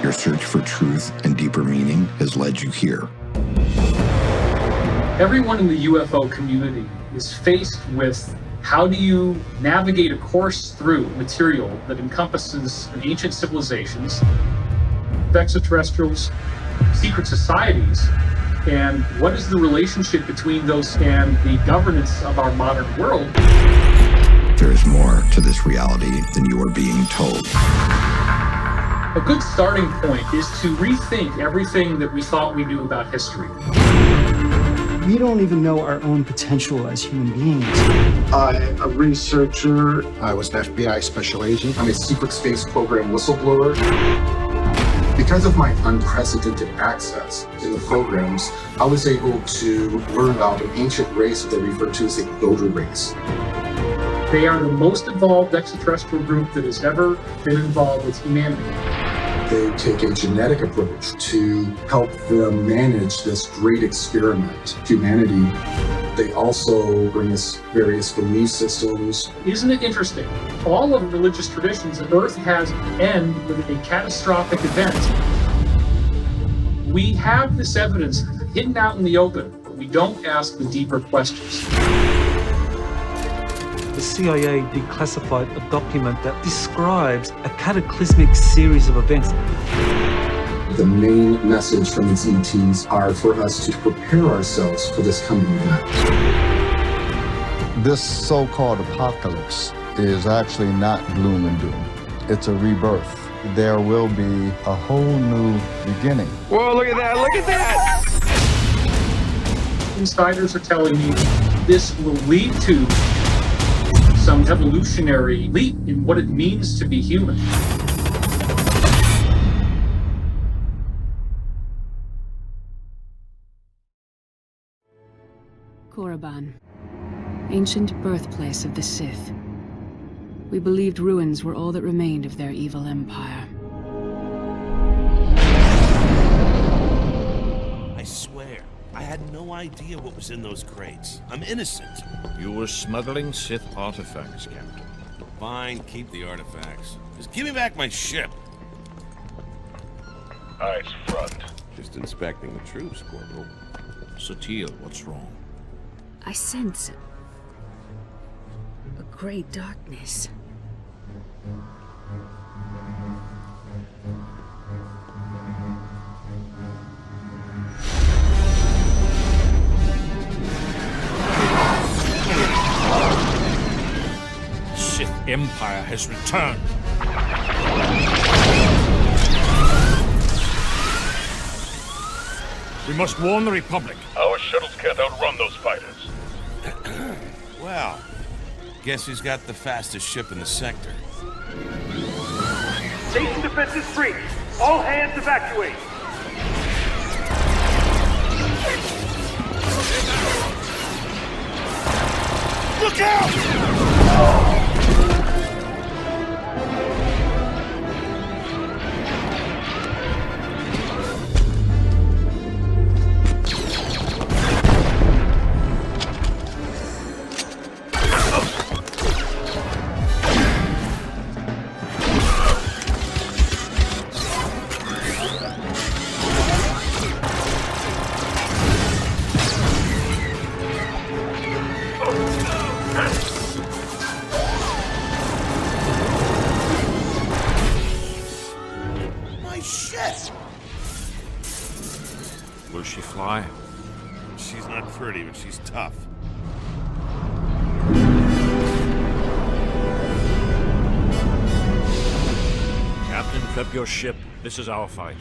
Your search for truth and deeper meaning has led you here. Everyone in the UFO community is faced with how do you navigate a course through material that encompasses ancient civilizations, extraterrestrials, secret societies, and what is the relationship between those and the governance of our modern world? There is more to this reality than you are being told. A good starting point is to rethink everything that we thought we knew about history. We don't even know our own potential as human beings. I'm a researcher. I was an FBI special agent. I'm a secret space program whistleblower. Because of my unprecedented access in the programs, I was able to learn about an ancient race that they refer to as the Elder race. They are the most evolved extraterrestrial group that has ever been involved with humanity. They take a genetic approach to help them manage this great experiment, humanity. They also bring us various belief systems. Isn't it interesting? All of religious traditions, Earth has end with a catastrophic event. We have this evidence hidden out in the open, but we don't ask the deeper questions. The CIA declassified a document that describes a cataclysmic series of events. The main message from these ETs are for us to prepare ourselves for this coming event. This so-called apocalypse is actually not gloom and doom. It's a rebirth. There will be a whole new beginning. Whoa, look at that, look at that! Insiders are telling me this will lead to some evolutionary leap in what it means to be human. Korriban, ancient birthplace of the Sith. We believed ruins were all that remained of their evil empire. I swear, I had no idea what was in those crates. I'm innocent. You were smuggling Sith artifacts, Captain. Fine, keep the artifacts. Just give me back my ship. Eyes front. Just inspecting the troops, Corporal. Satele, what's wrong? I sense a great darkness. Sith Empire has returned. We must warn the Republic. Our shuttles can't outrun those fighters. Well, guess who's got the fastest ship in the sector? Station defenses breach. All hands evacuate. Look out! Will she fly? She's not pretty, but she's tough. Captain, prep your ship. This is our fight.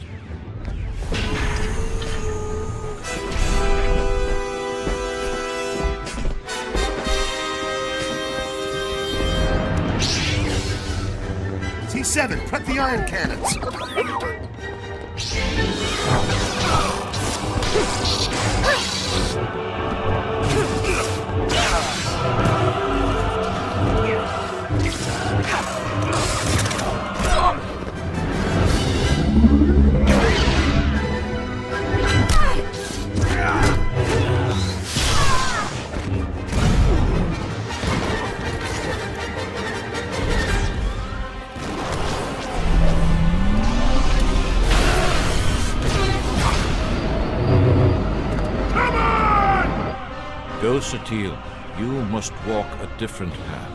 T7, prep the iron cannons. Versatile, you must walk a different path.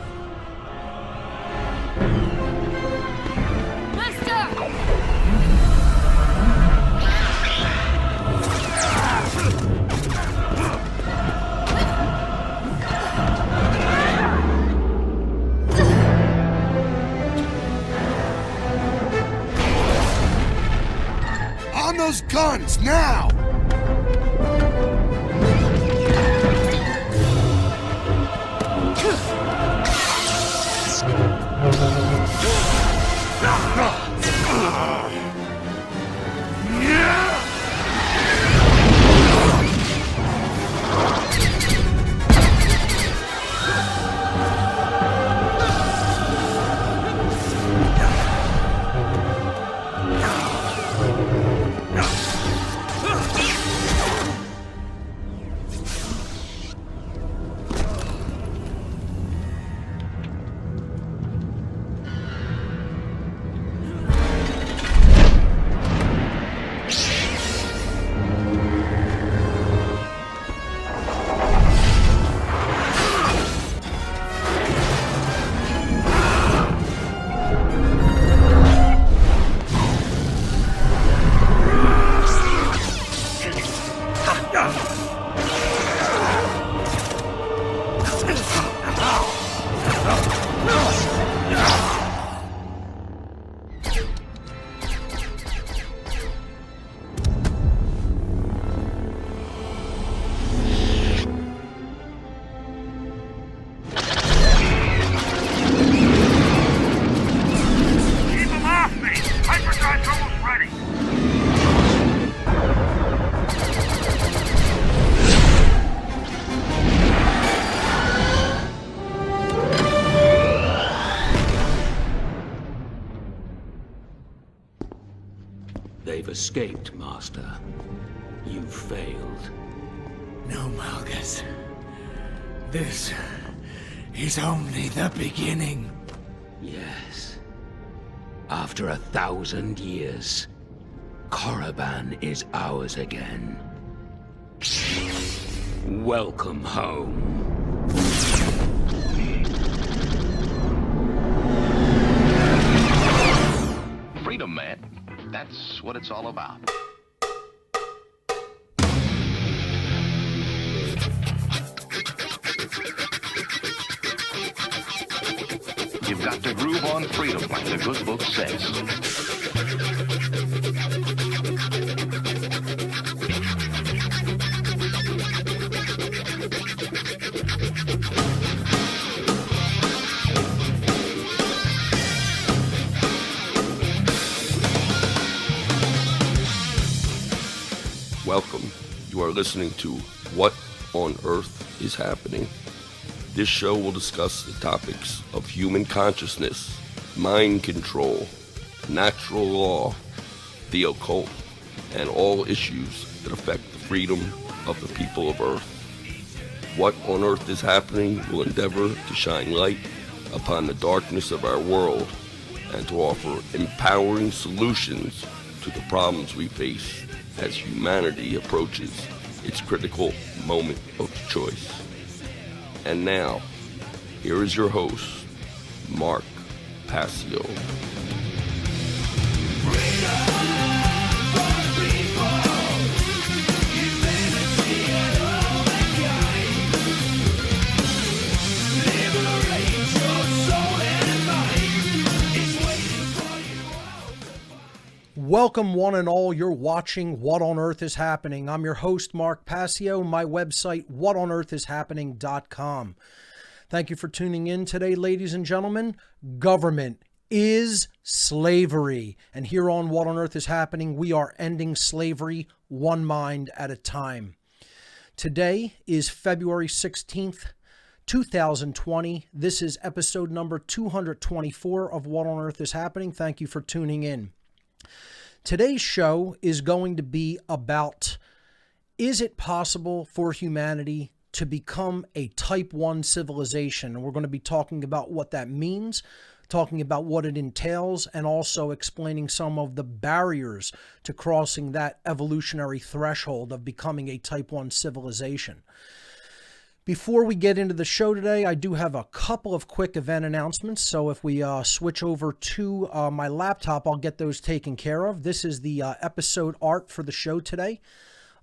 On those guns, now! They've escaped, Master. You failed. No, Malgus. This is only the beginning. Yes. After 1,000 years, Korriban is ours again. Welcome home. Freedom, man. That's what it's all about. You've got to groove on freedom, like the good book says. Welcome. You are listening to What on Earth is Happening. This show will discuss the topics of human consciousness, mind control, natural law, the occult, and all issues that affect the freedom of the people of Earth. What on Earth is Happening will endeavor to shine light upon the darkness of our world and to offer empowering solutions to the problems we face as humanity approaches its critical moment of choice. And now, here is your host, Mark Passio. Welcome, one and all. You're watching What on Earth is Happening. I'm your host, Mark Passio. My website, whatonearthishappening.com. Thank you for tuning in today, ladies and gentlemen. Government is slavery. And here on What on Earth is Happening, we are ending slavery one mind at a time. Today is February 16th, 2020. This is episode number 224 of What on Earth is Happening. Thank you for tuning in. Today's show is going to be about, is it possible for humanity to become a Type 1 civilization? And we're going to be talking about what that means, talking about what it entails, and also explaining some of the barriers to crossing that evolutionary threshold of becoming a Type 1 civilization. Before we get into the show today, I do have a couple of quick event announcements. So if we switch over to my laptop, I'll get those taken care of. This is the episode art for the show today.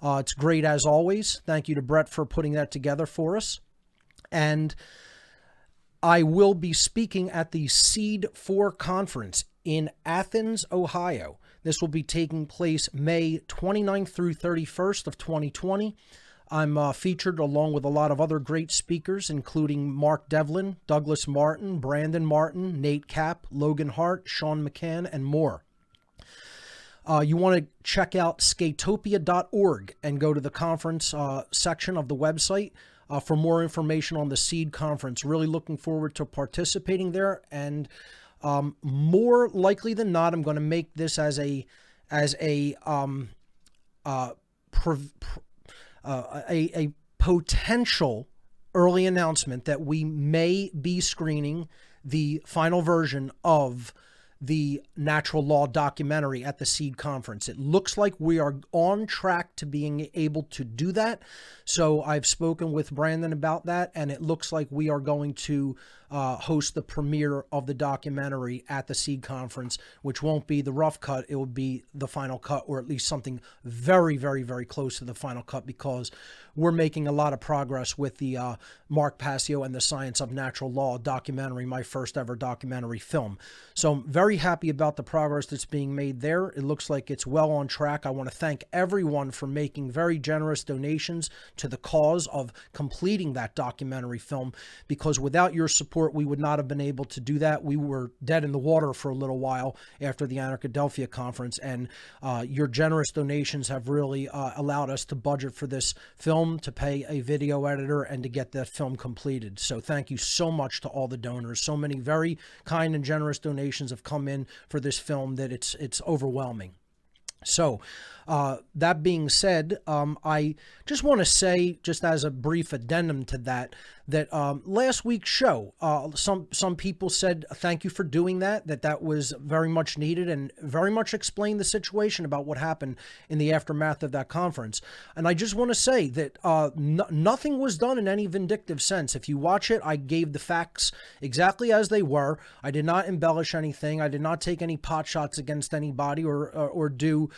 It's great as always. Thank you to Brett for putting that together for us. And I will be speaking at the Seed 4 conference in Athens, Ohio. This will be taking place May 29th through 31st of 2020. I'm featured along with a lot of other great speakers, including Mark Devlin, Douglas Martin, Brandon Martin, Nate Kapp, Logan Hart, Sean McCann, and more. You want to check out skatopia.org and go to the conference section of the website for more information on the SEED conference. Really looking forward to participating there, and more likely than not, I'm going to make this as a potential early announcement that we may be screening the final version of the natural law documentary at the SEED conference. It looks like we are on track to being able to do that. So I've spoken with Brandon about that, and it looks like we are going to host the premiere of the documentary at the SEED conference, which won't be the rough cut. It will be the final cut, or at least something very, very, very close to the final cut, because we're making a lot of progress with the Mark Passio and the Science of Natural Law documentary, my first ever documentary film. So I'm very happy about the progress that's being made there. It looks like it's well on track. I want to thank everyone for making very generous donations to the cause of completing that documentary film, because without your support, we would not have been able to do that. We were dead in the water for a little while after the Anarchadelphia conference, and your generous donations have really allowed us to budget for this film, to pay a video editor, and to get that film completed. So thank you so much to all the donors. So many very kind and generous donations have come in for this film that it's overwhelming. So that being said, I just want to say, just as a brief addendum to that last week's show, some people said thank you for doing that was very much needed and very much explained the situation about what happened in the aftermath of that conference. And I just want to say that nothing was done in any vindictive sense. If you watch it, I gave the facts exactly as they were. I did not embellish anything. I did not take any pot shots against anybody or do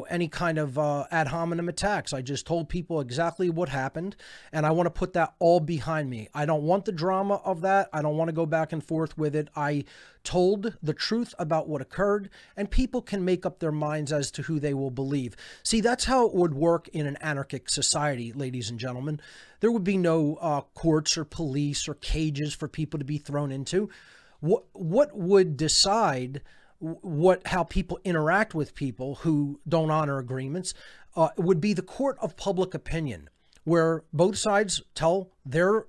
any kind of ad hominem attacks. I just told people exactly what happened, and I want to put that all behind me. I don't want the drama of that. I don't want to go back and forth with it. I told the truth about what occurred, and people can make up their minds as to who they will believe. See, that's how it would work in an anarchic society, ladies and gentlemen. There would be no courts or police or cages for people to be thrown into. What would decide how people interact with people who don't honor agreements would be the court of public opinion, where both sides tell their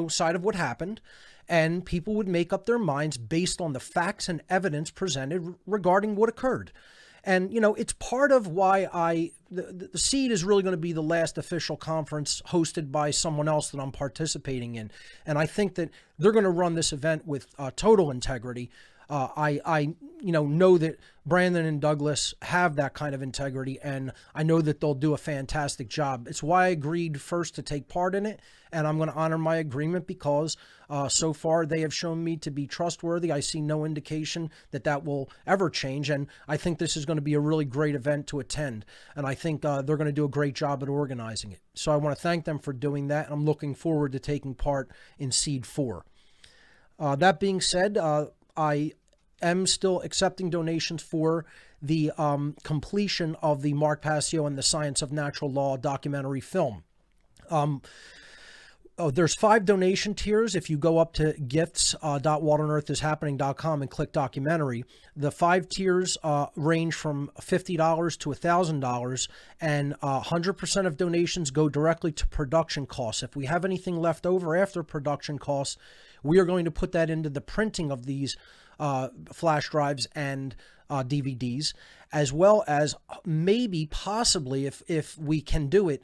side of what happened, and people would make up their minds based on the facts and evidence presented regarding what occurred. And it's part of why the SEED is really going to be the last official conference hosted by someone else that I'm participating in, and I think that they're going to run this event with total integrity. I know that Brandon and Douglas have that kind of integrity, and I know that they'll do a fantastic job. It's why I agreed first to take part in it, and I'm going to honor my agreement because so far they have shown me to be trustworthy. I see no indication that will ever change, and I think this is going to be a really great event to attend, and I think they're going to do a great job at organizing it. So I want to thank them for doing that, and I'm looking forward to taking part in SEED 4. That being said, I am still accepting donations for the completion of the Mark Passio and the Science of Natural Law documentary film. There's 5 donation tiers. If you go up to gifts.whatonearthishappening.com and click documentary, the 5 tiers range from $50 to $1,000, and 100% of donations go directly to production costs. If we have anything left over after production costs, we are going to put that into the printing of these flash drives and DVDs. as well as maybe possibly, if we can do it,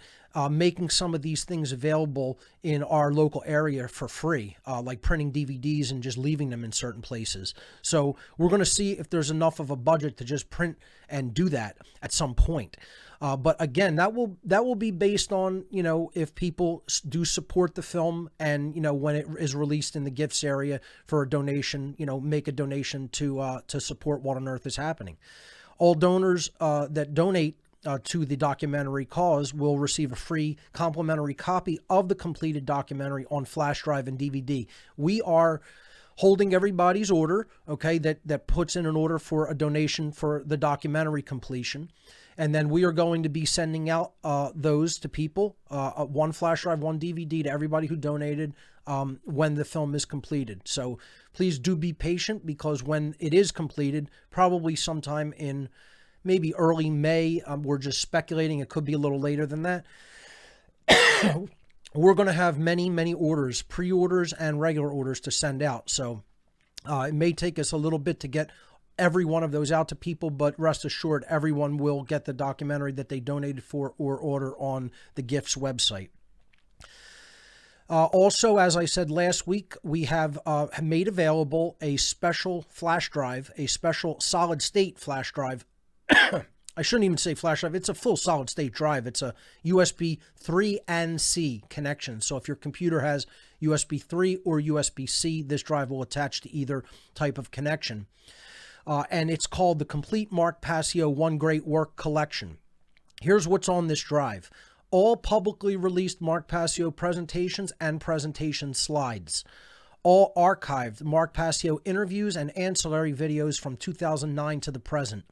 making some of these things available in our local area for free, like printing DVDs and just leaving them in certain places. So we're going to see if there's enough of a budget to just print and do that at some point. But again, that will be based on, if people do support the film and, when it is released in the gifts area for a donation, make a donation to support What on Earth is Happening. All donors that donate to the documentary cause will receive a free complimentary copy of the completed documentary on flash drive and DVD. We are holding everybody's order, okay, that puts in an order for a donation for the documentary completion. And then we are going to be sending out those to people, one flash drive, one DVD to everybody who donated when the film is completed. So please do be patient, because when it is completed, probably sometime in maybe early May, we're just speculating, it could be a little later than that, we're going to have many, many orders, pre-orders and regular orders to send out. So it may take us a little bit to get every one of those out to people, but rest assured, everyone will get the documentary that they donated for or order on the GIFTS website. Also, as I said last week, we have made available a special flash drive, a special solid state flash drive. I shouldn't even say flash drive. It's a full solid state drive. It's a USB 3 and C connection. So if your computer has USB 3 or USB-C, this drive will attach to either type of connection. And it's called the Complete Mark Passio One Great Work Collection. Here's what's on this drive. All publicly released Mark Passio presentations and presentation slides. All archived Mark Passio interviews and ancillary videos from 2009 to the present.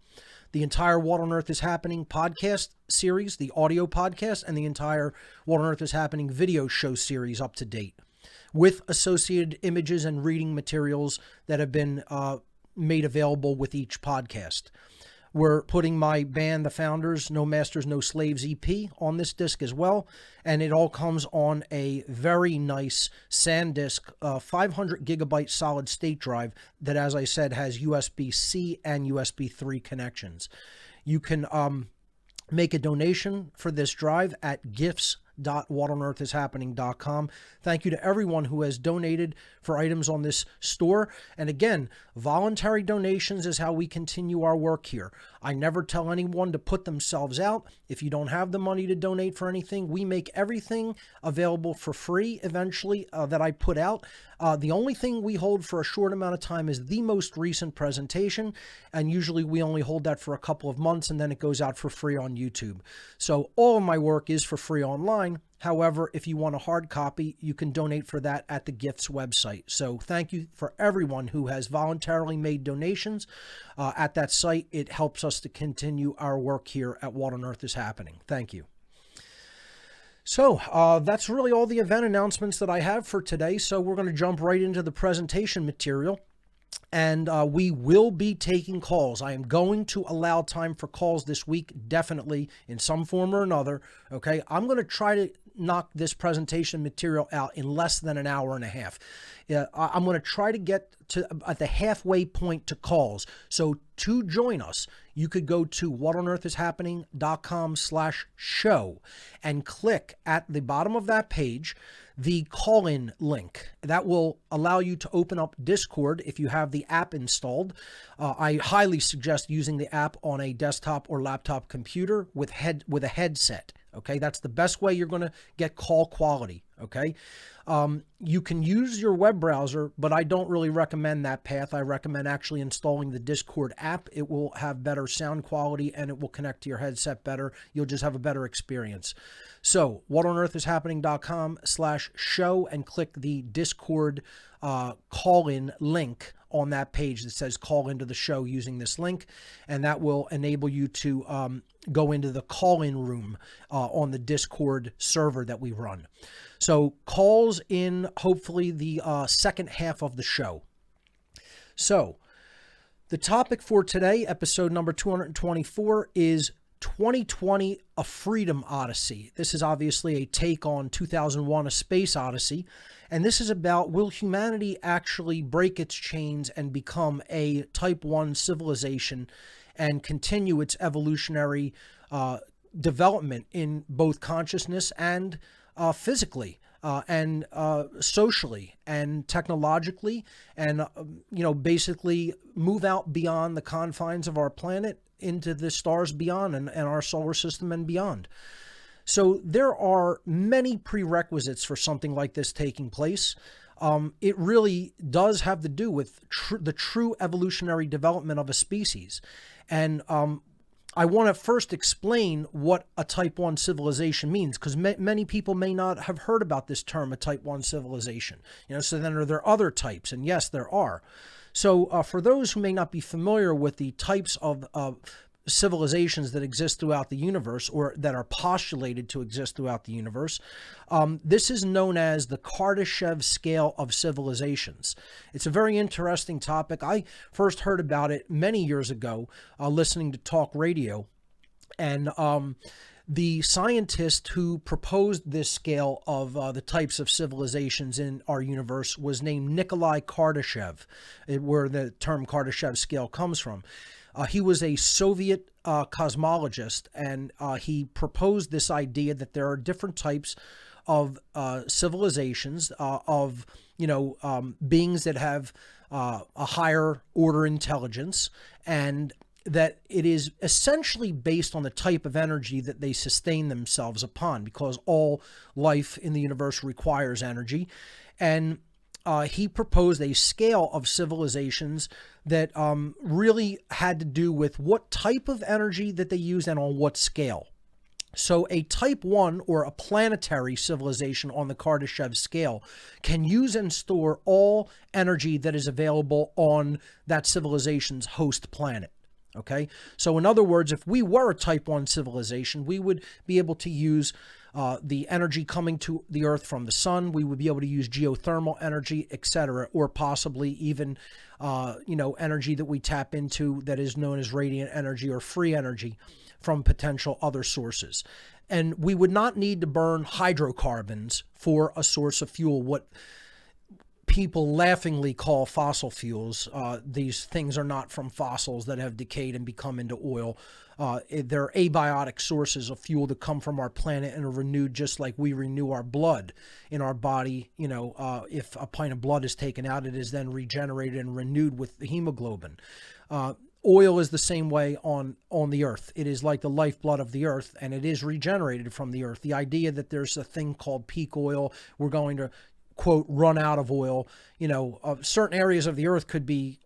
The entire What on Earth is Happening podcast series, the audio podcast, and the entire What on Earth is Happening video show series up to date, with associated images and reading materials that have been made available with each podcast. We're putting my band, The Founders, No Masters, No Slaves EP on this disc as well. And it all comes on a very nice SanDisk 500 gigabyte solid state drive that, as I said, has USB-C and USB 3 connections. You can make a donation for this drive at gifts.whatonearthishappening.com. Thank you to everyone who has donated for items on this store. And again, voluntary donations is how we continue our work here. I never tell anyone to put themselves out. If you don't have the money to donate for anything, we make everything available for free eventually that I put out. The only thing we hold for a short amount of time is the most recent presentation, and usually we only hold that for a couple of months, and then it goes out for free on YouTube. So all of my work is for free online. However, if you want a hard copy, you can donate for that at the GIFTS website. So thank you for everyone who has voluntarily made donations at that site. It helps us to continue our work here at What on Earth is Happening. Thank you. So that's really all the event announcements that I have for today. So we're going to jump right into the presentation material. And we will be taking calls. I am going to allow time for calls this week, definitely, in some form or another. Okay, I'm going to try to knock this presentation material out in less than an hour and a half. I'm going to try to get to at the halfway point to calls. So to join us, you could go to whatonearthishappening.com/show and click at the bottom of that page the call-in link. That will allow you to open up Discord if you have the app installed. I highly suggest using the app on a desktop or laptop computer with a headset. Okay, that's the best way you're going to get call quality. Okay, you can use your web browser, but I don't really recommend that path. I recommend actually installing the Discord app. It will have better sound quality and it will connect to your headset better. You'll just have a better experience. So whatonearthishappening.com/show and click the Discord call-in link on that page that says call into the show using this link, and that will enable you to go into the call-in room on the Discord server that we run. So calls in hopefully the second half of the show. So the topic for today, episode number 224, is 2020, A Freedom Odyssey. This is obviously a take on 2001, A Space Odyssey. And this is about, will humanity actually break its chains and become a Type 1 civilization and continue its evolutionary development in both consciousness and physically? And socially and technologically, and basically move out beyond the confines of our planet into the stars beyond and our solar system and beyond. So there are many prerequisites for something like this taking place. It really does have to do with the true evolutionary development of a species. And I want to first explain what a Type 1 civilization means, because many people may not have heard about this term, a Type 1 civilization. So then are there other types? And yes, there are. So for those who may not be familiar with the types of civilizations that exist throughout the universe, or that are postulated to exist throughout the universe, this is known as the Kardashev scale of civilizations. It's a very interesting topic. I first heard about it many years ago, listening to talk radio, and the scientist who proposed this scale of the types of civilizations in our universe was named Nikolai Kardashev, where the term Kardashev scale comes from. He was a Soviet cosmologist, and he proposed this idea that there are different types of civilizations, of beings that have a higher order intelligence, and that it is essentially based on the type of energy that they sustain themselves upon, because all life in the universe requires energy. And he proposed a scale of civilizations that really had to do with what type of energy that they used and on what scale. So a Type 1, or a planetary civilization on the Kardashev scale, can use and store all energy that is available on that civilization's host planet. Okay, so in other words, if we were a Type 1 civilization, we would be able to use the energy coming to the Earth from the sun. We would be able to use geothermal energy, etc., or possibly even, energy that we tap into that is known as radiant energy or free energy from potential other sources. And we would not need to burn hydrocarbons for a source of fuel, what people laughingly call fossil fuels. These things are not from fossils that have decayed and become into oil. They're abiotic sources of fuel that come from our planet and are renewed just like we renew our blood in our body. If a pint of blood is taken out, it is then regenerated and renewed with the hemoglobin. Oil is the same way on the earth. It is like the lifeblood of the earth, and it is regenerated from the earth. The idea that there's a thing called peak oil, we're going to, quote, run out of oil, certain areas of the earth could be,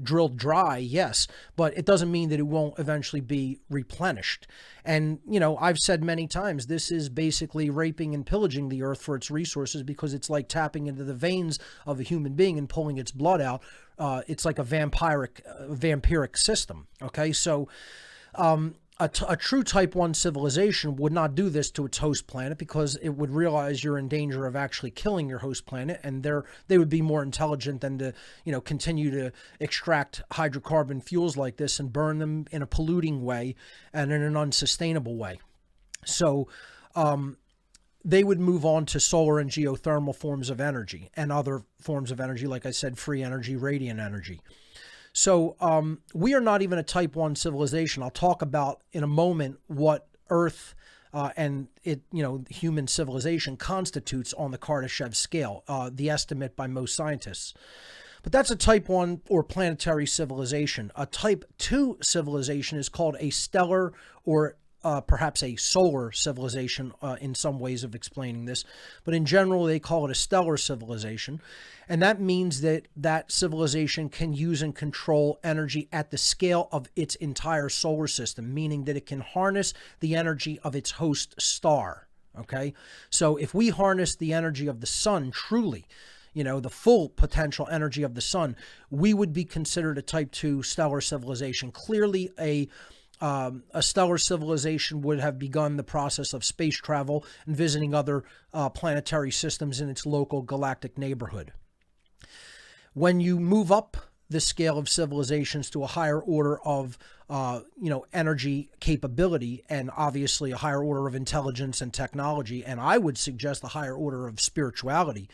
drilled dry, yes, but it doesn't mean that it won't eventually be replenished. And, I've said many times, this is basically raping and pillaging the earth for its resources, because it's like tapping into the veins of a human being and pulling its blood out. It's like a vampiric system. Okay, so a true Type 1 civilization would not do this to its host planet, because it would realize you're in danger of actually killing your host planet, and they would be more intelligent than to, continue to extract hydrocarbon fuels like this and burn them in a polluting way and in an unsustainable way. So they would move on to solar and geothermal forms of energy and other forms of energy, like I said, free energy, radiant energy. So we are not even a Type 1 civilization. I'll talk about in a moment what Earth and human civilization constitutes on the Kardashev scale, the estimate by most scientists. But that's a Type 1 or planetary civilization. A Type 2 civilization is called a stellar or perhaps a solar civilization in some ways of explaining this. But in general, they call it a stellar civilization. And that means that that civilization can use and control energy at the scale of its entire solar system, meaning that it can harness the energy of its host star. Okay? So if we harness the energy of the sun truly, the full potential energy of the sun, we would be considered a Type 2 stellar civilization. Clearly, a stellar civilization would have begun the process of space travel and visiting other planetary systems in its local galactic neighborhood. When you move up the scale of civilizations to a higher order of, energy capability, and obviously a higher order of intelligence and technology, and I would suggest a higher order of spirituality,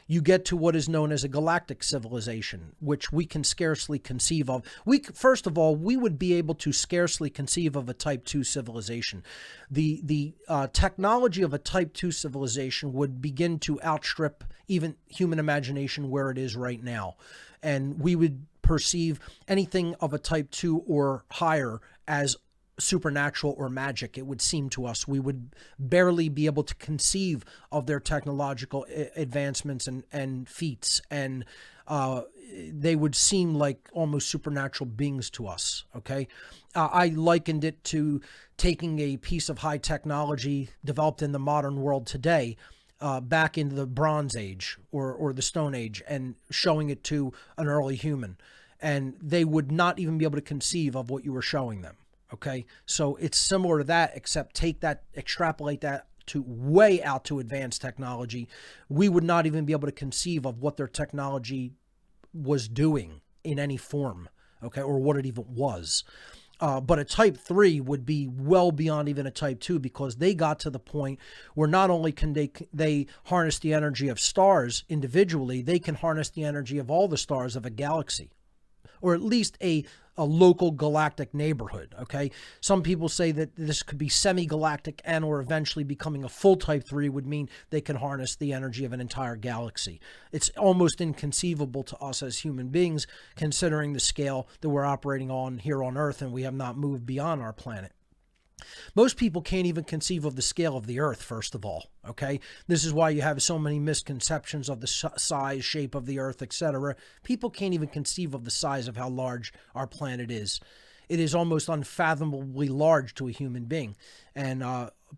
you get to what is known as a galactic civilization, which we can scarcely conceive of. First of all, we would be able to scarcely conceive of a Type 2 civilization. The technology of a Type 2 civilization would begin to outstrip even human imagination where it is right now. And we would perceive anything of a Type 2 or higher as supernatural or magic, it would seem to us. We would barely be able to conceive of their technological advancements and feats, and they would seem like almost supernatural beings to us, okay? I likened it to taking a piece of high technology developed in the modern world today back into the Bronze Age or the Stone Age and showing it to an early human, and they would not even be able to conceive of what you were showing them. Okay, so it's similar to that, except extrapolate that to way out to advanced technology. We would not even be able to conceive of what their technology was doing in any form, okay, or what it even was. But a Type 3 would be well beyond even a Type 2, because they got to the point where not only can they harness the energy of stars individually, they can harness the energy of all the stars of a galaxy, or at least a local galactic neighborhood, okay? Some people say that this could be semi-galactic and or eventually becoming a full Type 3 would mean they can harness the energy of an entire galaxy. It's almost inconceivable to us as human beings, considering the scale that we're operating on here on Earth, and we have not moved beyond our planet. Most people can't even conceive of the scale of the Earth, first of all, okay? This is why you have so many misconceptions of the size, shape of the Earth, etc. People can't even conceive of the size of how large our planet is. It is almost unfathomably large to a human being. And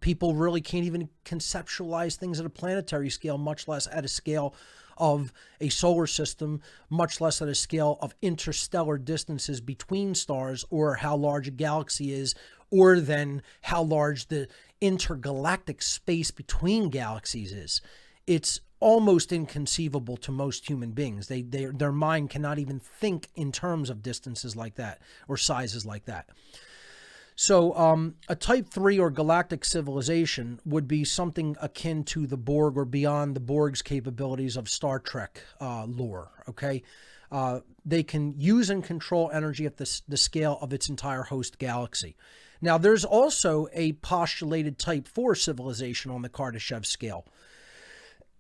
people really can't even conceptualize things at a planetary scale, much less at a scale of a solar system, much less at a scale of interstellar distances between stars, or how large a galaxy is, or then how large the intergalactic space between galaxies is. It's almost inconceivable to most human beings. Their mind cannot even think in terms of distances like that or sizes like that. So a Type 3 or galactic civilization would be something akin to the Borg or beyond the Borg's capabilities of Star Trek lore, okay? They can use and control energy at the scale of its entire host galaxy. Now, there's also a postulated Type 4 civilization on the Kardashev scale.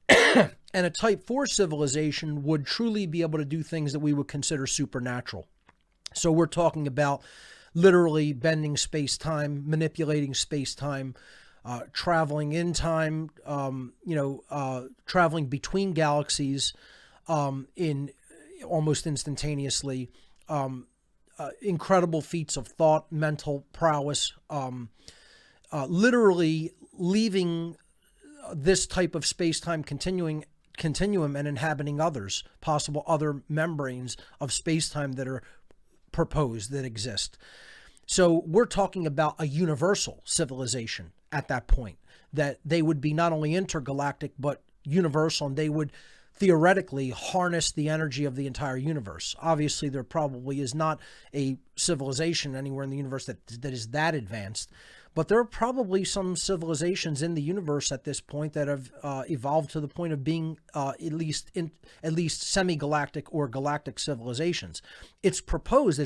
And a Type 4 civilization would truly be able to do things that we would consider supernatural. So we're talking about literally bending space-time, manipulating space-time, traveling in time, traveling between galaxies in almost instantaneously, incredible feats of thought, mental prowess, literally leaving this type of space-time continuum and inhabiting others, possible other membranes of space-time that are proposed, that exist. So we're talking about a universal civilization at that point, that they would be not only intergalactic, but universal, and they would theoretically harness the energy of the entire universe. Obviously, there probably is not a civilization anywhere in the universe that is that advanced, but there are probably some civilizations in the universe at this point that have evolved to the point of being at least semi-galactic or galactic civilizations. It's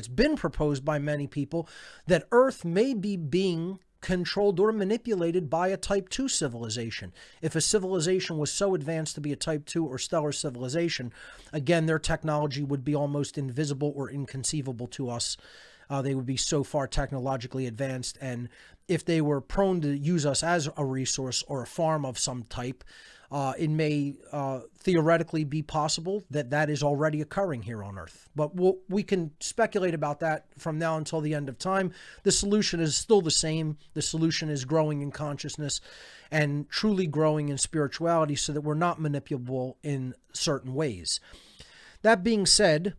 been proposed by many people that Earth may be being controlled or manipulated by a Type 2 civilization. If a civilization was so advanced to be a Type 2 or stellar civilization, again, their technology would be almost invisible or inconceivable to us. They would be so far technologically advanced, and if they were prone to use us as a resource or a farm of some type, it may theoretically be possible that is already occurring here on Earth. But we can speculate about that from now until the end of time. The solution is still the same. The solution is growing in consciousness and truly growing in spirituality so that we're not manipulable in certain ways. That being said,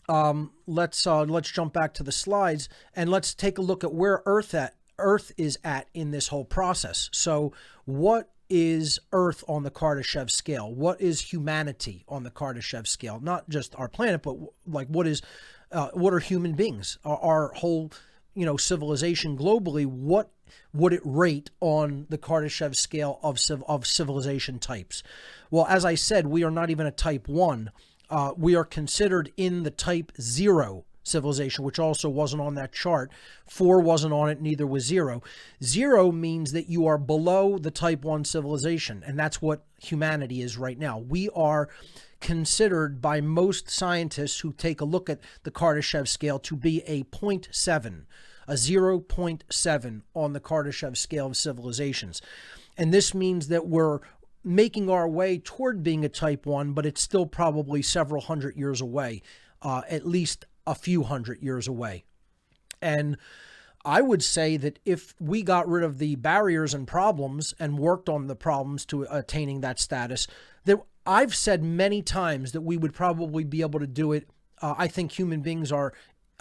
let's jump back to the slides and let's take a look at where Earth is at in this whole process. So what is Earth on the Kardashev scale? What is humanity on the Kardashev scale? Not just our planet, but like what are human beings? Our whole, civilization globally, what would it rate on the Kardashev scale of civilization types? Well, as I said, we are not even a type 1. We are considered in the type 0 civilization, which also wasn't on that chart. 4 wasn't on it, neither was 0. 0 means that you are below the type 1 civilization, and that's what humanity is right now. We are considered by most scientists who take a look at the Kardashev scale to be a 0.7, a 0.7 on the Kardashev scale of civilizations. And this means that we're making our way toward being a type 1, but it's still probably several hundred years away, at least a few hundred years away. And I would say that if we got rid of the barriers and problems and worked on the problems to attaining that status, that I've said many times that we would probably be able to do it. I think human beings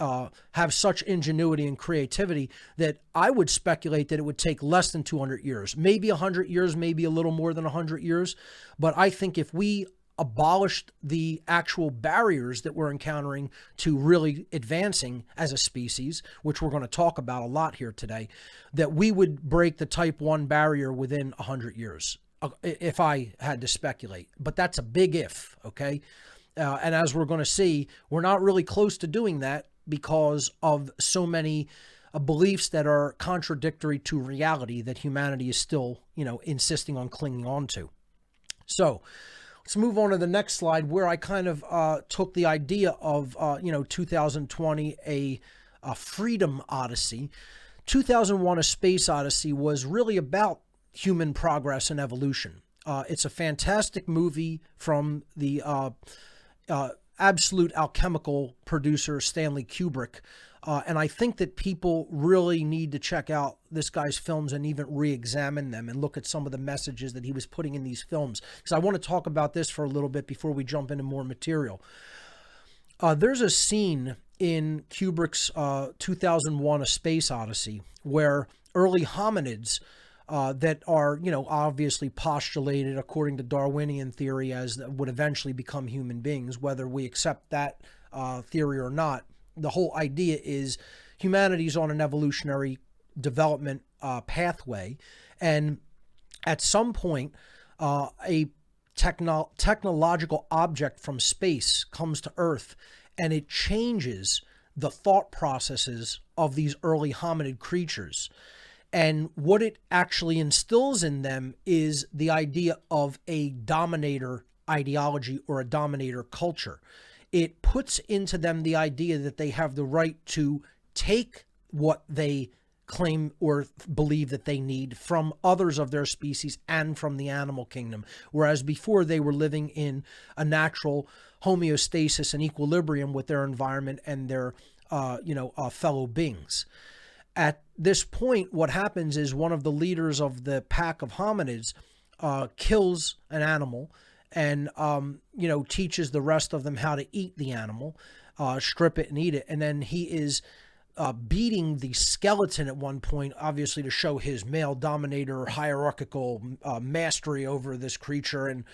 have such ingenuity and creativity that I would speculate that it would take less than 200 years, maybe 100 years, maybe a little more than 100 years. But I think if we abolished the actual barriers that we're encountering to really advancing as a species, which we're going to talk about a lot here today, that we would break the type 1 barrier within 100 years, if I had to speculate. But that's a big if, okay? And as we're going to see, we're not really close to doing that because of so many beliefs that are contradictory to reality that humanity is still, insisting on clinging on to. So let's move on to the next slide, where I kind of took the idea of, 2020, a freedom odyssey. 2001: A Space Odyssey was really about human progress and evolution. It's a fantastic movie from the absolute alchemical producer Stanley Kubrick. And I think that people really need to check out this guy's films and even re-examine them and look at some of the messages that he was putting in these films. Because I want to talk about this for a little bit before we jump into more material. There's a scene in Kubrick's 2001: A Space Odyssey where early hominids that are, obviously postulated according to Darwinian theory as would eventually become human beings, whether we accept that theory or not. The whole idea is humanity's on an evolutionary development pathway, and at some point, a technological object from space comes to Earth, and it changes the thought processes of these early hominid creatures. And what it actually instills in them is the idea of a dominator ideology or a dominator culture. It puts into them the idea that they have the right to take what they claim or believe that they need from others of their species and from the animal kingdom, whereas before they were living in a natural homeostasis and equilibrium with their environment and their fellow beings. At this point, what happens is one of the leaders of the pack of hominids kills an animal and, teaches the rest of them how to eat the animal, strip it and eat it. And then he is beating the skeleton at one point, obviously to show his male dominator hierarchical mastery over this creature and,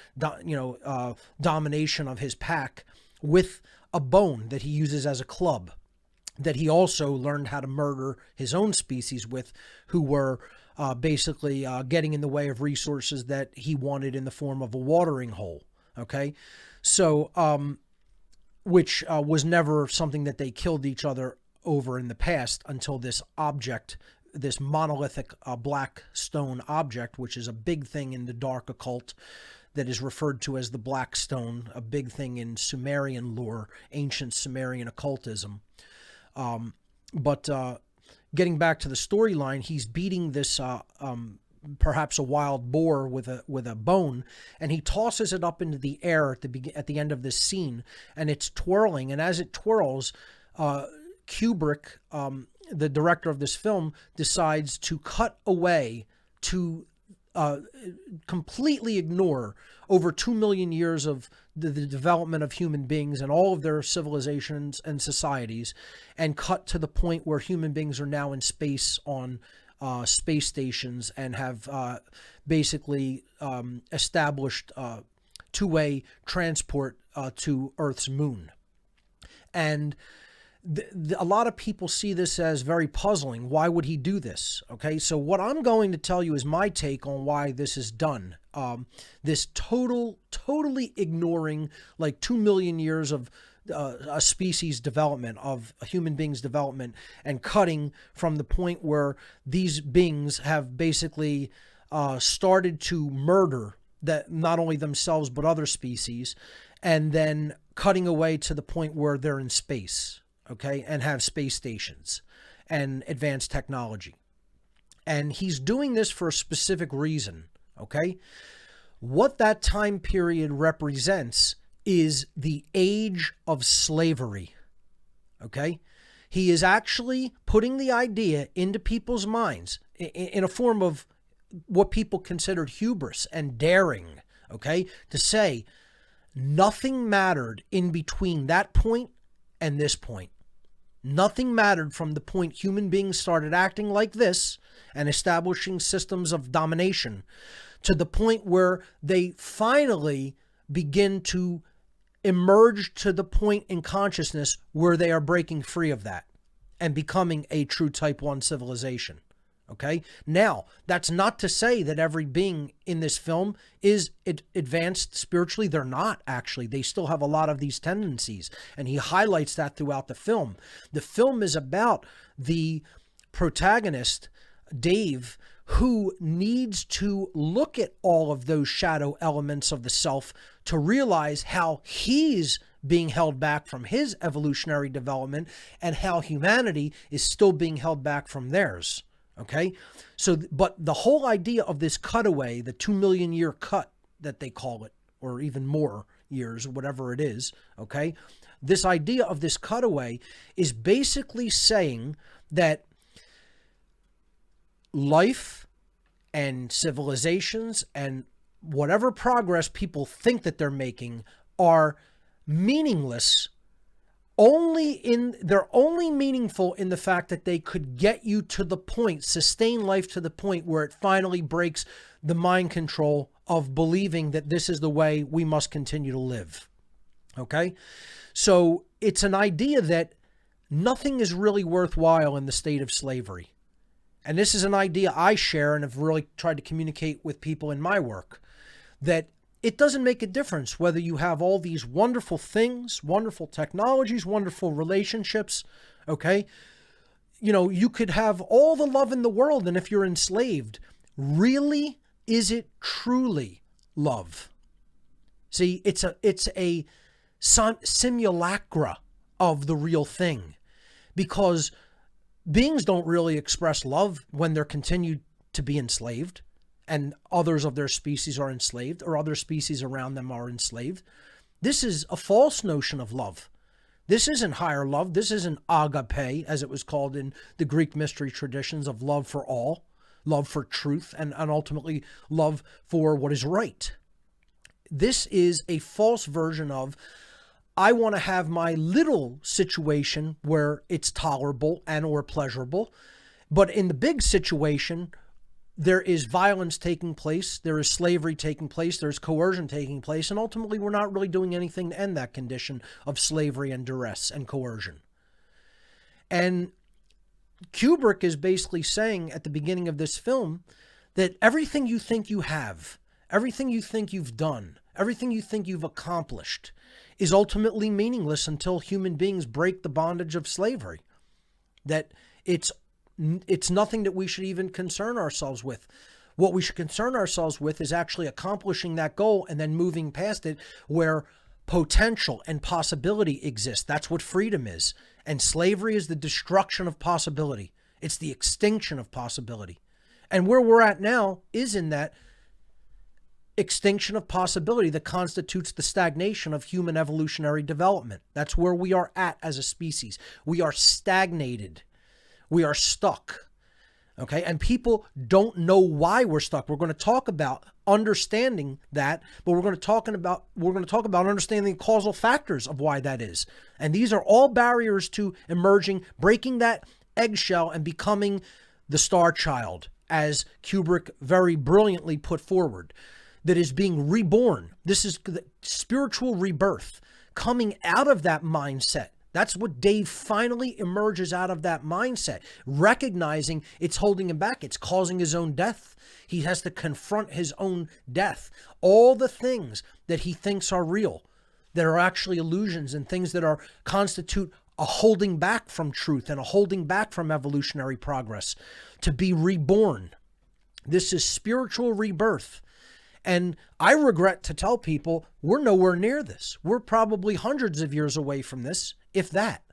domination of his pack with a bone that he uses as a club, that he also learned how to murder his own species with, who were basically getting in the way of resources that he wanted in the form of a watering hole. Okay. So, which was never something that they killed each other over in the past until this object, this monolithic black stone object, which is a big thing in the dark occult that is referred to as the Black Stone, a big thing in Sumerian lore, ancient Sumerian occultism. But getting back to the storyline, he's beating this perhaps a wild boar with a bone, and he tosses it up into the air at the end of this scene, and it's twirling. And as it twirls, Kubrick, the director of this film, decides to cut away to completely ignore over 2 million years of the development of human beings and all of their civilizations and societies, and cut to the point where human beings are now in space on space stations and have basically established two-way transport to Earth's moon. And a lot of people see this as very puzzling. Why would he do this? Okay, so what I'm going to tell you is my take on why this is done. This totally ignoring like 2 million years of a species development, of a human being's development, and cutting from the point where these beings have basically started to murder that not only themselves but other species, and then cutting away to the point where they're in space, okay, and have space stations and advanced technology. And he's doing this for a specific reason, okay? What that time period represents is the age of slavery, okay? He is actually putting the idea into people's minds in a form of what people considered hubris and daring, okay, to say nothing mattered in between that point and this point. Nothing mattered from the point human beings started acting like this and establishing systems of domination to the point where they finally begin to emerge to the point in consciousness where they are breaking free of that and becoming a true Type 1 civilization. Okay. Now, that's not to say that every being in this film is advanced spiritually. They're not, actually. They still have a lot of these tendencies. And he highlights that throughout the film. The film is about the protagonist, Dave, who needs to look at all of those shadow elements of the self to realize how he's being held back from his evolutionary development and how humanity is still being held back from theirs. Okay, so, but the whole idea of this cutaway, the 2 million year cut that they call it, or even more years, whatever it is, okay, this idea of this cutaway is basically saying that life and civilizations and whatever progress people think that they're making are meaningless. They're only meaningful in the fact that they could get you to the point, sustain life to the point where it finally breaks the mind control of believing that this is the way we must continue to live. Okay? So it's an idea that nothing is really worthwhile in the state of slavery. And this is an idea I share and have really tried to communicate with people in my work, that it doesn't make a difference whether you have all these wonderful things, wonderful technologies, wonderful relationships, okay? You know, you could have all the love in the world, and if you're enslaved, really, is it truly love? See, it's a simulacra of the real thing, because beings don't really express love when they're continued to be enslaved and others of their species are enslaved, or other species around them are enslaved. This is a false notion of love. This isn't higher love. This isn't agape, as it was called in the Greek mystery traditions, of love for all, love for truth, and ultimately love for what is right. This is a false version of, I want to have my little situation where it's tolerable and or pleasurable, but in the big situation, there is violence taking place, there is slavery taking place, there's coercion taking place, and ultimately we're not really doing anything to end that condition of slavery and duress and coercion. And Kubrick is basically saying at the beginning of this film that everything you think you have, everything you think you've done, everything you think you've accomplished is ultimately meaningless until human beings break the bondage of slavery. That it's nothing that we should even concern ourselves with. What we should concern ourselves with is actually accomplishing that goal and then moving past it where potential and possibility exist. That's what freedom is. And slavery is the destruction of possibility. It's the extinction of possibility. And where we're at now is in that extinction of possibility that constitutes the stagnation of human evolutionary development. That's where we are at as a species. We are stagnated. We are stuck, okay? And people don't know why we're stuck. We're going to talk about understanding that, but we're going to talk about understanding the causal factors of why that is. And these are all barriers to emerging, breaking that eggshell and becoming the Star Child, as Kubrick very brilliantly put forward, that is being reborn. This is the spiritual rebirth, coming out of that mindset. That's what Dave finally emerges out of, that mindset, recognizing it's holding him back. It's causing his own death. He has to confront his own death. All the things that he thinks are real, that are actually illusions, and things that are constitute a holding back from truth and a holding back from evolutionary progress, to be reborn. This is spiritual rebirth. And I regret to tell people we're nowhere near this. We're probably hundreds of years away from this, if that,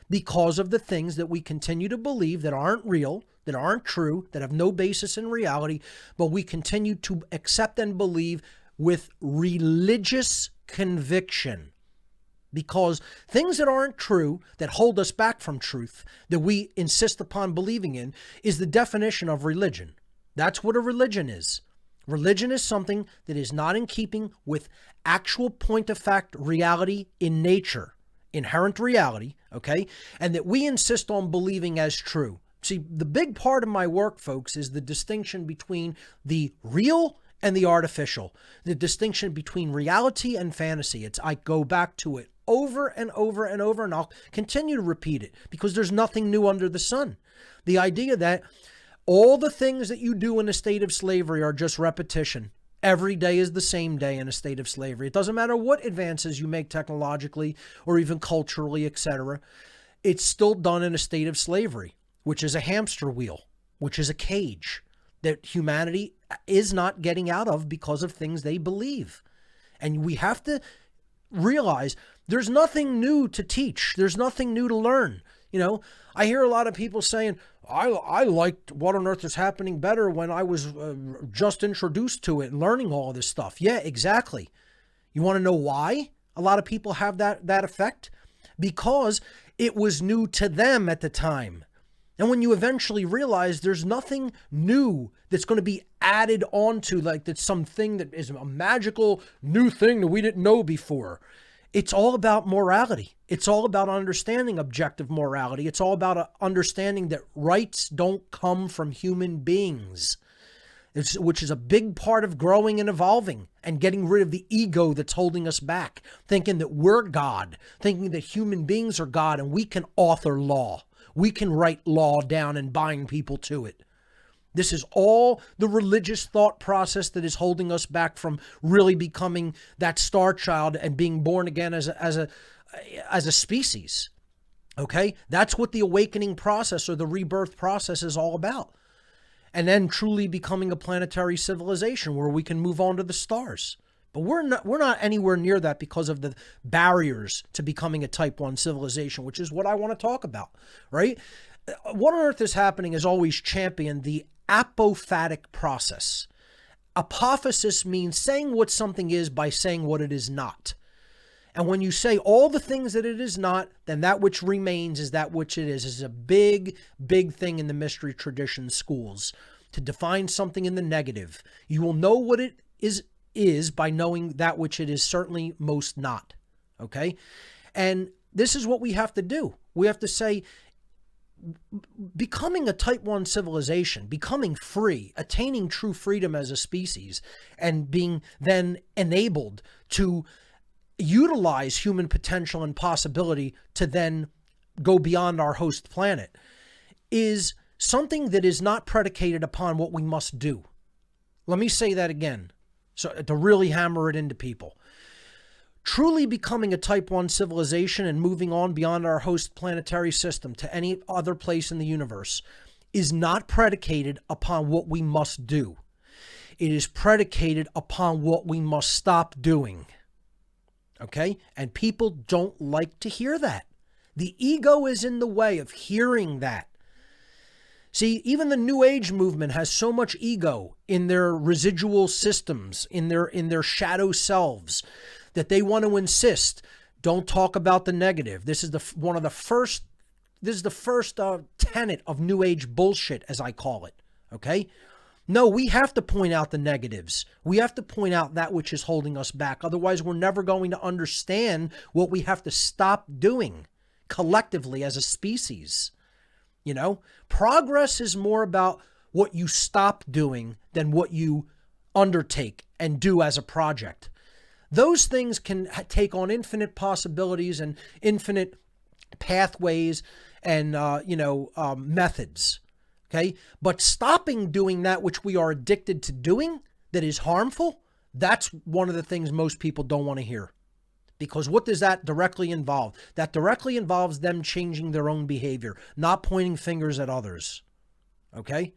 because of the things that we continue to believe that aren't real, that aren't true, that have no basis in reality, but we continue to accept and believe with religious conviction. Because things that aren't true, that hold us back from truth, that we insist upon believing in, is the definition of religion. That's what a religion is. Religion is something that is not in keeping with actual point of fact reality in nature, inherent reality, okay? And that we insist on believing as true. See, the big part of my work, folks, is the distinction between the real and the artificial, the distinction between reality and fantasy. I go back to it over and over and over, and I'll continue to repeat it because there's nothing new under the sun. The idea that all the things that you do in a state of slavery are just repetition. Every day is the same day in a state of slavery. It doesn't matter what advances you make technologically or even culturally, etc. It's still done in a state of slavery, which is a hamster wheel, which is a cage that humanity is not getting out of because of things they believe. And we have to realize there's nothing new to teach. There's nothing new to learn. You know, I hear a lot of people saying, I liked What on Earth is Happening better when I was just introduced to it and learning all this stuff. Yeah, exactly. You want to know why a lot of people have that effect? Because it was new to them at the time. And when you eventually realize there's nothing new that's going to be added onto, like that's something that is a magical new thing that we didn't know before. It's all about morality. It's all about understanding objective morality. It's all about understanding that rights don't come from human beings, which is a big part of growing and evolving and getting rid of the ego that's holding us back, thinking that we're God, thinking that human beings are God and we can author law. We can write law down and bind people to it. This is all the religious thought process that is holding us back from really becoming that star child and being born again as a species. Okay? That's what the awakening process or the rebirth process is all about. And then truly becoming a planetary civilization where we can move on to the stars. But we're not anywhere near that because of the barriers to becoming a type 1 civilization, which is what I want to talk about, right? What on Earth is Happening has always championed the apophatic process. Apophasis means saying what something is by saying what it is not. And when you say all the things that it is not, then that which remains is that which it is. This is a big, big thing in the mystery tradition schools. To define something in the negative, you will know what it is by knowing that which it is certainly most not. Okay? And this is what we have to do. We have to say, becoming a type 1 civilization, becoming free, attaining true freedom as a species, and being then enabled to utilize human potential and possibility to then go beyond our host planet, is something that is not predicated upon what we must do. Let me say that again, so to really hammer it into people. Truly becoming a type 1 civilization and moving on beyond our host planetary system to any other place in the universe is not predicated upon what we must do. It is predicated upon what we must stop doing. Okay? And people don't like to hear that. The ego is in the way of hearing that. See, even the New Age movement has so much ego in their residual systems, in their shadow selves, that they want to insist, don't talk about the negative. This is the first tenet of New Age bullshit, as I call it. Okay? No, we have to point out the negatives. We have to point out that which is holding us back. Otherwise, we're never going to understand what we have to stop doing collectively as a species. You know, progress is more about what you stop doing than what you undertake and do as a project. Those things can take on infinite possibilities and infinite pathways and, methods. Okay. But stopping doing that which we are addicted to doing that is harmful, that's one of the things most people don't want to hear. Because what does that directly involve? That directly involves them changing their own behavior, not pointing fingers at others. Okay?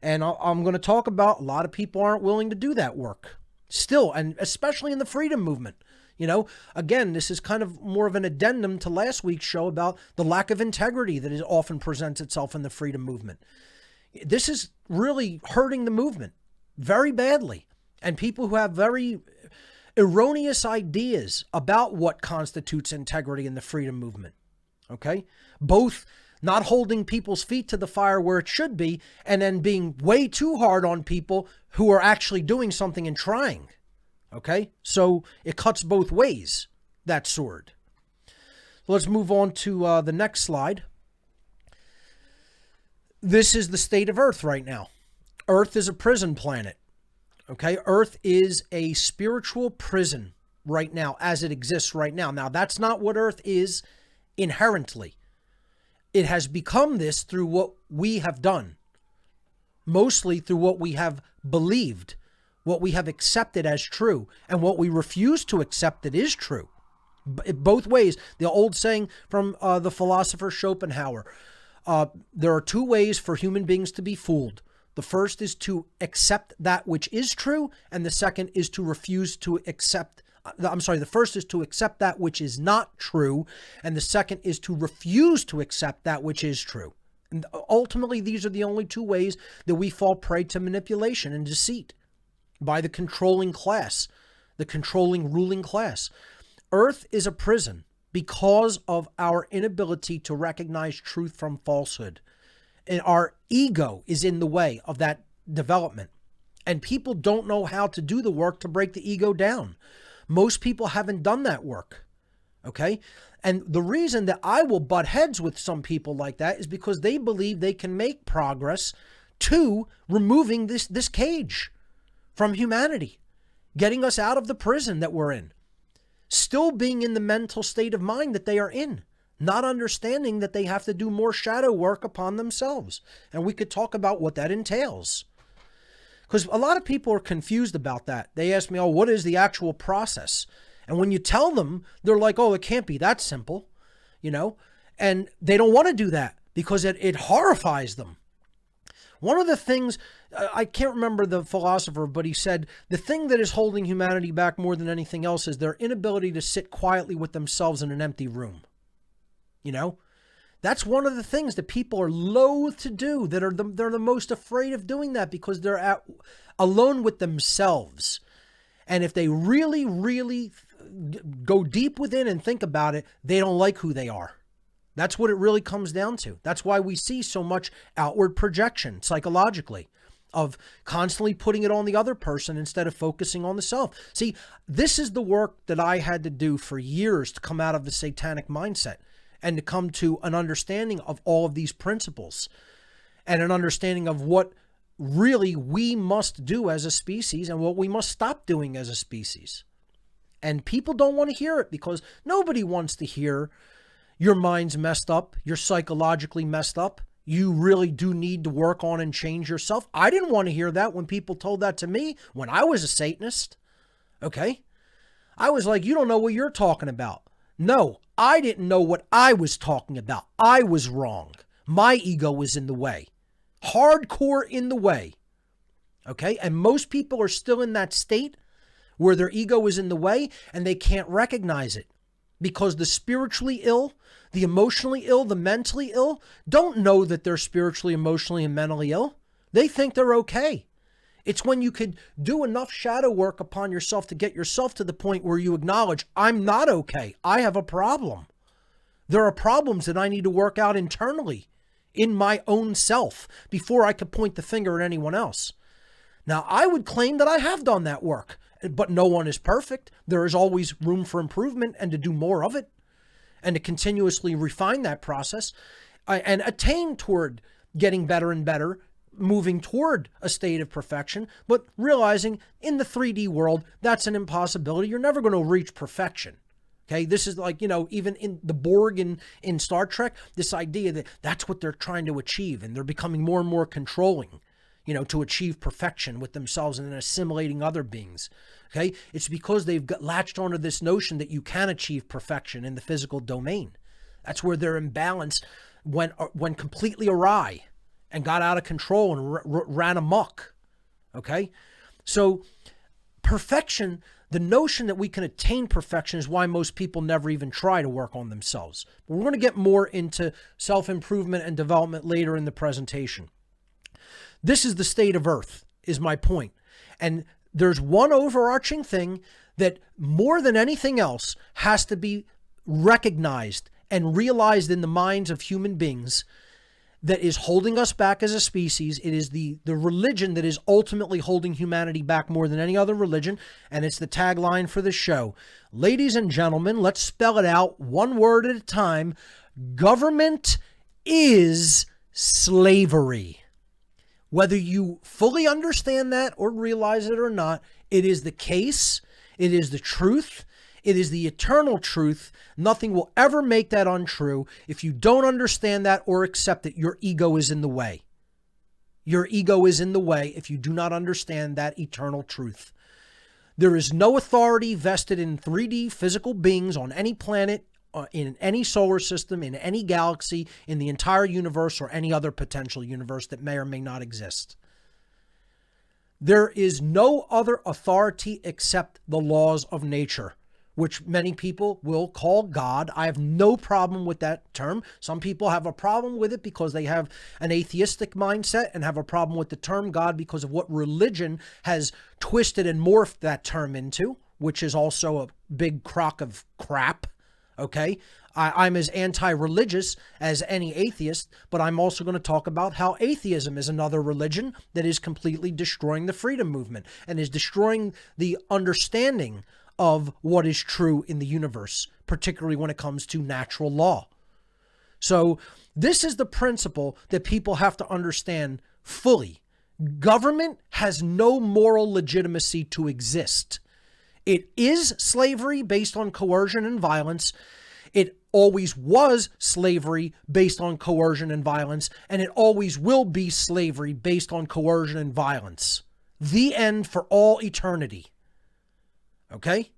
And I'm going to talk about a lot of people aren't willing to do that work still, and especially in the freedom movement. You know, again, this is kind of more of an addendum to last week's show about the lack of integrity that often presents itself in the freedom movement. This is really hurting the movement very badly. And people who have very erroneous ideas about what constitutes integrity in the freedom movement. Okay? Both not holding people's feet to the fire where it should be, and then being way too hard on people who are actually doing something and trying. Okay? So it cuts both ways, that sword. So let's move on to the next slide. This is the state of Earth right now. Earth is a prison planet. Okay, Earth is a spiritual prison right now as it exists right now. Now, that's not what Earth is inherently. It has become this through what we have done, mostly through what we have believed, what we have accepted as true, and what we refuse to accept that is true. Both ways. The old saying from the philosopher Schopenhauer, there are two ways for human beings to be fooled. The first is to accept that which is true, and the second is to refuse to accept. The first is to accept that which is not true, and the second is to refuse to accept that which is true. And ultimately, these are the only two ways that we fall prey to manipulation and deceit by the controlling class, the controlling ruling class. Earth is a prison because of our inability to recognize truth from falsehood. And our ego is in the way of that development. And people don't know how to do the work to break the ego down. Most people haven't done that work. Okay? And the reason that I will butt heads with some people like that is because they believe they can make progress to removing this cage from humanity, getting us out of the prison that we're in, still being in the mental state of mind that they are in. Not understanding that they have to do more shadow work upon themselves. And we could talk about what that entails. Because a lot of people are confused about that. They ask me, what is the actual process? And when you tell them, they're like, it can't be that simple, and they don't want to do that because it horrifies them. One of the things, I can't remember the philosopher, but he said, the thing that is holding humanity back more than anything else is their inability to sit quietly with themselves in an empty room. That's one of the things that people are loath to do, they're the most afraid of doing that because they're alone with themselves. And if they really, really go deep within and think about it, they don't like who they are. That's what it really comes down to. That's why we see so much outward projection psychologically of constantly putting it on the other person instead of focusing on the self. See, this is the work that I had to do for years to come out of the satanic mindset. And to come to an understanding of all of these principles and an understanding of what really we must do as a species and what we must stop doing as a species. And people don't want to hear it because nobody wants to hear your mind's messed up, you're psychologically messed up, you really do need to work on and change yourself. I didn't want to hear that when people told that to me when I was a Satanist. Okay? I was like, you don't know what you're talking about. No, I didn't know what I was talking about. I was wrong. My ego was in the way. Hardcore in the way. Okay? And most people are still in that state where their ego is in the way and they can't recognize it. Because the spiritually ill, the emotionally ill, the mentally ill don't know that they're spiritually, emotionally, and mentally ill. They think they're okay. It's when you could do enough shadow work upon yourself to get yourself to the point where you acknowledge, I'm not okay. I have a problem. There are problems that I need to work out internally in my own self before I could point the finger at anyone else. Now, I would claim that I have done that work, but no one is perfect. There is always room for improvement and to do more of it and to continuously refine that process. and attain toward getting better and better, moving toward a state of perfection, but realizing in the 3D world, that's an impossibility. You're never going to reach perfection. Okay, this is like, even in the Borg in Star Trek, this idea that that's what they're trying to achieve, and they're becoming more and more controlling, to achieve perfection with themselves and then assimilating other beings. Okay, it's because they've latched onto this notion that you can achieve perfection in the physical domain. That's where their imbalance went completely awry and got out of control and ran amok. Okay, so perfection. The notion that we can attain perfection is why most people never even try to work on themselves. But we're going to get more into self-improvement and development later in the presentation. This is the state of Earth, is my point. And there's one overarching thing that more than anything else has to be recognized and realized in the minds of human beings that is holding us back as a species. It is the religion that is ultimately holding humanity back more than any other religion, and it's the tagline for the show. Ladies and gentlemen, let's spell it out one word at a time. Government is slavery. Whether you fully understand that or realize it or not, it is the case. It is the truth. It is the eternal truth. Nothing will ever make that untrue. If you don't understand that or accept it, your ego is in the way. Your ego is in the way if you do not understand that eternal truth. There is no authority vested in 3D physical beings on any planet, in any solar system, in any galaxy, in the entire universe, or any other potential universe that may or may not exist. There is no other authority except the laws of nature, which many people will call God. I have no problem with that term. Some people have a problem with it because they have an atheistic mindset and have a problem with the term God because of what religion has twisted and morphed that term into, which is also a big crock of crap. Okay, I'm as anti-religious as any atheist, but I'm also going to talk about how atheism is another religion that is completely destroying the freedom movement and is destroying the understanding of what is true in the universe, particularly when it comes to natural law. So this is the principle that people have to understand fully. Government has no moral legitimacy to exist. It is slavery based on coercion and violence. It always was slavery based on coercion and violence, and it always will be slavery based on coercion and violence. The end for all eternity. Okay?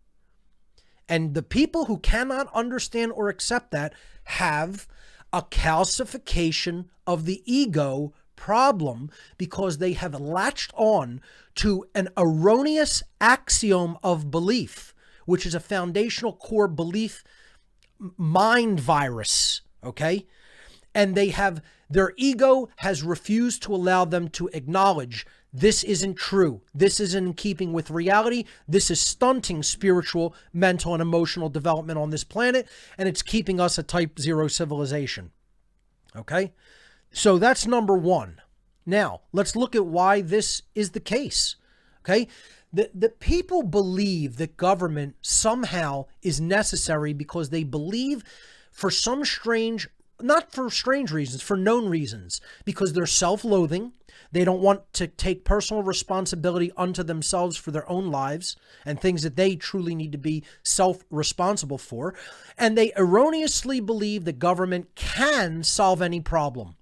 And the people who cannot understand or accept that have a calcification of the ego problem because they have latched on to an erroneous axiom of belief, which is a foundational core belief mind virus, okay? And their ego has refused to allow them to acknowledge this isn't true. This isn't in keeping with reality. This is stunting spiritual, mental, and emotional development on this planet, and it's keeping us a type 0 civilization. Okay? So that's number one. Now, let's look at why this is the case. Okay? The people believe that government somehow is necessary because they believe for some strange, not for strange reasons, for known reasons, because they're self-loathing. They don't want to take personal responsibility unto themselves for their own lives and things that they truly need to be self-responsible for. And they erroneously believe that government can solve any problem.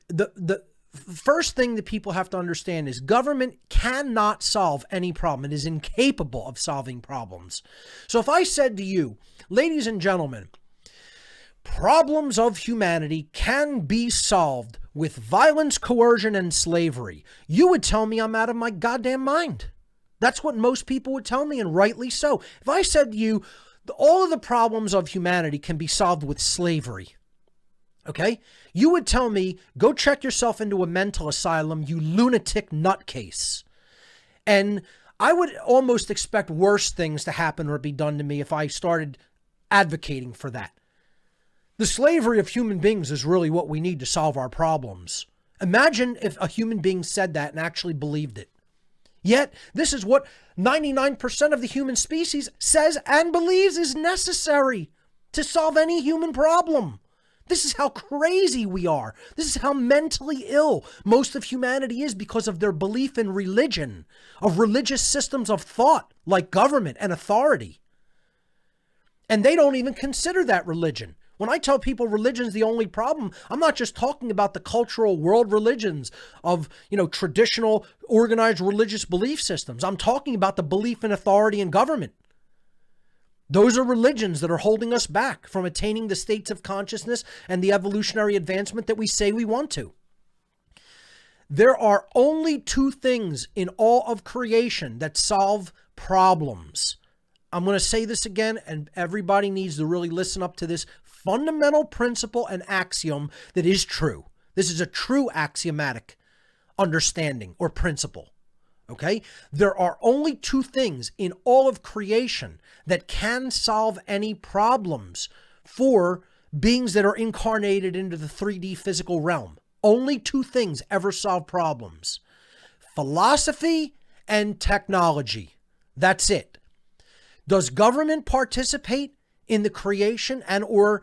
The first thing that people have to understand is government cannot solve any problem. It is incapable of solving problems. So if I said to you, ladies and gentlemen, problems of humanity can be solved with violence, coercion, and slavery, you would tell me I'm out of my goddamn mind. That's what most people would tell me, and rightly so. If I said to you, all of the problems of humanity can be solved with slavery, okay? You would tell me, go check yourself into a mental asylum, you lunatic nutcase. And I would almost expect worse things to happen or be done to me if I started advocating for that. The slavery of human beings is really what we need to solve our problems. Imagine if a human being said that and actually believed it. Yet, this is what 99% of the human species says and believes is necessary to solve any human problem. This is how crazy we are. This is how mentally ill most of humanity is because of their belief in religion, of religious systems of thought like government and authority. And they don't even consider that religion. When I tell people religion's the only problem, I'm not just talking about the cultural world religions of, traditional organized religious belief systems. I'm talking about the belief in authority and government. Those are religions that are holding us back from attaining the states of consciousness and the evolutionary advancement that we say we want to. There are only two things in all of creation that solve problems. I'm going to say this again, and everybody needs to really listen up to this fundamental principle and axiom that is true. This is a true axiomatic understanding or principle. Okay? There are only two things in all of creation that can solve any problems for beings that are incarnated into the 3D physical realm. Only two things ever solve problems: philosophy and technology. That's it. Does government participate in the creation and or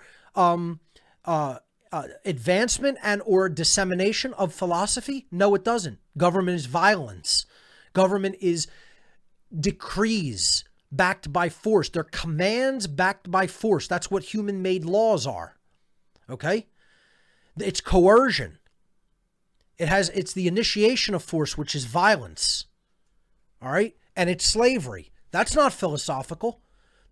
advancement and or dissemination of philosophy? No, it doesn't. Government is violence. Government is decrees backed by force. They're commands backed by force. That's what human-made laws are. Okay? It's coercion. It's the initiation of force, which is violence. All right? And it's slavery. That's not philosophical.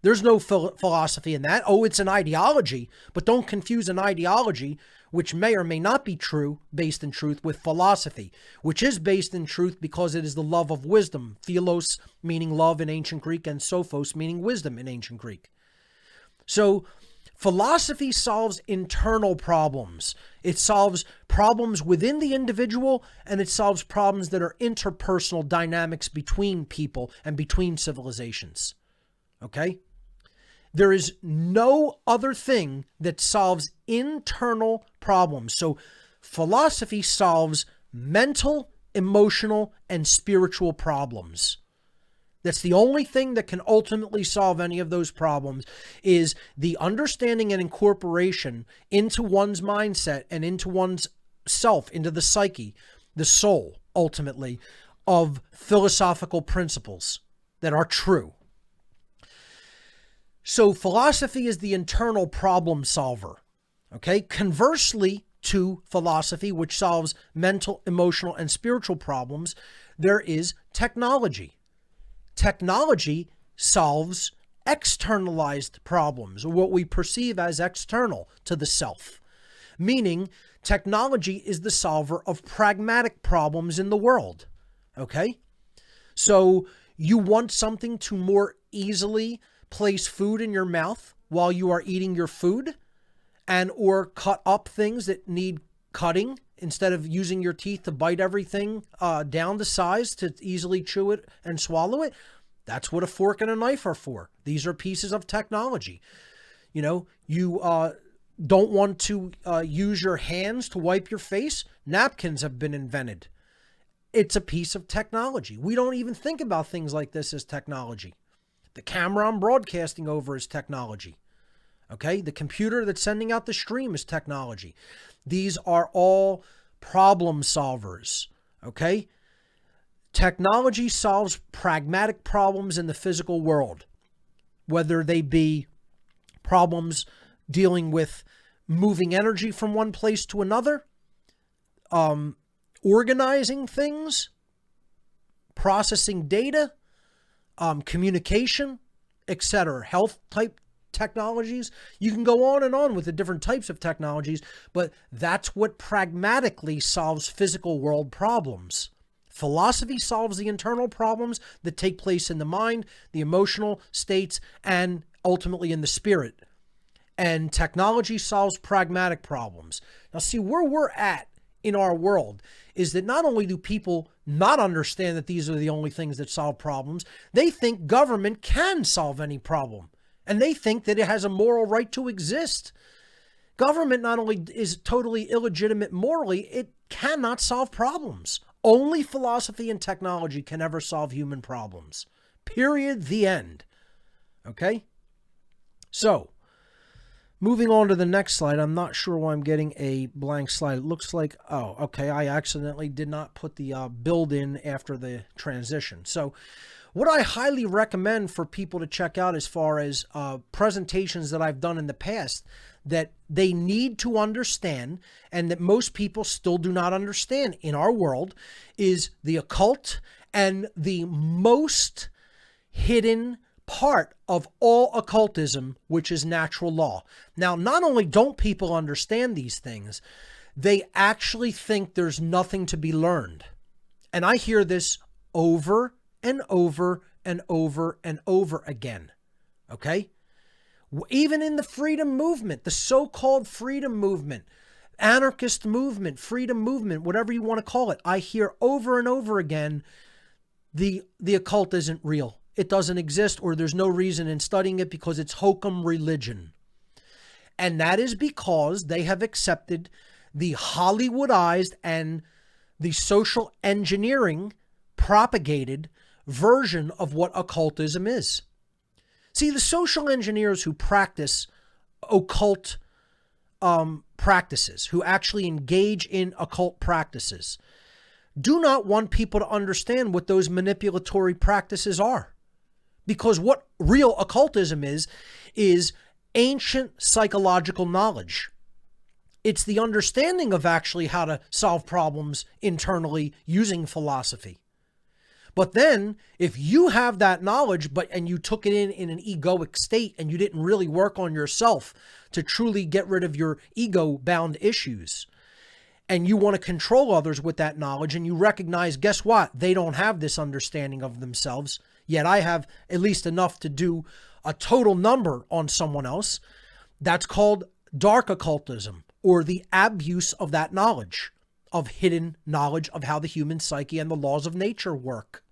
There's no philosophy in that. Oh, it's an ideology, but don't confuse an ideology, which may or may not be true, based in truth, with philosophy, which is based in truth because it is the love of wisdom. Philos meaning love in ancient Greek, and sophos meaning wisdom in ancient Greek. So philosophy solves internal problems. It solves problems within the individual, and it solves problems that are interpersonal dynamics between people and between civilizations. Okay? There is no other thing that solves internal problems. So philosophy solves mental, emotional, and spiritual problems. That's the only thing that can ultimately solve any of those problems, is the understanding and incorporation into one's mindset and into one's self, into the psyche, the soul, ultimately, of philosophical principles that are true. So philosophy is the internal problem solver. Okay? Conversely to philosophy, which solves mental, emotional, and spiritual problems, there is technology. Technology solves externalized problems, or what we perceive as external to the self. Meaning, technology is the solver of pragmatic problems in the world. Okay? So you want something to more easily place food in your mouth while you are eating your food, and or cut up things that need cutting instead of using your teeth to bite everything down to size to easily chew it and swallow it. That's what a fork and a knife are for. These are pieces of technology. You don't want to use your hands to wipe your face. Napkins have been invented. It's a piece of technology. We don't even think about things like this as technology. The camera I'm broadcasting over is technology. Okay? The computer that's sending out the stream is technology. These are all problem solvers. Okay? Technology solves pragmatic problems in the physical world, whether they be problems dealing with moving energy from one place to another, organizing things, processing data, communication, etc., health type technologies. You can go on and on with the different types of technologies, but that's what pragmatically solves physical world problems. Philosophy solves the internal problems that take place in the mind, the emotional states, and ultimately in the spirit. And technology solves pragmatic problems. Now, see, where we're at in our world is that not only do people not understand that these are the only things that solve problems, they think government can solve any problem. And they think that it has a moral right to exist. Government not only is totally illegitimate morally, it cannot solve problems. Only philosophy and technology can ever solve human problems. Period. The end. Okay? So, Moving on to the next slide, I'm not sure why I'm getting a blank slide. It looks like, oh, okay, I accidentally did not put the build in after the transition. So what I highly recommend for people to check out as far as presentations that I've done in the past that they need to understand and that most people still do not understand in our world is the occult and the most hidden part of all occultism, which is natural law. Now, not only don't people understand these things, they actually think there's nothing to be learned. And I hear this over and over and over and over again. Okay? Even in the freedom movement, the so-called freedom movement, anarchist movement, freedom movement, whatever you want to call it, I hear over and over again, the occult isn't real. It doesn't exist, or there's no reason in studying it because it's hokum religion. And that is because they have accepted the Hollywoodized and the social engineering propagated version of what occultism is. See, the social engineers who practice occult practices, who actually engage in occult practices, do not want people to understand what those manipulatory practices are. Because what real occultism is ancient psychological knowledge. It's the understanding of actually how to solve problems internally using philosophy. But then if you have that knowledge, and you took it in an egoic state and you didn't really work on yourself to truly get rid of your ego-bound issues, and you want to control others with that knowledge, and you recognize, guess what? They don't have this understanding of themselves, yet I have at least enough to do a total number on someone else. That's called dark occultism, or the abuse of that knowledge, of hidden knowledge of how the human psyche and the laws of nature work.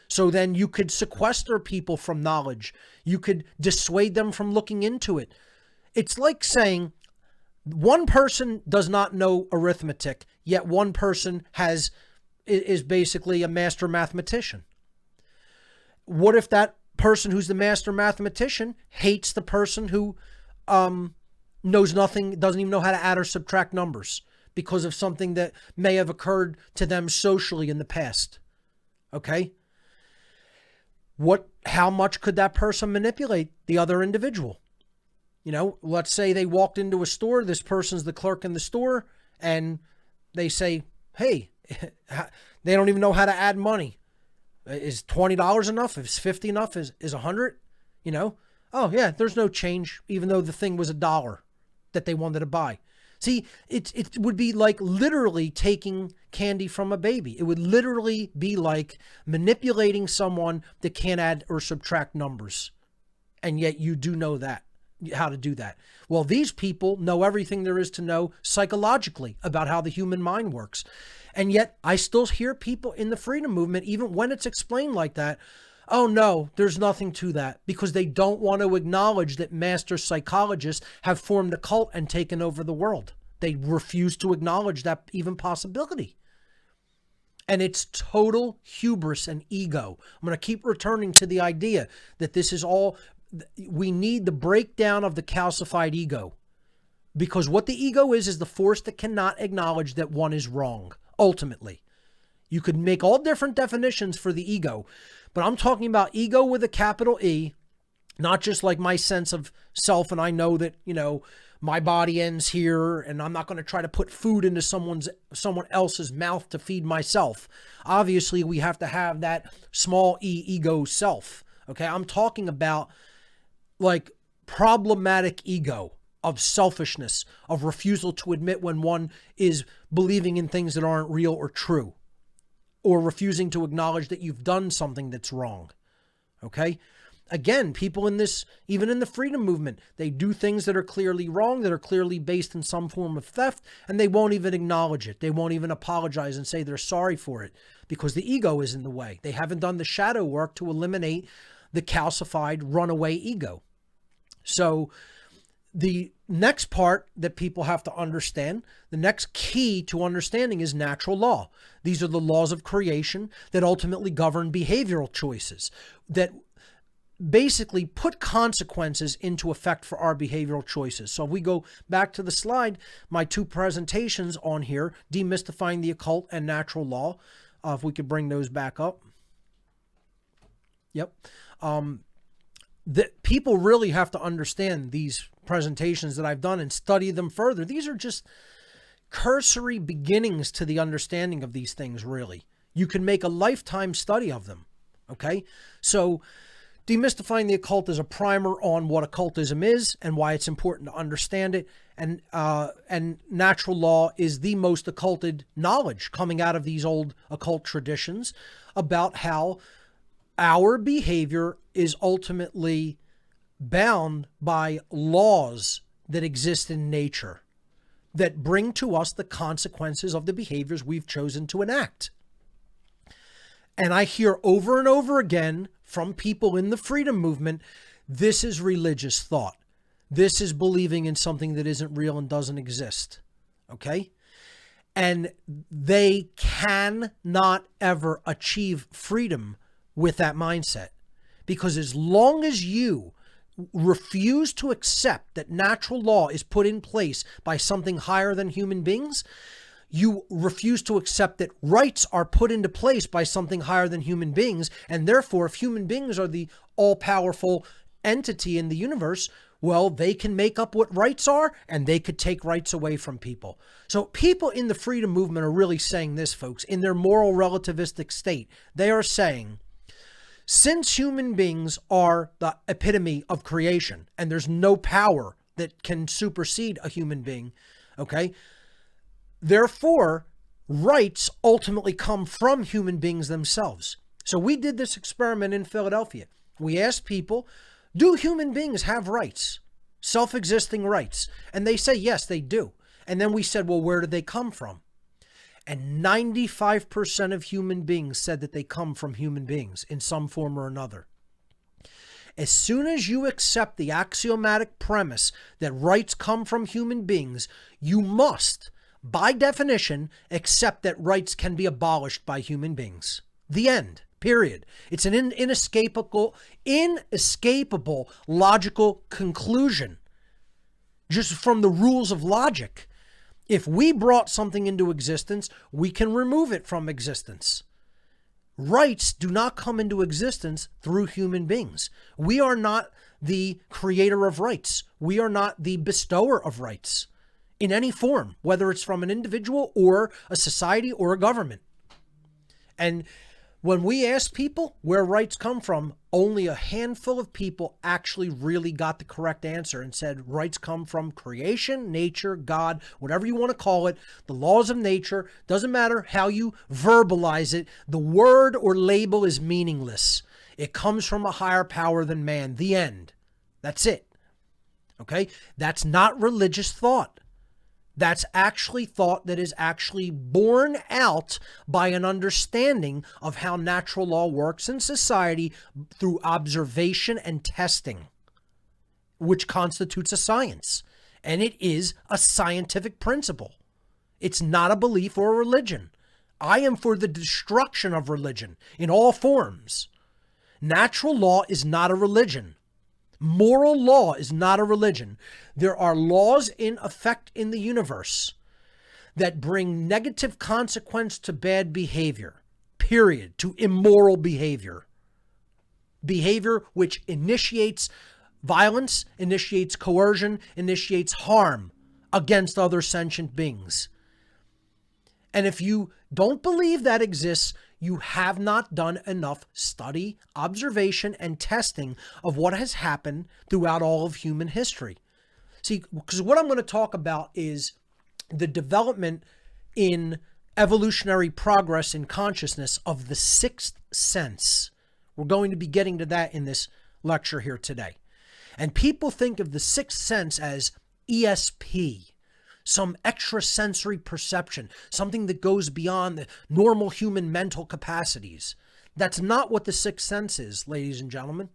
So then you could sequester people from knowledge. You could dissuade them from looking into it. It's like saying one person does not know arithmetic, yet one person is basically a master mathematician. What if that person who's the master mathematician hates the person who knows nothing, doesn't even know how to add or subtract numbers because of something that may have occurred to them socially in the past? Okay? How much could that person manipulate the other individual? You know, let's say they walked into a store, this person's the clerk in the store, and they say, hey, they don't even know how to add money. Is $20 enough? Is 50 enough? Is 100? You know? Oh yeah, there's no change, even though the thing was $1 that they wanted to buy. See, it would be like literally taking candy from a baby. It would literally be like manipulating someone that can't add or subtract numbers. And yet you do know that, how to do that. Well, these people know everything there is to know psychologically about how the human mind works. And yet I still hear people in the freedom movement, even when it's explained like that, oh no, there's nothing to that, because they don't want to acknowledge that master psychologists have formed a cult and taken over the world. They refuse to acknowledge that even possibility. And it's total hubris and ego. I'm going to keep returning to the idea that this is all, we need the breakdown of the calcified ego. Because what the ego is the force that cannot acknowledge that one is wrong, ultimately. You could make all different definitions for the ego, but I'm talking about ego with a capital E, not just like my sense of self, and I know that, you know, my body ends here, and I'm not going to try to put food into someone else's mouth to feed myself. Obviously, we have to have that small e ego self. Okay, I'm talking about like problematic ego of selfishness, of refusal to admit when one is believing in things that aren't real or true, or refusing to acknowledge that you've done something that's wrong. Okay? Again, people in this, even in the freedom movement, they do things that are clearly wrong, that are clearly based in some form of theft, and they won't even acknowledge it. They won't even apologize and say they're sorry for it because the ego is in the way. They haven't done the shadow work to eliminate the calcified runaway ego. So the next part that people have to understand, the next key to understanding is natural law. These are the laws of creation that ultimately govern behavioral choices, that basically put consequences into effect for our behavioral choices. So if we go back to the slide, my two presentations on here, Demystifying the Occult and Natural Law, if we could bring those back up. Yep. That people really have to understand these presentations that I've done and study them further. These are just cursory beginnings to the understanding of these things, really. You can make a lifetime study of them, okay? So Demystifying the Occult is a primer on what occultism is and why it's important to understand it. And natural law is the most occulted knowledge coming out of these old occult traditions about how our behavior is ultimately bound by laws that exist in nature that bring to us the consequences of the behaviors we've chosen to enact. And I hear over and over again from people in the freedom movement, this is religious thought. This is believing in something that isn't real and doesn't exist. Okay? And they cannot ever achieve freedom with that mindset. Because as long as you refuse to accept that natural law is put in place by something higher than human beings, you refuse to accept that rights are put into place by something higher than human beings, and therefore if human beings are the all-powerful entity in the universe, well, they can make up what rights are, and they could take rights away from people. So people in the freedom movement are really saying this, folks, in their moral relativistic state. They are saying, since human beings are the epitome of creation, and there's no power that can supersede a human being, okay, therefore, rights ultimately come from human beings themselves. So we did this experiment in Philadelphia. We asked people, do human beings have rights? Self-existing rights? And they say, yes, they do. And then we said, well, where do they come from? And 95% of human beings said that they come from human beings in some form or another. As soon as you accept the axiomatic premise that rights come from human beings, you must, by definition, accept that rights can be abolished by human beings. The end. Period. It's an inescapable logical conclusion. Just from the rules of logic. If we brought something into existence, we can remove it from existence. Rights do not come into existence through human beings. We are not the creator of rights. We are not the bestower of rights in any form, whether it's from an individual or a society or a government. And when we asked people where rights come from, only a handful of people actually really got the correct answer and said rights come from creation, nature, God, whatever you want to call it, the laws of nature. Doesn't matter how you verbalize it. The word or label is meaningless. It comes from a higher power than man. The end. That's it. Okay? That's not religious thought. That's actually thought that is actually born out by an understanding of how natural law works in society through observation and testing, which constitutes a science. And it is a scientific principle. It's not a belief or a religion. I am for the destruction of religion in all forms. Natural law is not a religion. Moral law is not a religion. There are laws in effect in the universe that bring negative consequence to bad behavior, period, to immoral behavior. Behavior which initiates violence, initiates coercion, initiates harm against other sentient beings. And if you don't believe that exists, you have not done enough study, observation, and testing of what has happened throughout all of human history. See, because what I'm going to talk about is the development in evolutionary progress in consciousness of the sixth sense. We're going to be getting to that in this lecture here today. And people think of the sixth sense as ESP. Some extrasensory perception, something that goes beyond the normal human mental capacities. That's not what the sixth sense is, ladies and gentlemen.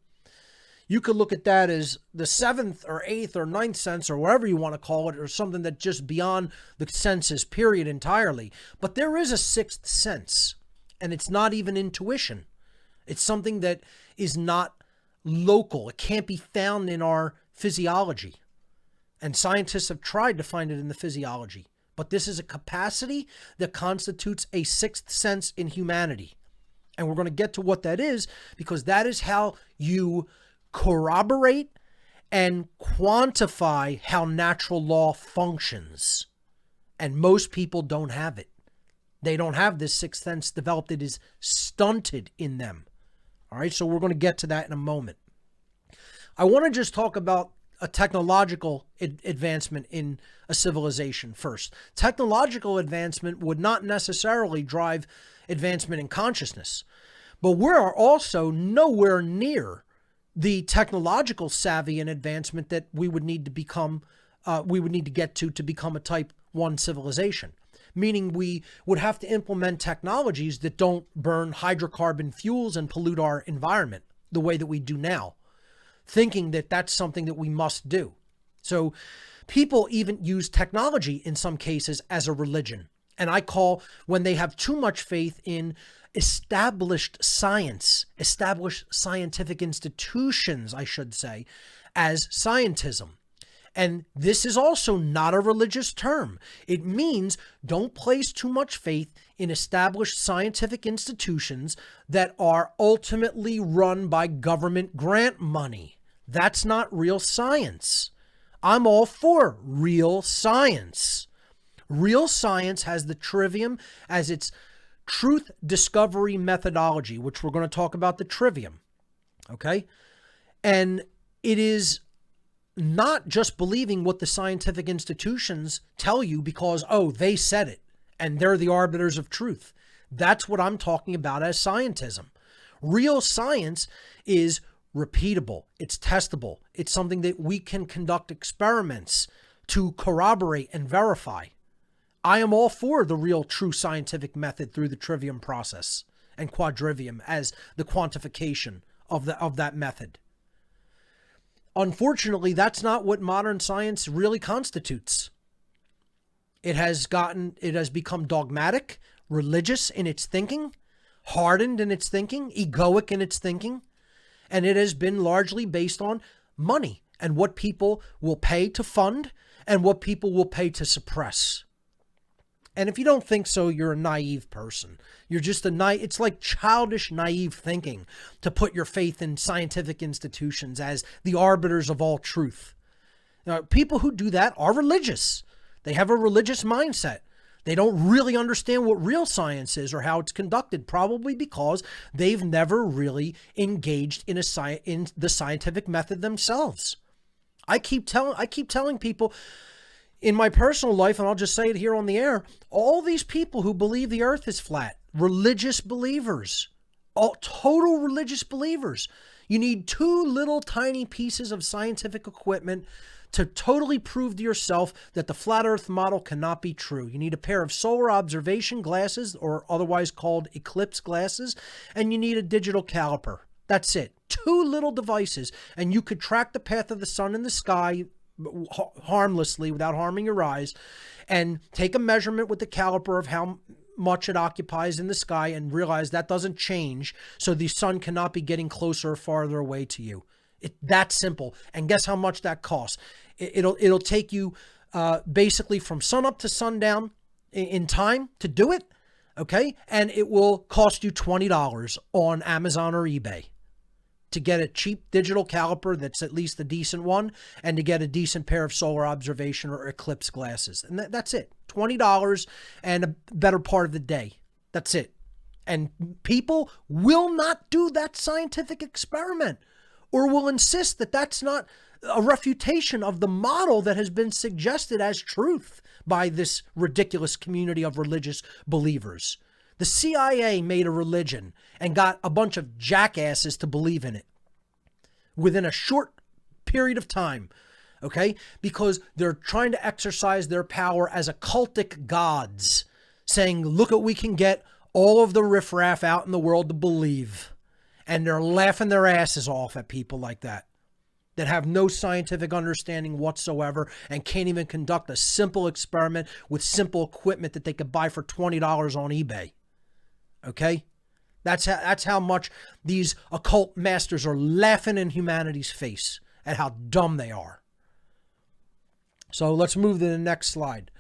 You could look at that as the seventh or eighth or ninth sense or whatever you want to call it, or something that just beyond the senses, period, entirely. But there is a sixth sense, and it's not even intuition. It's something that is not local. It can't be found in our physiology. And scientists have tried to find it in the physiology. But this is a capacity that constitutes a sixth sense in humanity. And we're going to get to what that is, because that is how you corroborate and quantify how natural law functions. And most people don't have it. They don't have this sixth sense developed. It is stunted in them. All right, so we're going to get to that in a moment. I want to just talk about a technological advancement in a civilization first. Technological advancement would not necessarily drive advancement in consciousness, but we are also nowhere near the technological savvy and advancement that we would need to become, get to become a type 1 civilization. Meaning we would have to implement technologies that don't burn hydrocarbon fuels and pollute our environment the way that we do now, thinking that that's something that we must do. So people even use technology in some cases as a religion. And I call, when they have too much faith in established science, established scientific institutions, I should say, as scientism. And this is also not a religious term. It means don't place too much faith in established scientific institutions that are ultimately run by government grant money. That's not real science. I'm all for real science. Real science has the trivium as its truth discovery methodology, which we're going to talk about the trivium. Okay? And it is not just believing what the scientific institutions tell you because, oh, they said it and they're the arbiters of truth. That's what I'm talking about as scientism. Real science is repeatable. It's testable. It's something that we can conduct experiments to corroborate and verify. I am all for the real true scientific method through the trivium process and quadrivium as the quantification of that method. Unfortunately, that's not what modern science really constitutes. It has become dogmatic, religious in its thinking, hardened in its thinking, egoic in its thinking, and it has been largely based on money and what people will pay to fund and what people will pay to suppress. And if you don't think so, you're a naive person. You're just it's like childish, naive thinking to put your faith in scientific institutions as the arbiters of all truth. Now, people who do that are religious. They have a religious mindset. They don't really understand what real science is or how it's conducted, probably because they've never really engaged in the scientific method themselves. I keep telling people in my personal life, and I'll just say it here on the air, all these people who believe the earth is flat, religious believers, all total religious believers. You need 2 little tiny pieces of scientific equipment to totally prove to yourself that the flat earth model cannot be true. You need a pair of solar observation glasses, or otherwise called eclipse glasses, and you need a digital caliper. That's it. 2 little devices, and you could track the path of the sun in the sky harmlessly without harming your eyes, and take a measurement with the caliper of how much it occupies in the sky and realize that doesn't change, so the sun cannot be getting closer or farther away to you. That simple. And guess how much that costs? It'll take you basically from sunup to sundown in time to do it, okay? And it will cost you $20 on Amazon or eBay to get a cheap digital caliper that's at least a decent one, and to get a decent pair of solar observation or eclipse glasses. And that's it. $20 and a better part of the day. That's it. And people will not do that scientific experiment, or will insist that that's not a refutation of the model that has been suggested as truth by this ridiculous community of religious believers. The CIA made a religion and got a bunch of jackasses to believe in it within a short period of time, okay? Because they're trying to exercise their power as occultic gods, saying, look what we can get all of the riffraff out in the world to believe. And they're laughing their asses off at people like that have no scientific understanding whatsoever and can't even conduct a simple experiment with simple equipment that they could buy for $20 on eBay. Okay? That's how much these occult masters are laughing in humanity's face at how dumb they are. So let's move to the next slide.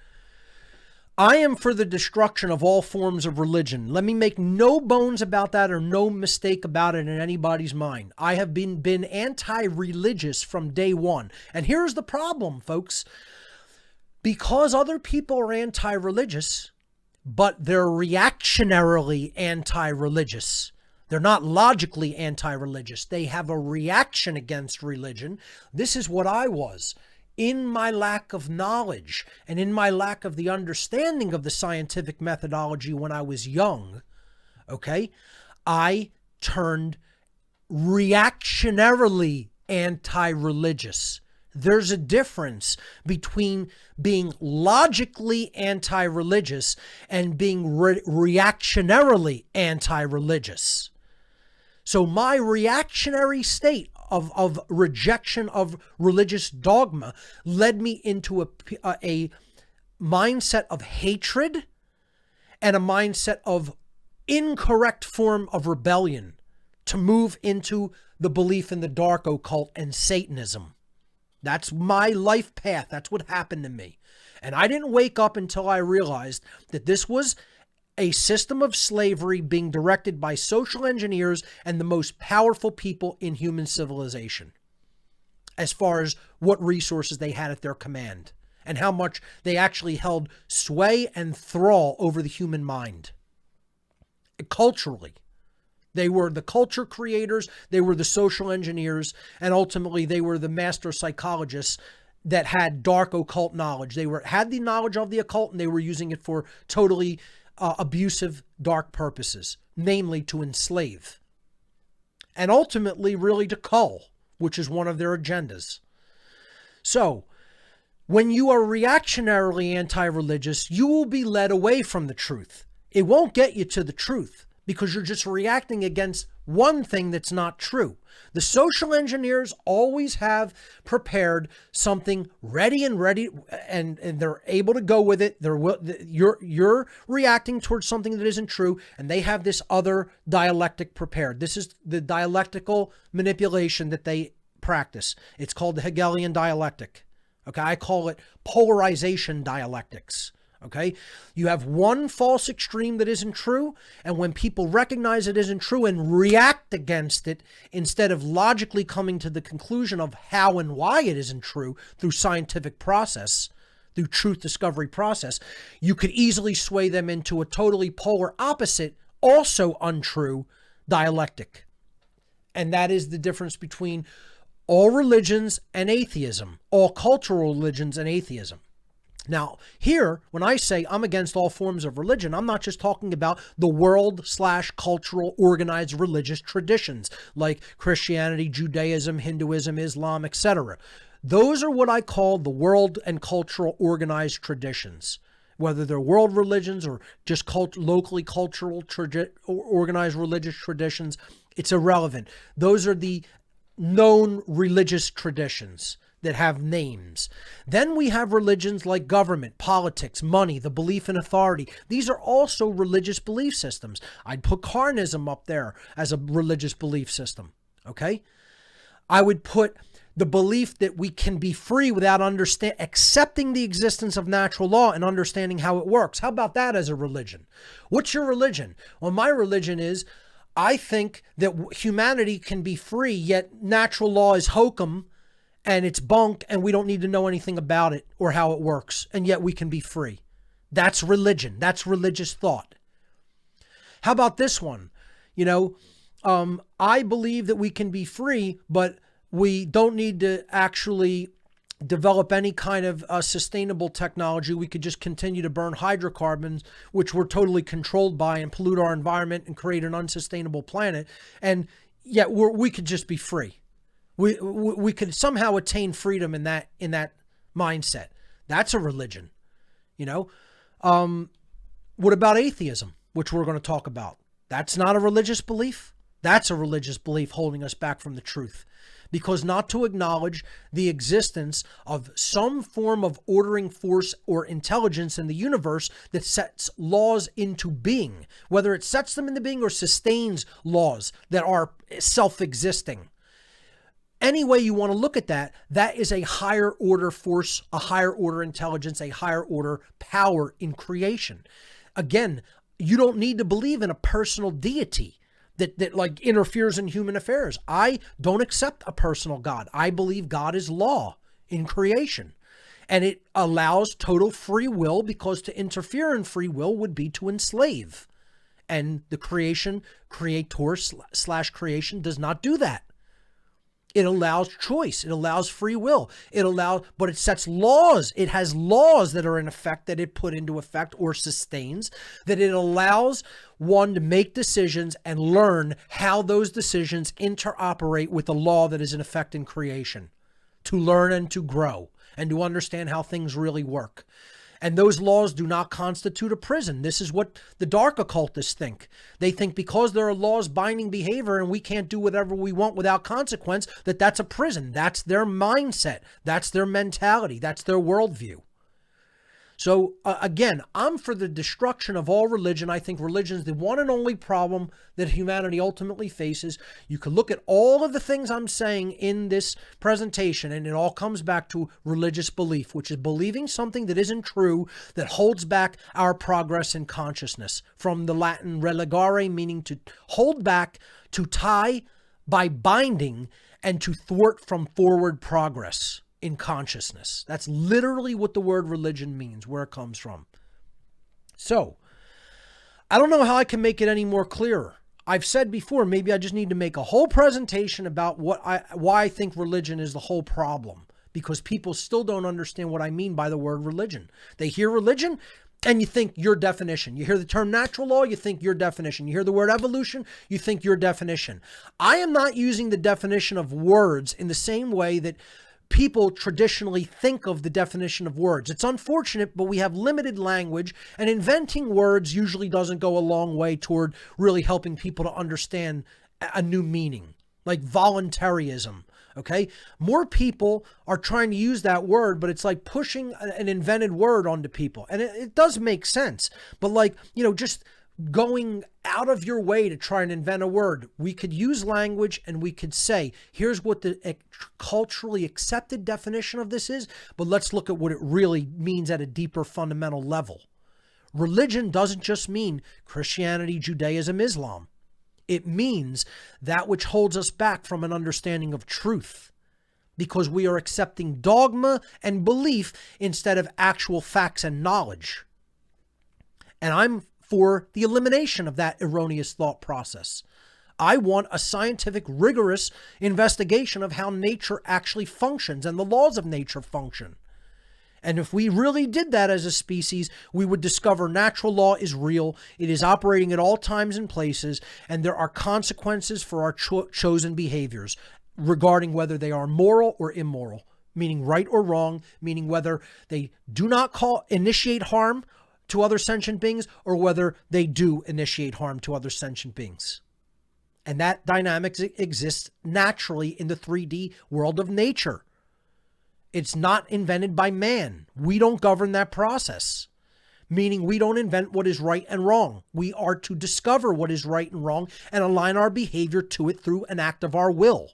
I am for the destruction of all forms of religion. Let me make no bones about that or no mistake about it in anybody's mind. I have been anti-religious from day one. And here's the problem, folks. Because other people are anti-religious, but they're reactionarily anti-religious. They're not logically anti-religious. They have a reaction against religion. This is what I was. In my lack of knowledge and in my lack of the understanding of the scientific methodology when I was young, okay, I turned reactionarily anti-religious. There's a difference between being logically anti-religious and being reactionarily anti-religious. So my reactionary state of rejection of religious dogma led me into a mindset of hatred and a mindset of incorrect form of rebellion to move into the belief in the dark occult and Satanism. That's my life path. That's what happened to me. And I didn't wake up until I realized that this was a system of slavery being directed by social engineers and the most powerful people in human civilization, as far as what resources they had at their command and how much they actually held sway and thrall over the human mind. Culturally, they were the culture creators, they were the social engineers, and ultimately they were the master psychologists that had dark occult knowledge. They had the knowledge of the occult and they were using it for totally abusive, dark purposes, namely to enslave. And ultimately, really to cull, which is one of their agendas. So, when you are reactionarily anti-religious, you will be led away from the truth. It won't get you to the truth because you're just reacting against one thing that's not true. The social engineers always have prepared something ready, and they're able to go with it. You're reacting towards something that isn't true, and they have this other dialectic prepared. This is the dialectical manipulation that they practice. It's called the Hegelian dialectic. Okay, I call it polarization dialectics. Okay, you have one false extreme that isn't true, and when people recognize it isn't true and react against it, instead of logically coming to the conclusion of how and why it isn't true through scientific process, through truth discovery process, you could easily sway them into a totally polar opposite, also untrue dialectic. And that is the difference between all religions and atheism, all cultural religions and atheism. Now, here, when I say I'm against all forms of religion, I'm not just talking about the world/cultural organized religious traditions like Christianity, Judaism, Hinduism, Islam, etc. Those are what I call the world and cultural organized traditions. Whether they're world religions or just locally cultural organized religious traditions, it's irrelevant. Those are the known religious traditions that have names. Then we have religions like government, politics, money, the belief in authority. These are also religious belief systems. I'd put carnism up there as a religious belief system. Okay? I would put the belief that we can be free without accepting the existence of natural law and understanding how it works. How about that as a religion? What's your religion? Well, my religion is I think that humanity can be free, yet natural law is hokum and it's bunk, and we don't need to know anything about it or how it works, and yet we can be free. That's religion. That's religious thought. How about this one? I believe that we can be free, but we don't need to actually develop any kind of sustainable technology. We could just continue to burn hydrocarbons, which we're totally controlled by, and pollute our environment and create an unsustainable planet, and yet we could just be free. We could somehow attain freedom in that mindset. That's a religion, What about atheism, which we're going to talk about? That's not a religious belief. That's a religious belief holding us back from the truth, because not to acknowledge the existence of some form of ordering force or intelligence in the universe that sets laws into being, whether it sets them into being or sustains laws that are self-existing. Any way you want to look at that, that is a higher order force, a higher order intelligence, a higher order power in creation. Again, you don't need to believe in a personal deity that like interferes in human affairs. I don't accept a personal God. I believe God is law in creation. And it allows total free will, because to interfere in free will would be to enslave. And the creator/creation does not do that. It allows choice. It allows free will. But it sets laws. It has laws that are in effect, that it put into effect or sustains, that it allows one to make decisions and learn how those decisions interoperate with the law that is in effect in creation, to learn and to grow and to understand how things really work. And those laws do not constitute a prison. This is what the dark occultists think. They think because there are laws binding behavior and we can't do whatever we want without consequence, that that's a prison. That's their mindset. That's their mentality. That's their worldview. So again, I'm for the destruction of all religion. I think religion is the one and only problem that humanity ultimately faces. You can look at all of the things I'm saying in this presentation, and it all comes back to religious belief, which is believing something that isn't true, that holds back our progress in consciousness. From the Latin relegare, meaning to hold back, to tie by binding, and to thwart from forward progress in consciousness. That's literally what the word religion means, where it comes from. So, I don't know how I can make it any more clearer. I've said before, maybe I just need to make a whole presentation about why I think religion is the whole problem, because people still don't understand what I mean by the word religion. They hear religion and you think your definition. You hear the term natural law, you think your definition. You hear the word evolution, you think your definition. I am not using the definition of words in the same way that people traditionally think of the definition of words. It's unfortunate, but we have limited language, and inventing words usually doesn't go a long way toward really helping people to understand a new meaning, like voluntarism. Okay, more people are trying to use that word, but it's like pushing an invented word onto people, and it does make sense. But like, just going out of your way to try and invent a word. We could use language and we could say, here's what the culturally accepted definition of this is, but let's look at what it really means at a deeper fundamental level. Religion doesn't just mean Christianity, Judaism, Islam. It means that which holds us back from an understanding of truth, because we are accepting dogma and belief instead of actual facts and knowledge. And I'm for the elimination of that erroneous thought process. I want a scientific, rigorous investigation of how nature actually functions and the laws of nature function. And if we really did that as a species, we would discover natural law is real. It is operating at all times and places, and there are consequences for our chosen behaviors regarding whether they are moral or immoral, meaning right or wrong, meaning whether they do not initiate harm to other sentient beings, or whether they do initiate harm to other sentient beings. And that dynamic exists naturally in the 3D world of nature. It's not invented by man. We don't govern that process, meaning we don't invent what is right and wrong. We are to discover what is right and wrong and align our behavior to it through an act of our will,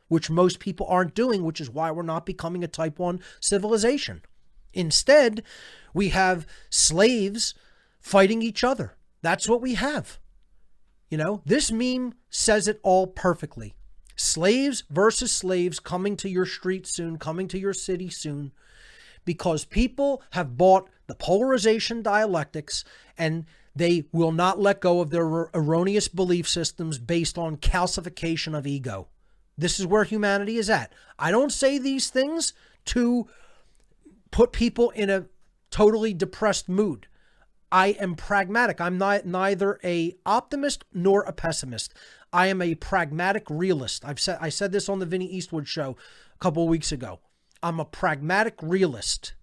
which most people aren't doing, which is why we're not becoming a type 1 civilization. Instead, we have slaves fighting each other. That's what we have. This meme says it all perfectly. Slaves versus slaves coming to your street soon, coming to your city soon, because people have bought the polarization dialectics and they will not let go of their erroneous belief systems based on calcification of ego. This is where humanity is at. I don't say these things to put people in a totally depressed mood. I am pragmatic. I'm neither an optimist nor a pessimist. I am a pragmatic realist. I said this on the Vinnie Eastwood show a couple of weeks ago. I'm a pragmatic realist.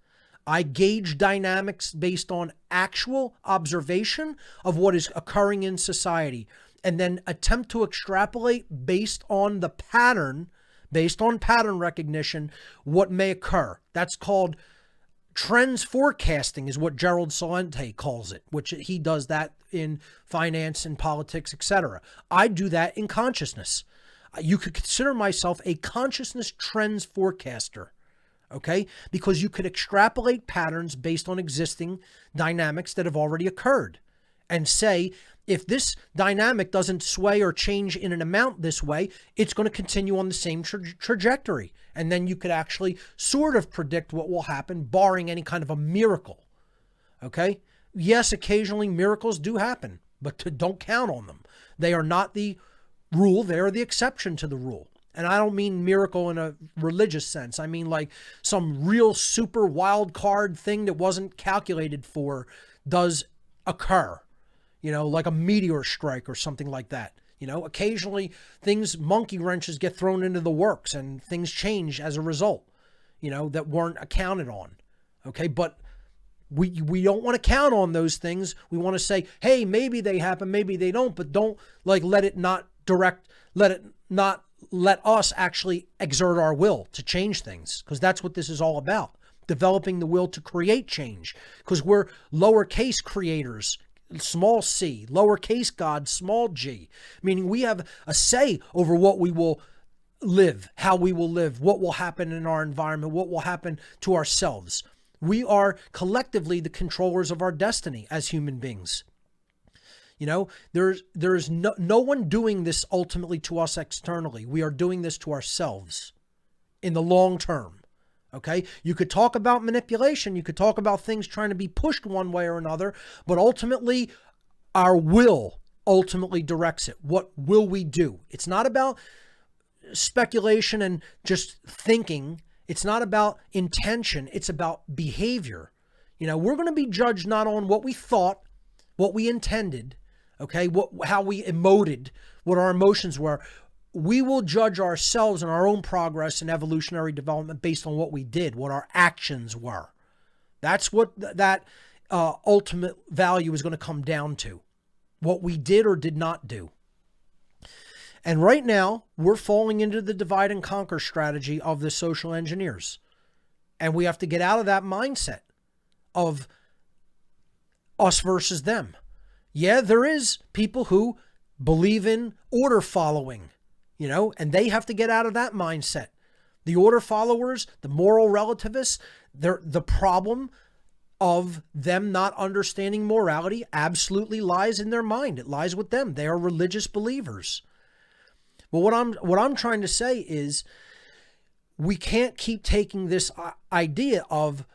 I gauge dynamics based on actual observation of what is occurring in society, and then attempt to extrapolate based on the pattern, based on pattern recognition, what may occur. That's called trends forecasting, is what Gerald Celente calls it, which he does that in finance and politics, etc. I do that in consciousness. You could consider myself a consciousness trends forecaster, okay? Because you could extrapolate patterns based on existing dynamics that have already occurred and say, if this dynamic doesn't sway or change in an amount this way, it's going to continue on the same trajectory. And then you could actually sort of predict what will happen, barring any kind of a miracle. Okay? Yes, occasionally miracles do happen, but don't count on them. They are not the rule. They are the exception to the rule. And I don't mean miracle in a religious sense. I mean like some real super wild card thing that wasn't calculated for does occur. You know, like a meteor strike or something like that. You know, occasionally monkey wrenches get thrown into the works and things change as a result, you know, that weren't accounted on. Okay. But we don't want to count on those things. We want to say, hey, maybe they happen, maybe they don't, but don't like let us actually exert our will to change things, because that's what this is all about. Developing the will to create change, because we're lowercase creators, small c, lowercase God, small g, meaning we have a say over what we will live, how we will live, what will happen in our environment, what will happen to ourselves. We are collectively the controllers of our destiny as human beings. You know, there's no one doing this ultimately to us externally. We are doing this to ourselves in the long term. Okay, you could talk about manipulation. You could talk about things trying to be pushed one way or another, but ultimately our will ultimately directs it. What will we do? It's not about speculation and just thinking. It's not about intention. It's about behavior. You know, we're going to be judged not on what we thought, what we intended, okay, how we emoted, what our emotions were. We will judge ourselves and our own progress and evolutionary development based on what we did, what our actions were. That's what that ultimate value is going to come down to, what we did or did not do. And right now, we're falling into the divide and conquer strategy of the social engineers. And we have to get out of that mindset of us versus them. Yeah, there is people who believe in order following, you know, and they have to get out of that mindset. The order followers, the moral relativists, the problem of them not understanding morality absolutely lies in their mind. It lies with them. They are religious believers. But what I'm trying to say is we can't keep taking this idea of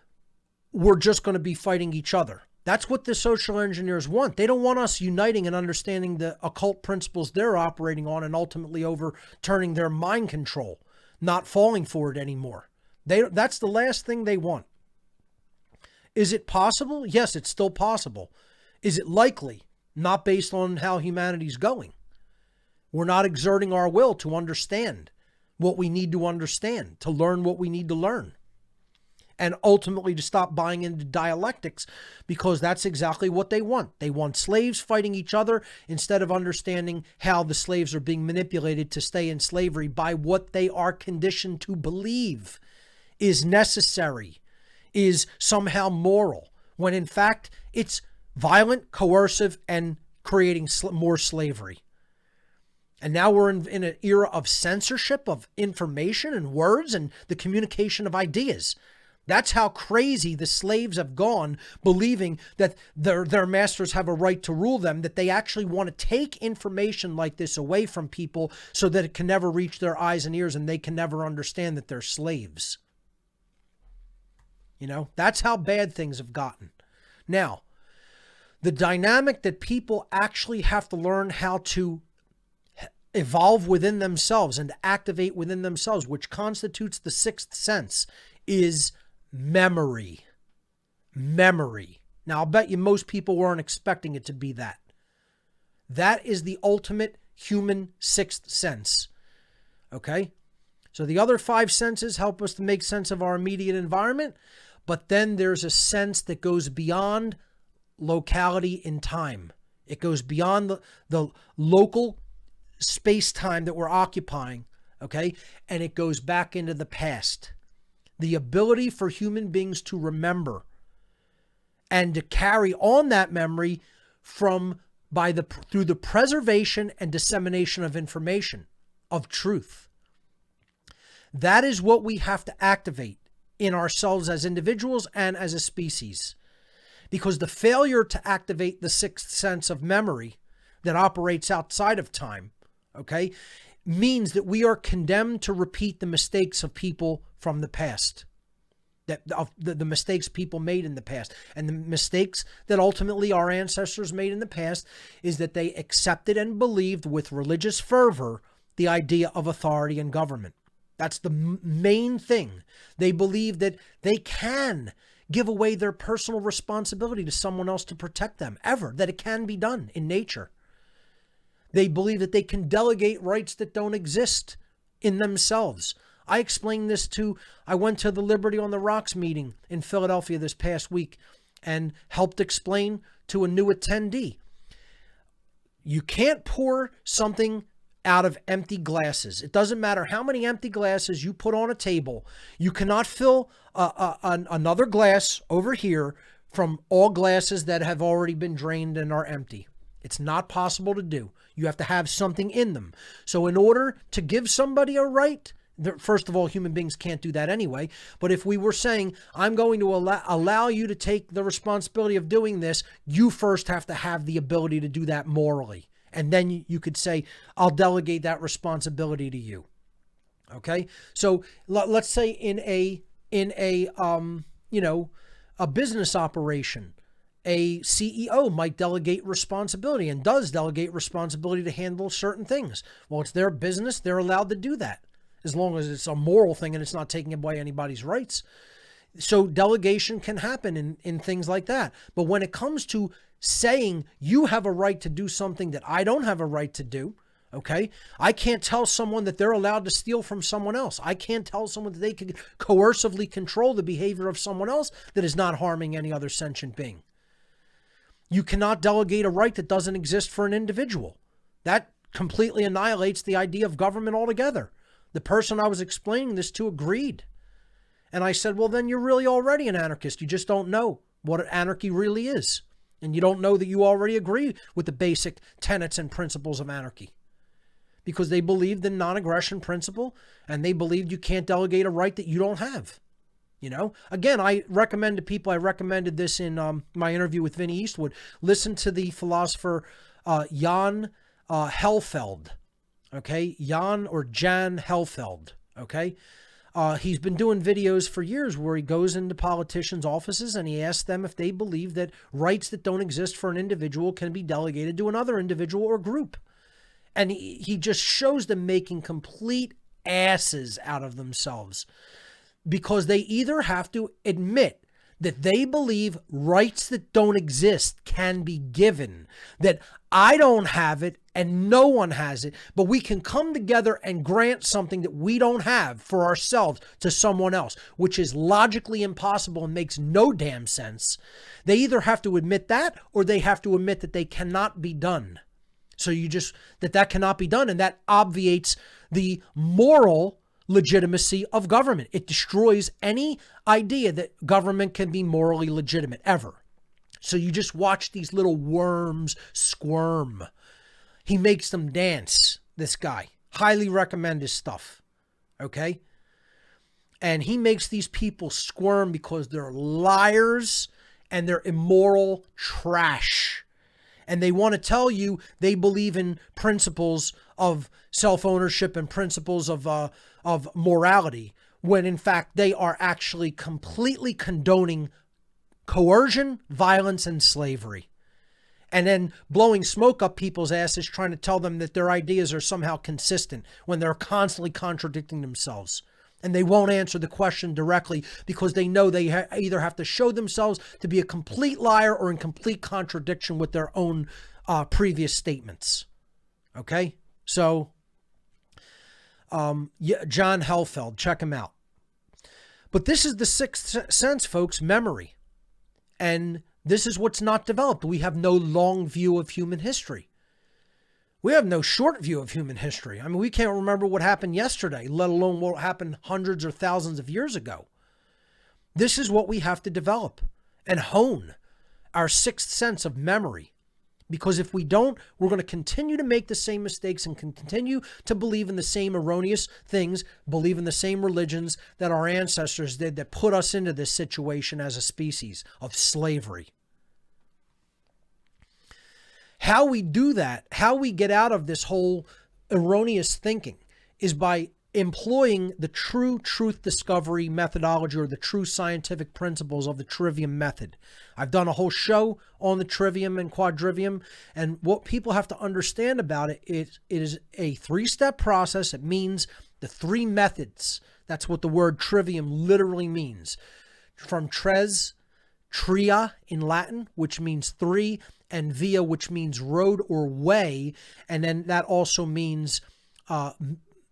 we're just going to be fighting each other. That's what the social engineers want. They don't want us uniting and understanding the occult principles they're operating on and ultimately overturning their mind control, not falling for it anymore. That's the last thing they want. Is it possible? Yes, it's still possible. Is it likely? Not based on how humanity's going. We're not exerting our will to understand what we need to understand, to learn what we need to learn. And ultimately to stop buying into dialectics, because that's exactly what they want. They want slaves fighting each other instead of understanding how the slaves are being manipulated to stay in slavery by what they are conditioned to believe is necessary, is somehow moral, when in fact it's violent, coercive, and creating more slavery. And now we're in an era of censorship of information and words and the communication of ideas. That's how crazy the slaves have gone, believing that their masters have a right to rule them, that they actually want to take information like this away from people so that it can never reach their eyes and ears and they can never understand that they're slaves. You know, that's how bad things have gotten. Now, the dynamic that people actually have to learn how to evolve within themselves and activate within themselves, which constitutes the sixth sense, is memory. Memory. Now, I'll bet you most people weren't expecting it to be that. That is the ultimate human sixth sense. Okay? So the other five senses help us to make sense of our immediate environment, but then there's a sense that goes beyond locality in time. It goes beyond the local space-time that we're occupying okay? And it goes back into the past. The ability for human beings to remember and to carry on that memory through the preservation and dissemination of information, of truth. That is what we have to activate in ourselves as individuals and as a species. Because the failure to activate the sixth sense of memory that operates outside of time, okay, means that we are condemned to repeat the mistakes of people from the past. The mistakes people made in the past. And the mistakes that ultimately our ancestors made in the past is that they accepted and believed with religious fervor the idea of authority and government. That's the main thing. They believe that they can give away their personal responsibility to someone else to protect them, ever, that it can be done in nature. They believe that they can delegate rights that don't exist in themselves. I explained this I went to the Liberty on the Rocks meeting in Philadelphia this past week and helped explain to a new attendee. You can't pour something out of empty glasses. It doesn't matter how many empty glasses you put on a table. You cannot fill another glass over here from all glasses that have already been drained and are empty. It's not possible to do. You have to have something in them. So in order to give somebody a right, first of all, human beings can't do that anyway. But if we were saying, I'm going to allow you to take the responsibility of doing this, you first have to have the ability to do that morally. And then you could say, I'll delegate that responsibility to you. Okay. So let's say in a business operation, a CEO might delegate responsibility and does delegate responsibility to handle certain things. Well, it's their business. They're allowed to do that as long as it's a moral thing and it's not taking away anybody's rights. So delegation can happen in things like that. But when it comes to saying you have a right to do something that I don't have a right to do, okay? I can't tell someone that they're allowed to steal from someone else. I can't tell someone that they can coercively control the behavior of someone else that is not harming any other sentient being. You cannot delegate a right that doesn't exist for an individual. That completely annihilates the idea of government altogether. The person I was explaining this to agreed. And I said, well, then you're really already an anarchist. You just don't know what anarchy really is. And you don't know that you already agree with the basic tenets and principles of anarchy. Because they believed in non-aggression principle, and they believed you can't delegate a right that you don't have. You know, again, I recommend to people, I recommended this in my interview with Vinnie Eastwood, listen to the philosopher Jan Helfeld, okay? Jan Helfeld, okay? He's been doing videos for years where he goes into politicians' offices and he asks them if they believe that rights that don't exist for an individual can be delegated to another individual or group. And he just shows them making complete asses out of themselves because they either have to admit that they believe rights that don't exist can be given, that I don't have it and no one has it, but we can come together and grant something that we don't have for ourselves to someone else, which is logically impossible and makes no damn sense. They either have to admit that or they have to admit that they cannot be done. So that cannot be done, and that obviates the moral legitimacy of government. It destroys any idea that government can be morally legitimate, ever. So you just watch these little worms squirm. He makes them dance, this guy. Highly recommend his stuff, okay? And he makes these people squirm because they're liars and they're immoral trash. And they want to tell you they believe in principles of self-ownership and principles of morality, when in fact they are actually completely condoning coercion, violence, and slavery. And then blowing smoke up people's asses trying to tell them that their ideas are somehow consistent when they're constantly contradicting themselves. And they won't answer the question directly because they know they either have to show themselves to be a complete liar or in complete contradiction with their own previous statements. Okay? So, John Helfeld, check him out. But this is the sixth sense, folks, memory. And this is what's not developed. We have no long view of human history. We have no short view of human history. I mean, we can't remember what happened yesterday, let alone what happened hundreds or thousands of years ago. This is what we have to develop and hone our sixth sense of memory. Because if we don't, we're going to continue to make the same mistakes and can continue to believe in the same erroneous things, believe in the same religions that our ancestors did that put us into this situation as a species of slavery. How we do that, how we get out of this whole erroneous thinking, is by employing the true truth discovery methodology or the true scientific principles of the trivium method. I've done a whole show on the trivium and quadrivium, and what people have to understand about it is a three-step process. It means the three methods. That's what the word trivium literally means. From tres, tria in Latin, which means three, and via, which means road or way, and then that also means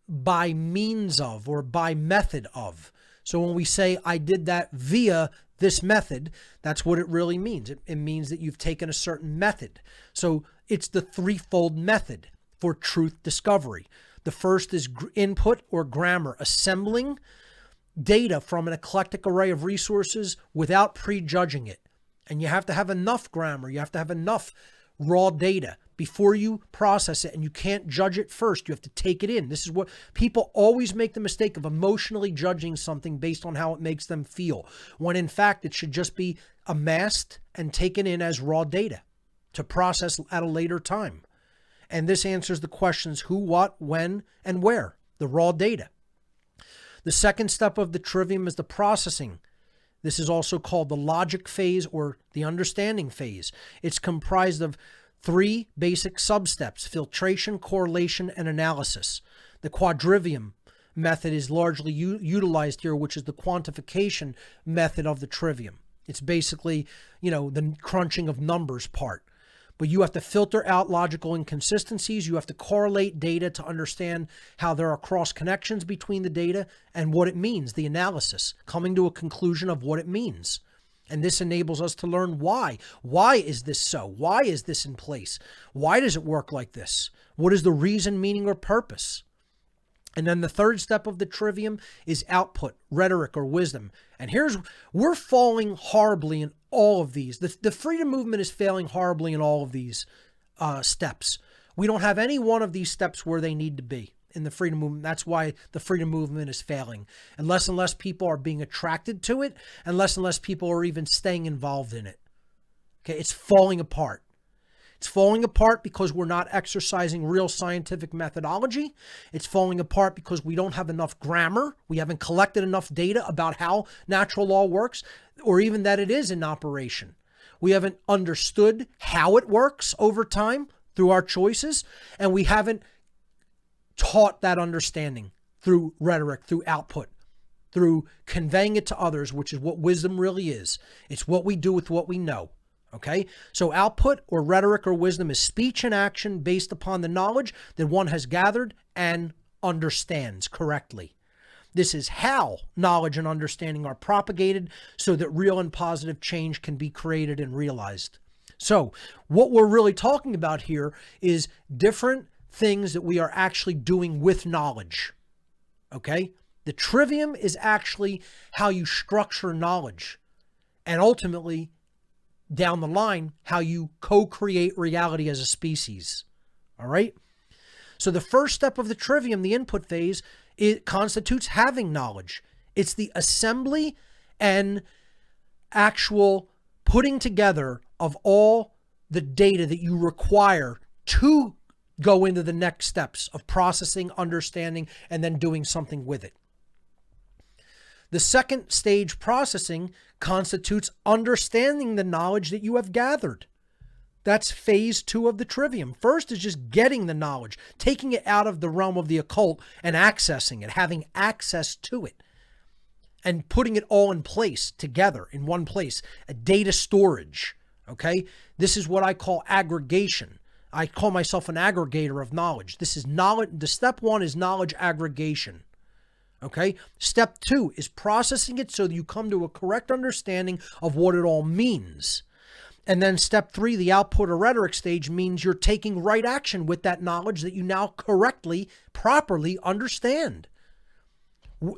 by means of or by method of. So when we say I did that via this method, that's what it really means. It means that you've taken a certain method. So it's the threefold method for truth discovery. The first is input or grammar, assembling data from an eclectic array of resources without prejudging it. And you have to have enough grammar. You have to have enough raw data before you process it, and you can't judge it first. You have to take it in. This is what people always make the mistake of, emotionally judging something based on how it makes them feel, when in fact it should just be amassed and taken in as raw data to process at a later time. And this answers the questions who, what, when, and where, the raw data. The second step of the trivium is the processing. This is also called the logic phase or the understanding phase. It's comprised of three basic substeps: filtration, correlation, and analysis. The quadrivium method is largely utilized here, which is the quantification method of the trivium. It's basically, the crunching of numbers part. But you have to filter out logical inconsistencies. You have to correlate data to understand how there are cross connections between the data and what it means, the analysis, coming to a conclusion of what it means. And this enables us to learn why. Why is this so? Why is this in place? Why does it work like this? What is the reason, meaning, or purpose? And then the third step of the trivium is output, rhetoric, or wisdom. And we're falling horribly in all of these. The freedom movement is failing horribly in all of these steps. We don't have any one of these steps where they need to be in the freedom movement. That's why the freedom movement is failing. And less people are being attracted to it, and less people are even staying involved in it. Okay, it's falling apart. It's falling apart because we're not exercising real scientific methodology. It's falling apart because we don't have enough grammar. We haven't collected enough data about how natural law works, or even that it is in operation. We haven't understood how it works over time through our choices, and we haven't taught that understanding through rhetoric, through output, through conveying it to others, which is what wisdom really is. It's what we do with what we know. Okay, so output or rhetoric or wisdom is speech and action based upon the knowledge that one has gathered and understands correctly. This is how knowledge and understanding are propagated so that real and positive change can be created and realized. So what we're really talking about here is different things that we are actually doing with knowledge. Okay, the trivium is actually how you structure knowledge, and ultimately, down the line, how you co-create reality as a species. All right? So the first step of the trivium, the input phase, it constitutes having knowledge. It's the assembly and actual putting together of all the data that you require to go into the next steps of processing, understanding, and then doing something with it. The second stage, processing, constitutes understanding the knowledge that you have gathered. That's phase 2 of the trivium. First is just getting the knowledge, taking it out of the realm of the occult and accessing it, having access to it, and putting it all in place together in one place, a data storage. Okay? This is what I call aggregation. I call myself an aggregator of knowledge. This is knowledge. The step 1 is knowledge aggregation. Okay. Step 2 is processing it so that you come to a correct understanding of what it all means. And then step 3, the output or rhetoric stage, means you're taking right action with that knowledge that you now correctly, properly understand.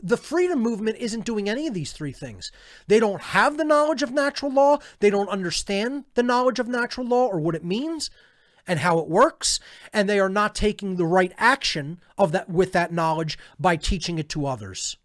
The freedom movement isn't doing any of these 3 things. They don't have the knowledge of natural law. They don't understand the knowledge of natural law or what it means and how it works. And they are not taking the right action of that with that knowledge by teaching it to others.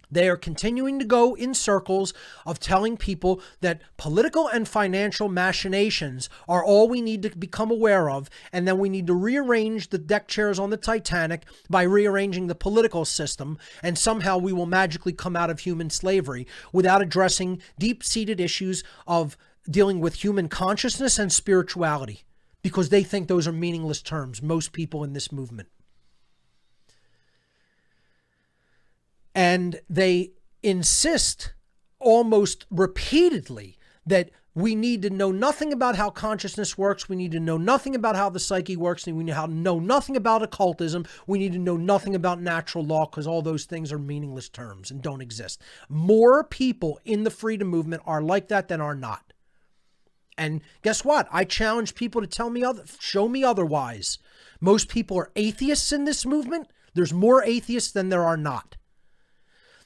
They are continuing to go in circles of telling people that political and financial machinations are all we need to become aware of, and then we need to rearrange the deck chairs on the Titanic by rearranging the political system, and somehow we will magically come out of human slavery without addressing deep-seated issues of dealing with human consciousness and spirituality, because they think those are meaningless terms, most people in this movement. And they insist almost repeatedly that we need to know nothing about how consciousness works. We need to know nothing about how the psyche works. And we need to know nothing about occultism. We need to know nothing about natural law, because all those things are meaningless terms and don't exist. More people in the freedom movement are like that than are not. And guess what? I challenge people to show me otherwise. Most people are atheists in this movement. There's more atheists than there are not.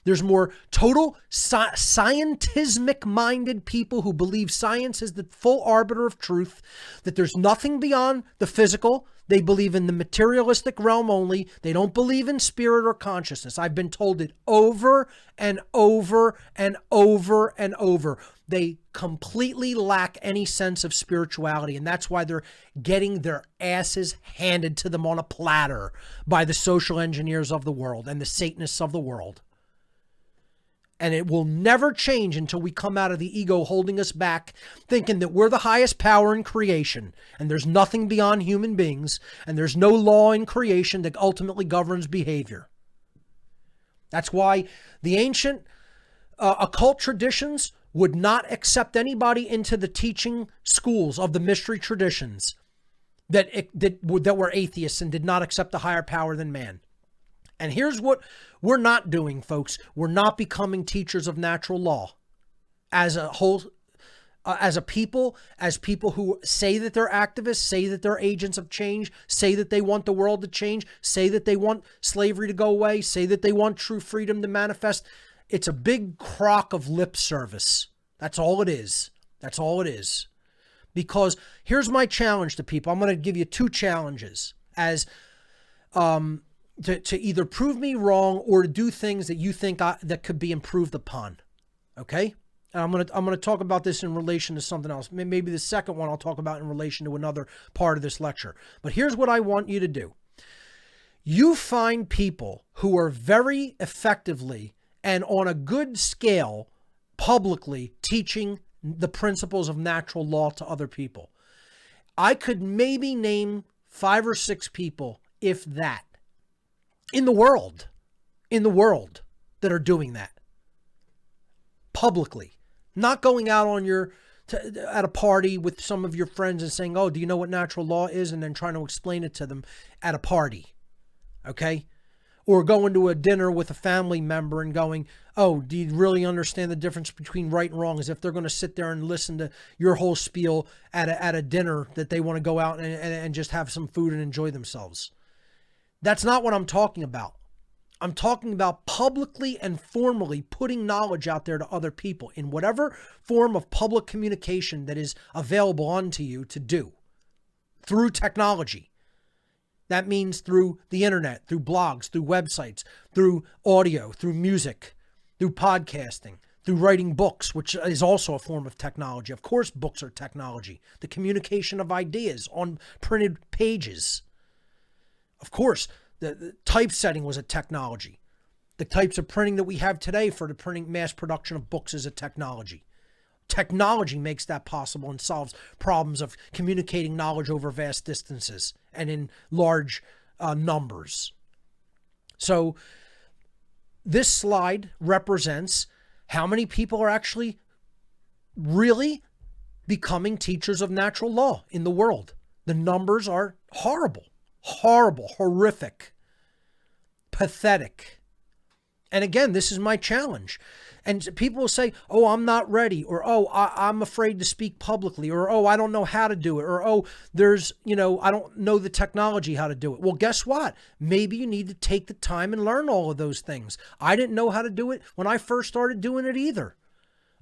There's more total scientismic-minded people who believe science is the full arbiter of truth, that there's nothing beyond the physical. They believe in the materialistic realm only. They don't believe in spirit or consciousness. I've been told it over and over and over and over. They completely lack any sense of spirituality, and that's why they're getting their asses handed to them on a platter by the social engineers of the world and the Satanists of the world. And it will never change until we come out of the ego holding us back, thinking that we're the highest power in creation, and there's nothing beyond human beings, and there's no law in creation that ultimately governs behavior. That's why the ancient occult traditions would not accept anybody into the teaching schools of the mystery traditions that were atheists and did not accept a higher power than man. And here's what we're not doing, folks. We're not becoming teachers of natural law as a whole, as people who say that they're activists, say that they're agents of change, say that they want the world to change, say that they want slavery to go away, say that they want true freedom to manifest. It's a big crock of lip service. That's all it is. That's all it is. Because here's my challenge to people. I'm going to give you 2 challenges as to either prove me wrong or to do things that you think that could be improved upon. Okay? And I'm going to talk about this in relation to something else. Maybe the second one I'll talk about in relation to another part of this lecture. But here's what I want you to do. You find people who are very effectively and on a good scale publicly teaching the principles of natural law to other people. I could maybe name 5 or 6 people, if that, in the world that are doing that publicly, not going out on at a party with some of your friends and saying, oh, do you know what natural law is? And then trying to explain it to them at a party. Okay. Or going to a dinner with a family member and going, oh, do you really understand the difference between right and wrong? As if they're going to sit there and listen to your whole spiel at a dinner that they want to go out and just have some food and enjoy themselves. That's not what I'm talking about. I'm talking about publicly and formally putting knowledge out there to other people in whatever form of public communication that is available unto you to do through technology. That means through the internet, through blogs, through websites, through audio, through music, through podcasting, through writing books, which is also a form of technology. Of course, books are technology. The communication of ideas on printed pages. Of course, the typesetting was a technology. The types of printing that we have today for the printing mass production of books is a technology. Technology makes that possible and solves problems of communicating knowledge over vast distances and in large numbers. So this slide represents how many people are actually really becoming teachers of natural law in the world. The numbers are horrible. Horrible, horrific, pathetic. And again, this is my challenge. And people will say, oh, I'm not ready, or, oh, I'm afraid to speak publicly, or, oh, I don't know how to do it, or, oh, I don't know the technology how to do it. Well, guess what? Maybe you need to take the time and learn all of those things. I didn't know how to do it when I first started doing it either.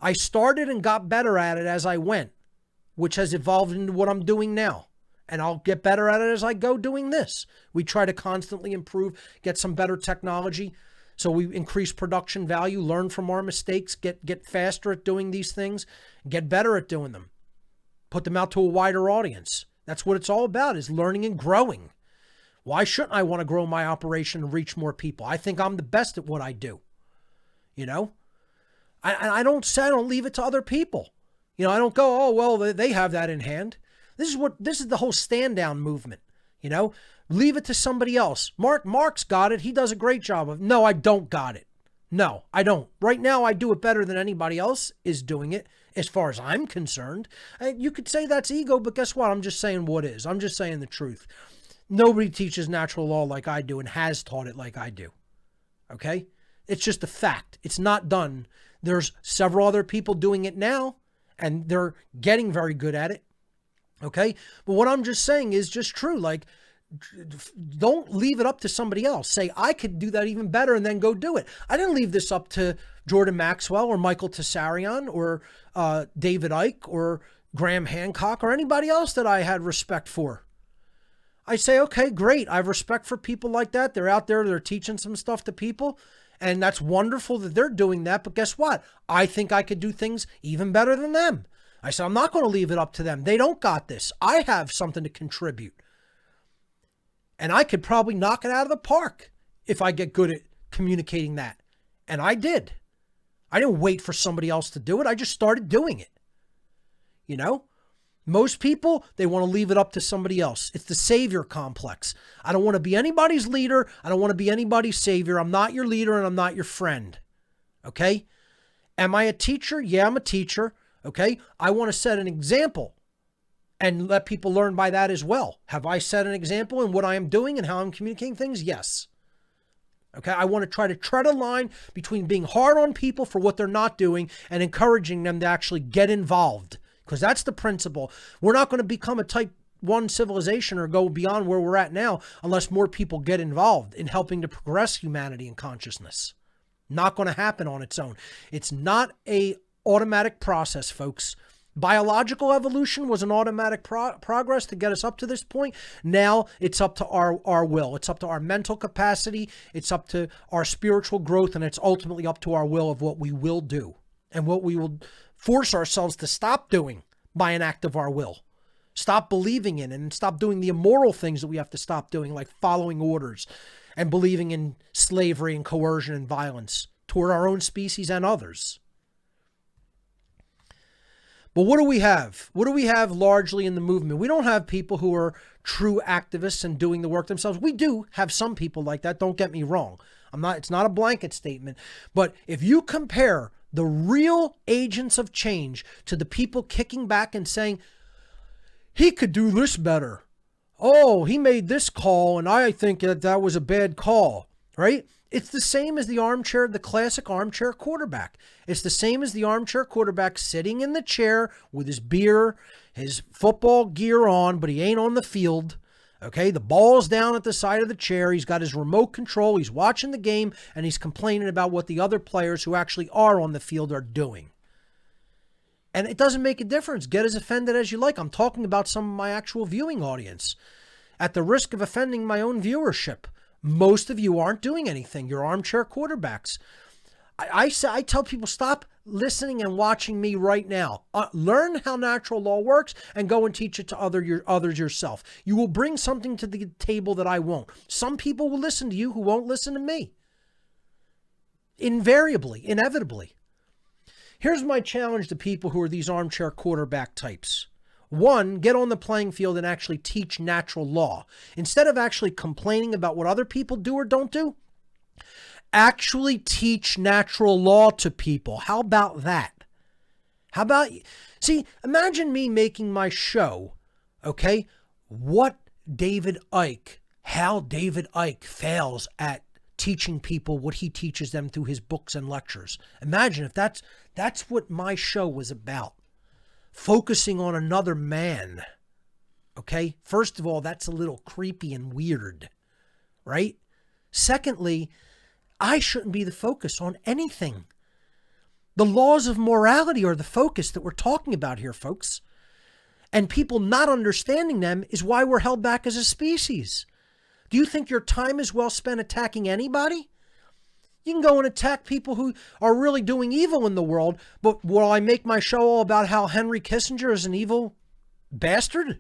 I started and got better at it as I went, which has evolved into what I'm doing now. And I'll get better at it as I go doing this. We try to constantly improve, get some better technology. So we increase production value, learn from our mistakes, get faster at doing these things, get better at doing them, put them out to a wider audience. That's what it's all about, is learning and growing. Why shouldn't I want to grow my operation and reach more people? I think I'm the best at what I do. You know, I don't leave it to other people. You know, I don't go, oh, well, they have that in hand. This is the whole stand down movement. You know, leave it to somebody else. Mark's got it. He does a great job of. No, I don't got it. No, I don't. Right now, I do it better than anybody else is doing it, as far as I'm concerned. You could say that's ego, but guess what? I'm just saying what is. I'm just saying the truth. Nobody teaches natural law like I do and has taught it like I do. Okay? It's just a fact. It's not done. There's several other people doing it now, and they're getting very good at it. Okay? But what I'm just saying is just true. Like, don't leave it up to somebody else. Say, I could do that even better, and then go do it. I didn't leave this up to Jordan Maxwell or Michael Tessarion or David Icke or Graham Hancock or anybody else that I had respect for. I say, okay, great. I have respect for people like that. They're out there. They're teaching some stuff to people. And that's wonderful that they're doing that. But guess what? I think I could do things even better than them. I said, I'm not going to leave it up to them. They don't got this. I have something to contribute. And I could probably knock it out of the park if I get good at communicating that. And I did. I didn't wait for somebody else to do it. I just started doing it. You know, most people, they want to leave it up to somebody else. It's the savior complex. I don't want to be anybody's leader. I don't want to be anybody's savior. I'm not your leader and I'm not your friend. Okay? Am I a teacher? Yeah, I'm a teacher. Okay? I want to set an example and let people learn by that as well. Have I set an example in what I am doing and how I'm communicating things? Yes. Okay, I want to try to tread a line between being hard on people for what they're not doing and encouraging them to actually get involved, because that's the principle. We're not going to become a type 1 civilization or go beyond where we're at now unless more people get involved in helping to progress humanity and consciousness. Not going to happen on its own. It's not a automatic process, folks. Biological evolution was an automatic progress to get us up to this point. Now it's up to our will. It's up to our mental capacity. It's up to our spiritual growth. And it's ultimately up to our will of what we will do and what we will force ourselves to stop doing by an act of our will. Stop believing in and stop doing the immoral things that we have to stop doing, like following orders and believing in slavery and coercion and violence toward our own species and others. But what do we have? What do we have largely in the movement? We don't have people who are true activists and doing the work themselves. We do have some people like that. Don't get me wrong. It's not a blanket statement. But if you compare the real agents of change to the people kicking back and saying, he could do this better. Oh, he made this call and I think that was a bad call, right? It's the same as the classic armchair quarterback. It's the same as the armchair quarterback sitting in the chair with his beer, his football gear on, but he ain't on the field. Okay, the ball's down at the side of the chair. He's got his remote control. He's watching the game, and he's complaining about what the other players who actually are on the field are doing. And it doesn't make a difference. Get as offended as you like. I'm talking about some of my actual viewing audience. At the risk of offending my own viewership, most of you aren't doing anything. You're armchair quarterbacks. I tell people, stop listening and watching me right now. Learn how natural law works and go and teach it to others yourself. You will bring something to the table that I won't. Some people will listen to you who won't listen to me. Invariably, inevitably. Here's my challenge to people who are these armchair quarterback types. One, get on the playing field and actually teach natural law. Instead of actually complaining about what other people do or don't do, actually teach natural law to people. How about that? Imagine me making my show, okay? How David Icke fails at teaching people what he teaches them through his books and lectures. Imagine if that's what my show was about. Focusing on another man. Okay? First of all, that's a little creepy and weird, right? Secondly, I shouldn't be the focus on anything. The laws of morality are the focus that we're talking about here, folks. And people not understanding them is why we're held back as a species. Do you think your time is well spent attacking anybody? You can go and attack people who are really doing evil in the world, but will I make my show all about how Henry Kissinger is an evil bastard?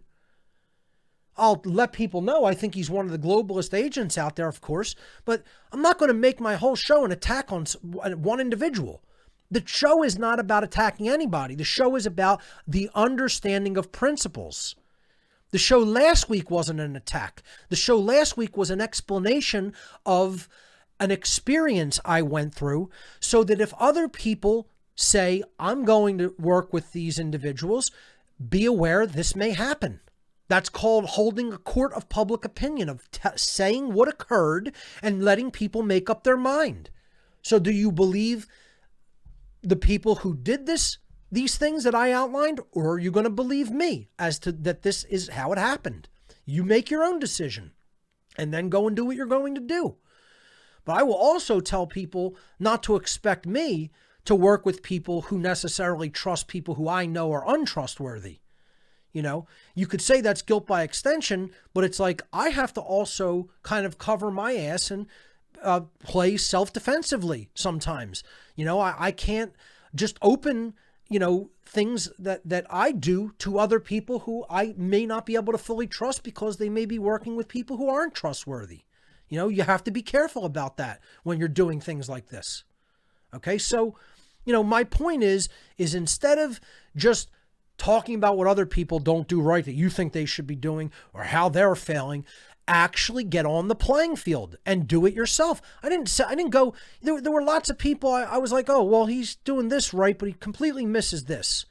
I'll let people know I think he's one of the globalist agents out there, of course, but I'm not going to make my whole show an attack on one individual. The show is not about attacking anybody. The show is about the understanding of principles. The show last week wasn't an attack. The show last week was an explanation of an experience I went through so that if other people say, I'm going to work with these individuals, be aware this may happen. That's called holding a court of public opinion, of saying what occurred and letting people make up their mind. So do you believe the people who did these things that I outlined, or are you going to believe me as to that this is how it happened? You make your own decision and then go and do what you're going to do. But I will also tell people not to expect me to work with people who necessarily trust people who I know are untrustworthy. You know, you could say that's guilt by extension, but it's like I have to also kind of cover my ass and play self-defensively sometimes. You know, I can't just open, things that I do to other people who I may not be able to fully trust because they may be working with people who aren't trustworthy. You have to be careful about that when you're doing things like this. Okay, so, my point is instead of just talking about what other people don't do right that you think they should be doing or how they're failing, actually get on the playing field and do it yourself. I didn't go, there were lots of people, I was like, oh, well, he's doing this right, but he completely misses this,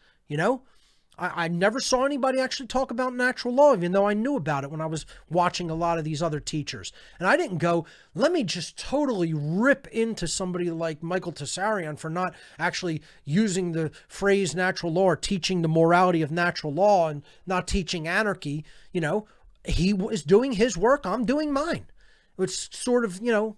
I never saw anybody actually talk about natural law, even though I knew about it when I was watching a lot of these other teachers. And I didn't go, let me just totally rip into somebody like Michael Tessarion for not actually using the phrase natural law or teaching the morality of natural law and not teaching anarchy. He was doing his work. I'm doing mine. It's sort of, a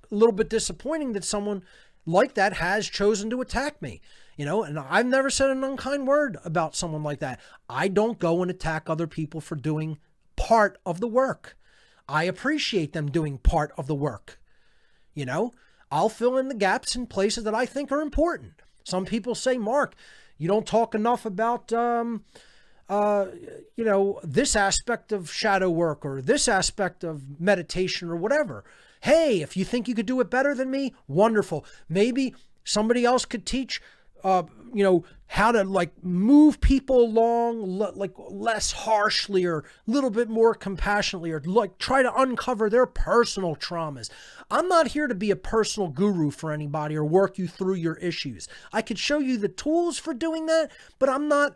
little bit disappointing that someone like that has chosen to attack me. And I've never said an unkind word about someone like that. I don't go and attack other people for doing part of the work. I appreciate them doing part of the work. I'll fill in the gaps in places that I think are important. Some people say, Mark, you don't talk enough about, this aspect of shadow work or this aspect of meditation or whatever. Hey, if you think you could do it better than me, wonderful. Maybe somebody else could teach how to move people along less harshly or a little bit more compassionately, or try to uncover their personal traumas. I'm not here to be a personal guru for anybody or work you through your issues. I could show you the tools for doing that, but I'm not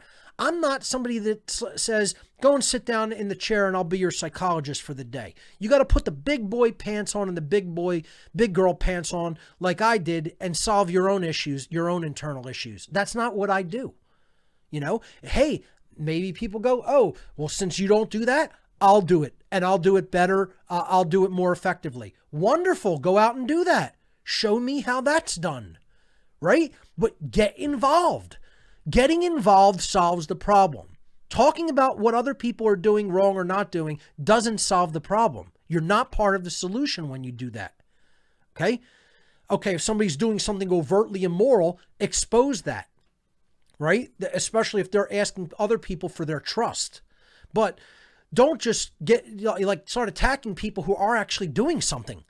somebody that says, go and sit down in the chair and I'll be your psychologist for the day. You got to put the big boy pants on and the big girl pants on like I did and solve your own issues, your own internal issues. That's not what I do. Hey, maybe people go, oh, well, since you don't do that, I'll do it and I'll do it better. I'll do it more effectively. Wonderful. Go out and do that. Show me how that's done. Right? But get involved. Getting involved solves the problem. Talking about what other people are doing wrong or not doing doesn't solve the problem. You're not part of the solution when you do that. Okay, if somebody's doing something overtly immoral, expose that, right? Especially if they're asking other people for their trust. But don't just start attacking people who are actually doing something.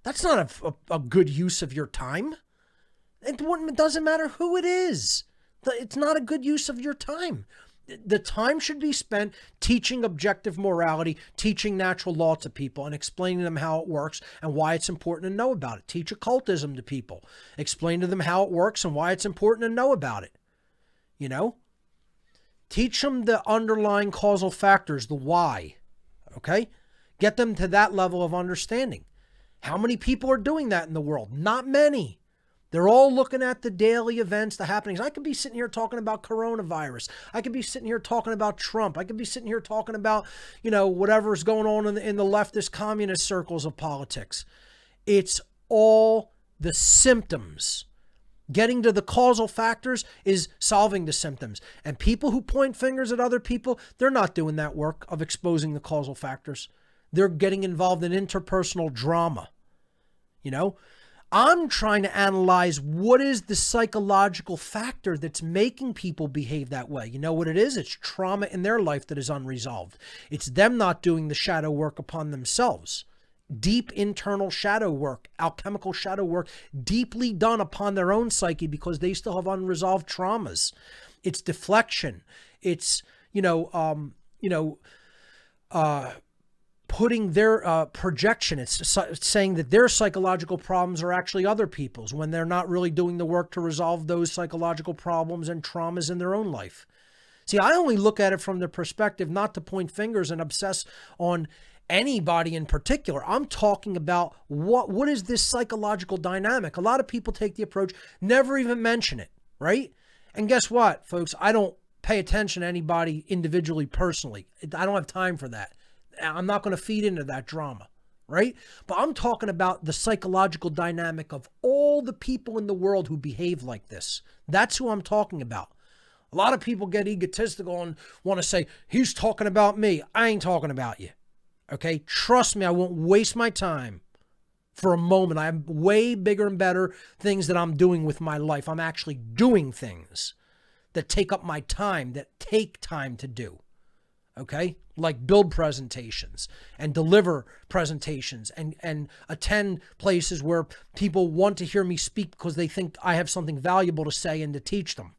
That's not a good use of your time. It doesn't matter who it is. It's not a good use of your time. The time should be spent teaching objective morality, teaching natural law to people and explaining to them how it works and why it's important to know about it. Teach occultism to people. Explain to them how it works and why it's important to know about it. Teach them the underlying causal factors, the why. Okay? Get them to that level of understanding. How many people are doing that in the world? Not many. They're all looking at the daily events, the happenings. I could be sitting here talking about coronavirus. I could be sitting here talking about Trump. I could be sitting here talking about, whatever's going on in the leftist communist circles of politics. It's all the symptoms. Getting to the causal factors is solving the symptoms. And people who point fingers at other people, they're not doing that work of exposing the causal factors. They're getting involved in interpersonal drama. I'm trying to analyze what is the psychological factor that's making people behave that way. You know what it is? It's trauma in their life that is unresolved. It's them not doing the shadow work upon themselves. Deep internal shadow work, alchemical shadow work, deeply done upon their own psyche because they still have unresolved traumas. It's deflection. It's, putting their projection. It's saying that their psychological problems are actually other people's when they're not really doing the work to resolve those psychological problems and traumas in their own life. See, I only look at it from the perspective not to point fingers and obsess on anybody in particular. I'm talking about what is this psychological dynamic? A lot of people take the approach, never even mention it, right? And guess what, folks? I don't pay attention to anybody individually, personally. I don't have time for that. I'm not going to feed into that drama, right? But I'm talking about the psychological dynamic of all the people in the world who behave like this. That's who I'm talking about. A lot of people get egotistical and want to say, he's talking about me. I ain't talking about you. Okay? Trust me, I won't waste my time for a moment. I have way bigger and better things that I'm doing with my life. I'm actually doing things that take up my time, that take time to do. Okay? Like build presentations and deliver presentations and attend places where people want to hear me speak because they think I have something valuable to say and to teach them.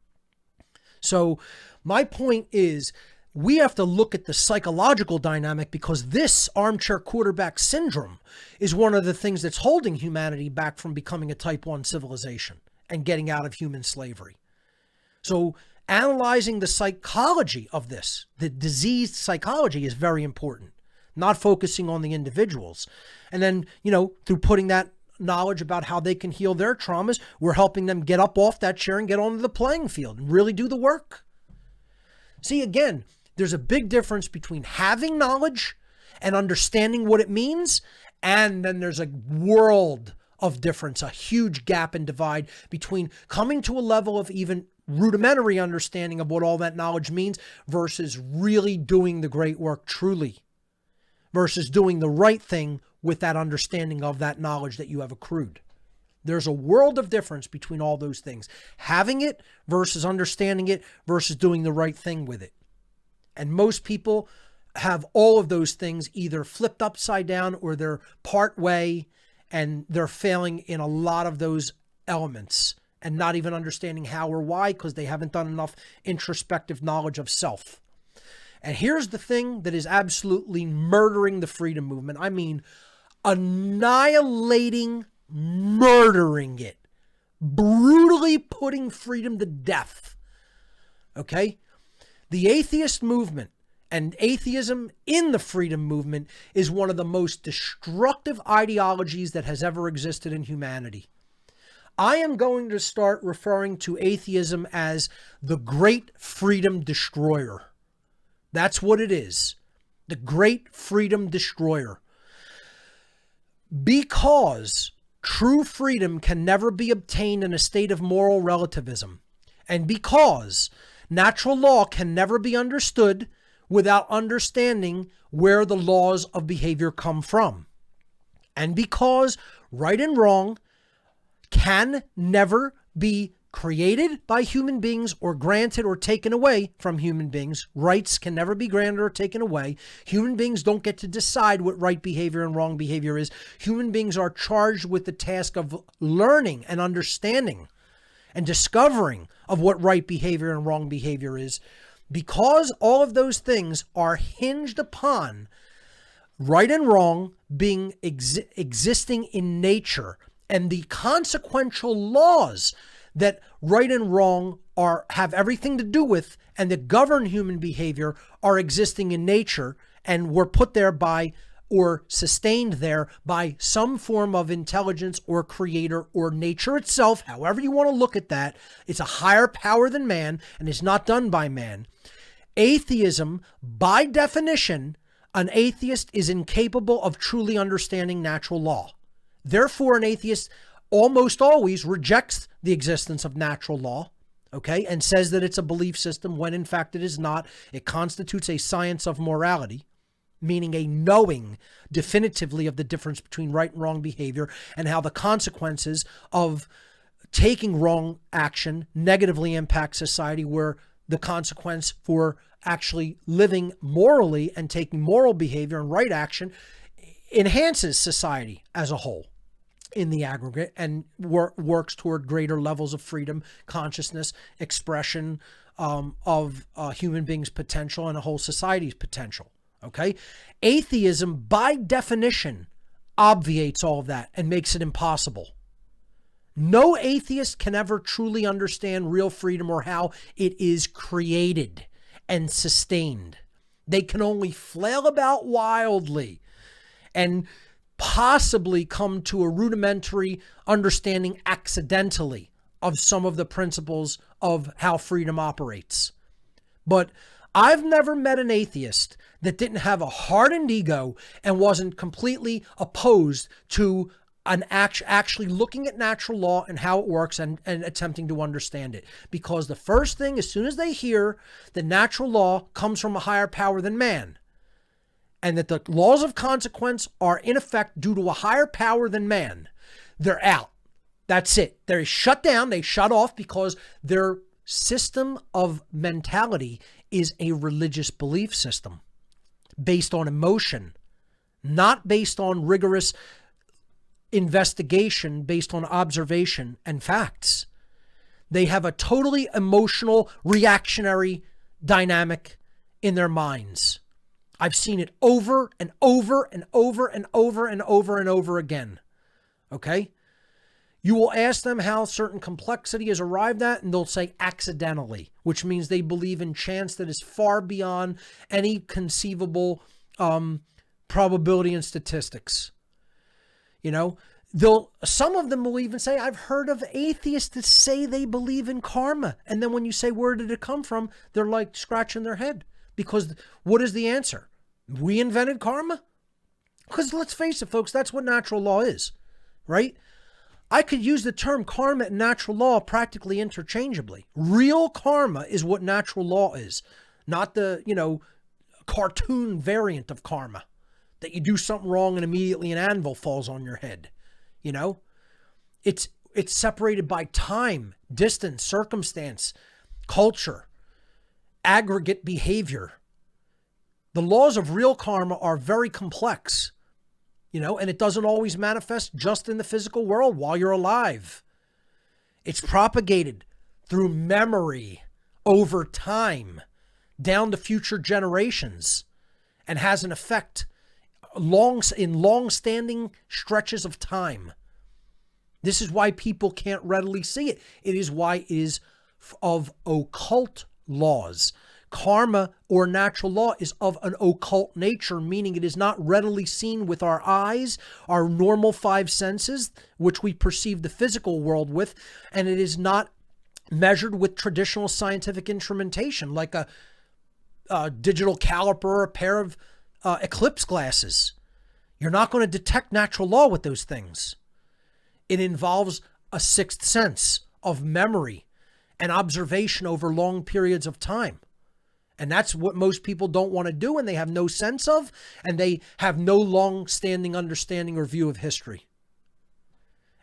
So my point is we have to look at the psychological dynamic because this armchair quarterback syndrome is one of the things that's holding humanity back from becoming a type 1 civilization and getting out of human slavery. So analyzing the psychology of this, the diseased psychology, is very important, not focusing on the individuals. And then, through putting that knowledge about how they can heal their traumas, we're helping them get up off that chair and get onto the playing field and really do the work. See, again, there's a big difference between having knowledge and understanding what it means, and then there's a world of difference, a huge gap and divide between coming to a level of even rudimentary understanding of what all that knowledge means versus really doing the great work truly, versus doing the right thing with that understanding of that knowledge that you have accrued. There's a world of difference between all those things. Having it versus understanding it versus doing the right thing with it. And most people have all of those things either flipped upside down or they're part way and they're failing in a lot of those elements and not even understanding how or why because they haven't done enough introspective knowledge of self. And here's the thing that is absolutely murdering the freedom movement. I mean, annihilating, murdering it, brutally putting freedom to death. Okay? The atheist movement and atheism in the freedom movement is one of the most destructive ideologies that has ever existed in humanity. I am going to start referring to atheism as the great freedom destroyer. That's what it is. The great freedom destroyer. Because true freedom can never be obtained in a state of moral relativism. And because natural law can never be understood without understanding where the laws of behavior come from. And because right and wrong can never be created by human beings or granted or taken away from human beings. Rights can never be granted or taken away. Human beings don't get to decide what right behavior and wrong behavior is. Human beings are charged with the task of learning and understanding and discovering of what right behavior and wrong behavior is. Because all of those things are hinged upon right and wrong being existing in nature, and the consequential laws that right and wrong have everything to do with and that govern human behavior are existing in nature and were put there by or sustained there by some form of intelligence or creator or nature itself, however you want to look at that. It's a higher power than man and is not done by man. Atheism, by definition, an atheist is incapable of truly understanding natural law. Therefore, an atheist almost always rejects the existence of natural law, okay, and says that it's a belief system when in fact it is not. It constitutes a science of morality, meaning a knowing definitively of the difference between right and wrong behavior and how the consequences of taking wrong action negatively impact society, where the consequence for actually living morally and taking moral behavior and right action enhances society as a whole in the aggregate and works toward greater levels of freedom, consciousness, expression of human beings' potential and a whole society's potential. Okay? Atheism, by definition, obviates all of that and makes it impossible. No atheist can ever truly understand real freedom or how it is created and sustained. They can only flail about wildly and possibly come to a rudimentary understanding accidentally of some of the principles of how freedom operates. But I've never met an atheist that didn't have a hardened ego and wasn't completely opposed to an actually looking at natural law and how it works and attempting to understand it. Because the first thing, as soon as they hear that natural law comes from a higher power than man, and that the laws of consequence are in effect due to a higher power than man, they're out. That's it. They're shut down. They shut off because their system of mentality is a religious belief system based on emotion, not based on rigorous investigation, based on observation and facts. They have a totally emotional, reactionary dynamic in their minds. I've seen it over and over and over and over and over and over again. Okay? You will ask them how certain complexity is arrived at, and they'll say accidentally, which means they believe in chance that is far beyond any conceivable probability and statistics. You know, some of them will even say, I've heard of atheists that say they believe in karma. And then when you say, where did it come from? They're like scratching their head. Because what is the answer? We invented karma? Because let's face it, folks, that's what natural law is, right? I could use the term karma and natural law practically interchangeably. Real karma is what natural law is, not the, cartoon variant of karma that you do something wrong and immediately an anvil falls on your head. It's separated by time, distance, circumstance, culture, aggregate behavior. The laws of real karma are very complex, and it doesn't always manifest just in the physical world while you're alive. It's propagated through memory over time down to future generations and has an effect in long-standing stretches of time. This is why people can't readily see it. It is why it is of occult laws. Karma or natural law is of an occult nature, meaning it is not readily seen with our eyes, our normal five senses, which we perceive the physical world with, and it is not measured with traditional scientific instrumentation like a digital caliper or a pair of eclipse glasses. You're not going to detect natural law with those things. It involves a sixth sense of memory and observation over long periods of time. And that's what most people don't want to do, and they have no sense of, and they have no long-standing understanding or view of history.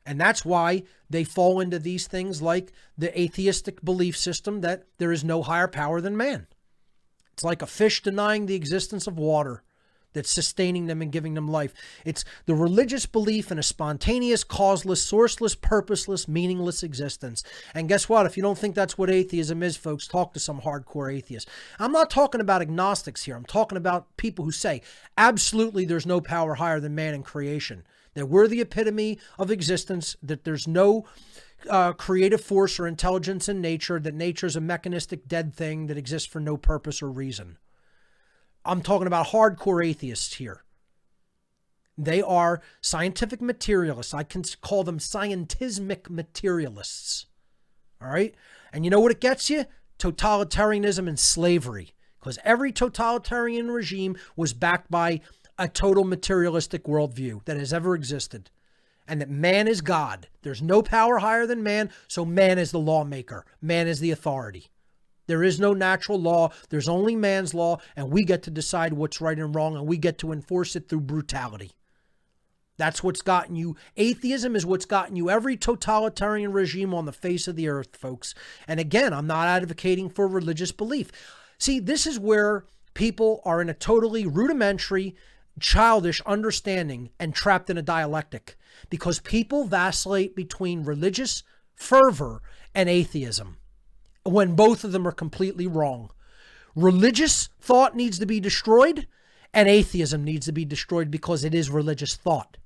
And that's why they fall into these things like the atheistic belief system that there is no higher power than man. It's like a fish denying the existence of water that's sustaining them and giving them life. It's the religious belief in a spontaneous, causeless, sourceless, purposeless, meaningless existence. And guess what? If you don't think that's what atheism is, folks, talk to some hardcore atheists. I'm not talking about agnostics here. I'm talking about people who say, absolutely, there's no power higher than man in creation. That we're the epitome of existence, that there's no creative force or intelligence in nature, that nature is a mechanistic dead thing that exists for no purpose or reason. I'm talking about hardcore atheists here. They are scientific materialists. I can call them scientismic materialists. All right? And you know what it gets you? Totalitarianism and slavery. Because every totalitarian regime was backed by a total materialistic worldview that has ever existed. And that man is God. There's no power higher than man, so man is the lawmaker. Man is the authority. There is no natural law. There's only man's law, and we get to decide what's right and wrong, and we get to enforce it through brutality. That's what's gotten you. Atheism is what's gotten you every totalitarian regime on the face of the earth, folks. And again, I'm not advocating for religious belief. See, this is where people are in a totally rudimentary, childish understanding and trapped in a dialectic, because people vacillate between religious fervor and atheism when both of them are completely wrong. Religious thought needs to be destroyed, and atheism needs to be destroyed because it is religious thought.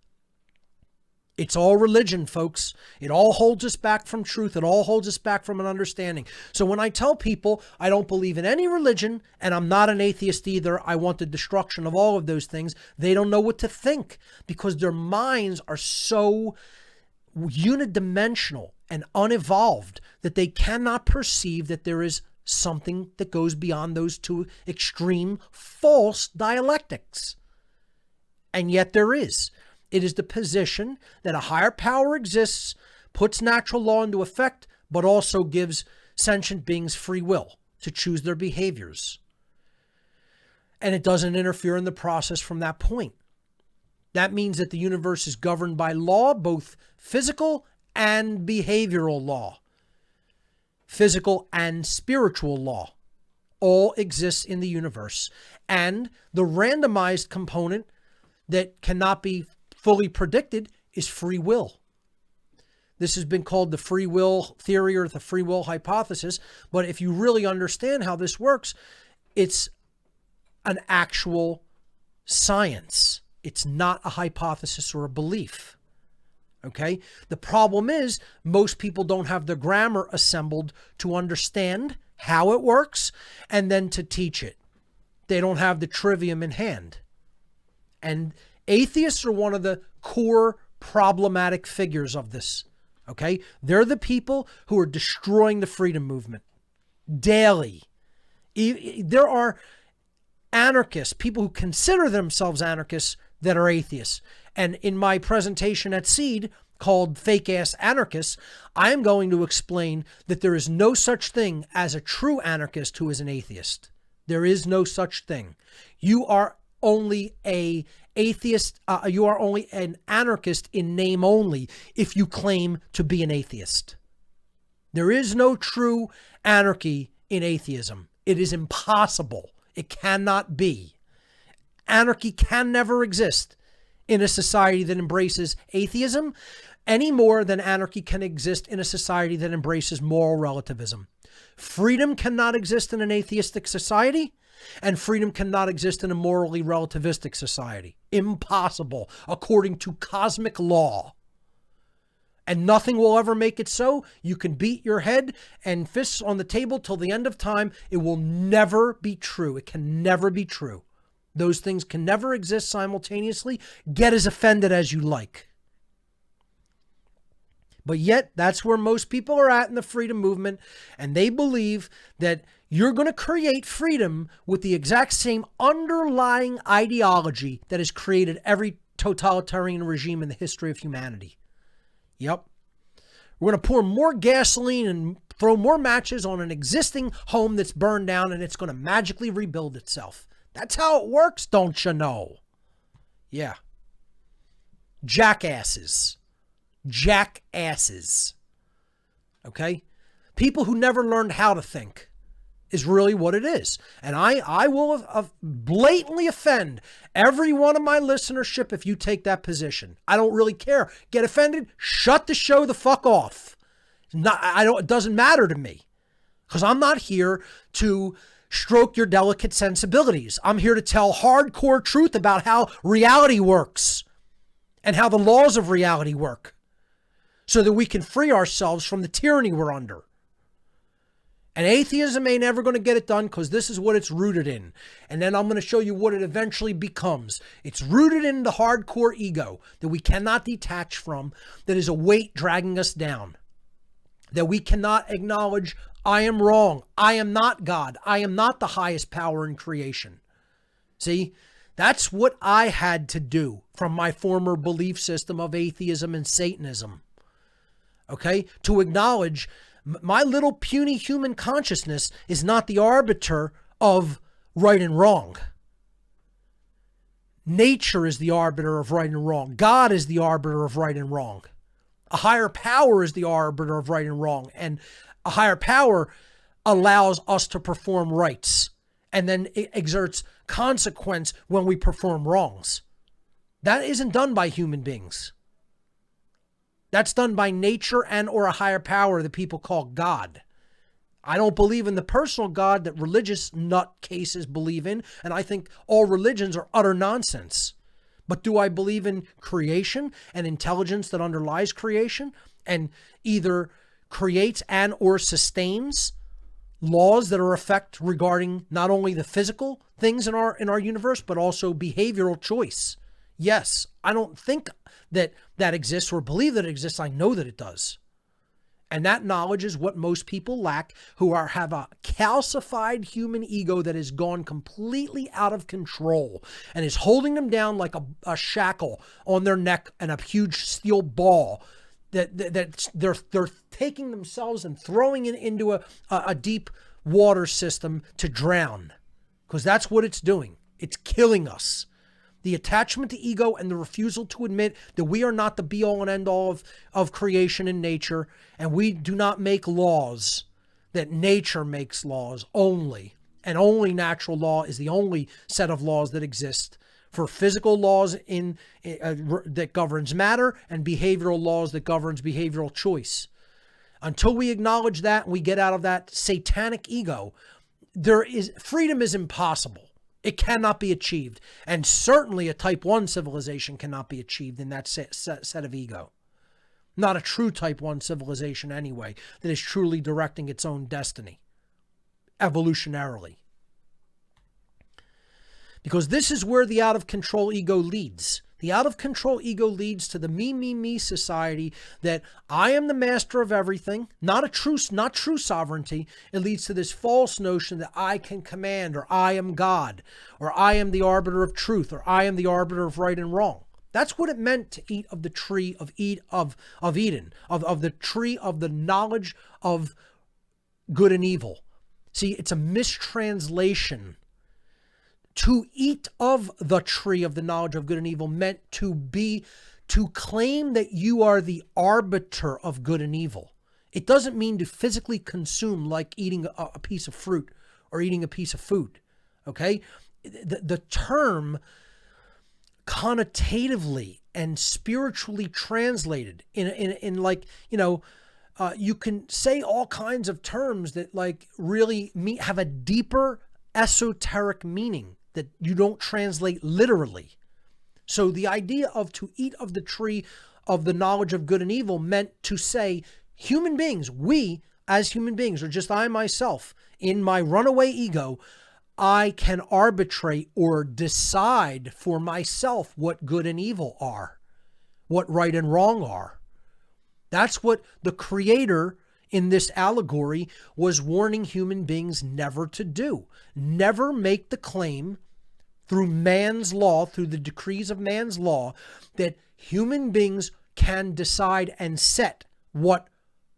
It's all religion, folks. It all holds us back from truth. It all holds us back from an understanding. So when I tell people I don't believe in any religion, and I'm not an atheist either, I want the destruction of all of those things, they don't know what to think because their minds are so unidimensional and unevolved that they cannot perceive that there is something that goes beyond those two extreme false dialectics. And yet there is. It is the position that a higher power exists, puts natural law into effect, but also gives sentient beings free will to choose their behaviors. And it doesn't interfere in the process from that point. That means that the universe is governed by law, both physical and behavioral law. Physical and spiritual law all exists in the universe. And the randomized component that cannot be fully predicted is free will. This has been called the free will theory or the free will hypothesis. But if you really understand how this works, it's an actual science. It's not a hypothesis or a belief. Okay? The problem is most people don't have the grammar assembled to understand how it works and then to teach it. They don't have the trivium in hand. And atheists are one of the core problematic figures of this. Okay? They're the people who are destroying the freedom movement daily. There are anarchists, people who consider themselves anarchists that are atheists. And in my presentation at Seed called Fake Ass Anarchists, I am going to explain that there is no such thing as a true anarchist who is an atheist. There is no such thing. You are only a atheist, you are only an anarchist in name only if you claim to be an atheist. There is no true anarchy in atheism. It is impossible. It cannot be. Anarchy can never exist in a society that embraces atheism any more than anarchy can exist in a society that embraces moral relativism. Freedom cannot exist in an atheistic society, and freedom cannot exist in a morally relativistic society. Impossible, according to cosmic law. And nothing will ever make it so. You can beat your head and fists on the table till the end of time. It will never be true. It can never be true. Those things can never exist simultaneously. Get as offended as you like. But yet, that's where most people are at in the freedom movement, and they believe that you're going to create freedom with the exact same underlying ideology that has created every totalitarian regime in the history of humanity. Yep. We're going to pour more gasoline and throw more matches on an existing home that's burned down, and it's going to magically rebuild itself. That's how it works, don't you know? Yeah. Jackasses. Jackasses. Okay? People who never learned how to think is really what it is. And I will blatantly offend every one of my listenership if you take that position. I don't really care. Get offended? Shut the show the fuck off. It doesn't matter to me. Because I'm not here to stroke your delicate sensibilities. I'm here to tell hardcore truth about how reality works and how the laws of reality work so that we can free ourselves from the tyranny we're under. And atheism ain't ever going to get it done because this is what it's rooted in. And then I'm going to show you what it eventually becomes. It's rooted in the hardcore ego that we cannot detach from, that is a weight dragging us down, that we cannot acknowledge, I am wrong. I am not God. I am not the highest power in creation. See, that's what I had to do from my former belief system of atheism and Satanism. Okay, to acknowledge my little puny human consciousness is not the arbiter of right and wrong. Nature is the arbiter of right and wrong. God is the arbiter of right and wrong. A higher power is the arbiter of right and wrong. And a higher power allows us to perform rights and then it exerts consequence when we perform wrongs. That isn't done by human beings. That's done by nature and or a higher power that people call God. I don't believe in the personal God that religious nutcases believe in, and I think all religions are utter nonsense. But do I believe in creation and intelligence that underlies creation and either creates and or sustains laws that are effect regarding not only the physical things in our universe, but also behavioral choice? Yes, I don't think that exists or believe that it exists. I know that it does. And that knowledge is what most people lack who have a calcified human ego that has gone completely out of control and is holding them down like a shackle on their neck and a huge steel ball that they're taking themselves and throwing it into a deep water system to drown, because that's what it's doing. It's killing us. The attachment to ego and the refusal to admit that we are not the be-all and end-all of creation and nature, and we do not make laws, that nature makes laws only, and only natural law is the only set of laws that exist for physical laws that governs matter and behavioral laws that governs behavioral choice. Until we acknowledge that and we get out of that satanic ego, freedom is impossible. It cannot be achieved. And certainly a type 1 civilization cannot be achieved in that set of ego. Not a true type 1 civilization anyway, that is truly directing its own destiny, evolutionarily. Because this is where the out-of-control ego leads. The out-of-control ego leads to the me society that I am the master of everything, not true sovereignty. It leads to this false notion that I can command, or I am God, or I am the arbiter of truth, or I am the arbiter of right and wrong. That's what it meant to eat of the tree of Eden, of the tree of the knowledge of good and evil. See, it's a mistranslation. To eat of the tree of the knowledge of good and evil meant to claim that you are the arbiter of good and evil. It doesn't mean to physically consume like eating a piece of fruit or eating a piece of food. Okay? The term connotatively and spiritually translated in like, you can say all kinds of terms that like really have a deeper esoteric meaning that you don't translate literally. So the idea of to eat of the tree of the knowledge of good and evil meant to say human beings, we as human beings, or just I myself, in my runaway ego, I can arbitrate or decide for myself what good and evil are, what right and wrong are. That's what the Creator in this allegory was warning human beings never to do. Never make the claim through man's law, through the decrees of man's law, that human beings can decide and set what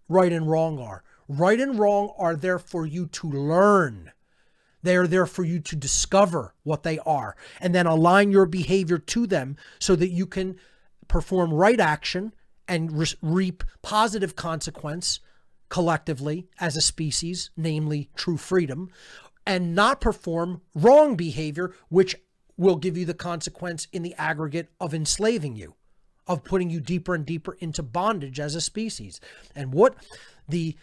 right and wrong are. Right and wrong are there for you to learn. They are there for you to discover what they are and then align your behavior to them so that you can perform right action and reap positive consequence collectively as a species, namely true freedom, and not perform wrong behavior, which will give you the consequence in the aggregate of enslaving you, of putting you deeper and deeper into bondage as a species. And what the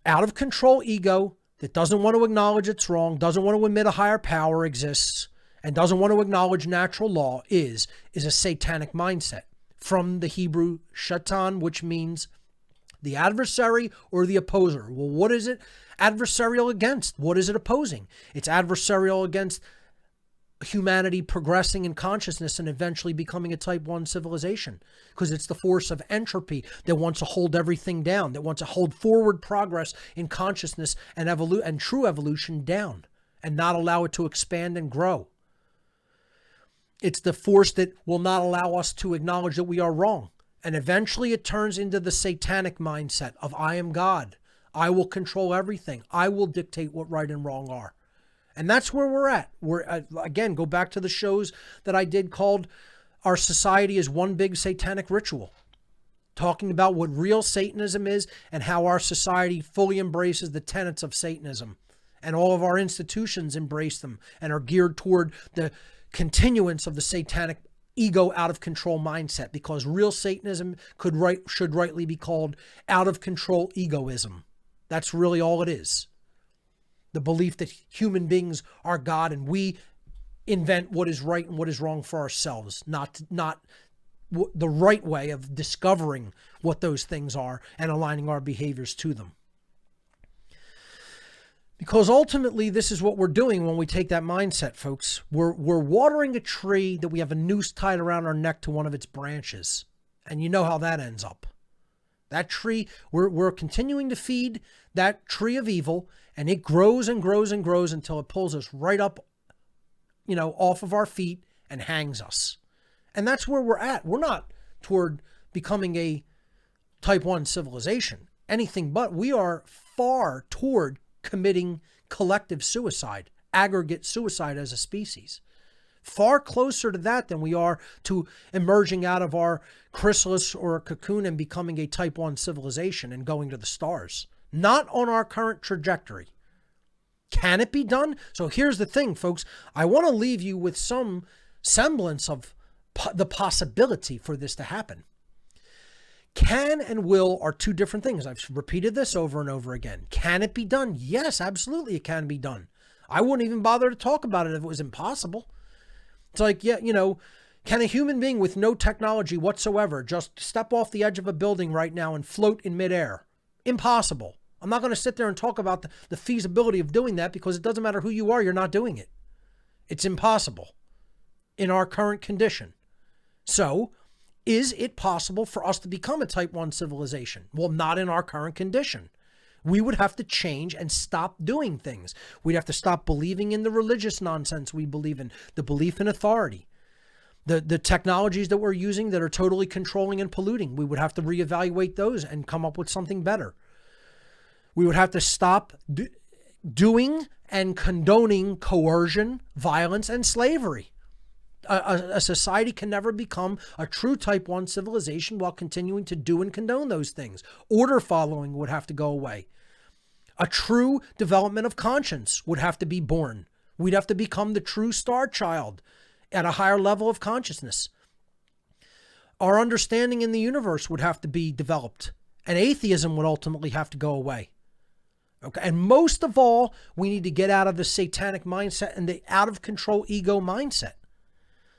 out of control ego that doesn't want to acknowledge it's wrong, doesn't want to admit a higher power exists, and doesn't want to acknowledge natural law is a satanic mindset. From the Hebrew shaitan, which means the adversary or the opposer. Well, what is it? adversarial against? What is it opposing? It's adversarial against humanity progressing in consciousness and eventually becoming a type 1 civilization, because it's the force of entropy that wants to hold everything down, that wants to hold forward progress in consciousness and true evolution down and not allow it to expand and grow. It's the force that will not allow us to acknowledge that we are wrong. And eventually it turns into the satanic mindset of I am God. I will control everything. I will dictate what right and wrong are. And that's where we're at. We're, again, go back to the shows that I did called Our Society is One Big Satanic Ritual, talking about what real Satanism is and how our society fully embraces the tenets of Satanism. And all of our institutions embrace them and are geared toward the continuance of the satanic ego out of control mindset, because real Satanism should rightly be called out of control egoism. That's really all it is. The belief that human beings are God and we invent what is right and what is wrong for ourselves, not the right way of discovering what those things are and aligning our behaviors to them. Because ultimately, this is what we're doing when we take that mindset, folks. We're watering a tree that we have a noose tied around our neck to one of its branches. And you know how that ends up. That tree, we're continuing to feed that tree of evil, and it grows and grows and grows until it pulls us right up, off of our feet and hangs us. And that's where we're at. We're not toward becoming a type 1 civilization, anything but. We are far toward committing collective suicide, aggregate suicide as a species. Far closer to that than we are to emerging out of our chrysalis or a cocoon and becoming a type 1 civilization and going to the stars. Not on our current trajectory. Can it be done? So here's the thing, folks. I want to leave you with some semblance of the possibility for this to happen. Can and will are two different things. I've repeated this over and over again. Can it be done? Yes, absolutely it can be done. I wouldn't even bother to talk about it if it was impossible. It's like, can a human being with no technology whatsoever just step off the edge of a building right now and float in midair? Impossible. I'm not going to sit there and talk about the feasibility of doing that, because it doesn't matter who you are, you're not doing it. It's impossible in our current condition. So, is it possible for us to become a type 1 civilization? Well, not in our current condition. We would have to change and stop doing things. We'd have to stop believing in the religious nonsense we believe in, the belief in authority, the technologies that we're using that are totally controlling and polluting. We would have to reevaluate those and come up with something better. We would have to stop doing and condoning coercion, violence, and slavery. A society can never become a true type 1 civilization while continuing to do and condone those things. Order following would have to go away. A true development of conscience would have to be born. We'd have to become the true star child at a higher level of consciousness. Our understanding in the universe would have to be developed, and atheism would ultimately have to go away. Okay, and most of all, we need to get out of the satanic mindset and the out of control ego mindset.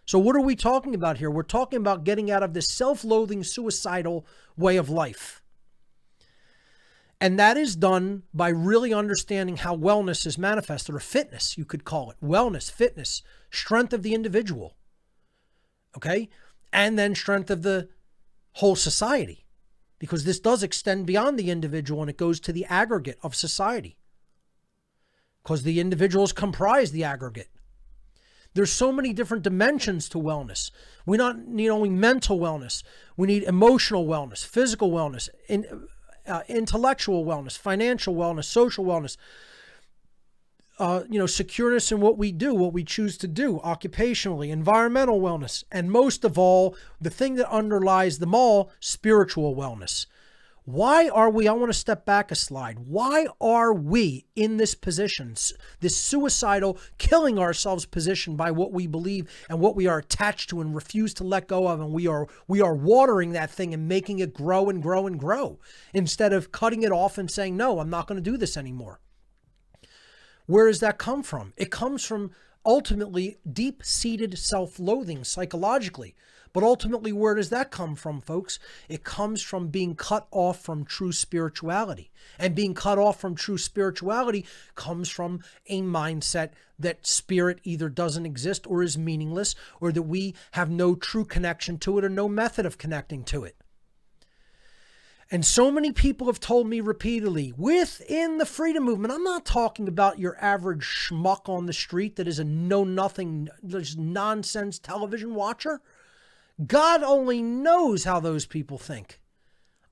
So what are we talking about here? We're talking about getting out of this self-loathing, suicidal way of life. And that is done by really understanding how wellness is manifested, or fitness, you could call it. Wellness, fitness, strength of the individual. Okay? And then strength of the whole society. Because this does extend beyond the individual and it goes to the aggregate of society. Because the individuals comprise the aggregate. There's so many different dimensions to wellness. We not need only mental wellness. We need emotional wellness, physical wellness, intellectual wellness, financial wellness, social wellness. Secureness in what we do, what we choose to do, occupationally, environmental wellness, and most of all, the thing that underlies them all, spiritual wellness. Why are we, I want to step back a slide. Why are we in this position, this suicidal, killing ourselves position by what we believe and what we are attached to and refuse to let go of, and we are watering that thing and making it grow and grow and grow instead of cutting it off and saying, no, I'm not going to do this anymore. Where does that come from? It comes from ultimately deep-seated self-loathing psychologically. But ultimately, where does that come from, folks? It comes from being cut off from true spirituality. And being cut off from true spirituality comes from a mindset that spirit either doesn't exist or is meaningless, or that we have no true connection to it or no method of connecting to it. And so many people have told me repeatedly, within the freedom movement, I'm not talking about your average schmuck on the street that is a know-nothing, just nonsense television watcher. God only knows how those people think.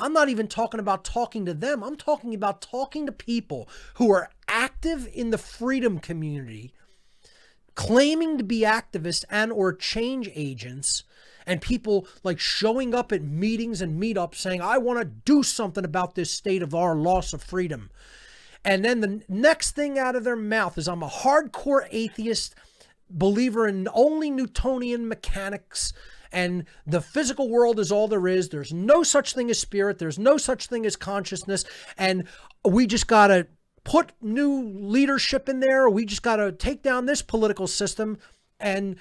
I'm not even talking about talking to them. I'm talking about talking to people who are active in the freedom community, claiming to be activists and or change agents, and people like showing up at meetings and meetups saying, I want to do something about this state of our loss of freedom. And then the next thing out of their mouth is, I'm a hardcore atheist, believer in only Newtonian mechanics, and the physical world is all there is. There's no such thing as spirit. There's no such thing as consciousness. And we just got to put new leadership in there. We just got to take down this political system and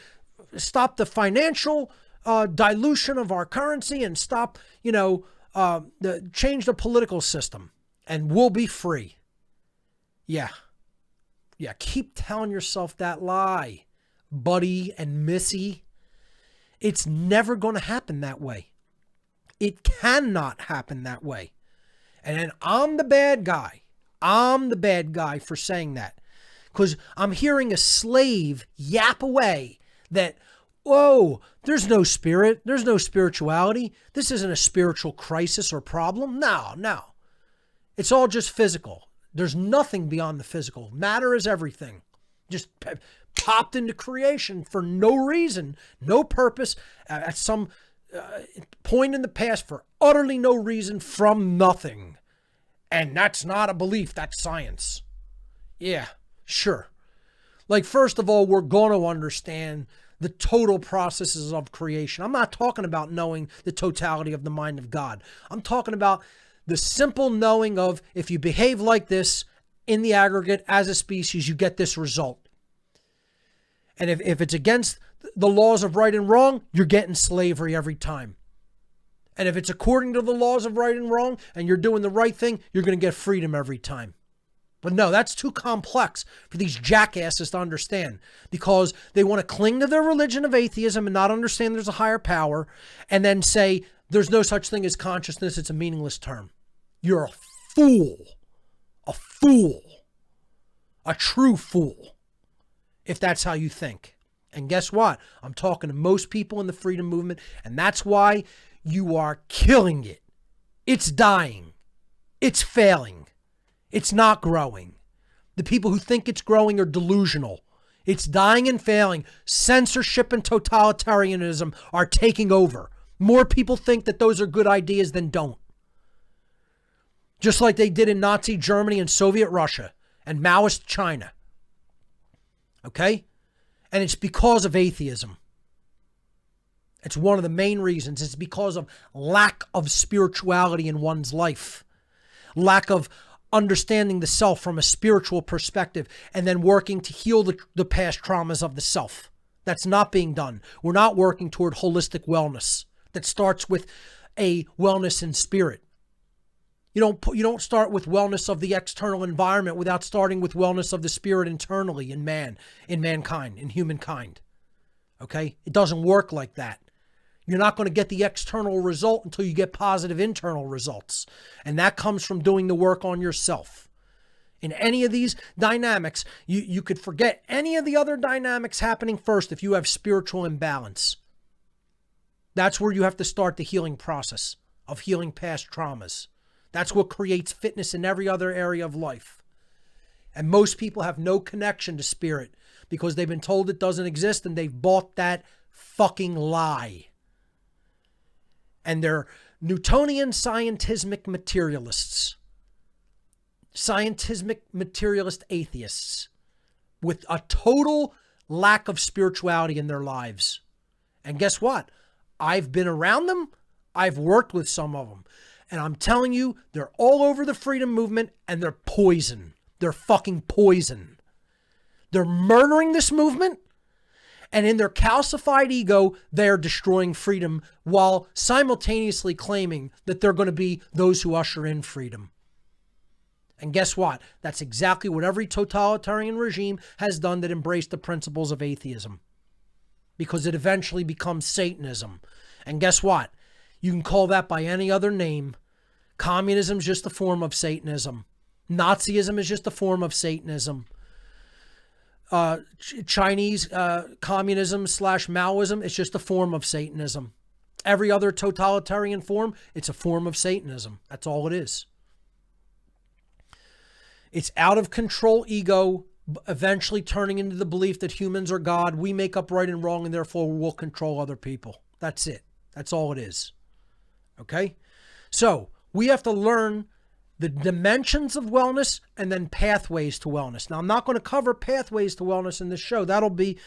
stop the financial dilution of our currency and stop, change the political system, and we'll be free. Yeah. Keep telling yourself that lie, buddy and missy. It's never going to happen that way. It cannot happen that way. And then I'm the bad guy. I'm the bad guy for saying that, because I'm hearing a slave yap away that, whoa, there's no spirit. There's no spirituality. This isn't a spiritual crisis or problem. No. It's all just physical. There's nothing beyond the physical. Matter is everything. Just popped into creation for no reason, no purpose, at some point in the past for utterly no reason, from nothing. And that's not a belief. That's science. Yeah, sure. Like, first of all, we're going to understand the total processes of creation. I'm not talking about knowing the totality of the mind of God. I'm talking about the simple knowing of, if you behave like this in the aggregate as a species, you get this result. And if it's against the laws of right and wrong, you're getting slavery every time. And if it's according to the laws of right and wrong and you're doing the right thing, you're going to get freedom every time. But no, that's too complex for these jackasses to understand, because they want to cling to their religion of atheism and not understand there's a higher power, and then say there's no such thing as consciousness. It's a meaningless term. You're a fool, a true fool, if that's how you think. And guess what? I'm talking to most people in the freedom movement, and that's why you are killing it. It's dying. It's failing. It's not growing. The people who think it's growing are delusional. It's dying and failing. Censorship and totalitarianism are taking over. More people think that those are good ideas than don't. Just like they did in Nazi Germany and Soviet Russia and Maoist China. Okay? And it's because of atheism. It's one of the main reasons. It's because of lack of spirituality in one's life. Lack of understanding the self from a spiritual perspective, and then working to heal the past traumas of the self. That's not being done. We're not working toward holistic wellness that starts with a wellness in spirit. You don't start with wellness of the external environment without starting with wellness of the spirit internally in mankind, in humankind. Okay? It doesn't work like that. You're not going to get the external result until you get positive internal results. And that comes from doing the work on yourself. In any of these dynamics, you could forget any of the other dynamics happening first if you have spiritual imbalance. That's where you have to start the healing process of healing past traumas. That's what creates fitness in every other area of life. And most people have no connection to spirit because they've been told it doesn't exist, and they've bought that fucking lie. And they're Newtonian scientismic materialists. Scientismic materialist atheists with a total lack of spirituality in their lives. And guess what? I've been around them. I've worked with some of them. And I'm telling you, they're all over the freedom movement, and they're poison. They're fucking poison. They're murdering this movement, And in their calcified ego, they're destroying freedom while simultaneously claiming that they're going to be those who usher in freedom. And guess what? That's exactly what every totalitarian regime has done that embraced the principles of atheism. Because it eventually becomes Satanism. And guess what? You can call that by any other name. Communism is just a form of Satanism. Nazism is just a form of Satanism. Chinese communism / Maoism is just a form of Satanism. Every other totalitarian form, it's a form of Satanism. That's all it is. It's out of control ego, eventually turning into the belief that humans are God. We make up right and wrong, and therefore we'll control other people. That's it. That's all it is. Okay? So we have to learn the dimensions of wellness and then pathways to wellness. Now, I'm not going to cover pathways to wellness in this show. That'll be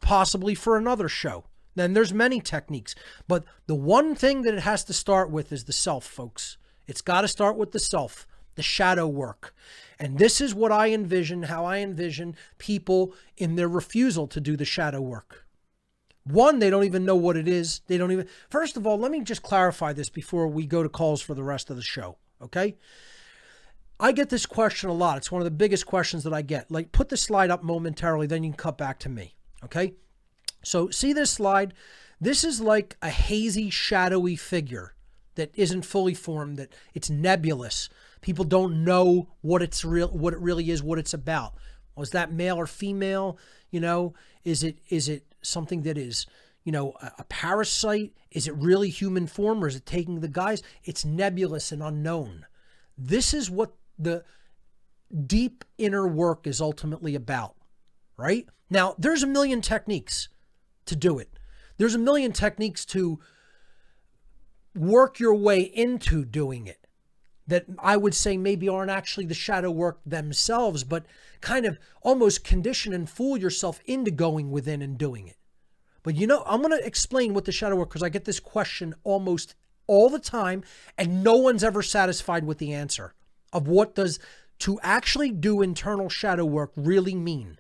possibly for another show. Then there's many techniques. But the one thing that it has to start with is the self, folks. It's got to start with the self, the shadow work. And this is what I envision, how I envision people in their refusal to do the shadow work. One, they don't even know what it is. First of all, let me just clarify this before we go to calls for the rest of the show. Okay? I get this question a lot. It's one of the biggest questions that I get. Like, put the slide up momentarily, then you can cut back to me. Okay? So see this slide? This is like a hazy, shadowy figure that isn't fully formed, that it's nebulous. People don't know what it really is, what it's about. Was that male or female? Is it something that is, a parasite? Is it really human form, or is it taking the guise? It's nebulous and unknown. This is what the deep inner work is ultimately about, right? Now, there's a million techniques to do it. There's a million techniques to work your way into doing it that I would say maybe aren't actually the shadow work themselves, but kind of almost condition and fool yourself into going within and doing it. But I'm going to explain what the shadow work, because I get this question almost all the time, and no one's ever satisfied with the answer of what does to actually do internal shadow work really mean,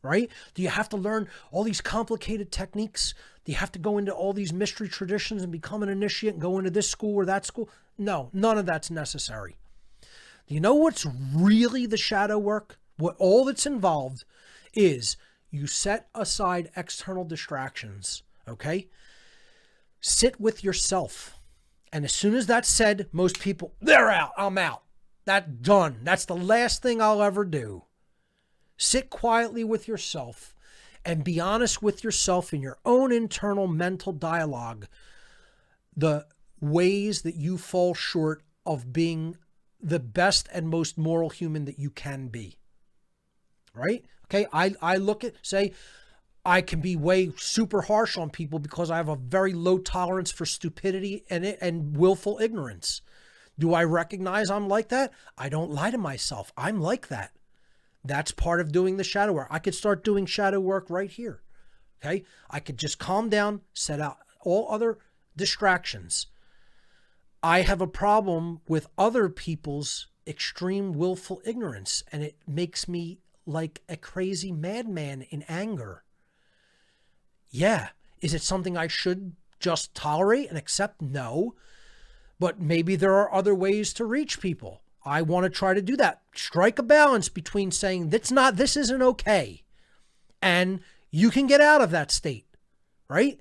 right? Do you have to learn all these complicated techniques? Do you have to go into all these mystery traditions and become an initiate and go into this school or that school? No, none of that's necessary. Do you know what's really the shadow work? What all that's involved is you set aside external distractions, okay? Sit with yourself. And as soon as that's said, most people, they're out, I'm out. That's done. That's the last thing I'll ever do. Sit quietly with yourself and be honest with yourself in your own internal mental dialogue. The ways that you fall short of being the best and most moral human that you can be. Right? Okay, I look at, say, I can be way super harsh on people because I have a very low tolerance for stupidity and willful ignorance. Do I recognize I'm like that? I don't lie to myself. I'm like that. That's part of doing the shadow work. I could start doing shadow work right here. Okay? I could just calm down, set out all other distractions. I have a problem with other people's extreme willful ignorance, and it makes me like a crazy madman in anger. Yeah. Is it something I should just tolerate and accept? No. But maybe there are other ways to reach people. I want to try to do that. Strike a balance between saying this isn't okay, and you can get out of that state, right?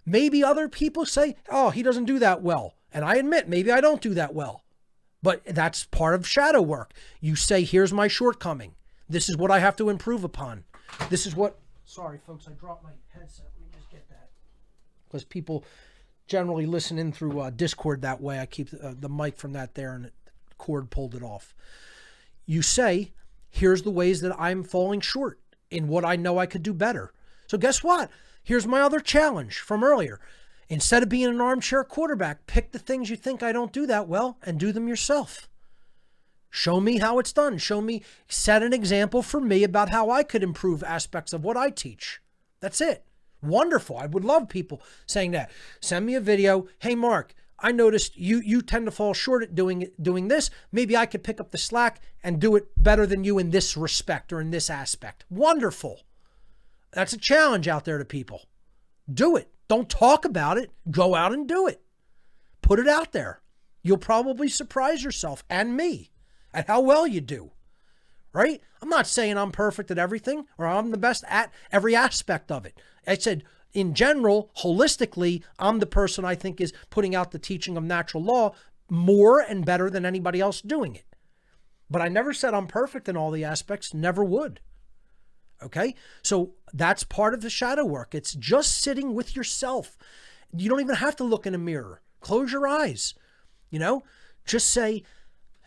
Maybe other people say, oh, he doesn't do that well. And I admit, maybe I don't do that well. But that's part of shadow work. You say, here's my shortcoming. This is what I have to improve upon. This is what... Sorry, folks, I dropped my headset. Let me just get that. Because people generally listen in through Discord that way. I keep the mic from that there, and the cord pulled it off. You say, here's the ways that I'm falling short in what I know I could do better. So guess what? Here's my other challenge from earlier. Instead of being an armchair quarterback, pick the things you think I don't do that well and do them yourself. Show me how it's done. Set an example for me about how I could improve aspects of what I teach. That's it. Wonderful. I would love people saying that. Send me a video. Hey, Mark, I noticed you tend to fall short at doing this. Maybe I could pick up the slack and do it better than you in this respect or in this aspect. Wonderful. That's a challenge out there to people. Do it. Don't talk about it. Go out and do it. Put it out there. You'll probably surprise yourself and me at how well you do, right? I'm not saying I'm perfect at everything or I'm the best at every aspect of it. I said, in general, holistically, I'm the person I think is putting out the teaching of natural law more and better than anybody else doing it. But I never said I'm perfect in all the aspects, never would. Okay? So that's part of the shadow work. It's just sitting with yourself. You don't even have to look in a mirror. Close your eyes. Just say,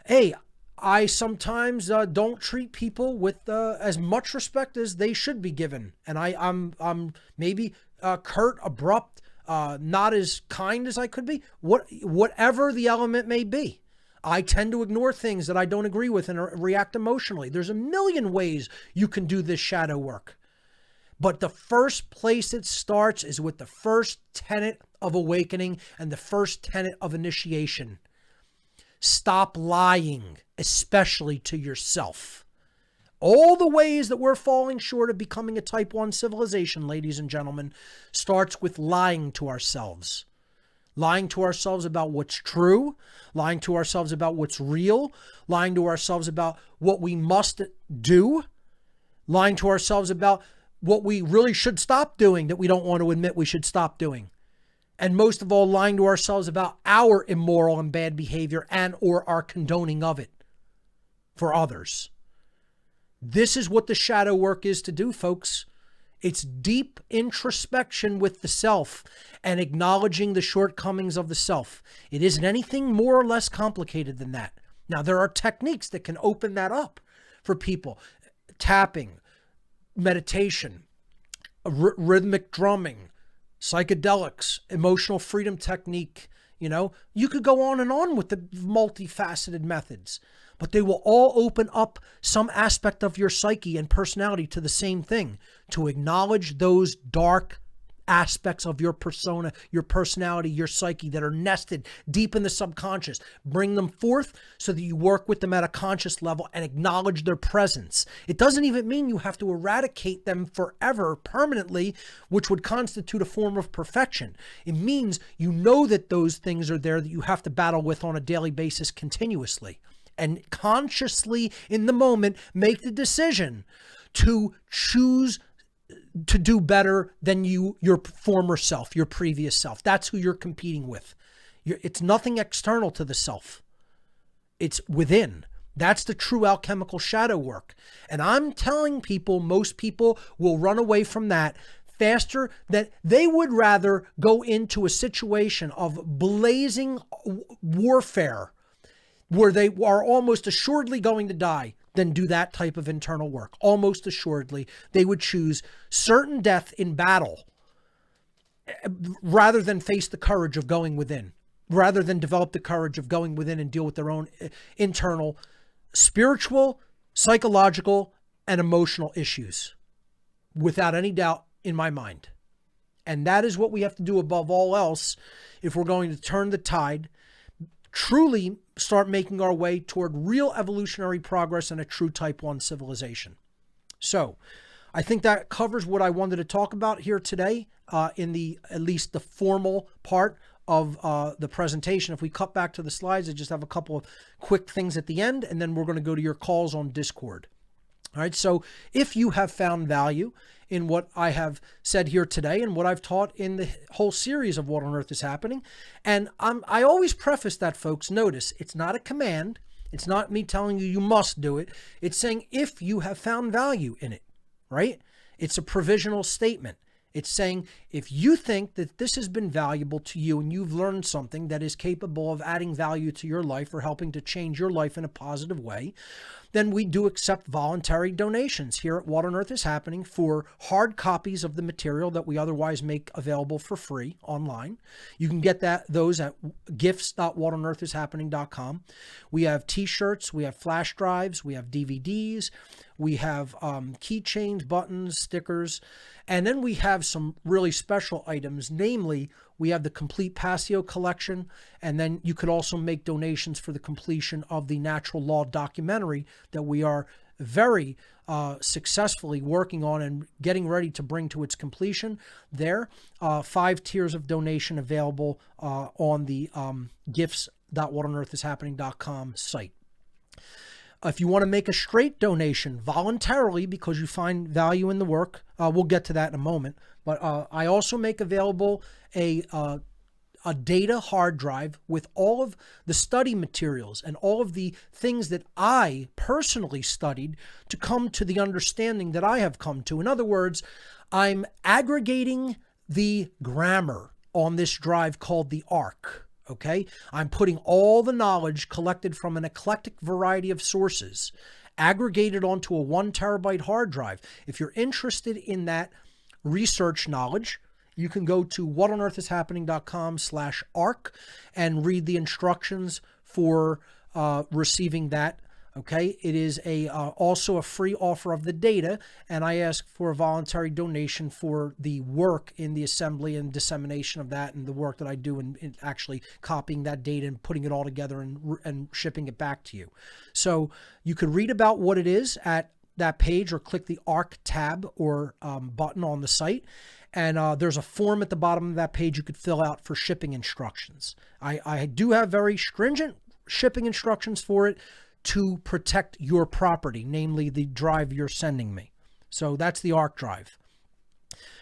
hey, I sometimes don't treat people with as much respect as they should be given. And I'm maybe curt, abrupt, not as kind as I could be. Whatever the element may be. I tend to ignore things that I don't agree with and react emotionally. There's a million ways you can do this shadow work. But the first place it starts is with the first tenet of awakening and the first tenet of initiation. Stop lying, especially to yourself. All the ways that we're falling short of becoming a type 1 civilization, ladies and gentlemen, starts with lying to ourselves. Lying to ourselves about what's true, lying to ourselves about what's real, lying to ourselves about what we must do, lying to ourselves about what we really should stop doing that we don't want to admit we should stop doing. And most of all, lying to ourselves about our immoral and bad behavior and or our condoning of it for others. This is what the shadow work is to do, folks. It's deep introspection with the self and acknowledging the shortcomings of the self. It isn't anything more or less complicated than that. Now, there are techniques that can open that up for people. Tapping, meditation, rhythmic drumming, psychedelics, emotional freedom technique. You could go on and on with the multifaceted methods, but they will all open up some aspect of your psyche and personality to the same thing, to acknowledge those dark aspects of your persona, your personality, your psyche that are nested deep in the subconscious. Bring them forth so that you work with them at a conscious level and acknowledge their presence. It doesn't even mean you have to eradicate them forever, permanently, which would constitute a form of perfection. It means you know that those things are there that you have to battle with on a daily basis continuously. And consciously, in the moment, make the decision to choose to do better than your former self, your previous self. That's who you're competing with. It's nothing external to the self. It's within. That's the true alchemical shadow work. And I'm telling people, most people will run away from that faster, that they would rather go into a situation of blazing warfare where they are almost assuredly going to die than do that type of internal work. Almost assuredly, they would choose certain death in battle rather than face the courage of going within, rather than develop the courage of going within and deal with their own internal spiritual, psychological, and emotional issues, without any doubt in my mind. And that is what we have to do above all else if we're going to turn the tide, truly start making our way toward real evolutionary progress and a true type 1 civilization. So I think that covers what I wanted to talk about here today in at least the formal part of the presentation. If we cut back to the slides, I just have a couple of quick things at the end, and then we're going to go to your calls on Discord. All right, so if you have found value in what I have said here today and what I've taught in the whole series of What on Earth is Happening, and I always preface that, folks, notice, it's not a command. It's not me telling you must do it. It's saying if you have found value in it, right? It's a provisional statement. It's saying if you think that this has been valuable to you and you've learned something that is capable of adding value to your life or helping to change your life in a positive way, then we do accept voluntary donations here at What on Earth is Happening for hard copies of the material that we otherwise make available for free online. You can get those at gifts.whatonearthishappening.com. We have t-shirts, we have flash drives, we have DVDs, we have keychains, buttons, stickers, and then we have some really special items. Namely, we have the complete Passio collection, and then you could also make donations for the completion of the Natural Law documentary that we are very successfully working on and getting ready to bring to its completion there. 5 tiers of donation available on the gifts.whatonearthishappening.com site. If you want to make a straight donation voluntarily because you find value in the work, we'll get to that in a moment. But I also make available a data hard drive with all of the study materials and all of the things that I personally studied to come to the understanding that I have come to. In other words, I'm aggregating the grammar on this drive called the ARC. Okay, I'm putting all the knowledge collected from an eclectic variety of sources, aggregated onto a 1 terabyte hard drive. If you're interested in that research knowledge, you can go to whatonearthishappening.com/ARC and read the instructions for receiving that. Okay, it is also a free offer of the data, and I ask for a voluntary donation for the work in the assembly and dissemination of that, and the work that I do in actually copying that data and putting it all together and shipping it back to you. So you could read about what it is at that page, or click the ARC tab or button on the site. And there's a form at the bottom of that page you could fill out for shipping instructions. I do have very stringent shipping instructions for it to protect your property, namely the drive you're sending me. So that's the ARC drive.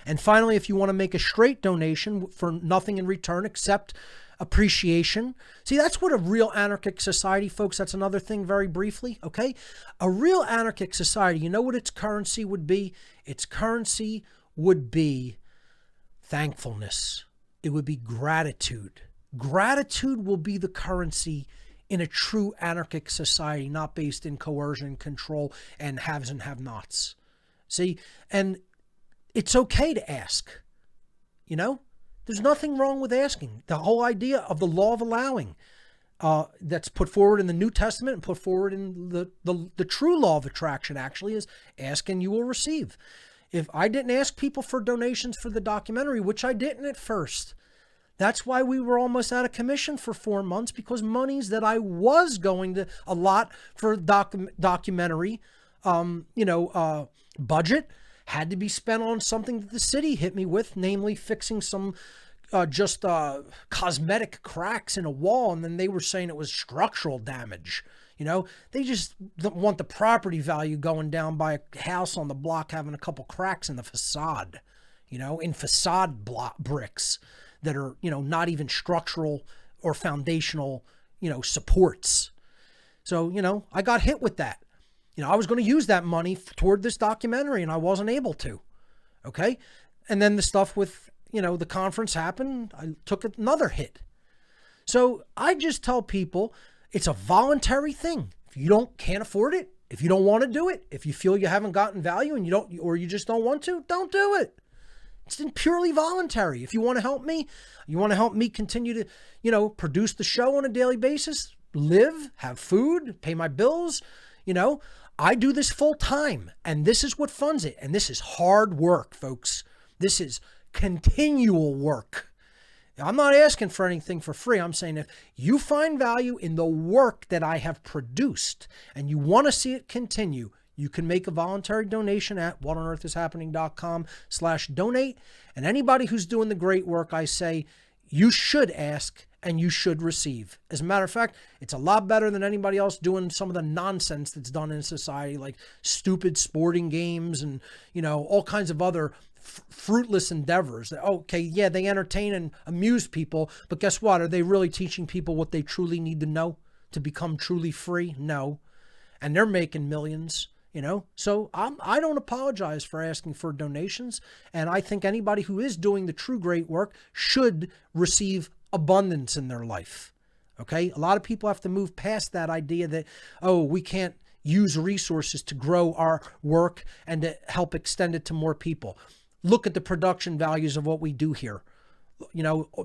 And finally, if you want to make a straight donation for nothing in return except appreciation. See, that's what a real anarchic society, folks, that's another thing very briefly, okay? A real anarchic society, you know what its currency would be? Its currency would be thankfulness. It would be gratitude. Gratitude will be the currency in a true anarchic society, not based in coercion, control, and haves and have-nots. See, and it's okay to ask, you know? There's nothing wrong with asking. The whole idea of the law of allowing that's put forward in the New Testament and put forward in the true law of attraction actually is ask and you will receive. If I didn't ask people for donations for the documentary, which I didn't at first, that's why we were almost out of commission for 4 months, because monies that I was going to allot for documentary, budget had to be spent on something that the city hit me with, namely fixing some cosmetic cracks in a wall. And then they were saying it was structural damage. You know, they just don't want the property value going down by a house on the block having a couple cracks in the facade, in facade bricks that are, not even structural or foundational, supports. So, I got hit with that. I was going to use that money toward this documentary and I wasn't able to. Okay. And then the stuff with, the conference happened. I took another hit. So I just tell people it's a voluntary thing. If you can't afford it, if you don't want to do it, if you feel you haven't gotten value and you just don't want to, don't do it. It's purely voluntary. If you want to help me, continue to, produce the show on a daily basis, live, have food, pay my bills, I do this full time, and this is what funds it. And this is hard work, folks. This is continual work. I'm not asking for anything for free. I'm saying if you find value in the work that I have produced and you want to see it continue, you can make a voluntary donation at whatonearthishappening.com/donate. And anybody who's doing the great work, I say, you should ask and you should receive. As a matter of fact, it's a lot better than anybody else doing some of the nonsense that's done in society, like stupid sporting games and, all kinds of other fruitless endeavors. That, okay, yeah, they entertain and amuse people, but guess what? Are they really teaching people what they truly need to know to become truly free? No. And they're making millions. So I don't apologize for asking for donations. And I think anybody who is doing the true great work should receive abundance in their life. Okay. A lot of people have to move past that idea that, we can't use resources to grow our work and to help extend it to more people. Look at the production values of what we do here.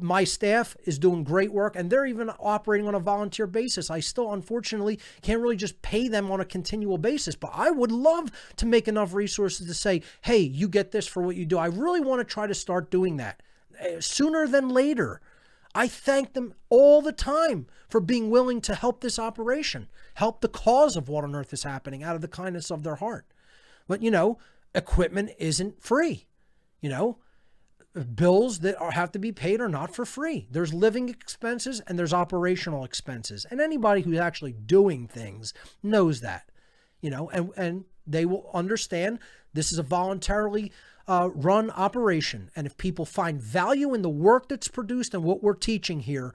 My staff is doing great work and they're even operating on a volunteer basis. I still, unfortunately, can't really just pay them on a continual basis, but I would love to make enough resources to say, hey, you get this for what you do. I really want to try to start doing that sooner than later. I thank them all the time for being willing to help this operation, help the cause of what on earth is happening out of the kindness of their heart. But, equipment isn't free. Bills that have to be paid are not for free. There's living expenses and there's operational expenses. And anybody who's actually doing things knows that, and they will understand this is a voluntarily run operation. And if people find value in the work that's produced and what we're teaching here,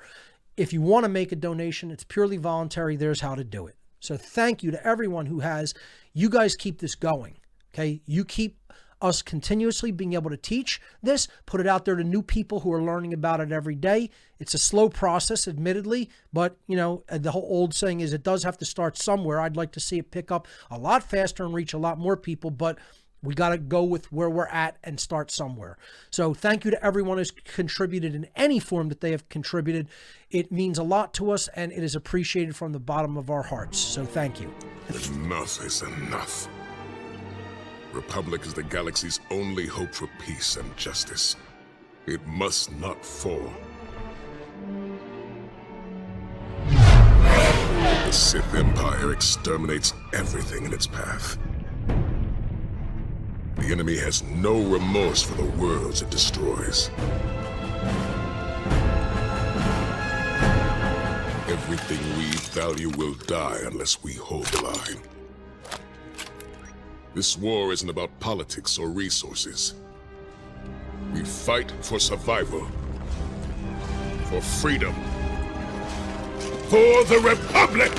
if you want to make a donation, it's purely voluntary. There's how to do it. So thank you to everyone who has. You guys keep this going. Okay. You keep us continuously being able to teach this, put it out there to new people who are learning about it every day. It's a slow process, admittedly, but the whole old saying is it does have to start somewhere. I'd like to see it pick up a lot faster and reach a lot more people, but we got to go with where we're at and start somewhere. So thank you to everyone who's contributed in any form that they have contributed. It means a lot to us and it is appreciated from the bottom of our hearts. So thank you. Enough is enough. Republic is the galaxy's only hope for peace and justice. It must not fall. The Sith Empire exterminates everything in its path. The enemy has no remorse for the worlds it destroys. Everything we value will die unless we hold the line. This war isn't about politics or resources. We fight for survival, for freedom, for the Republic!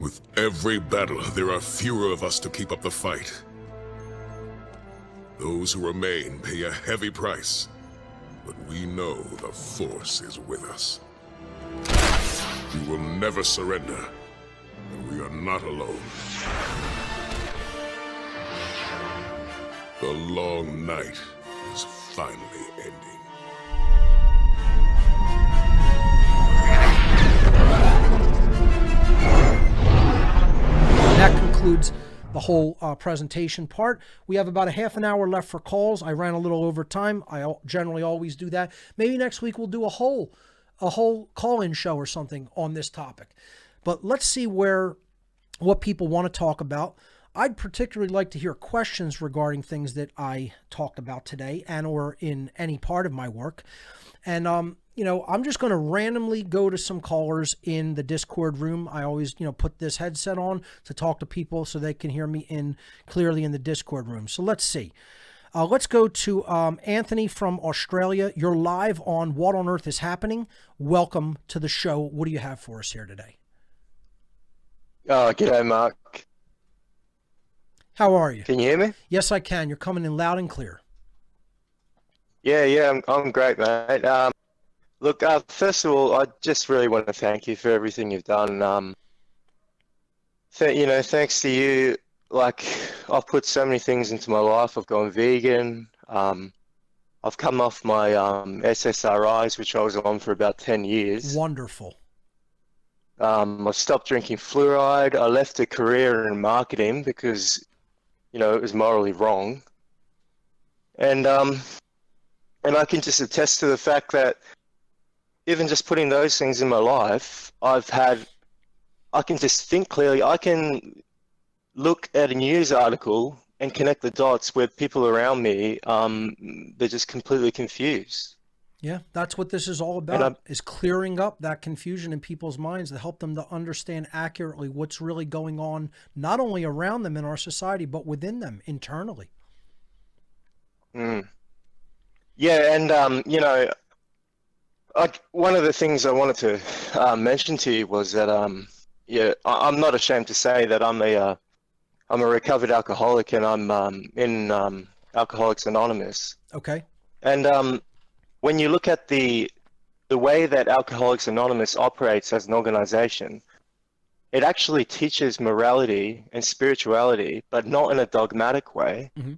With every battle, there are fewer of us to keep up the fight. Those who remain pay a heavy price, but we know the Force is with us. We will never surrender, and we are not alone. The long night is finally ending. That concludes the whole presentation part. We have about a half an hour left for calls. I ran a little over time. I generally always do that. Maybe next week we'll do a whole call-in show or something on this topic. But let's see what people want to talk about. I'd particularly like to hear questions regarding things that I talked about today and or in any part of my work. And I'm just going to randomly go to some callers in the Discord room. I always, put this headset on to talk to people so they can hear me clearly in the Discord room. So let's see. Let's go to Anthony from Australia. You're live on What on Earth is Happening. Welcome to the show. What do you have for us here today? G'day, Mark. How are you? Can you hear me? Yes, I can. You're coming in loud and clear. Yeah, I'm great, mate. Look, first of all, I just really want to thank you for everything you've done. Thanks to you, I've put so many things into my life. I've gone vegan. I've come off my SSRIs, which I was on for about 10 years. Wonderful. I stopped drinking fluoride. I left a career in marketing because, it was morally wrong. And I can just attest to the fact that even just putting those things in my life, I can just think clearly. I can look at a news article and connect the dots where people around me, they're just completely confused. Yeah, that's what this is all about, is clearing up that confusion in people's minds to help them to understand accurately what's really going on, not only around them in our society, but within them internally. Yeah, and, one of the things I wanted to mention to you was that, I'm not ashamed to say that I'm a recovered alcoholic, and I'm in Alcoholics Anonymous. Okay. And when you look at the way that Alcoholics Anonymous operates as an organization, it actually teaches morality and spirituality, but not in a dogmatic way. Mm-hmm.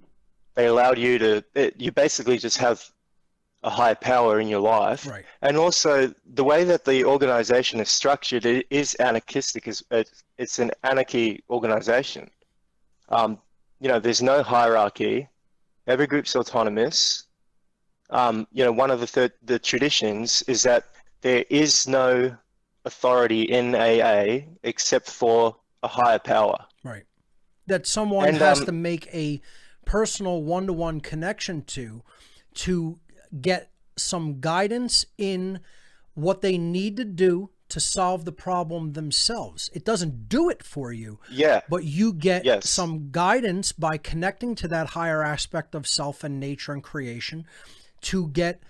They allowed you you basically just have a higher power in your life. Right. And also the way that the organization is structured, it is anarchistic. It's an anarchy organization. There's no hierarchy. Every group's autonomous. One of the traditions is that there is no authority in AA except for a higher power. Right. That someone has to make a personal one-to-one connection to get some guidance in what they need to do to solve the problem themselves. It doesn't do it for you. Yeah. But you get some guidance by connecting to that higher aspect of self and nature and creation to get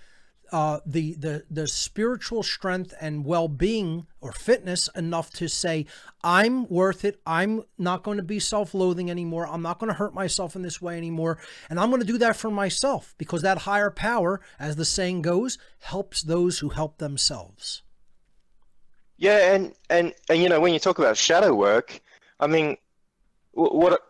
the spiritual strength and well-being or fitness enough to say, I'm worth it. I'm not going to be self-loathing anymore. I'm not going to hurt myself in this way anymore. And I'm going to do that for myself, because that higher power, as the saying goes, helps those who help themselves. Yeah, and when you talk about shadow work, I mean, what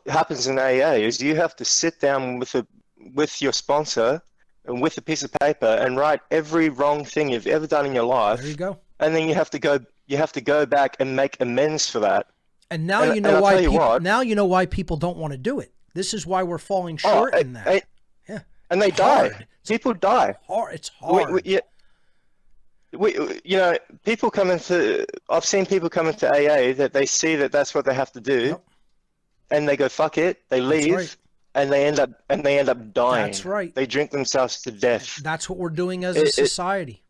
happens in AA is you have to sit down with your sponsor and with a piece of paper and write every wrong thing you've ever done in your life. There you go. And then you have to go back and make amends for that. And now you know why people don't want to do it. This is why we're falling short in that. Yeah. And they die. People die. It's hard. People come into. I've seen people come into AA that they see that that's what they have to do, and they go fuck it. They leave. Right. And they end up dying. That's right. They drink themselves to death. That's what we're doing as a society.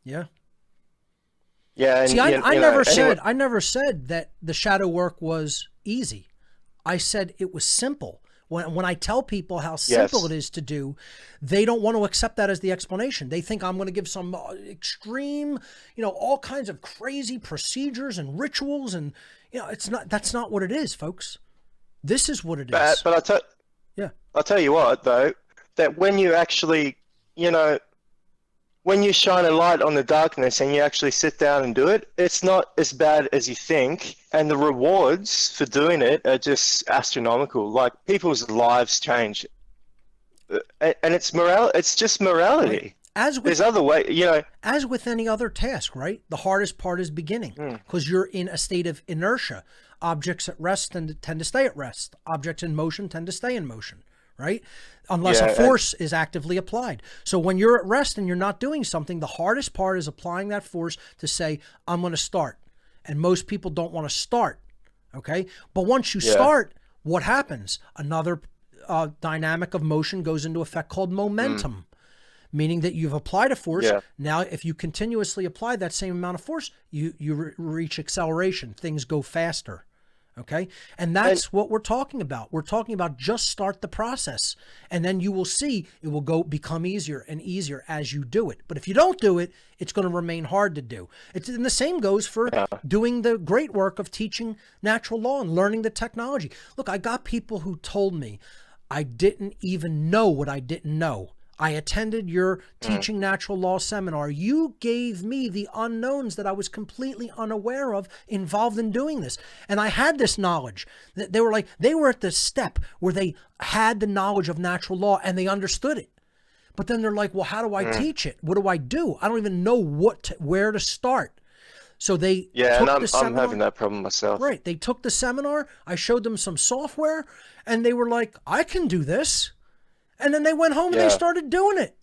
Yeah. Yeah. And, see, I never said that the shadow work was easy. I said it was simple. When I tell people how simple it is to do, they don't want to accept that as the explanation. They think I'm going to give some extreme, all kinds of crazy procedures and rituals and, That's not what it is, folks. This is what it is. But I'll tell you what, though, that when you actually, when you shine a light on the darkness and you actually sit down and do it, it's not as bad as you think. And the rewards for doing it are just astronomical. Like, people's lives change. And it's just morality. Right. There's other way, As with any other task, right? The hardest part is beginning, because you're in a state of inertia. Objects at rest tend to stay at rest. Objects in motion tend to stay in motion, right? Unless a force is actively applied. So when you're at rest and you're not doing something, the hardest part is applying that force to say, I'm going to start. And most people don't want to start, okay? But once you start, what happens? Another dynamic of motion goes into effect called momentum. Meaning that you've applied a force. Yeah. Now, if you continuously apply that same amount of force, you reach acceleration. Things go faster. Okay? And that's what we're talking about. We're talking about just start the process. And then you will see it will become easier and easier as you do it. But if you don't do it, it's going to remain hard to do. And the same goes for doing the great work of teaching natural law and learning the technology. Look, I got people who told me I didn't even know what I didn't know. I attended your teaching natural law seminar. You gave me the unknowns that I was completely unaware of involved in doing this. And I had this knowledge. They were at the step where they had the knowledge of natural law and they understood it. But then they're like, well, how do I teach it? What do I do? I don't even know where to start. So they took the seminar. I'm having that problem myself. Right. They took the seminar. I showed them some software and they were like, I can do this. And then they went home and they started doing it.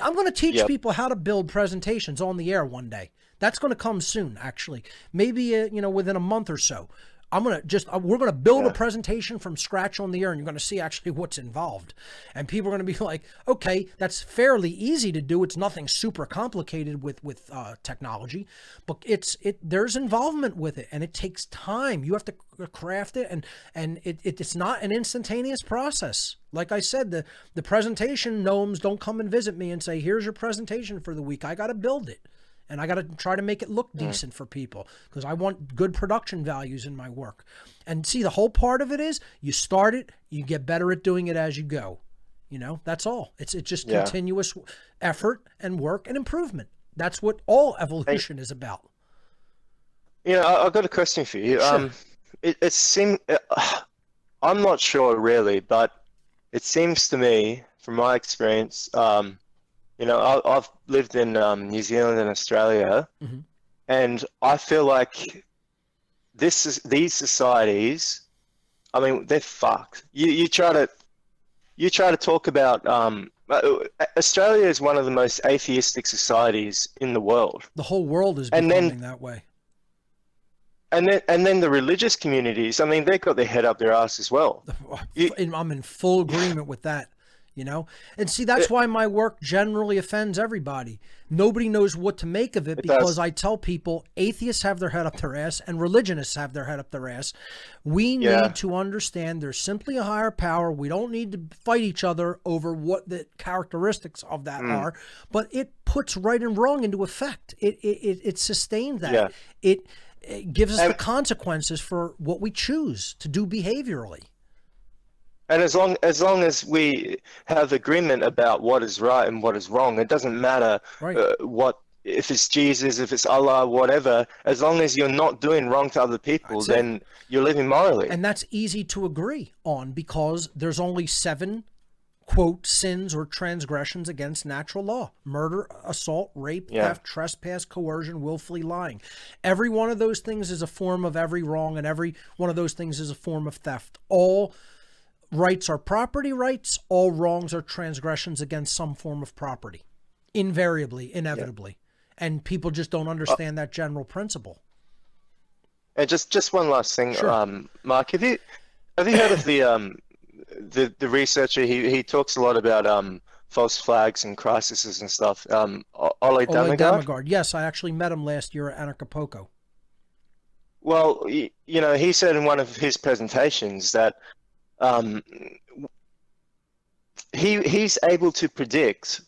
I'm going to teach people how to build presentations on the air one day. That's going to come soon, actually. Maybe, within a month or so. We're going to build a presentation from scratch on the air, and you're going to see actually what's involved. And people are going to be like, okay, that's fairly easy to do. It's nothing super complicated with technology, but there's involvement with it, and it takes time. You have to craft it, and it's not an instantaneous process. Like I said, the presentation gnomes don't come and visit me and say, here's your presentation for the week. I got to build it. And I got to try to make it look decent for people because I want good production values in my work. And see, the whole part of it is you start it, you get better at doing it as you go. That's all. It's just continuous effort and work and improvement. That's what all evolution is about. I've got a question for you. Sure. It seems, I'm not sure really, but it seems to me, from my experience, I've lived in New Zealand and Australia, and I feel like these societies, I mean, they're fucked. You try to talk about Australia is one of the most atheistic societies in the world. The whole world is becoming that way. And then the religious communities, I mean, they've got their head up their ass as well. I'm in full agreement with that. And see, that's why my work generally offends everybody. Nobody knows what to make of it because I tell people atheists have their head up their ass and religionists have their head up their ass. We need to understand there's simply a higher power. We don't need to fight each other over what the characteristics of that are, but it puts right and wrong into effect. It sustains that. Yeah. It gives us the consequences for what we choose to do behaviorally. And as long as we have agreement about what is right and what is wrong, it doesn't matter if it's Jesus, if it's Allah, whatever. As long as you're not doing wrong to other people, then you're living morally. And that's easy to agree on because there's only 7, quote, sins or transgressions against natural law: murder, assault, rape, theft, trespass, coercion, willfully lying. Every one of those things is a form of every wrong, and every one of those things is a form of theft. All rights are property rights. All wrongs are transgressions against some form of property, invariably, inevitably. And people just don't understand that general principle. And just one last thing, Mark, have you heard of the researcher? He talks a lot about false flags and crises and stuff. Ole Damagard? Yes, I actually met him last year at Acapulco. Well, he said in one of his presentations that he's able to predict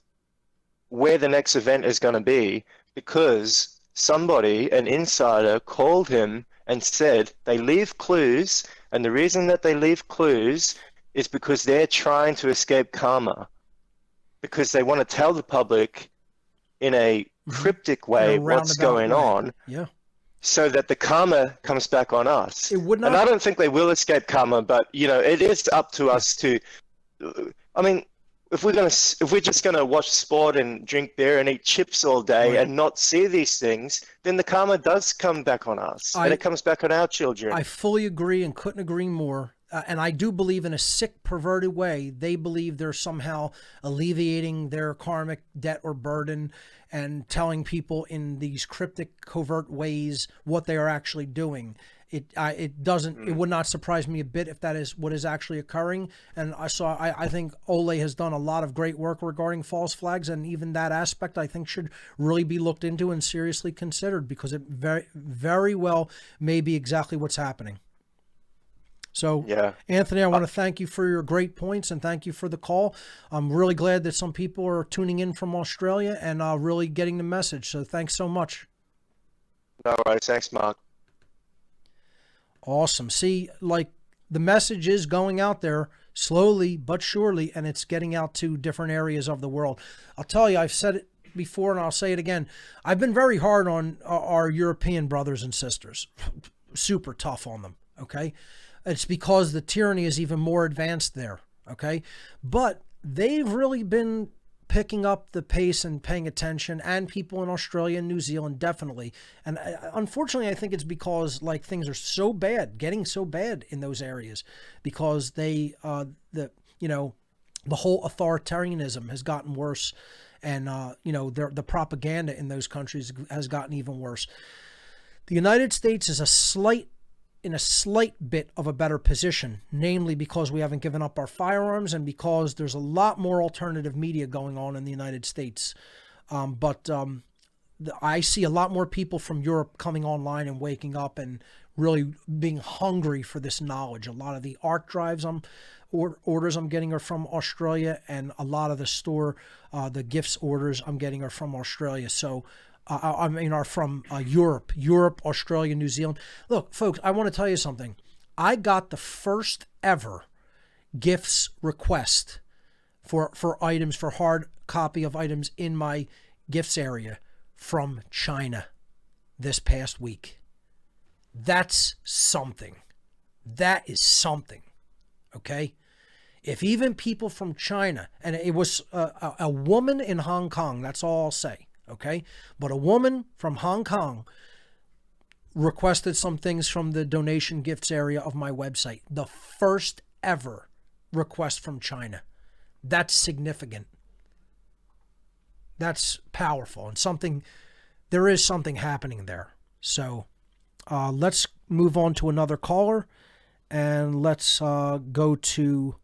where the next event is going to be because somebody, an insider, called him and said they leave clues, and the reason that they leave clues is because they're trying to escape karma, because they want to tell the public in a cryptic way what's going on, so that the karma comes back on us. It would not. And I don't think they will escape karma, but it is up to us to. I mean, if we're just gonna watch sport and drink beer and eat chips all day and not see these things, then the karma does come back on us, and it comes back on our children. I fully agree and couldn't agree more. And I do believe in a sick, perverted way, they believe they're somehow alleviating their karmic debt or burden and telling people in these cryptic, covert ways what they are actually doing. It would not surprise me a bit if that is what is actually occurring. And I think Ole has done a lot of great work regarding false flags, and even that aspect I think should really be looked into and seriously considered, because it very, very well may be exactly what's happening. So, Anthony, I want to thank you for your great points and thank you for the call. I'm really glad that some people are tuning in from Australia and really getting the message. So thanks so much. No worries. Thanks, Mark. Awesome. See, like, the message is going out there slowly but surely, and it's getting out to different areas of the world. I'll tell you, I've said it before and I'll say it again. I've been very hard on our European brothers and sisters. Super tough on them, okay? It's because the tyranny is even more advanced there, okay? But they've really been picking up the pace and paying attention, and people in Australia and New Zealand definitely. And unfortunately, I think it's because like things are so bad, getting so bad in those areas, because the whole authoritarianism has gotten worse, and the propaganda in those countries has gotten even worse. The United States is in a slight bit of a better position, namely because we haven't given up our firearms and because there's a lot more alternative media going on in the United States. I see a lot more people from Europe coming online and waking up and really being hungry for this knowledge. A lot of the ARC drives orders I'm getting are from Australia, and a lot of the gifts orders I'm getting are from Australia. So are from Europe, Australia, New Zealand. Look, folks, I want to tell you something. I got the first ever gifts request for items, for hard copy of items in my gifts area from China this past week. That's something. That is something, okay? If even people from China, and it was a woman in Hong Kong, that's all I'll say. Okay, but a woman from Hong Kong requested some things from the donation gifts area of my website. The first ever request from China. That's significant. That's powerful, and there is something happening there. So let's move on to another caller, and let's go to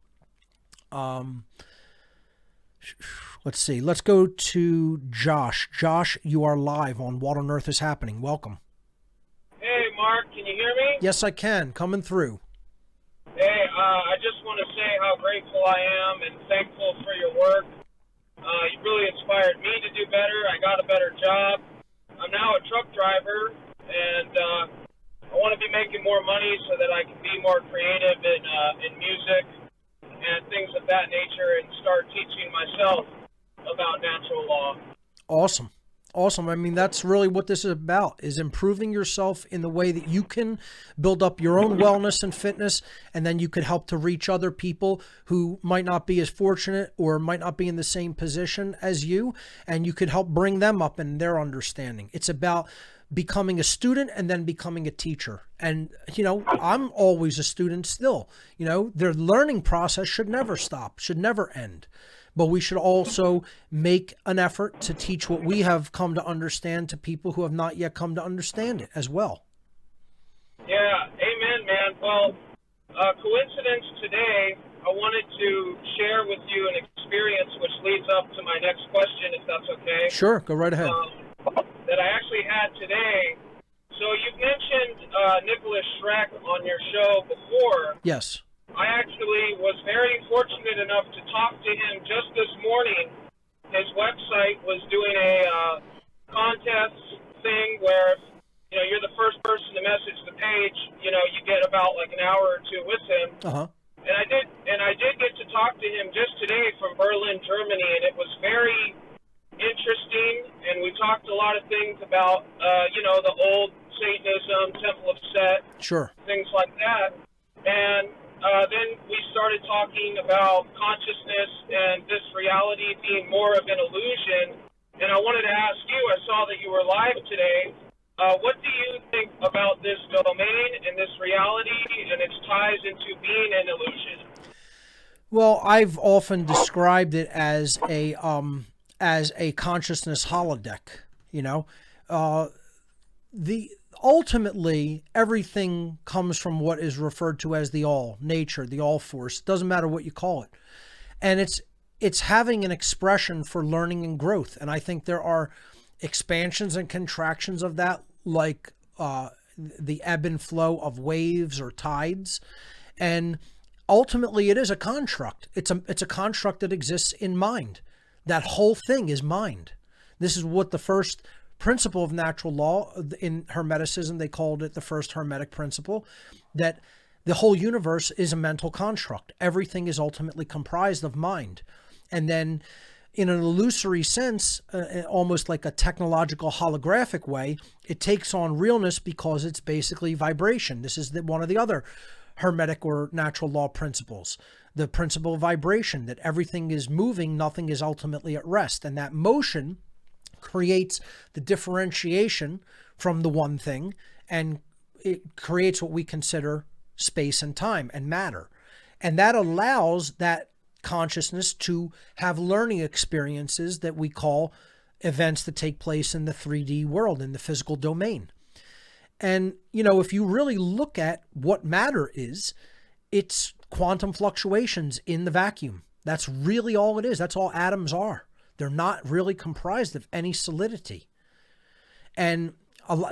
let's see. Let's go to Josh. Josh, you are live on What on Earth is Happening. Welcome. Hey, Mark, can you hear me? Yes, I can. Coming through. Hey, I just want to say how grateful I am and thankful for your work. You really inspired me to do better. I got a better job. I'm now a truck driver, and I want to be making more money so that I can be more creative in music and things of that nature, and start teaching myself about natural law. Awesome. I mean, that's really what this is about, is improving yourself in the way that you can build up your own wellness and fitness, and then you could help to reach other people who might not be as fortunate or might not be in the same position as you, and you could help bring them up in their understanding. It's about becoming a student and then becoming a teacher. And, I'm always a student still. Their learning process should never stop, should never end. But we should also make an effort to teach what we have come to understand to people who have not yet come to understand it as well. Yeah, amen, man. Well, coincidence today, I wanted to share with you an experience which leads up to my next question, if that's okay. Sure, go right ahead. That I actually had today. So you've mentioned Nicholas Schreck on your show before. Yes. I actually was very fortunate enough to talk to him just this morning. His website was doing a contest thing where, you're the first person to message the page And I did get to talk to him just today from Berlin, Germany, and it was very interesting. And we talked a lot of things about, the old Satanism, Temple of Set, things like that. And then we started talking about consciousness and this reality being more of an illusion. And I wanted to ask you, I saw that you were live today. What do you think about this domain and this reality and its ties into being an illusion? Well, I've often described it as a consciousness holodeck. Ultimately everything comes from what is referred to as the all, nature, the all force. Doesn't matter what you call it, and it's having an expression for learning and growth. And I think there are expansions and contractions of that, like the ebb and flow of waves or tides. And ultimately it is a construct. It's a construct that exists in mind. That whole thing is mind. This is what the first principle of natural law in Hermeticism, they called it the first Hermetic principle, that the whole universe is a mental construct. Everything is ultimately comprised of mind. And then in an illusory sense, almost like a technological holographic way, it takes on realness because it's basically vibration. This is one of the other Hermetic or natural law principles, the principle of vibration, that everything is moving, nothing is ultimately at rest. And that motion creates the differentiation from the one thing, and it creates what we consider space and time and matter. And that allows that consciousness to have learning experiences that we call events that take place in the 3D world, in the physical domain. And, if you really look at what matter is, it's quantum fluctuations in the vacuum. That's really all it is. That's all atoms are. They're not really comprised of any solidity. And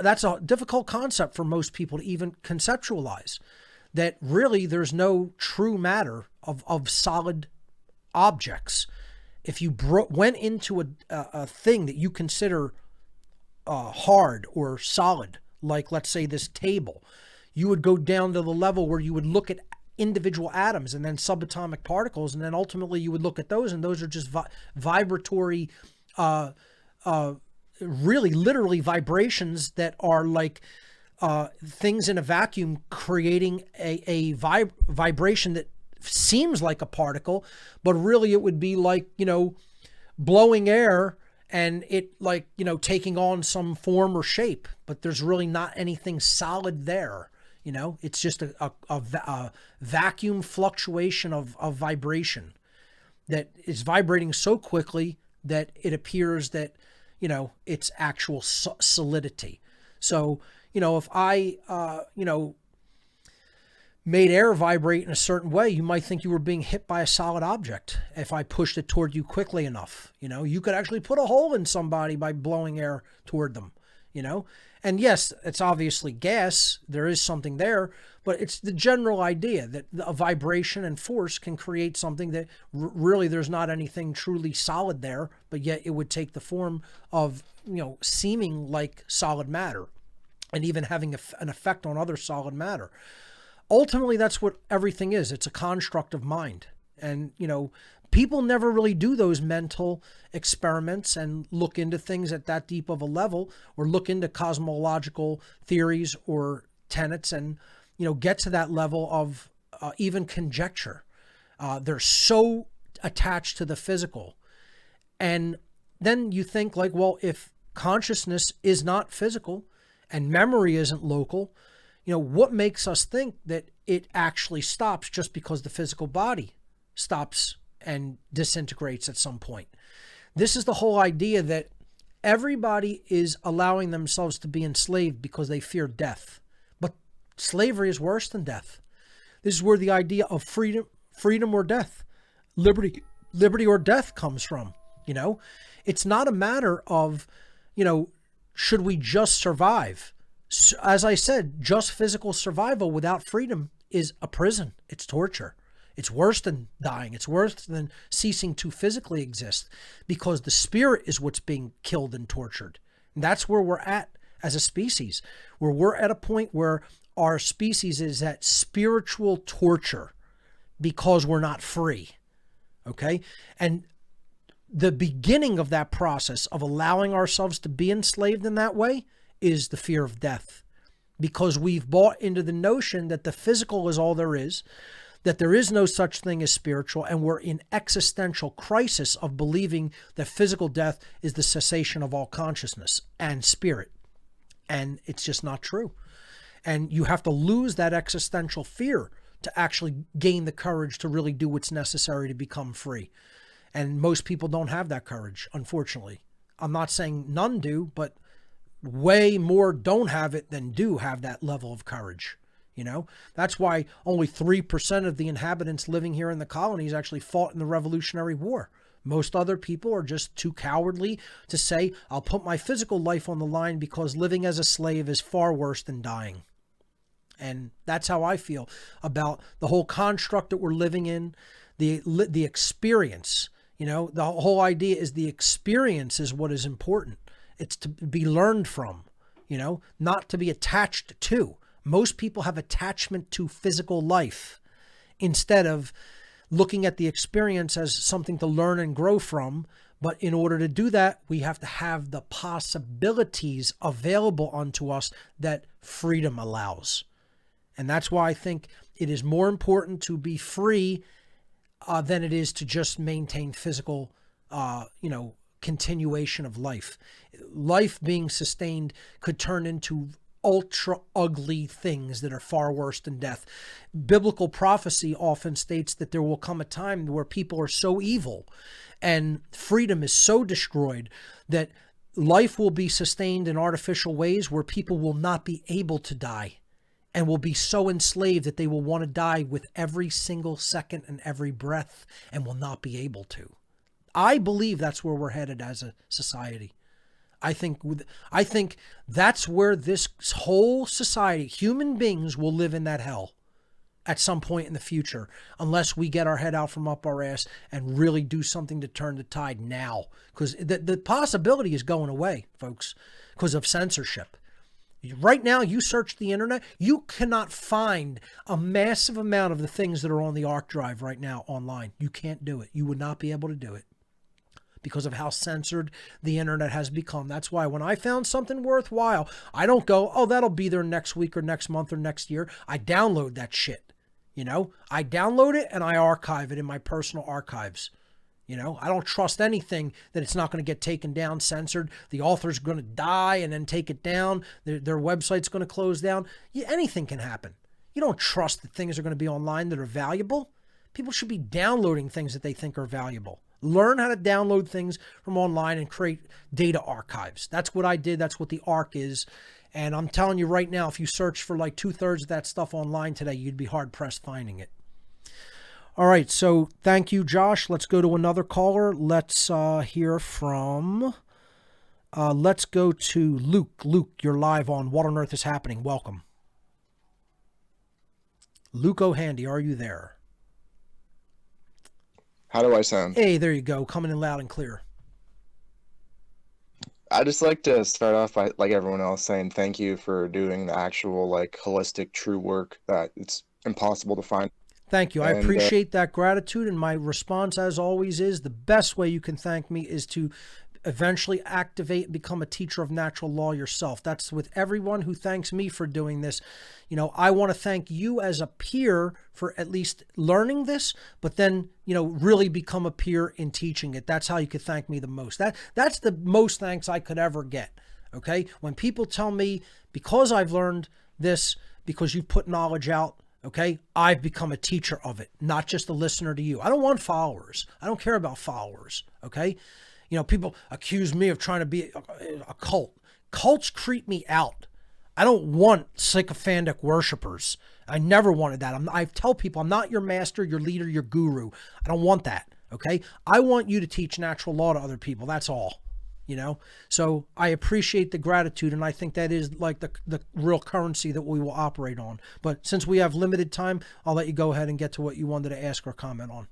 that's a difficult concept for most people to even conceptualize, that really there's no true matter of solid objects. If you went into a thing that you consider hard or solid, like let's say this table, you would go down to the level where you would look at individual atoms and then subatomic particles, and then ultimately you would look at those, and those are just vibratory, really literally vibrations that are like things in a vacuum creating a vibration that seems like a particle, but really it would be like, blowing air and it like, taking on some form or shape, but there's really not anything solid there. It's just a vacuum fluctuation of vibration that is vibrating so quickly that it appears that, it's actual solidity. So, if I, made air vibrate in a certain way, you might think you were being hit by a solid object. If I pushed it toward you quickly enough, you could actually put a hole in somebody by blowing air toward them, And yes, it's obviously gas. There is something there, but it's the general idea that a vibration and force can create something that really there's not anything truly solid there, but yet it would take the form of, seeming like solid matter and even having an effect on other solid matter. Ultimately, that's what everything is. It's a construct of mind. And, people never really do those mental experiments and look into things at that deep of a level, or look into cosmological theories or tenets and, get to that level of even conjecture. They're so attached to the physical. And then you think like, well, if consciousness is not physical and memory isn't local, what makes us think that it actually stops just because the physical body stops and disintegrates at some point? This is the whole idea that everybody is allowing themselves to be enslaved because they fear death. But slavery is worse than death. This is where the idea of freedom or death, liberty or death comes from. It's not a matter of, should we just survive? As I said, just physical survival without freedom is a prison. It's torture. It's worse than dying. It's worse than ceasing to physically exist, because the spirit is what's being killed and tortured. And that's where we're at as a species, where we're at a point where our species is at spiritual torture. because we're not free. Okay? And the beginning of that process of allowing ourselves to be enslaved in that way is the fear of death, because we've bought into the notion that the physical is all there is, that there is no such thing as spiritual, and we're in existential crisis of believing that physical death is the cessation of all consciousness and spirit. And it's just not true. And you have to lose that existential fear to actually gain the courage to really do what's necessary to become free. And most people don't have that courage, unfortunately. I'm not saying none do, but way more don't have it than do have that level of courage. You know, that's why only 3% of the inhabitants living here in the colonies actually fought in the Revolutionary War. Most other people are just too cowardly to say, I'll put my physical life on the line because living as a slave is far worse than dying. And that's how I feel about the whole construct that we're living in, the experience. You know, the whole idea is the experience is what is important. It's to be learned from, you know, not to be attached to. Most people have attachment to physical life instead of looking at the experience as something to learn and grow from. But in order to do that, we have to have the possibilities available unto us that freedom allows. And that's why I think it is more important to be free than it is to just maintain physical, continuation of life. Life being sustained could turn into ultra ugly things that are far worse than death. Biblical prophecy often states that there will come a time where people are so evil and freedom is so destroyed that life will be sustained in artificial ways where people will not be able to die and will be so enslaved that they will want to die with every single second and every breath and will not be able to. I believe that's where we're headed as a society. I think that's where this whole society, human beings, will live in that hell at some point in the future, unless we get our head out from up our ass and really do something to turn the tide now. Because the possibility is going away, folks, because of censorship. Right now, you search the internet, you cannot find a massive amount of the things that are on the ARC drive right now online. You can't do it. You would not be able to do it, because of how censored the internet has become. That's why when I found something worthwhile, I don't go, oh, that'll be there next week or next month or next year. I download that shit. You know, I download it and I archive it in my personal archives. You know, I don't trust anything that it's not going to get taken down, censored. The author's going to die and then take it down. Their website's going to close down. Anything can happen. You don't trust that things are going to be online that are valuable. People should be downloading things that they think are valuable. Learn how to download things from online and create data archives. That's what I did. That's what the ARC is. And I'm telling you right now, if you search for like 2/3 of that stuff online today, you'd be hard pressed finding it. All right. So thank you, Josh. Let's go to another caller. Let's hear from, let's go to Luke. Luke, you're live on What on Earth is Happening. Welcome. Luke O'Handy, are you there? How do I sound? Hey, there you go. Coming in loud and clear. I just like to start off by, like everyone else, saying thank you for doing the actual, like, holistic, true work that it's impossible to find. Thank you. I appreciate that gratitude. And my response, as always, is the best way you can thank me is to eventually activate and become a teacher of natural law yourself. That's with everyone who thanks me for doing this. You know, I want to thank you as a peer for at least learning this, but then, you know, really become a peer in teaching it. That's how you could thank me the most. That's the most thanks I could ever get. Okay. When people tell me, because I've learned this, because you put knowledge out, okay, I've become a teacher of it, not just a listener to you. I don't want followers. I don't care about followers. Okay. You know, people accuse me of trying to be a cult. Cults creep me out. I don't want sycophantic worshipers. I never wanted that. I tell people I'm not your master, your leader, your guru. I don't want that. Okay. I want you to teach natural law to other people. That's all. You know, so I appreciate the gratitude, and I think that is like the real currency that we will operate on. But since we have limited time, I'll let you go ahead and get to what you wanted to ask or comment on.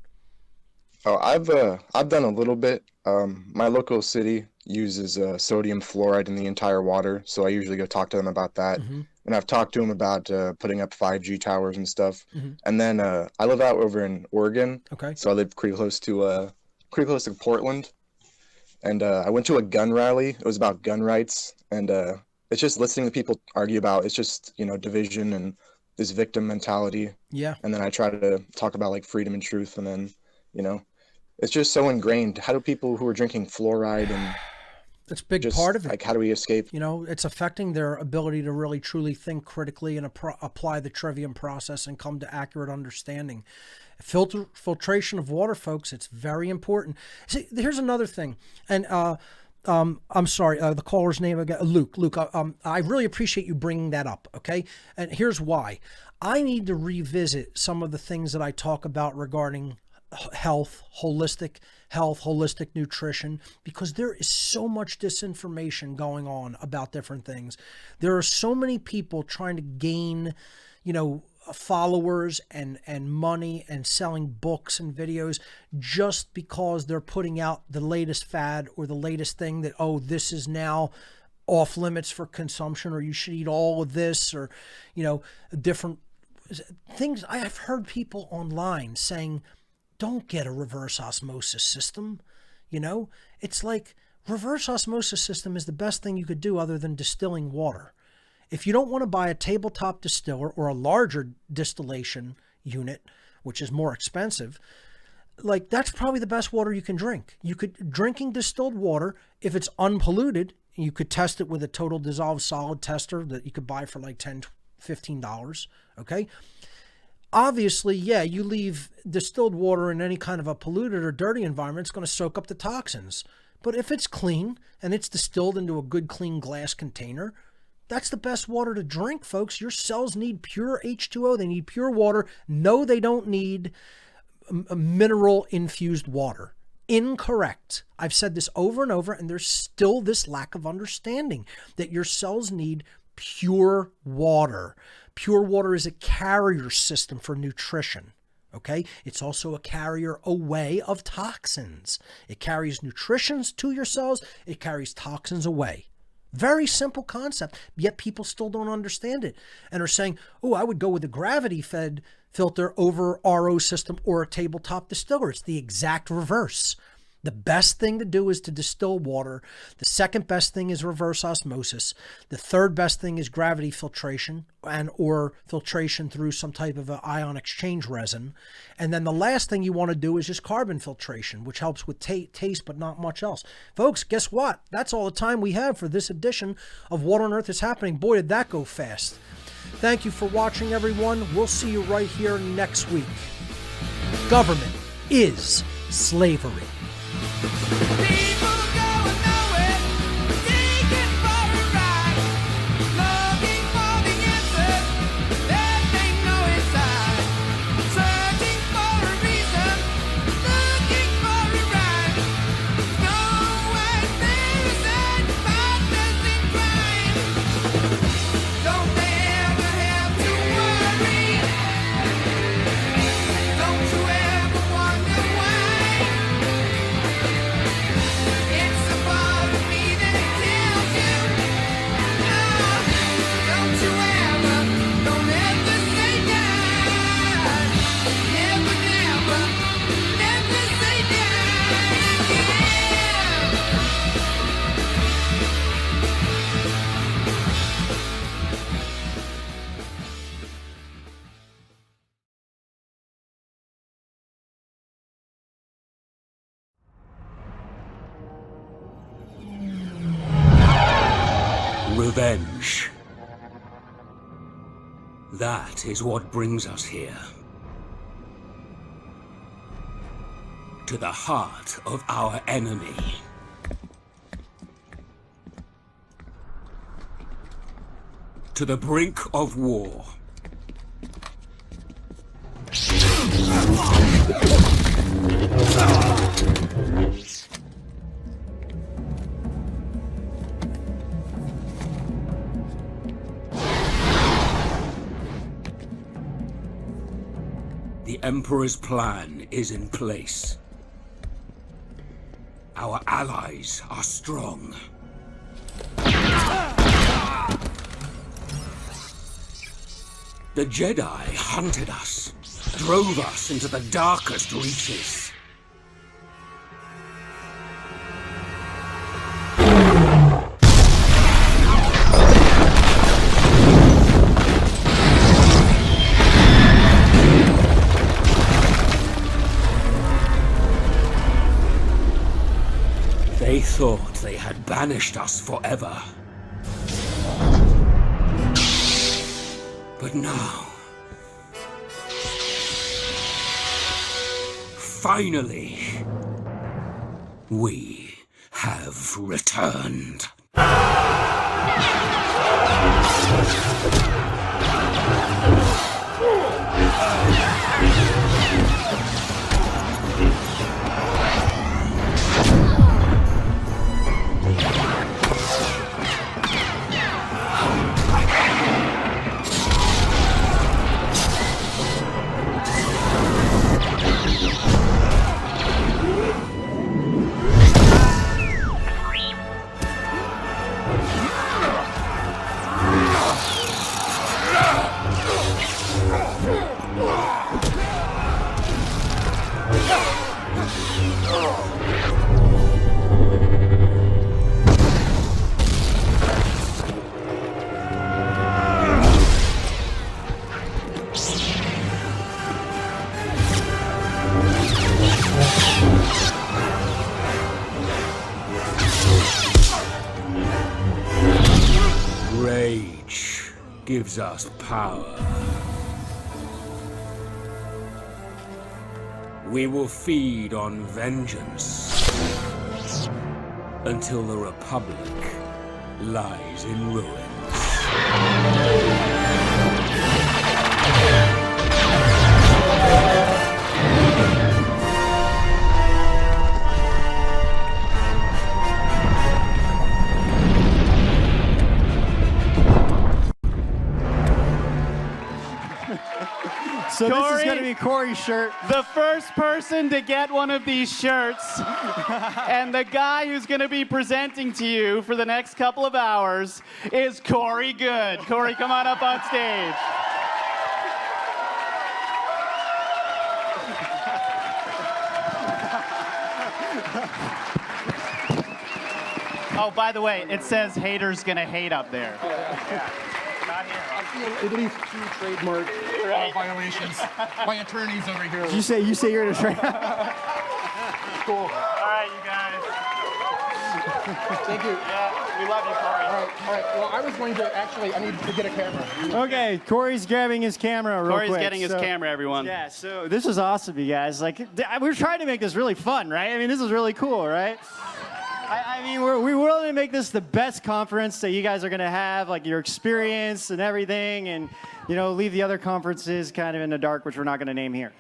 Oh, I've done a little bit. My local city uses sodium fluoride in the entire water, so I usually go talk to them about that. And I've talked to them about putting up 5G towers and stuff. And then I live out over in Oregon, so I live pretty close to Portland. And I went to a gun rally. It was about gun rights, and it's just listening to people argue about, it's just, you know, division and this victim mentality. Yeah. And then I try to talk about like freedom and truth, and then, you know, it's just so ingrained. How do people who are drinking fluoride and it's a big part of it. Like, how do we escape? You know, it's affecting their ability to really truly think critically and apply the trivium process and come to accurate understanding. Filtration of water, folks, it's very important. See, here's another thing. And I'm sorry, the caller's name again, Luke. Luke, I really appreciate you bringing that up, okay? And here's why. I need to revisit some of the things that I talk about regarding health, holistic nutrition, because there is so much disinformation going on about different things. There are so many people trying to gain, you know, followers and money and selling books and videos just because they're putting out the latest fad or the latest thing that, oh, this is now off limits for consumption, or you should eat all of this, or, you know, different things. I have heard people online saying, don't get a reverse osmosis system. You know, it's like reverse osmosis system is the best thing you could do other than distilling water. If you don't want to buy a tabletop distiller or a larger distillation unit, which is more expensive, like that's probably the best water you can drink. Drinking distilled water, if it's unpolluted, you could test it with a total dissolved solid tester that you could buy for like $10, $15. Okay. Obviously, yeah, you leave distilled water in any kind of a polluted or dirty environment, it's going to soak up the toxins. But if it's clean and it's distilled into a good, clean glass container, that's the best water to drink, folks. Your cells need pure H2O. They need pure water. No, they don't need mineral-infused water. Incorrect. I've said this over and over, and there's still this lack of understanding that your cells need pure water. Pure water is a carrier system for nutrition, okay? It's also a carrier away of toxins. It carries nutrition to your cells. It carries toxins away. Very simple concept, yet people still don't understand it and are saying, oh, I would go with a gravity-fed filter over RO system or a tabletop distiller. It's the exact reverse. The best thing to do is to distill water. The second best thing is reverse osmosis. The third best thing is gravity filtration or filtration through some type of an ion exchange resin. And then the last thing you want to do is just carbon filtration, which helps with taste, but not much else. Folks, guess what? That's all the time we have for this edition of What on Earth is Happening. Boy, did that go fast. Thank you for watching, everyone. We'll see you right here next week. Government is slavery. Revenge. That is what brings us here. To the heart of our enemy. To the brink of war. The Emperor's plan is in place. Our allies are strong. The Jedi hunted us, drove us into the darkest reaches. They thought they had banished us forever. But now, finally, we have returned. Rage gives us power. We will feed on vengeance until the Republic lies in ruins. So this is going to be Corey's shirt. The first person to get one of these shirts, and the guy who's going to be presenting to you for the next couple of hours is Corey Good. Corey, come on up on stage. Oh, by the way, it says haters gonna hate up there. Yeah. Not here. I feel at least 2 trademark violations. My attorney's over here. You say you're gonna try. Cool. All right, you guys. Thank you. Yeah, we love you, Corey. All right. Well, I was going to I need to get a camera. Okay, Corey's grabbing his camera real quick. Corey's getting his camera, everyone. Yeah, so this is awesome, you guys. Like, we're trying to make this really fun, right? I mean, this is really cool, right? I mean, we want to make this the best conference that you guys are going to have, like your experience and everything, and, you know, leave the other conferences kind of in the dark, which we're not going to name here.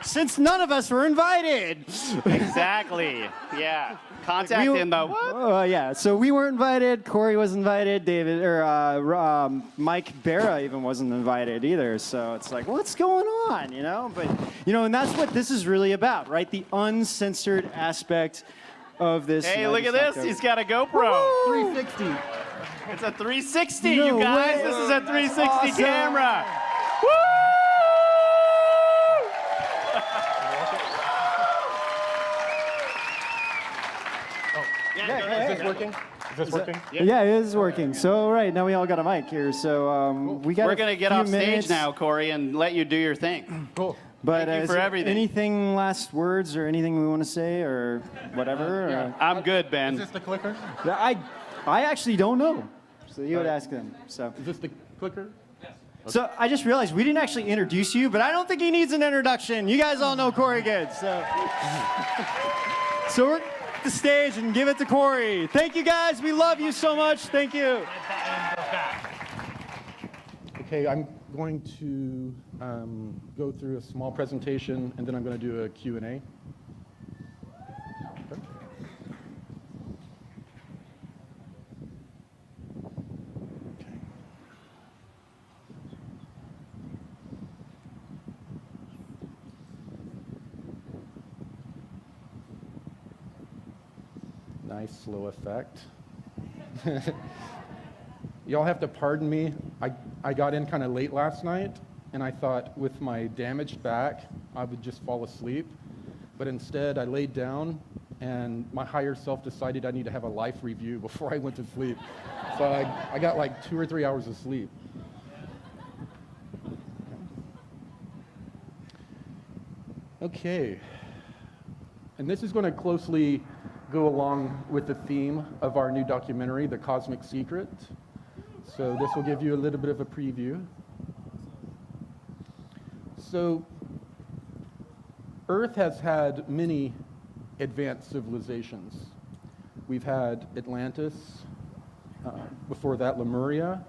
Since none of us were invited. Exactly. Yeah. Contact him, though. Yeah. So we weren't invited. Corey was invited. David or Mike Barra even wasn't invited either. So it's like, what's going on? You know. But you know, and that's what this is really about, right? The uncensored aspect of this. Hey, look at this. He's got a GoPro. 360. It's a 360, no you guys. Way. This is a 360 awesome. camera. Woo! Is this working? Is this working? Yeah, it is working. So right now we all got a mic here. So we got. We're gonna get off minutes. stage now, Corey, and let you do your thing. Cool. But Thank you for everything. Anything last words or anything we want to say or whatever? Yeah. I'm good, Ben. Is this the clicker? I actually don't know. So you would ask them. So. Is this the clicker? Yes. So I just realized we didn't actually introduce you, but I don't think he needs an introduction. You guys all know Corey good, so. So we're at the stage and give it to Corey. Thank you guys. We love you so much. Thank you. Okay, I'm going to go through a small presentation, and then I'm going to do a Q&A. Okay. Nice slow effect. Y'all have to pardon me. I got in kind of late last night, and I thought with my damaged back, I would just fall asleep. But instead, I laid down, and my higher self decided I need to have a life review before I went to sleep. So I got like 2 or 3 hours of sleep. Okay. And this is going to closely go along with the theme of our new documentary, The Cosmic Secret. So this will give you a little bit of a preview. So Earth has had many advanced civilizations. We've had Atlantis, before that Lemuria,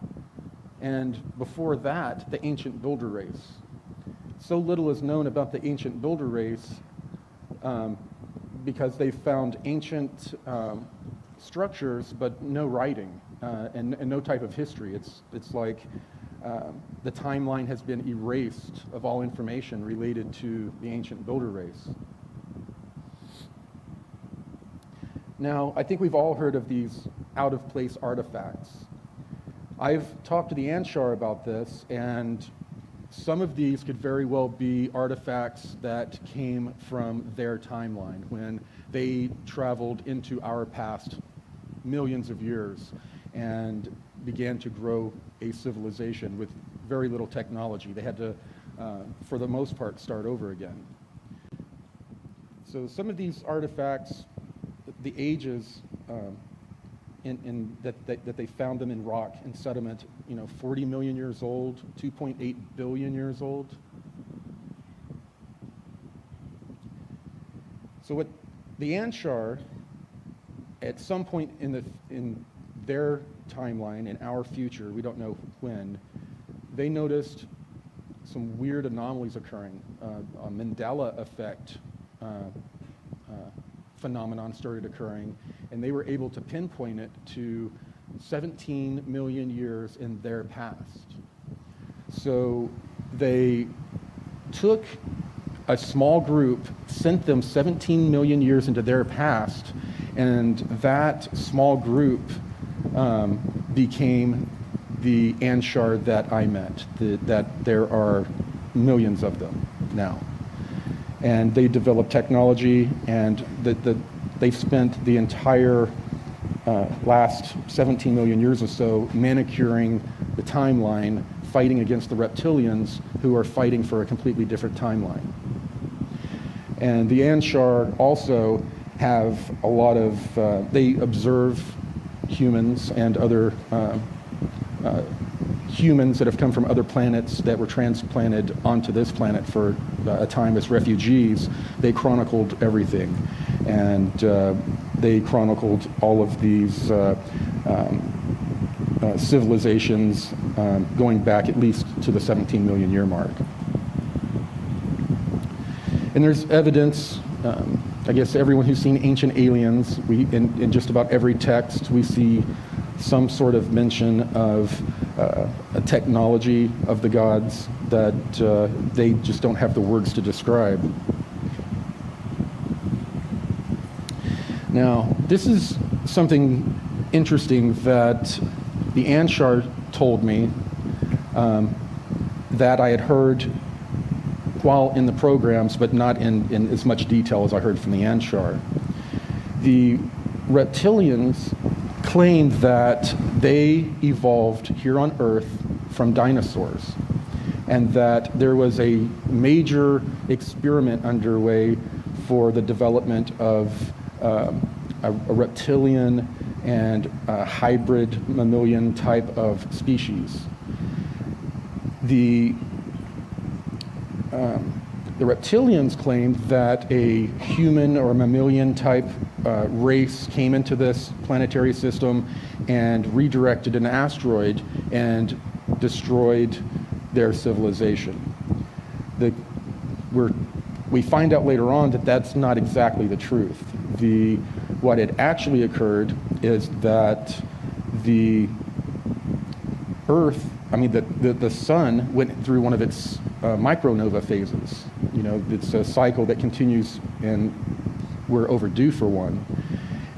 and before that the ancient builder race. So little is known about the ancient builder race because they found ancient structures but no writing and no type of history. It's like the timeline has been erased of all information related to the ancient builder race. Now, I think we've all heard of these out-of-place artifacts. I've talked to the Anshar about this, and some of these could very well be artifacts that came from their timeline when they traveled into our past millions of years and began to grow a civilization with very little technology. They had to, for the most part, start over again. So some of these artifacts, the ages that they found them in rock and sediment, 40 million years old, 2.8 billion years old. So what the Anshar, at some point in their timeline, in our future, we don't know when, they noticed some weird anomalies occurring. A Mandela effect phenomenon started occurring, and they were able to pinpoint it to 17 million years in their past. So they took a small group, sent them 17 million years into their past, and that small group became the Anshar that I met, that there are millions of them now. And they developed technology, and they've spent the entire last 17 million years or so manicuring the timeline, fighting against the reptilians who are fighting for a completely different timeline. And the Anshar also have a lot of, they observe humans and other humans that have come from other planets that were transplanted onto this planet for a time as refugees. They chronicled everything, and they chronicled all of these civilizations going back at least to the 17 million year mark. And there's evidence, I guess everyone who's seen Ancient Aliens, in just about every text we see some sort of mention of a technology of the gods that they just don't have the words to describe. Now, this is something interesting that the Anshar told me that I had heard while in the programs, but not in as much detail as I heard from the Anshar. The reptilians claimed that they evolved here on Earth from dinosaurs, and that there was a major experiment underway for the development of a reptilian and a hybrid mammalian type of species. The reptilians claimed that a human or mammalian type race came into this planetary system and redirected an asteroid and destroyed their civilization. We find out later on that that's not exactly the truth. What had actually occurred is that the Earth, the sun went through one of its micronova phases. It's a cycle that continues, and we're overdue for one.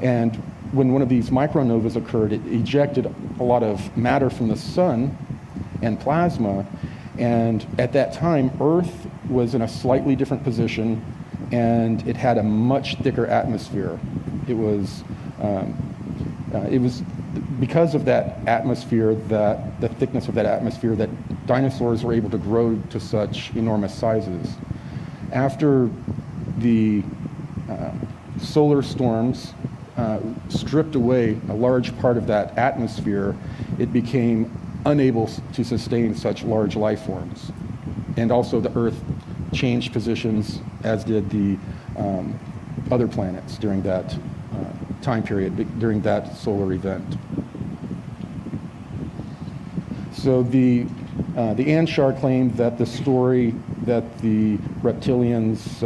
And when one of these micronovas occurred, it ejected a lot of matter from the sun and plasma, and at that time, Earth was in a slightly different position, and it had a much thicker atmosphere. It was because of that atmosphere, that the thickness of that atmosphere, that dinosaurs were able to grow to such enormous sizes. After the solar storms stripped away a large part of that atmosphere, it became unable to sustain such large life forms. And also the Earth changed positions, as did the other planets during that time period, during that solar event. So the Anshar claimed that the story that the reptilians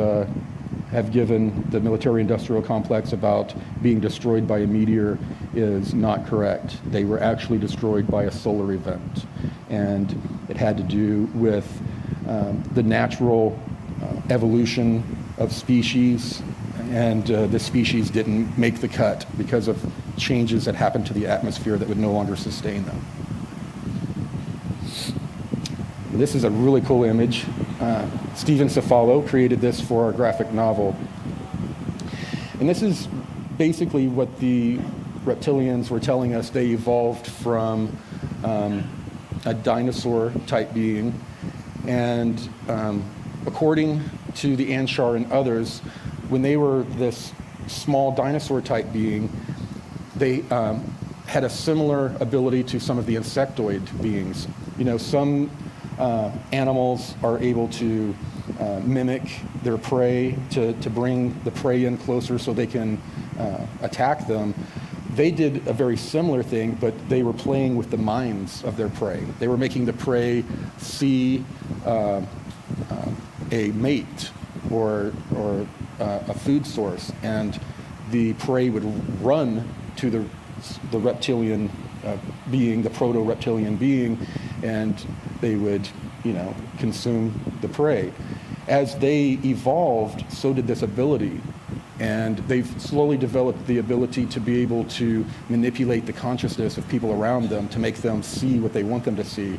have given the military-industrial complex about being destroyed by a meteor is not correct. They were actually destroyed by a solar event, and it had to do with the natural evolution of species, and the species didn't make the cut because of changes that happened to the atmosphere that would no longer sustain them. This is a really cool image. Steven Cefalo created this for our graphic novel. And this is basically what the reptilians were telling us. They evolved from a dinosaur-type being. And according to the Anshar and others, when they were this small dinosaur-type being, they had a similar ability to some of the insectoid beings. You know, some animals are able to mimic their prey to bring the prey in closer so they can attack them. They did a very similar thing, but they were playing with the minds of their prey. They were making the prey see a mate or a food source, and the prey would run to the reptilian being, the proto-reptilian being, and they would, consume the prey. As they evolved, so did this ability, and they've slowly developed the ability to be able to manipulate the consciousness of people around them to make them see what they want them to see.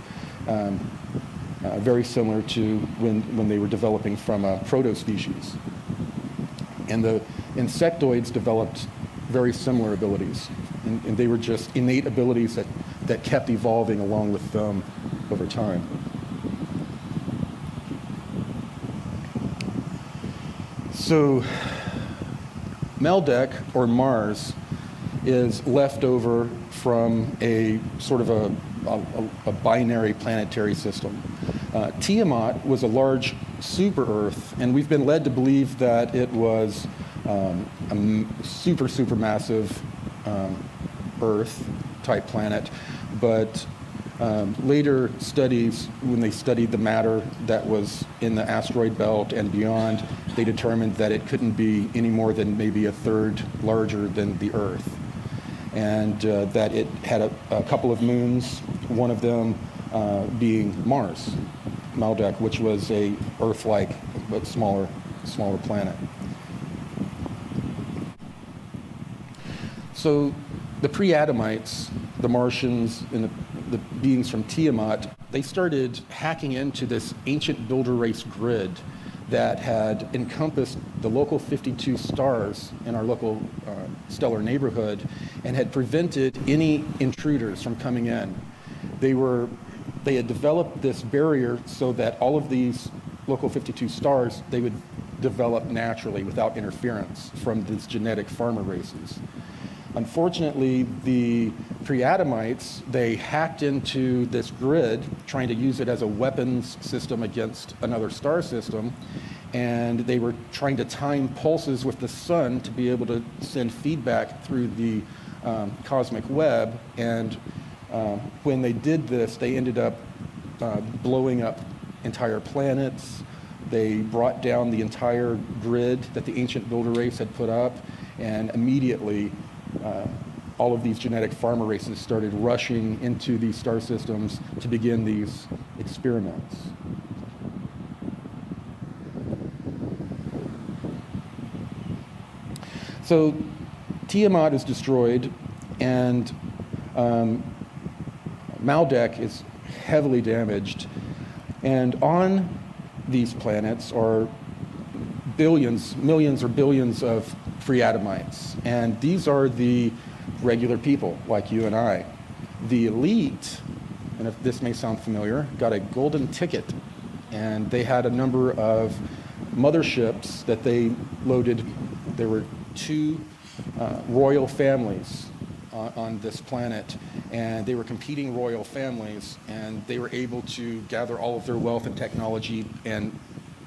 Very similar to when they were developing from a proto-species. And the insectoids developed very similar abilities, and they were just innate abilities that kept evolving along with them over time. So Meldeck, or Mars, is left over from a sort of a binary planetary system. Tiamat was a large super-Earth, and we've been led to believe that it was a super massive Earth-type planet, but later studies, when they studied the matter that was in the asteroid belt and beyond, they determined that it couldn't be any more than maybe a third larger than the Earth, and that it had a couple of moons, one of them being Mars, Meldeck, which was a Earth-like but smaller planet. So the pre-Adamites, the Martians, and the beings from Tiamat, they started hacking into this ancient builder race grid that had encompassed the local 52 stars in our local stellar neighborhood and had prevented any intruders from coming in. They had developed this barrier so that all of these local 52 stars, they would develop naturally without interference from these genetic farmer races. Unfortunately, the pre-Adamites, they hacked into this grid, trying to use it as a weapons system against another star system, and they were trying to time pulses with the sun to be able to send feedback through the cosmic web, and when they did this, they ended up blowing up entire planets. They brought down the entire grid that the ancient builder race had put up, and immediately all of these genetic farmer races started rushing into these star systems to begin these experiments. So Tiamat is destroyed, and Maldek is heavily damaged. And on these planets are billions, millions or billions of free Adamites. And these are the regular people like you and I. The elite, and if this may sound familiar, got a golden ticket. And they had a number of motherships that they loaded. There were 2 royal families on this planet, and they were competing royal families, and they were able to gather all of their wealth and technology and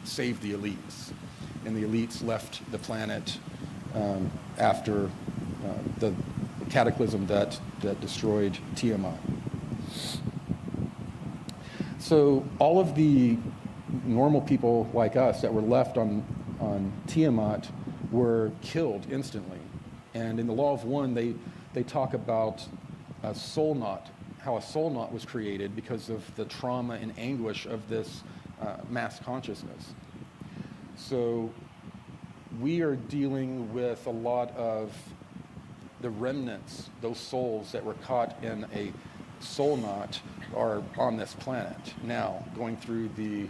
save the elites. And the elites left the planet after the cataclysm that destroyed Tiamat. So all of the normal people like us that were left on Tiamat were killed instantly. And in the Law of One, they talk about a soul knot, how a soul knot was created because of the trauma and anguish of this mass consciousness. So we are dealing with a lot of the remnants, those souls that were caught in a soul knot are on this planet now, going through the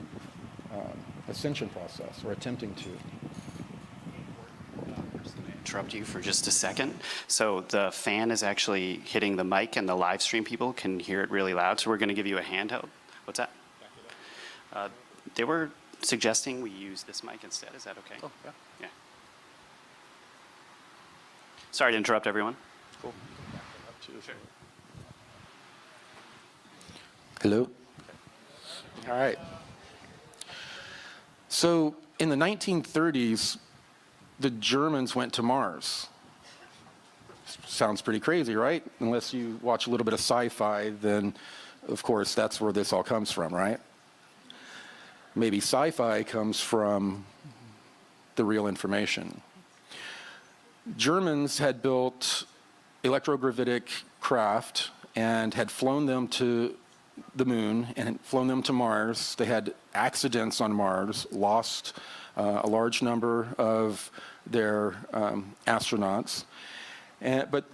ascension process, or attempting to. Interrupt you for just a second. So the fan is actually hitting the mic, and the live stream people can hear it really loud. So we're going to give you a handheld. What's that? They were suggesting we use this mic instead. Is that okay? Oh, yeah. Yeah. Sorry to interrupt everyone. Cool. Sure. Hello. All right. So in the 1930s, the Germans went to Mars. Sounds pretty crazy, right? Unless you watch a little bit of sci-fi, then of course that's where this all comes from, right? Maybe sci-fi comes from the real information. Germans had built electrogravitic craft and had flown them to the moon and had flown them to Mars. They had accidents on Mars, lost a large number of their astronauts, but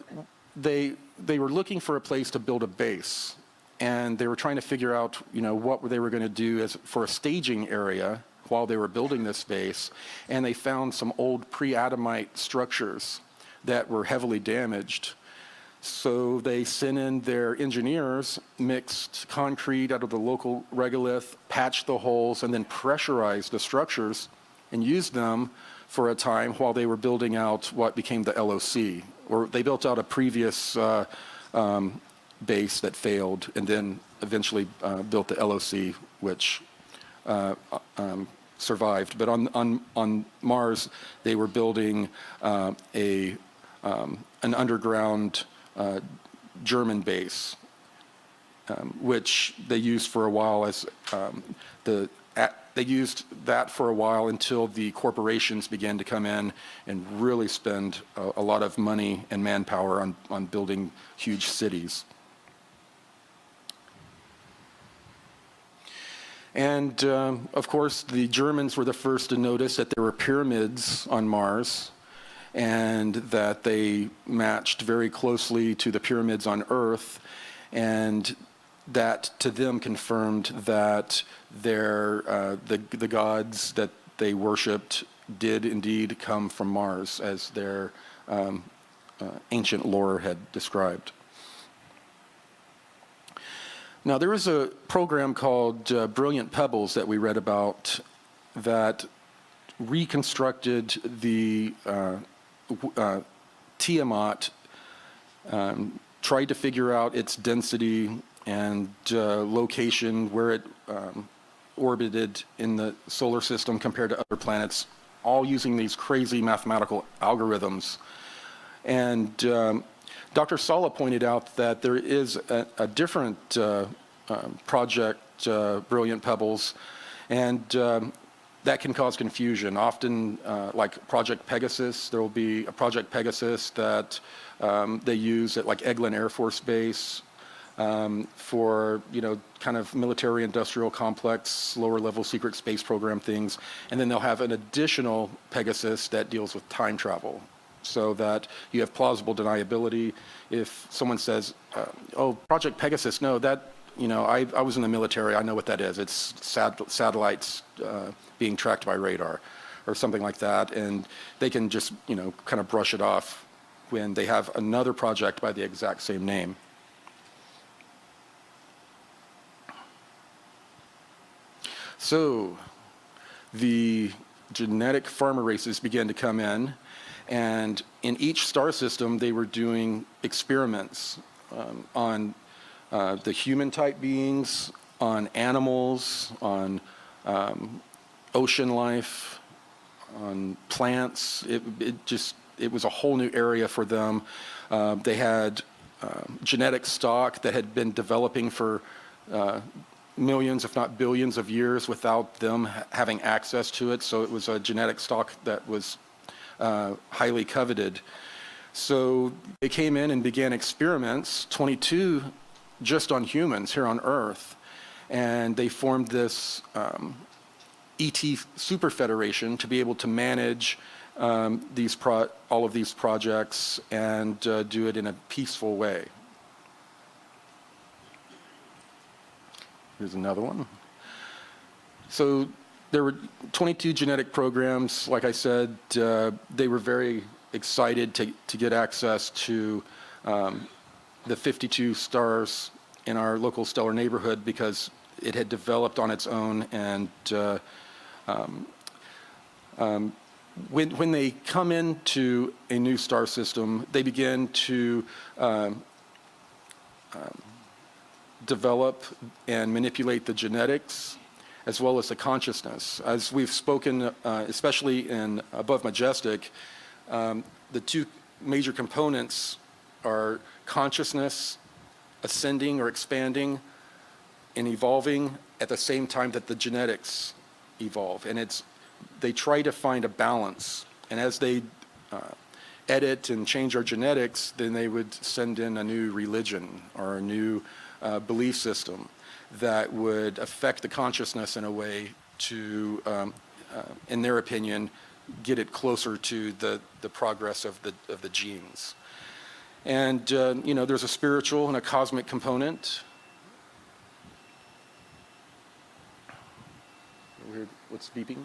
they were looking for a place to build a base, and they were trying to figure out, what they were going to do for a staging area while they were building this base, and they found some old pre-Adamite structures that were heavily damaged. So they sent in their engineers, mixed concrete out of the local regolith, patched the holes, and then pressurized the structures and used them for a time while they were building out what became the LOC. Or they built out a previous base that failed, and then eventually built the LOC, which survived. But on Mars, they were building an underground German base, which they used for a while as they used that for a while until the corporations began to come in and really spend a lot of money and manpower on building huge cities. And of course, the Germans were the first to notice that there were pyramids on Mars, and that they matched very closely to the pyramids on Earth, and that to them confirmed that the gods that they worshipped did indeed come from Mars, as their ancient lore had described. Now, there was a program called Brilliant Pebbles that we read about that reconstructed the Tiamat, tried to figure out its density and location, where it orbited in the solar system compared to other planets, all using these crazy mathematical algorithms. And Dr. Sala pointed out that there is a different project, Brilliant Pebbles, and that can cause confusion. Often, like Project Pegasus, there will be a Project Pegasus that they use at like Eglin Air Force Base for, kind of military industrial complex, lower level secret space program things. And then they'll have an additional Pegasus that deals with time travel. so that you have plausible deniability. If someone says, oh, Project Pegasus, no, that, I was in the military, I know what that is. It's satellites being tracked by radar or something like that, and they can just, kind of brush it off when they have another project by the exact same name. So the genetic farmer races began to come in, and in each star system they were doing experiments on the human type beings, on animals, on ocean life, on plants. It was a whole new area for them. They had genetic stock that had been developing for millions, if not billions of years without them having access to it. So it was a genetic stock that was highly coveted. So they came in and began experiments, 22 just on humans here on Earth. And they formed this ET Super Federation to be able to manage all of these projects and do it in a peaceful way. Here's another one. So there were 22 genetic programs. Like I said, they were very excited to get access to the 52 stars in our local stellar neighborhood because it had developed on its own. And when they come into a new star system, they begin to develop and manipulate the genetics as well as the consciousness. As we've spoken, especially in Above Majestic, the two major components are consciousness ascending or expanding and evolving at the same time that the genetics evolve. And they try to find a balance. And as they edit and change our genetics, then they would send in a new religion or a new belief system that would affect the consciousness in a way to, in their opinion, get it closer to the progress of the genes. And there's a spiritual and a cosmic component. Weird, what's beeping?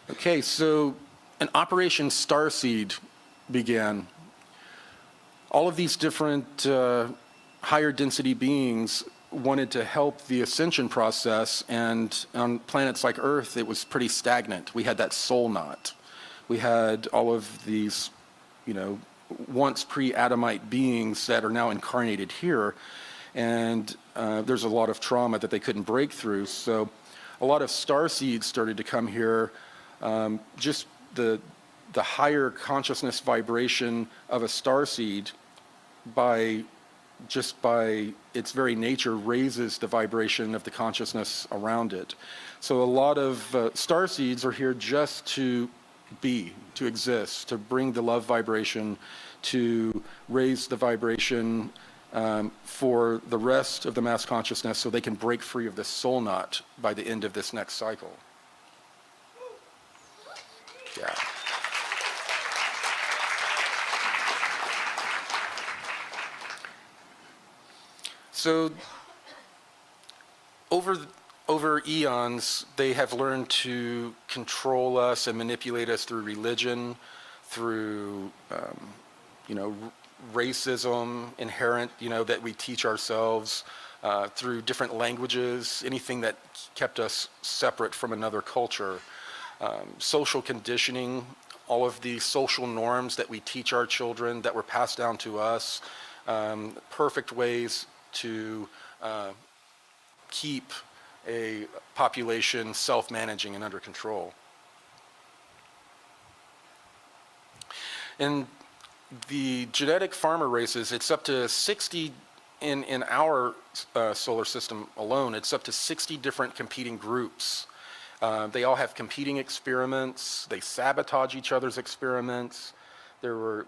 Okay, so an Operation Starseed began. All of these different higher density beings wanted to help the ascension process, and on planets like Earth, it was pretty stagnant. We had that soul knot. We had all of these, once pre-Adamite beings that are now incarnated here, and there's a lot of trauma that they couldn't break through. So a lot of star seeds started to come here. Just the higher consciousness vibration of a star seed by its very nature raises the vibration of the consciousness around it. So a lot of star seeds are here just to exist, to bring the love vibration, to raise the vibration for the rest of the mass consciousness so they can break free of this soul knot by the end of this next cycle. Yeah. So over eons, they have learned to control us and manipulate us through religion, through racism inherent, that we teach ourselves, through different languages, anything that kept us separate from another culture, social conditioning, all of the social norms that we teach our children that were passed down to us, perfect ways to keep a population self-managing and under control. In the genetic farmer races, it's up to 60, in our solar system alone, it's up to 60 different competing groups. They all have competing experiments. They sabotage each other's experiments. There were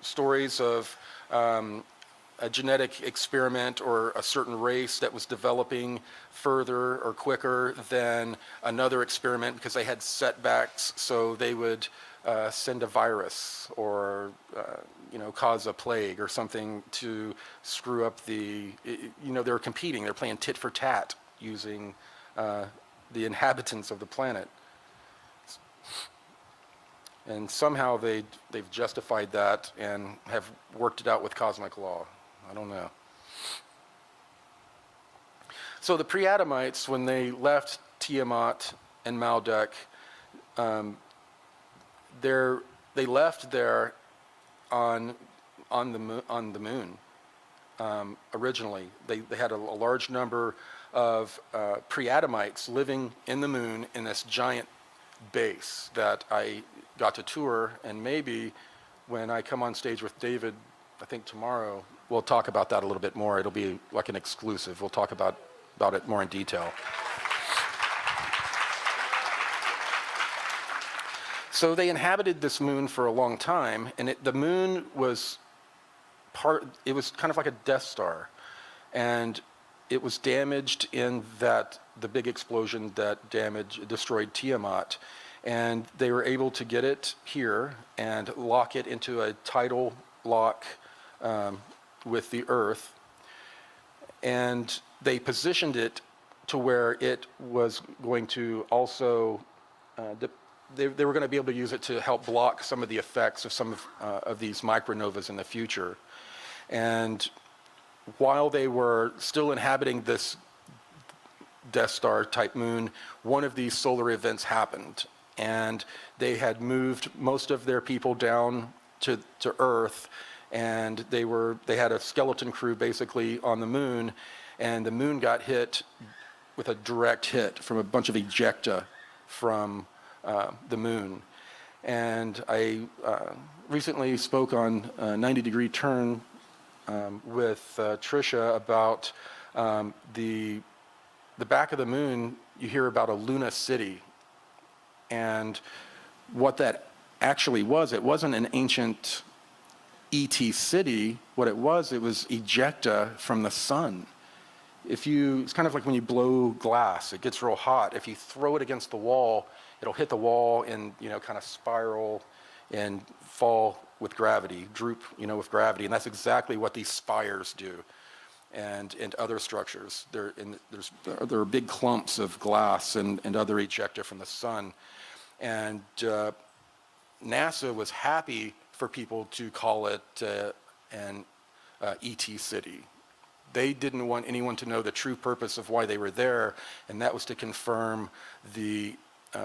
stories of a genetic experiment or a certain race that was developing further or quicker than another experiment because they had setbacks, so they would send a virus or cause a plague or something to screw up they're competing, they're playing tit for tat using the inhabitants of the planet. And somehow they've justified that and have worked it out with cosmic law. I don't know. So the pre-Adamites, when they left Tiamat and Maldek, they left there on the moon. Originally, they had a large number of pre-Adamites living in the moon in this giant base that I got to tour, and maybe when I come on stage with David, I think tomorrow, we'll talk about that a little bit more. It'll be like an exclusive. We'll talk about it more in detail. So they inhabited this moon for a long time, and the moon was it was kind of like a Death Star, and it was damaged in the big explosion that destroyed Tiamat. And they were able to get it here and lock it into a tidal lock with the Earth. And they positioned it to where it was going to also, they were going to be able to use it to help block some of the effects of some of these micronovas in the future. And while they were still inhabiting this Death Star type moon, one of these solar events happened. And they had moved most of their people down to Earth, and they had a skeleton crew basically on the moon, and the moon got hit with a direct hit from a bunch of ejecta from the moon. And I recently spoke on 90 Degree Turn with Tricia about the back of the moon. You hear about a Luna City. And what that actually was, it wasn't an ancient ET city. What it was ejecta from the sun. It's kind of like when you blow glass, it gets real hot. If you throw it against the wall, it'll hit the wall and, kind of spiral and fall with gravity, droop, with gravity. And that's exactly what these spires do. And other structures. There are big clumps of glass and other ejecta from the sun. And NASA was happy for people to call it an ET city. They didn't want anyone to know the true purpose of why they were there, and that was to confirm the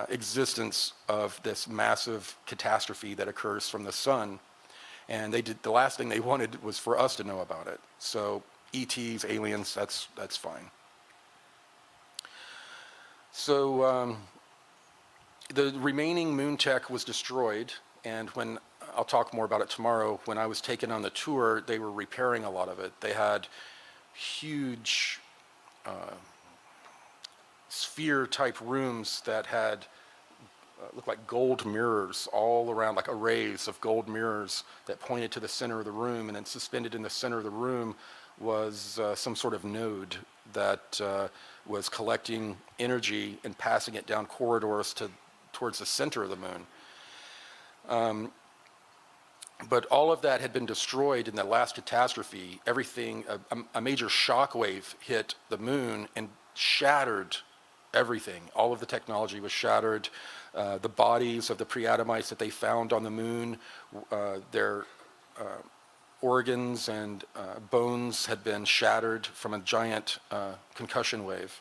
existence of this massive catastrophe that occurs from the sun. And the last thing they wanted was for us to know about it. So ETs, aliens, that's fine. So the remaining moon tech was destroyed, and I'll talk more about it tomorrow, when I was taken on the tour, they were repairing a lot of it. They had huge sphere-type rooms that had looked like gold mirrors all around, like arrays of gold mirrors that pointed to the center of the room, and then suspended in the center of the room was some sort of node that was collecting energy and passing it down corridors towards the center of the moon. But all of that had been destroyed in the last catastrophe. Everything, a major shock wave hit the moon and shattered everything. All of the technology was shattered. The bodies of the pre-Adamites that they found on the moon, their organs and bones had been shattered from a giant concussion wave.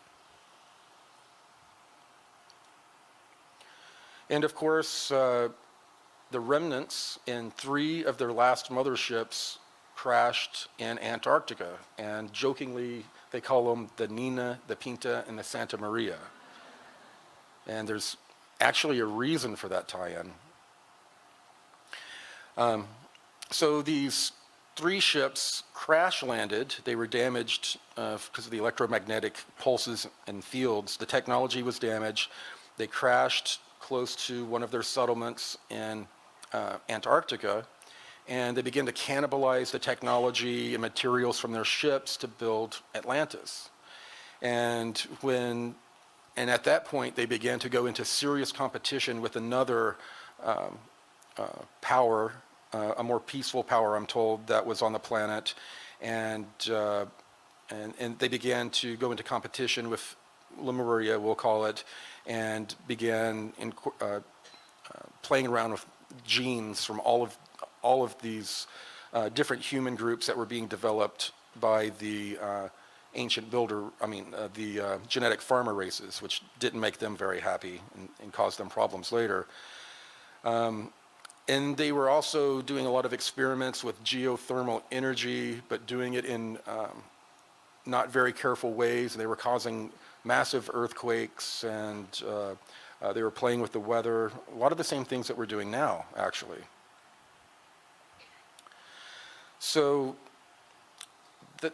And of course, the remnants in 3 of their last motherships crashed in Antarctica, and jokingly they call them the Nina, the Pinta, and the Santa Maria. And there's actually a reason for that tie-in. So these 3 ships crash landed. They were damaged because of the electromagnetic pulses and fields. The technology was damaged. They crashed close to one of their settlements in Antarctica, and they began to cannibalize the technology and materials from their ships to build Atlantis. And at that point, they began to go into serious competition with another power, a more peaceful power, I'm told, that was on the planet, and they began to go into competition with Lemuria, we'll call it, and began playing around with genes from all of these different human groups that were being developed by the the genetic farmer races, which didn't make them very happy and caused them problems later. And they were also doing a lot of experiments with geothermal energy, but doing it in not very careful ways. They were causing massive earthquakes, and they were playing with the weather. A lot of the same things that we're doing now, actually. So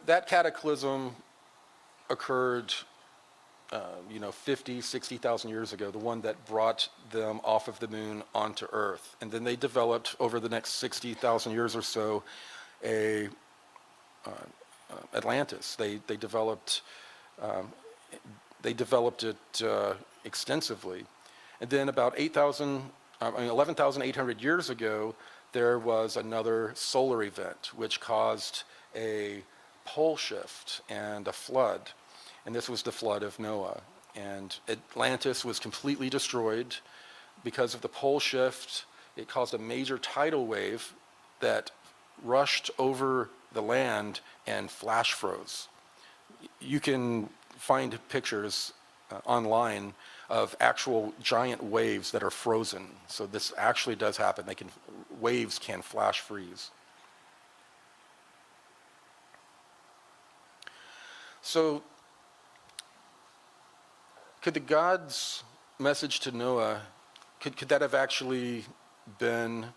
that cataclysm occurred 50, 60,000 years ago, the one that brought them off of the moon onto Earth. And then they developed, over the next 60,000 years or so, Atlantis. They developed it extensively. And then about 11,800 years ago, there was another solar event which caused a pole shift and a flood. And this was the flood of Noah. And Atlantis was completely destroyed because of the pole shift. It caused a major tidal wave that rushed over the land and flash froze. You can find pictures online of actual giant waves that are frozen. So this actually does happen. Waves can flash freeze. So could the God's message to Noah, could that have actually been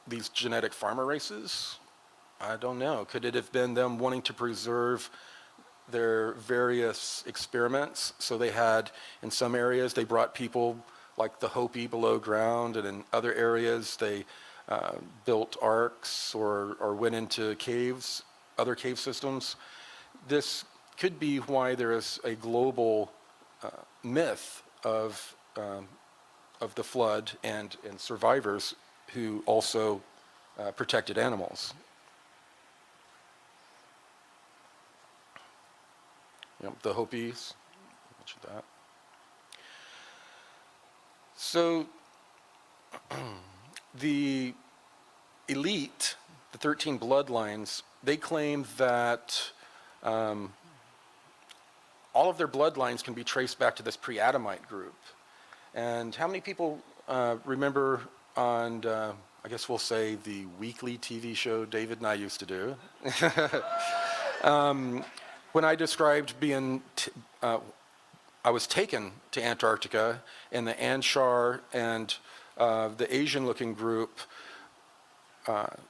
these genetic farmer races? I don't know. Could it have been them wanting to preserve their various experiments? So they had, in some areas, they brought people like the Hopi below ground, and in other areas they built arks or went into caves, other cave systems. This could be why there is a global myth of the flood and survivors who also protected animals. The Hopis, mentioned that. So the elite, the 13 bloodlines, they claim that all of their bloodlines can be traced back to this pre-Adamite group. And how many people remember on, I guess we'll say, the weekly TV show David and I used to do? When I described being, I was taken to Antarctica, and the Anshar and the Asian-looking group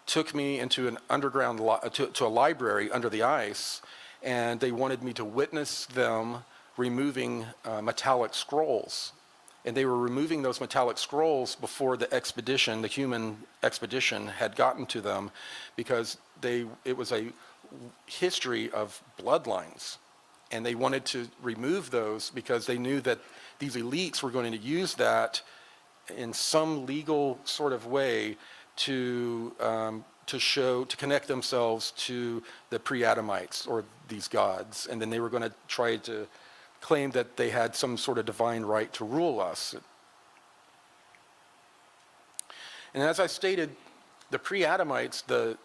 took me into an underground, to a library under the ice, and they wanted me to witness them removing metallic scrolls. And they were removing those metallic scrolls before the expedition, the human expedition, had gotten to them, because it was a history of bloodlines. And they wanted to remove those because they knew that these elites were going to use that in some legal sort of way to connect themselves to the pre-Adamites, or these gods. And then they were going to try to claim that they had some sort of divine right to rule us. And as I stated, the pre-Adamites, the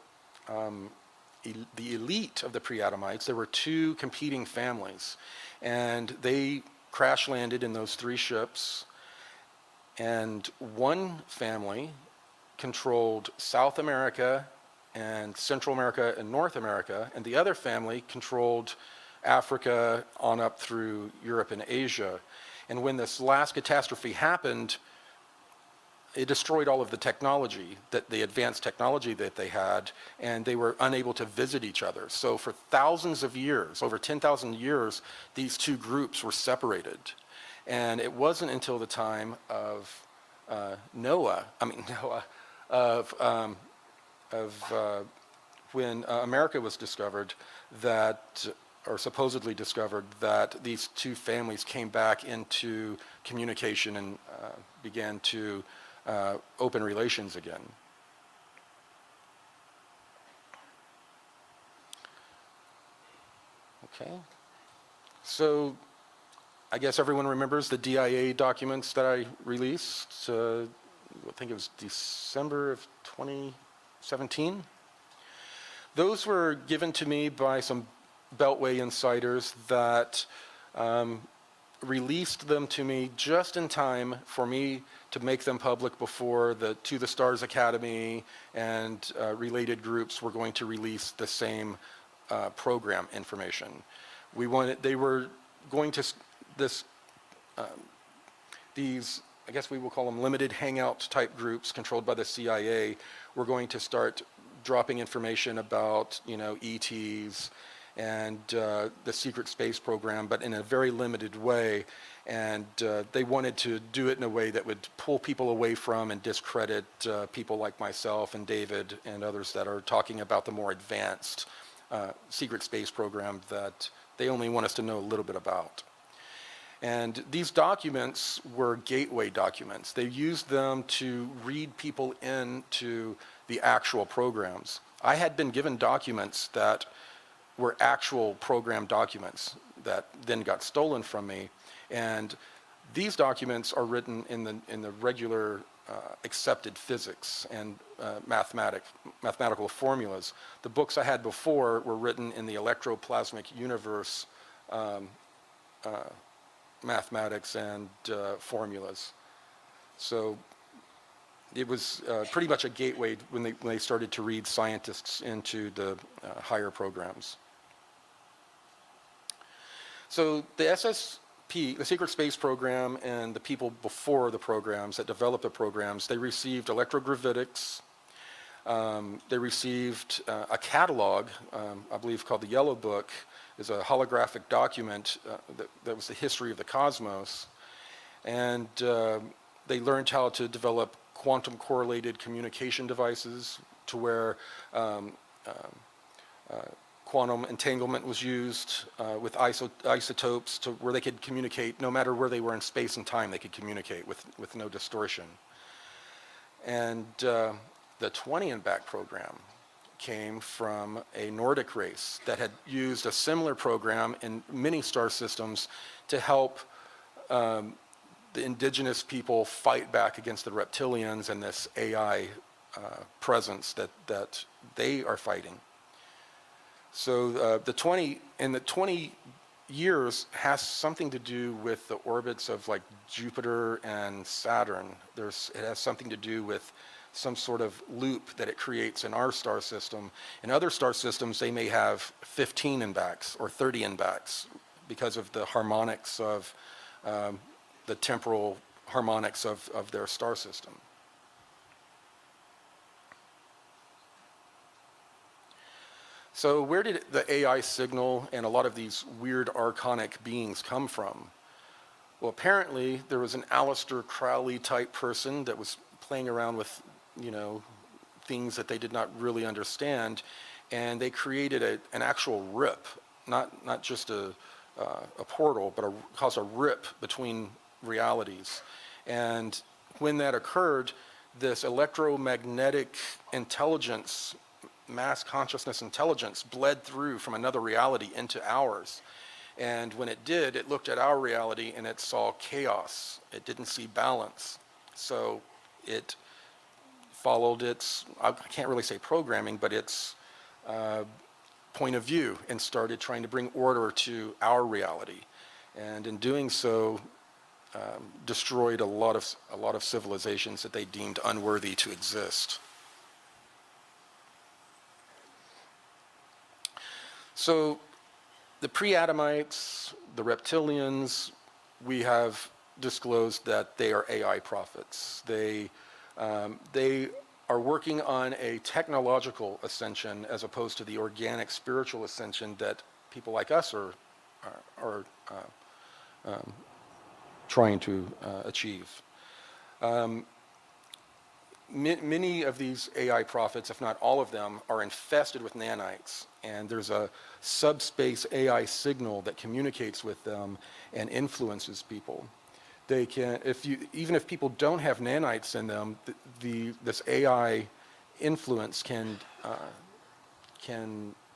elite of the pre-Adamites, there were two competing families, and they crash landed in those three ships, and one family controlled South America and Central America and North America, and the other family controlled Africa on up through Europe and Asia. And when this last catastrophe happened, it destroyed all of the technology, the advanced technology that they had, and they were unable to visit each other. So for thousands of years, over 10,000 years, these two groups were separated. And it wasn't until the time of when America was discovered, or supposedly discovered, that these two families came back into communication and began to open relations again. Okay, so I guess everyone remembers the DIA documents that I released. I think it was December of 2017. Those were given to me by some Beltway insiders that released them to me just in time for me to make them public before the To the Stars Academy and related groups were going to release the same program information. They were going to, these, I guess we will call them limited hangout type groups controlled by the CIA, were going to start dropping information about, ETs and the secret space program, but in a very limited way. And they wanted to do it in a way that would pull people away from and discredit people like myself and David and others that are talking about the more advanced secret space program that they only want us to know a little bit about. And these documents were gateway documents. They used them to read people into the actual programs. I had been given documents that were actual program documents that then got stolen from me. And these documents are written in the regular accepted physics and mathematical formulas. The books I had before were written in the electroplasmic universe mathematics and formulas. So it was pretty much a gateway when they started to read scientists into the higher programs. So the SSP, the Secret Space Program, and the people before the programs that developed the programs, they received electrogravitics. They received a catalog, I believe called the Yellow Book, is a holographic document that was the history of the cosmos. And they learned how to develop quantum correlated communication devices to where quantum entanglement was used with isotopes to where they could communicate no matter where they were in space and time. They could communicate with no distortion. And the 20 and back program came from a Nordic race that had used a similar program in many star systems to help the indigenous people fight back against the reptilians and this AI presence that they are fighting. So the 20 years has something to do with the orbits of like Jupiter and Saturn. It has something to do with some sort of loop that it creates in our star system. In other star systems, they may have 15 in backs or 30 in backs because of the harmonics of the temporal harmonics of their star system. So where did the AI signal and a lot of these weird archonic beings come from? Well, apparently there was an Aleister Crowley type person that was playing around with, things that they did not really understand, and they created an actual rip, not just a portal, but caused a rip between realities. And when that occurred, this electromagnetic intelligence, mass consciousness intelligence, bled through from another reality into ours. And when it did, it looked at our reality and it saw chaos. It didn't see balance. So it followed its, I can't really say programming, but its point of view and started trying to bring order to our reality. And in doing so, destroyed a lot of civilizations that they deemed unworthy to exist. So the pre-Adamites, the reptilians, we have disclosed that they are AI prophets. They are working on a technological ascension as opposed to the organic spiritual ascension that people like us are trying to achieve. many of these AI prophets, if not all of them, are infested with nanites, and there's a subspace AI signal that communicates with them and influences people. They can, even if people don't have nanites in them, this AI influence can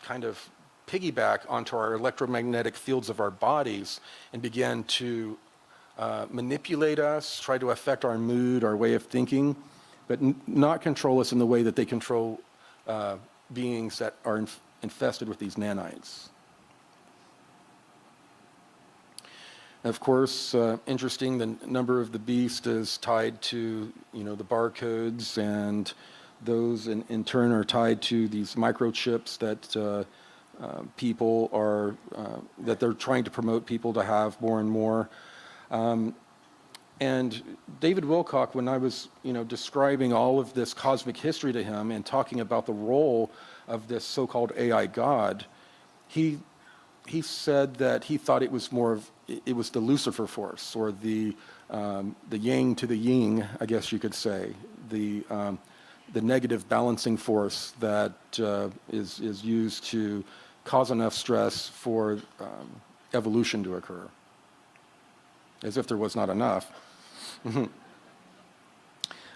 kind of piggyback onto our electromagnetic fields of our bodies and begin to manipulate us, try to affect our mood, our way of thinking, but not control us in the way that they control beings that are infested with these nanites. Of course, interesting, the number of the beast is tied to, the barcodes, and those in turn are tied to these microchips that people are, that they're trying to promote people to have more and more. And David Wilcock, when I was, describing all of this cosmic history to him and talking about the role of this so-called AI God, he said that he thought it was it was the Lucifer force, or the yang to the yin, I guess you could say, the negative balancing force that is used to cause enough stress for evolution to occur, as if there was not enough. Now,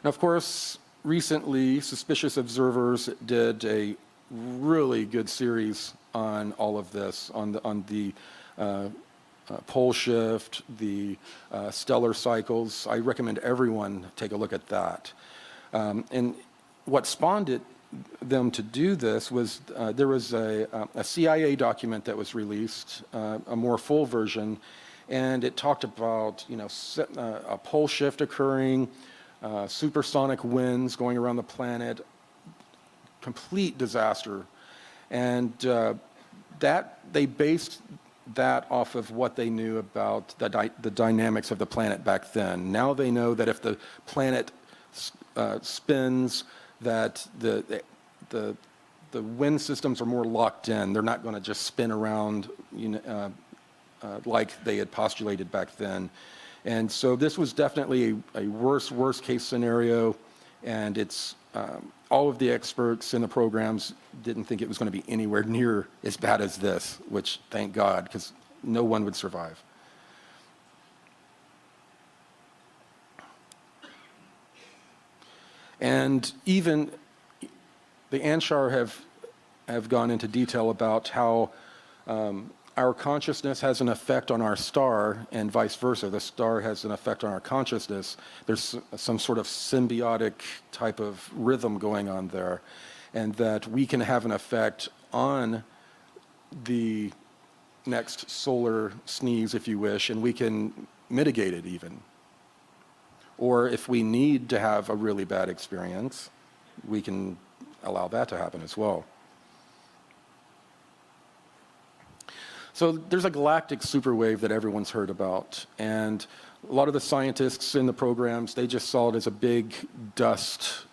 of course, recently, Suspicious Observers did a really good series on all of this, on the pole shift, the stellar cycles. I recommend everyone take a look at that. And what spawned them to do this was there was a CIA document that was released, a more full version, and it talked about a pole shift occurring, supersonic winds going around the planet, complete disaster, and that they based that off of what they knew about the dynamics of the planet back then. Now they know that if the planet spins, that the wind systems are more locked in. They're not going to just spin around, like they had postulated back then. And so this was definitely a worst case scenario, and it's all of the experts in the programs didn't think it was going to be anywhere near as bad as this, which thank God, because no one would survive. And even the Anshar have gone into detail about how our consciousness has an effect on our star, and vice versa. The star has an effect on our consciousness. There's some sort of symbiotic type of rhythm going on there, and that we can have an effect on the next solar sneeze, if you wish, and we can mitigate it even. Or if we need to have a really bad experience, we can allow that to happen as well. So there's a galactic superwave that everyone's heard about, and a lot of the scientists in the programs, they just saw it as a big dust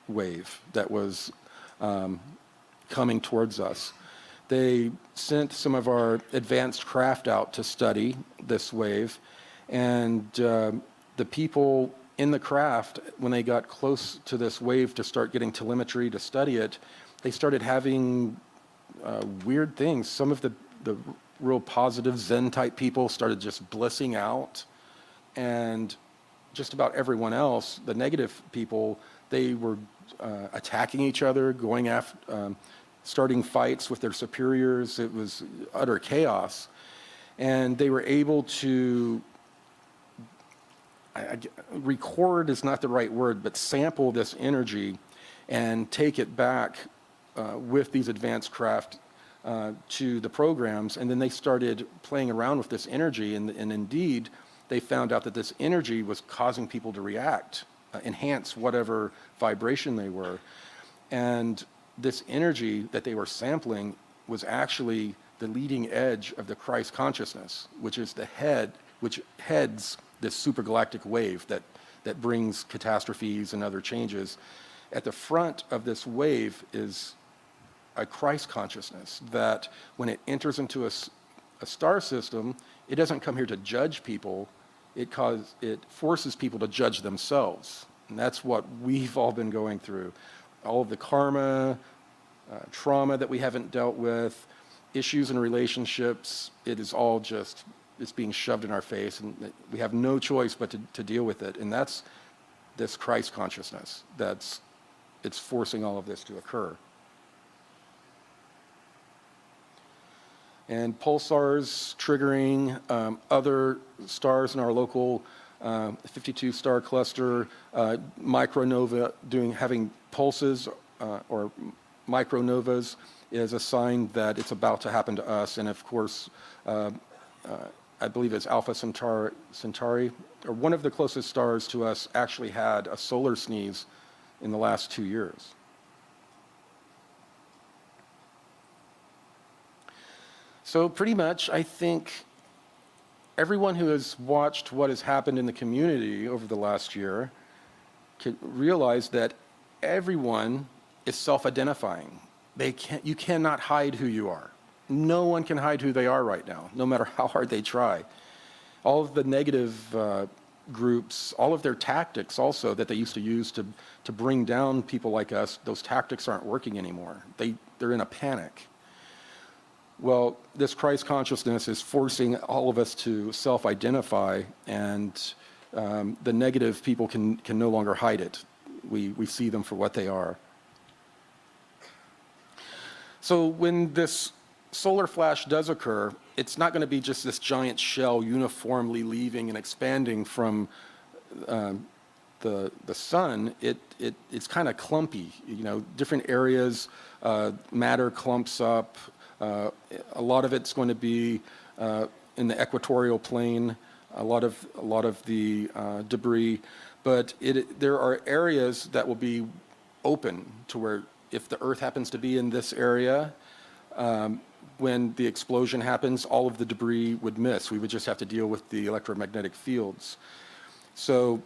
wave that was coming towards us. They sent some of our advanced craft out to study this wave, and the people in the craft, when they got close to this wave to start getting telemetry to study it, they started having weird things. Some of the real positive Zen type people started just blissing out, and just about everyone else, the negative people, they were attacking each other, going after, starting fights with their superiors. It was utter chaos, and they were able to record is not the right word, but sample this energy and take it back with these advanced craft to the programs, and then they started playing around with this energy, and indeed they found out that this energy was causing people to react, enhance whatever vibration they were. And this energy that they were sampling was actually the leading edge of the Christ consciousness, which is the head, which heads this supergalactic wave that brings catastrophes and other changes. At the front of this wave is a Christ consciousness that when it enters into a star system, it doesn't come here to judge people. It forces people to judge themselves. And that's what we've all been going through. All of the karma, trauma that we haven't dealt with, issues in relationships, it is all just, it's being shoved in our face, and we have no choice but to deal with it. And that's this Christ consciousness it's forcing all of this to occur. And pulsars triggering other stars in our local 52-star cluster, micronova having pulses or micronovas is a sign that it's about to happen to us. And of course, I believe it's Alpha Centauri, or one of the closest stars to us, actually had a solar sneeze in the last 2 years. So pretty much, I think everyone who has watched what has happened in the community over the last year can realize that everyone is self-identifying. You cannot hide who you are. No one can hide who they are right now, no matter how hard they try. All of the negative groups, all of their tactics also that they used to use to bring down people like us, those tactics aren't working anymore. They're in a panic. Well, this Christ consciousness is forcing all of us to self-identify, and the negative people can no longer hide it. We see them for what they are. So when this solar flash does occur, it's not going to be just this giant shell uniformly leaving and expanding from the sun. It's kind of clumpy. You know, different areas, matter clumps up. A lot of it's going to be in the equatorial plane. A lot of the debris, but there are areas that will be open to where, if the Earth happens to be in this area, when the explosion happens, all of the debris would miss. We would just have to deal with the electromagnetic fields. So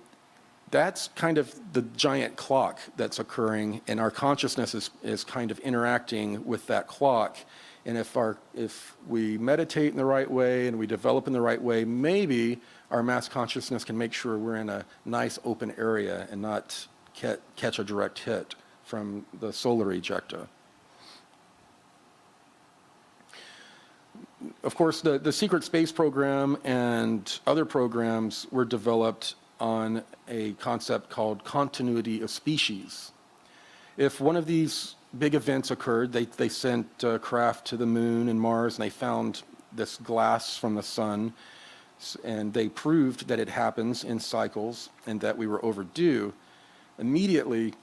that's kind of the giant clock that's occurring, and our consciousness is kind of interacting with that clock. And if we meditate in the right way and we develop in the right way, maybe our mass consciousness can make sure we're in a nice open area and not catch a direct hit from the solar ejecta. Of course, the secret space program and other programs were developed on a concept called continuity of species. If one of these big events occurred, they sent craft to the moon and Mars, and they found this glass from the sun, and they proved that it happens in cycles and that we were overdue. Immediately,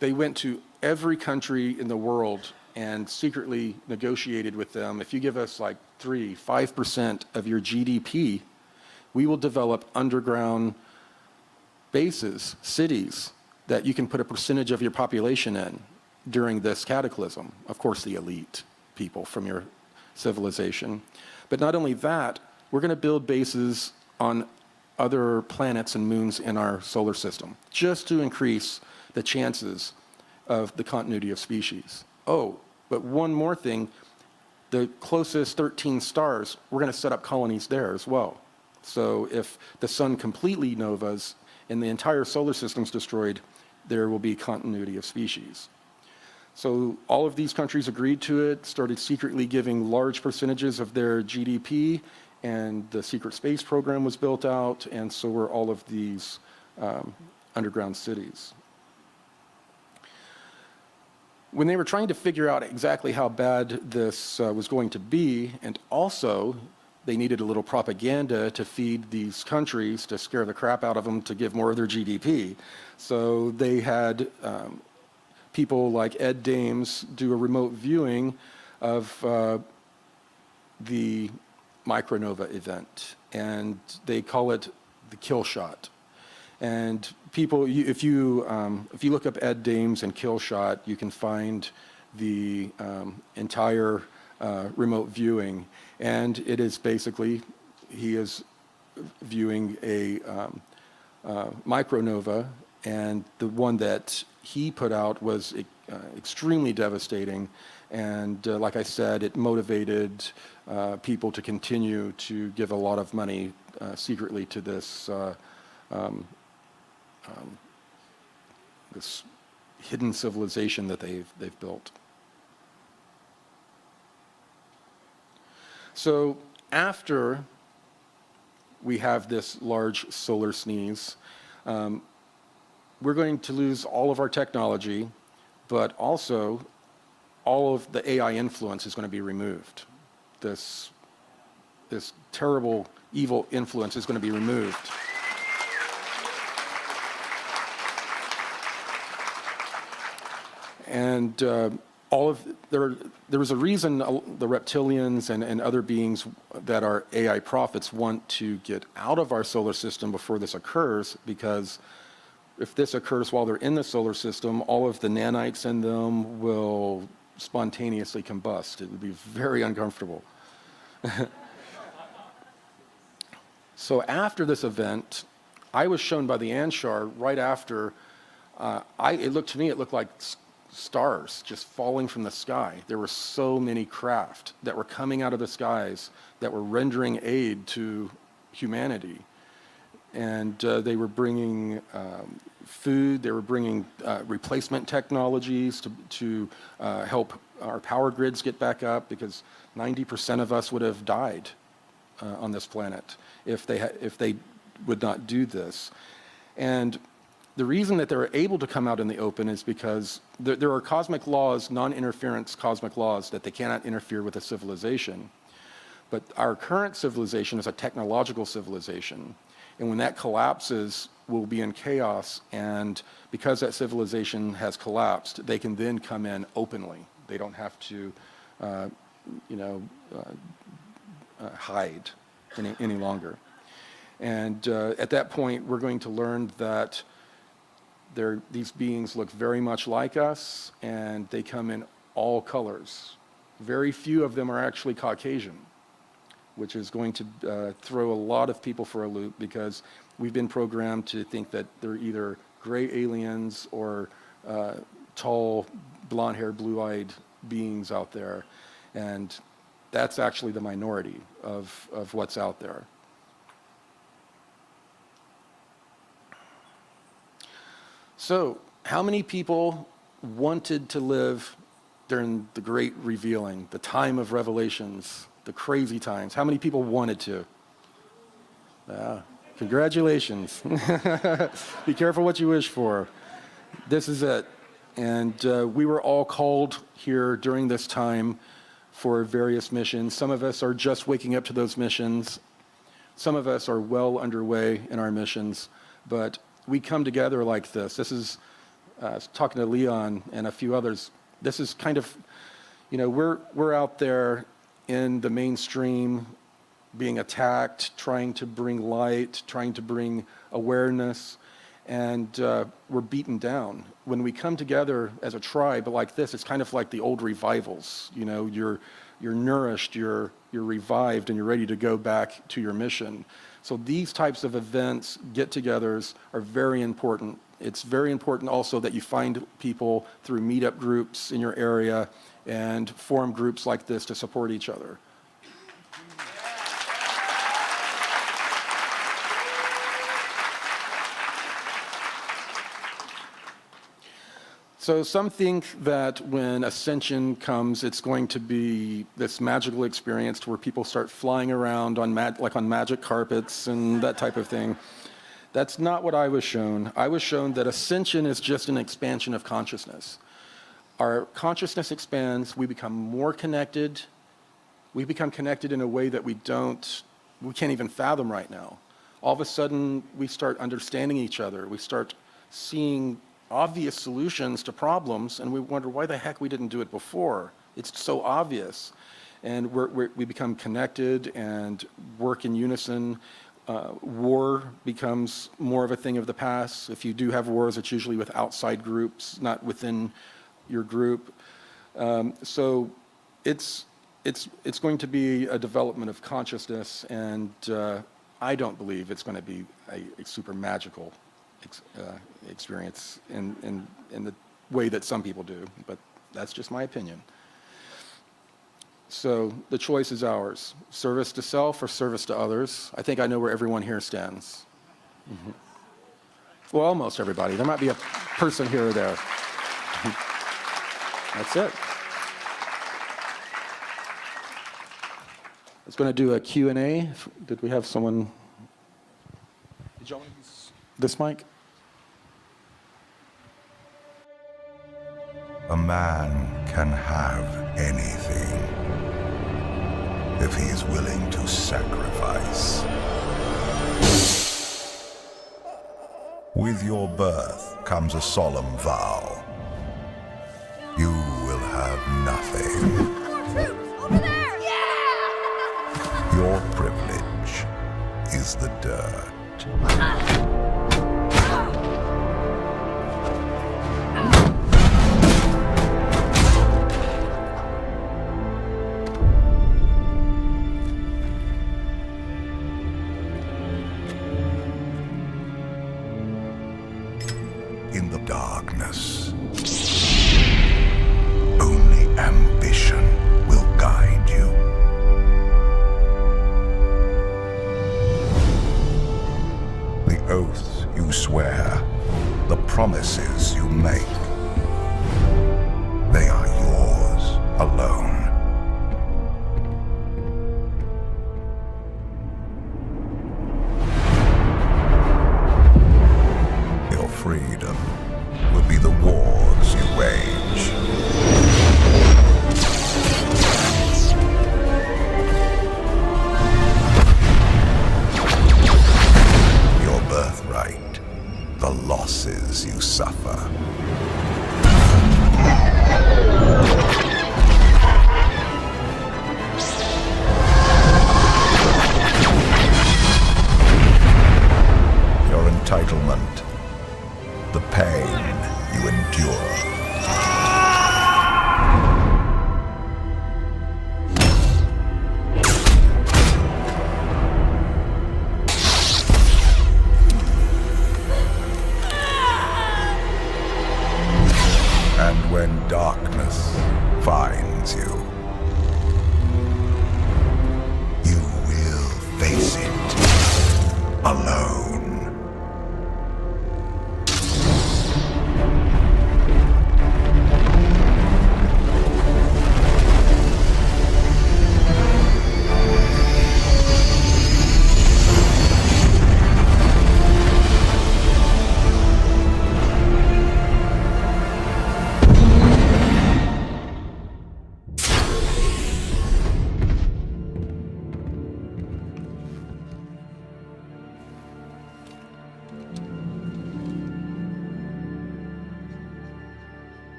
they went to every country in the world and secretly negotiated with them. If you give us like 5% of your GDP, we will develop underground bases, cities, that you can put a percentage of your population in during this cataclysm. Of course, the elite people from your civilization. But not only that, we're going to build bases on other planets and moons in our solar system, just to increase the chances of the continuity of species. Oh, but one more thing, the closest 13 stars, we're going to set up colonies there as well. So if the sun completely novas and the entire solar system's destroyed, there will be continuity of species. So all of these countries agreed to it, started secretly giving large percentages of their GDP, and the secret space program was built out, and so were all of these underground cities. When they were trying to figure out exactly how bad this was going to be, and also they needed a little propaganda to feed these countries to scare the crap out of them to give more of their GDP. So they had people like Ed Dames do a remote viewing of the micronova event, and they call it the kill shot. And people, if you look up Ed Dames and kill shot, you can find the entire remote viewing, and it is basically, he is viewing a micronova, and the one that he put out was extremely devastating, and like I said, it motivated people to continue to give a lot of money secretly to this this hidden civilization that they've built. So after we have this large solar sneeze, we're going to lose all of our technology, but also all of the AI influence is going to be removed. This terrible, evil influence is going to be removed. And there was a reason the reptilians and other beings that are AI prophets want to get out of our solar system before this occurs, because if this occurs while they're in the solar system, all of the nanites in them will spontaneously combust. It would be very uncomfortable. So after this event, I was shown by the Anshar right after, it looked like stars just falling from the sky. There were so many craft that were coming out of the skies that were rendering aid to humanity. And they were bringing food, they were bringing replacement technologies to help our power grids get back up, because 90% of us would have died on this planet if they would not do this. And the reason that they're able to come out in the open is because there are cosmic laws, non-interference cosmic laws, that they cannot interfere with a civilization. But our current civilization is a technological civilization. And when that collapses, we'll be in chaos. And because that civilization has collapsed, they can then come in openly. They don't have to, hide any longer. And at that point, we're going to learn that these beings look very much like us, and they come in all colors. Very few of them are actually Caucasian, which is going to throw a lot of people for a loop, because we've been programmed to think that they're either gray aliens or tall, blonde-haired, blue-eyed beings out there. And that's actually the minority of what's out there. So, how many people wanted to live during the great revealing, the time of revelations, the crazy times? How many people wanted to? Congratulations. Be careful what you wish for. This is it. And we were all called here during this time for various missions. Some of us are just waking up to those missions. Some of us are well underway in our missions. But we come together like this. This is, talking to Leon and a few others, this is kind of, we're out there in the mainstream being attacked, trying to bring light, trying to bring awareness, and we're beaten down. When we come together as a tribe like this, it's kind of like the old revivals. You're nourished, you're revived, and you're ready to go back to your mission. So these types of events, get-togethers, are very important. It's very important also that you find people through meetup groups in your area and form groups like this to support each other. So some think that when Ascension comes, it's going to be this magical experience to where people start flying around on magic carpets and that type of thing. That's not what I was shown. I was shown that Ascension is just an expansion of consciousness. Our consciousness expands, we become more connected. We become connected in a way that we can't even fathom right now. All of a sudden, we start understanding each other. We start seeing obvious solutions to problems, and we wonder why the heck we didn't do it before. It's so obvious. And we become connected and work in unison. War becomes more of a thing of the past. If you do have wars, it's usually with outside groups, not within your group. So it's going to be a development of consciousness, and I don't believe it's going to be a super magical experience in the way that some people do, but that's just my opinion. So the choice is ours: service to self or service to others. I think I know where everyone here stands. Mm-hmm. Well, almost everybody. There might be a person here or there. That's it. I was going to do a Q&A. Did we have someone? Did y'all use this mic? A man can have anything if he's willing to sacrifice. With your birth comes a solemn vow. You will have nothing. More troops! Over there! Yeah! Your privilege is the dirt. In the darkness, only ambition will guide you. The oaths you swear, the promises you make, they are yours alone. Your freedom will be the wars you wage. Your birthright, the losses you suffer. Your entitlement, the pain you endure. And when darkness finds you, you will face it alone.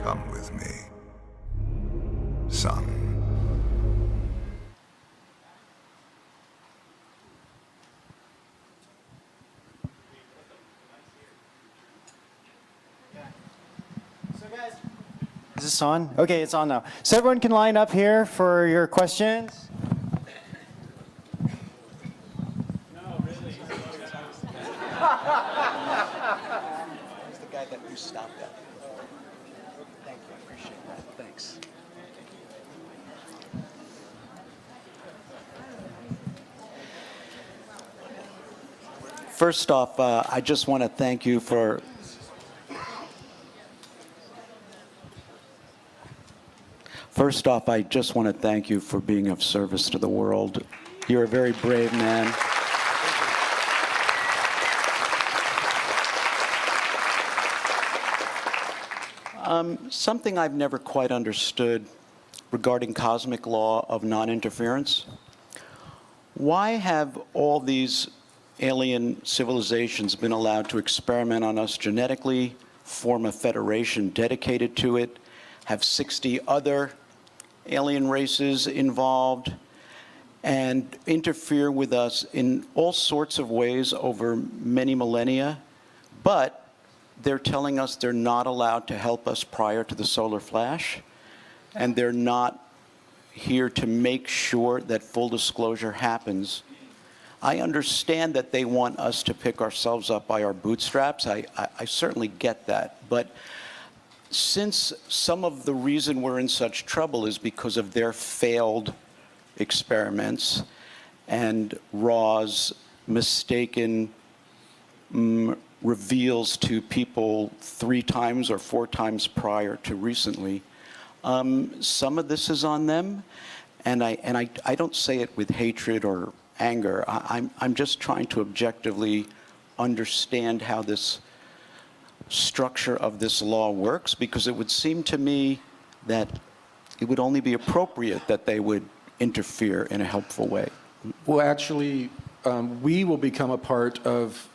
Come with me, son. Is this on? Okay, it's on now. So everyone can line up here for your questions. He's the guy that you stopped at. Thank you, I appreciate that. Thanks. First off, I just want to thank you for being of service to the world. You're a very brave man. Something I've never quite understood regarding cosmic law of non-interference. Why have all these alien civilizations been allowed to experiment on us genetically, form a federation dedicated to it, have 60 other alien races involved, and interfere with us in all sorts of ways over many millennia, but they're telling us they're not allowed to help us prior to the solar flash, and they're not here to make sure that full disclosure happens. I understand that they want us to pick ourselves up by our bootstraps. I certainly get that. But since some of the reason we're in such trouble is because of their failed experiments and Ra's mistaken reveals to people 3 times or 4 times prior to recently, some of this is on them, and I don't say it with hatred or anger. I'm just trying to objectively understand how this structure of this law works, because it would seem to me that it would only be appropriate that they would interfere in a helpful way. Well, actually, we will become a part of,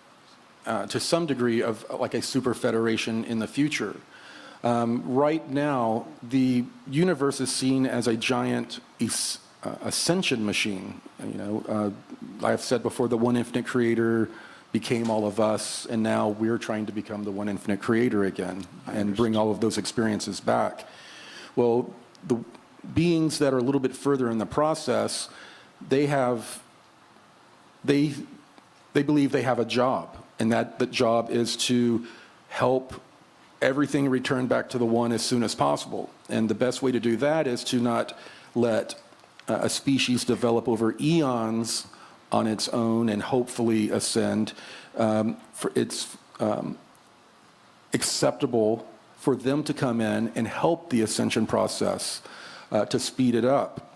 to some degree, of like a super federation in the future. Right now, the universe is seen as a giant ascension machine. You know, I've said before, the one infinite creator became all of us, and now we're trying to become the one infinite creator again and bring all of those experiences back. Well, the beings that are a little bit further in the process, they believe they have a job, and that the job is to help everything return back to the one as soon as possible. And the best way to do that is to not let a species develop over eons on its own and hopefully ascend. It's acceptable for them to come in and help the ascension process to speed it up.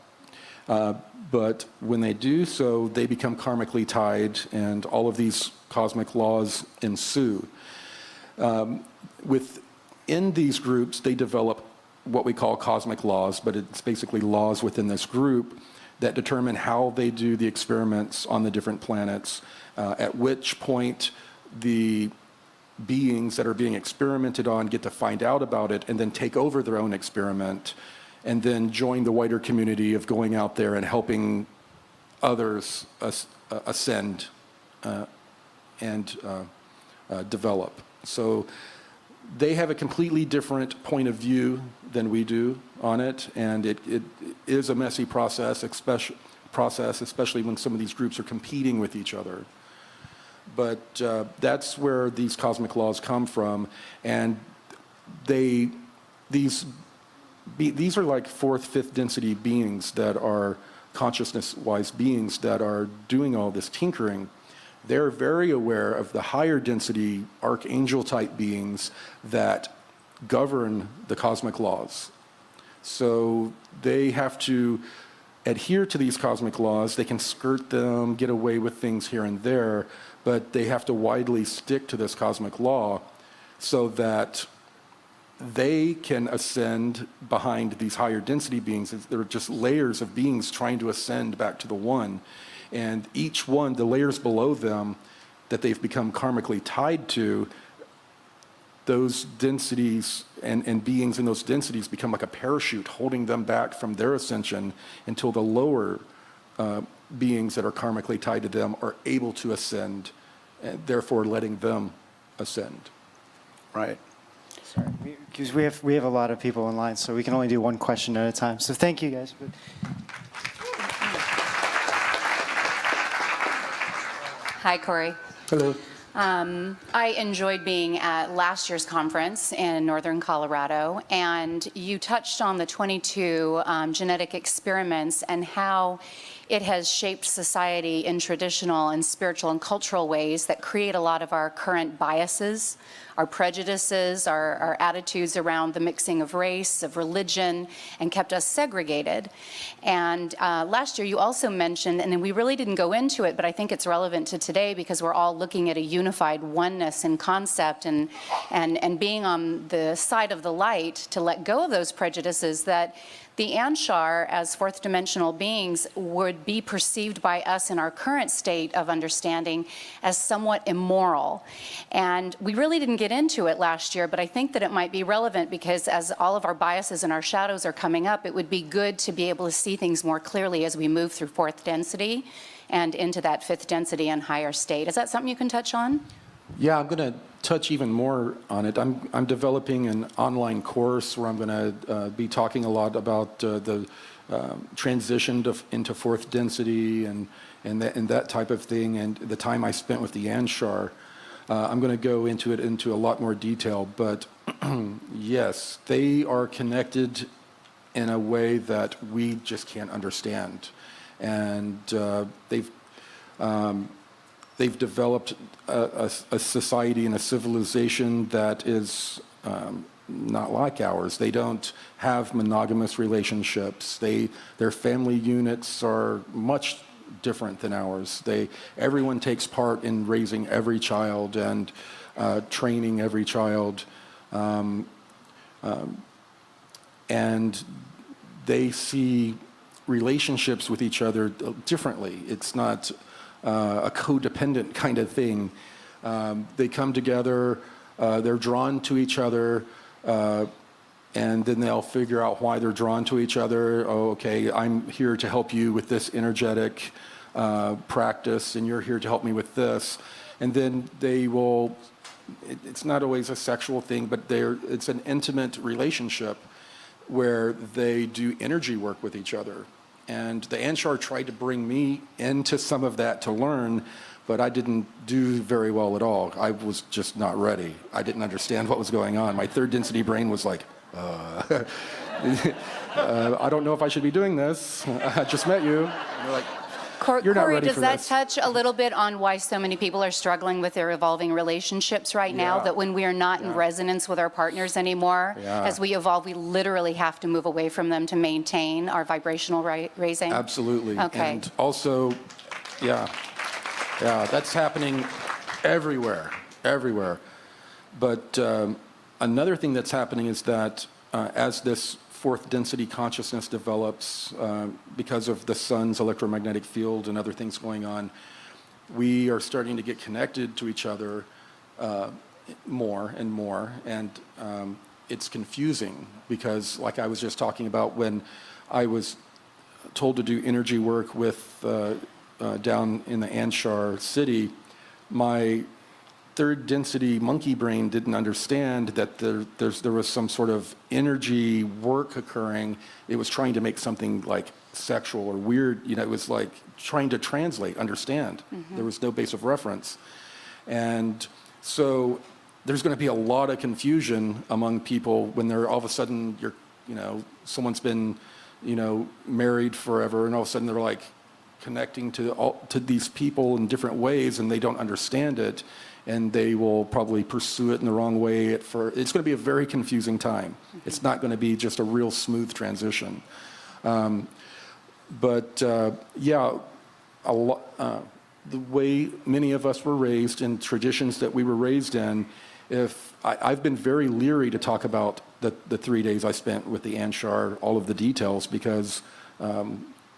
But when they do so, they become karmically tied, and all of these cosmic laws ensue. Within these groups, they develop what we call cosmic laws, but it's basically laws within this group that determine how they do the experiments on the different planets, at which point the beings that are being experimented on get to find out about it and then take over their own experiment, and then join the wider community of going out there and helping others ascend and develop. So they have a completely different point of view than we do on it, and it is a messy process, especially when some of these groups are competing with each other. But that's where these cosmic laws come from, and these are like 4th, 5th density beings that are consciousness-wise beings that are doing all this tinkering. They're very aware of the higher density archangel-type beings that govern the cosmic laws. So they have to adhere to these cosmic laws. They can skirt them, get away with things here and there, but they have to widely stick to this cosmic law so that they can ascend behind these higher density beings. They're just layers of beings trying to ascend back to the one. And each one, the layers below them that they've become karmically tied to, those densities and beings in those densities become like a parachute holding them back from their ascension until the lower beings that are karmically tied to them are able to ascend, and therefore letting them ascend. Right? Sorry, because we have a lot of people in line, so we can only do one question at a time. So thank you, guys. Hi, Corey. Hello. I enjoyed being at last year's conference in northern Colorado, and you touched on the 22 genetic experiments and how it has shaped society in traditional and spiritual and cultural ways that create a lot of our current biases, our prejudices, our attitudes around the mixing of race, of religion, and kept us segregated. And last year you also mentioned, and then we really didn't go into it, but I think it's relevant to today because we're all looking at a unified oneness in concept and being on the side of the light to let go of those prejudices, that the Anshar, as fourth dimensional beings, would be perceived by us in our current state of understanding as somewhat immoral. And we really didn't get into it last year, but I think that it might be relevant because as all of our biases and our shadows are coming up, it would be good to be able to see things more clearly as we move through fourth density and into that fifth density and higher state. Is that something you can touch on? Yeah, I'm going to touch even more on it. I'm developing an online course where I'm going to be talking a lot about the transition into fourth density and that type of thing, and the time I spent with the Anshar. I'm going to go into it into a lot more detail, but yes, they are connected in a way that we just can't understand, and they've developed a society and a civilization that is not like ours. They don't have monogamous relationships. Their family units are much different than ours. Everyone takes part in raising every child and training every child, and they see relationships with each other differently. It's not a codependent kind of thing. They come together, they're drawn to each other, and then they'll figure out why they're drawn to each other. Oh, okay, I'm here to help you with this energetic practice, and you're here to help me with this. And then they will, it's not always a sexual thing, but it's an intimate relationship where they do energy work with each other. And the Anshar tried to bring me into some of that to learn, but I didn't do very well at all. I was just not ready. I didn't understand what was going on. My third density brain was like, I don't know if I should be doing this. I just met you. And they're like, you're not Corey, ready does for that this. touch a little bit on why so many people are struggling with their evolving relationships right now? Yeah. That when we are not in resonance with our partners anymore, as we evolve, we literally have to move away from them to maintain our vibrational raising? Absolutely. Okay. And also, yeah, that's happening everywhere. But another thing that's happening is that as this fourth density consciousness develops, because of the sun's electromagnetic field and other things going on, we are starting to get connected to each other more and more, and it's confusing because, like I was just talking about, when I was told to do energy work with down in the Anshar city, my third density monkey brain didn't understand that there was some sort of energy work occurring. It was trying to make something like sexual or weird, it was like trying to translate, understand. Mm-hmm. There was no base of reference. And so there's going to be a lot of confusion among people when they're all of a sudden, someone's been, married forever, and all of a sudden they're like connecting to these people in different ways, and they don't understand it. And they will probably pursue it in the wrong way. It's going to be a very confusing time. Mm-hmm. It's not going to be just a real smooth transition. The way many of us were raised in traditions that we were raised in, I've been very leery to talk about the 3 days I spent with the Anshar, all of the details, because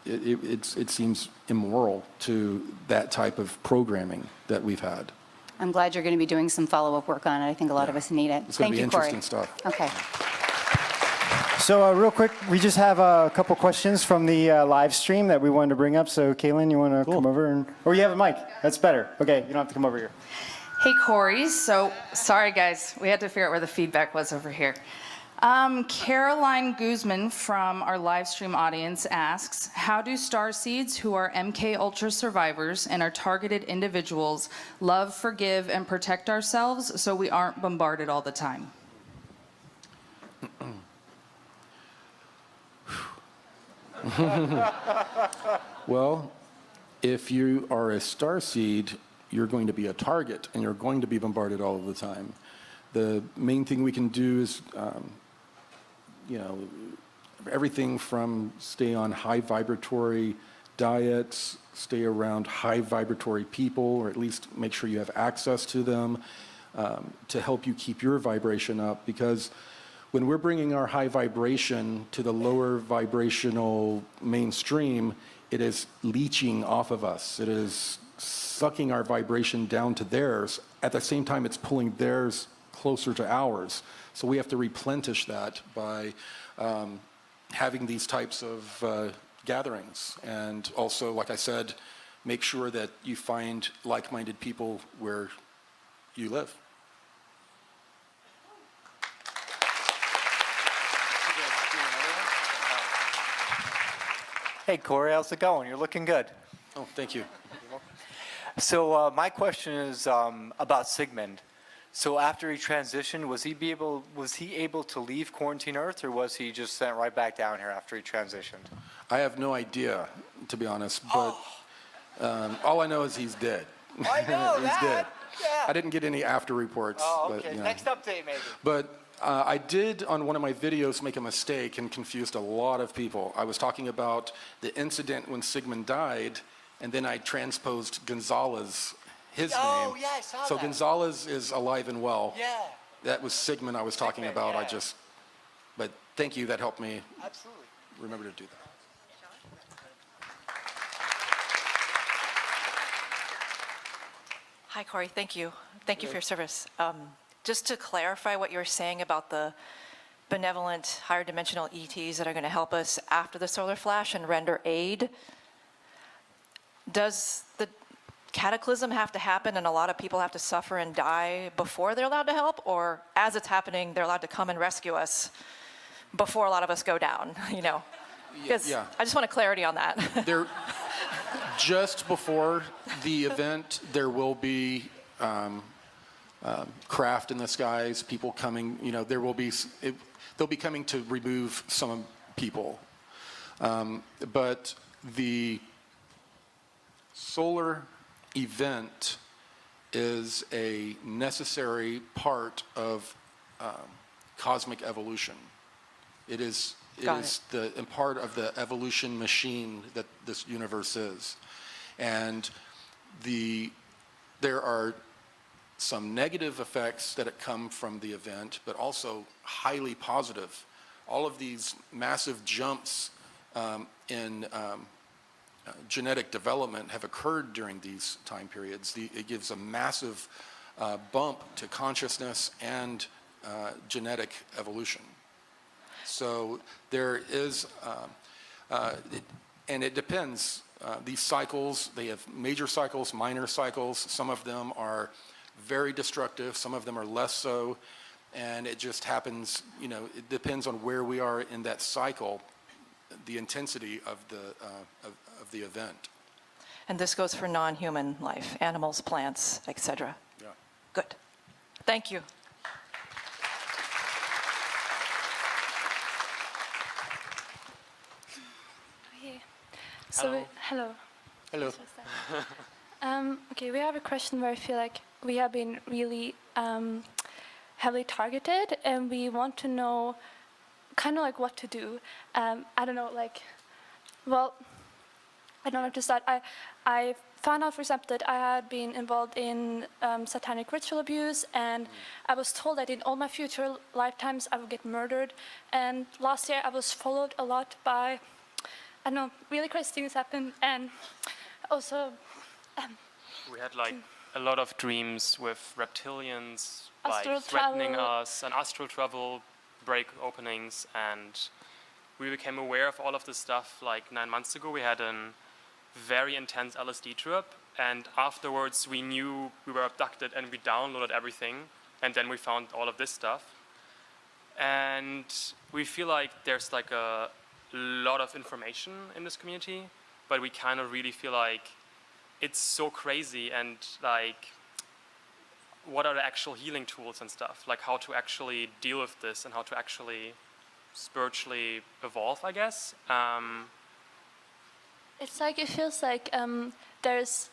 it seems immoral to that type of programming that we've had. I'm glad you're going to be doing some follow-up work on it. I think a lot of us need it. It's going to be Corey. interesting stuff. Okay. So real quick, we just have a couple questions from the live stream that we wanted to bring up. So Kaylin, you want to come over or you have a mic? That's better. Okay, you don't have to come over here. Hey, Corey. So, sorry, guys. We had to figure out where the feedback was over here. Caroline Guzman from our live stream audience asks, how do starseeds who are MK Ultra survivors and are targeted individuals love, forgive, and protect ourselves so we aren't bombarded all the time? Well, if you are a starseed, you're going to be a target, and you're going to be bombarded all of the time. The main thing we can do is, everything from stay on high vibratory diets, stay around high vibratory people, or at least make sure you have access to them to help you keep your vibration up. Because when we're bringing our high vibration to the lower vibrational mainstream, it is leeching off of us. It is sucking our vibration down to theirs. At the same time, it's pulling theirs closer to ours. So we have to replenish that by having these types of gatherings. And also, like I said, make sure that you find like-minded people where you live. Hey, Corey, how's it going? You're looking good. Oh, thank you. So my question is about Sigmund. So after he transitioned, was he able to leave Quarantine Earth, or was he just sent right back down here after he transitioned? I have no idea, to be honest, but all I know is he's dead. I know he's that. dead. Yeah. I didn't get any after reports. Oh, but, okay. Next update, maybe. But I did, on one of my videos, make a mistake and confused a lot of people. I was talking about the incident when Sigmund died, and then I transposed Gonzalez, his name. Oh, yeah, I saw so that. Gonzalez is alive and well. Yeah. That was Sigmund I was talking about. Yeah. But thank you, that helped me Absolutely. remember to do that. Hi, Corey. Thank you. Thank you for your service. Just to clarify what you were saying about the benevolent higher dimensional ETs that are going to help us after the solar flash and render aid, does the cataclysm have to happen and a lot of people have to suffer and die before they're allowed to help? Or as it's happening, they're allowed to come and rescue us before a lot of us go down, Because Yeah. I just want a clarity on that. Just before the event, there will be craft in the skies, people coming, they'll be coming to remove some people. But the solar event is a necessary part of cosmic evolution. It is a part of the evolution machine that this universe is. And there are some negative effects that come from the event, but also highly positive. All of these massive jumps in genetic development have occurred during these time periods. It gives a massive bump to consciousness and genetic evolution. So there is, and it depends. These cycles, they have major cycles, minor cycles. Some of them are very destructive, some of them are less so, and it just happens, it depends on where we are in that cycle, the intensity of the event. And this goes for non-human life, animals, plants, etc. Yeah. Good. Thank you. Okay. So, hello. Hello. Okay, we have a question where I feel like we have been really heavily targeted, and we want to know kind of like what to do. I don't know, I don't know to start. I found out, for example, that I had been involved in satanic ritual abuse, and I was told that in all my future lifetimes I would get murdered. And last year I was followed a lot by, I don't know, really crazy things happened, and also we had a lot of dreams with reptilians, Astral threatening travel. us, and astral travel, break openings, and we became aware of all of this stuff 9 months ago. We had a very intense LSD trip, and afterwards we knew we were abducted, and we downloaded everything, and then we found all of this stuff. And we feel like there's a lot of information in this community, but we kind of really feel like it's so crazy, and what are the actual healing tools and stuff, how to actually deal with this and how to actually spiritually evolve, I guess. It's like it feels like there's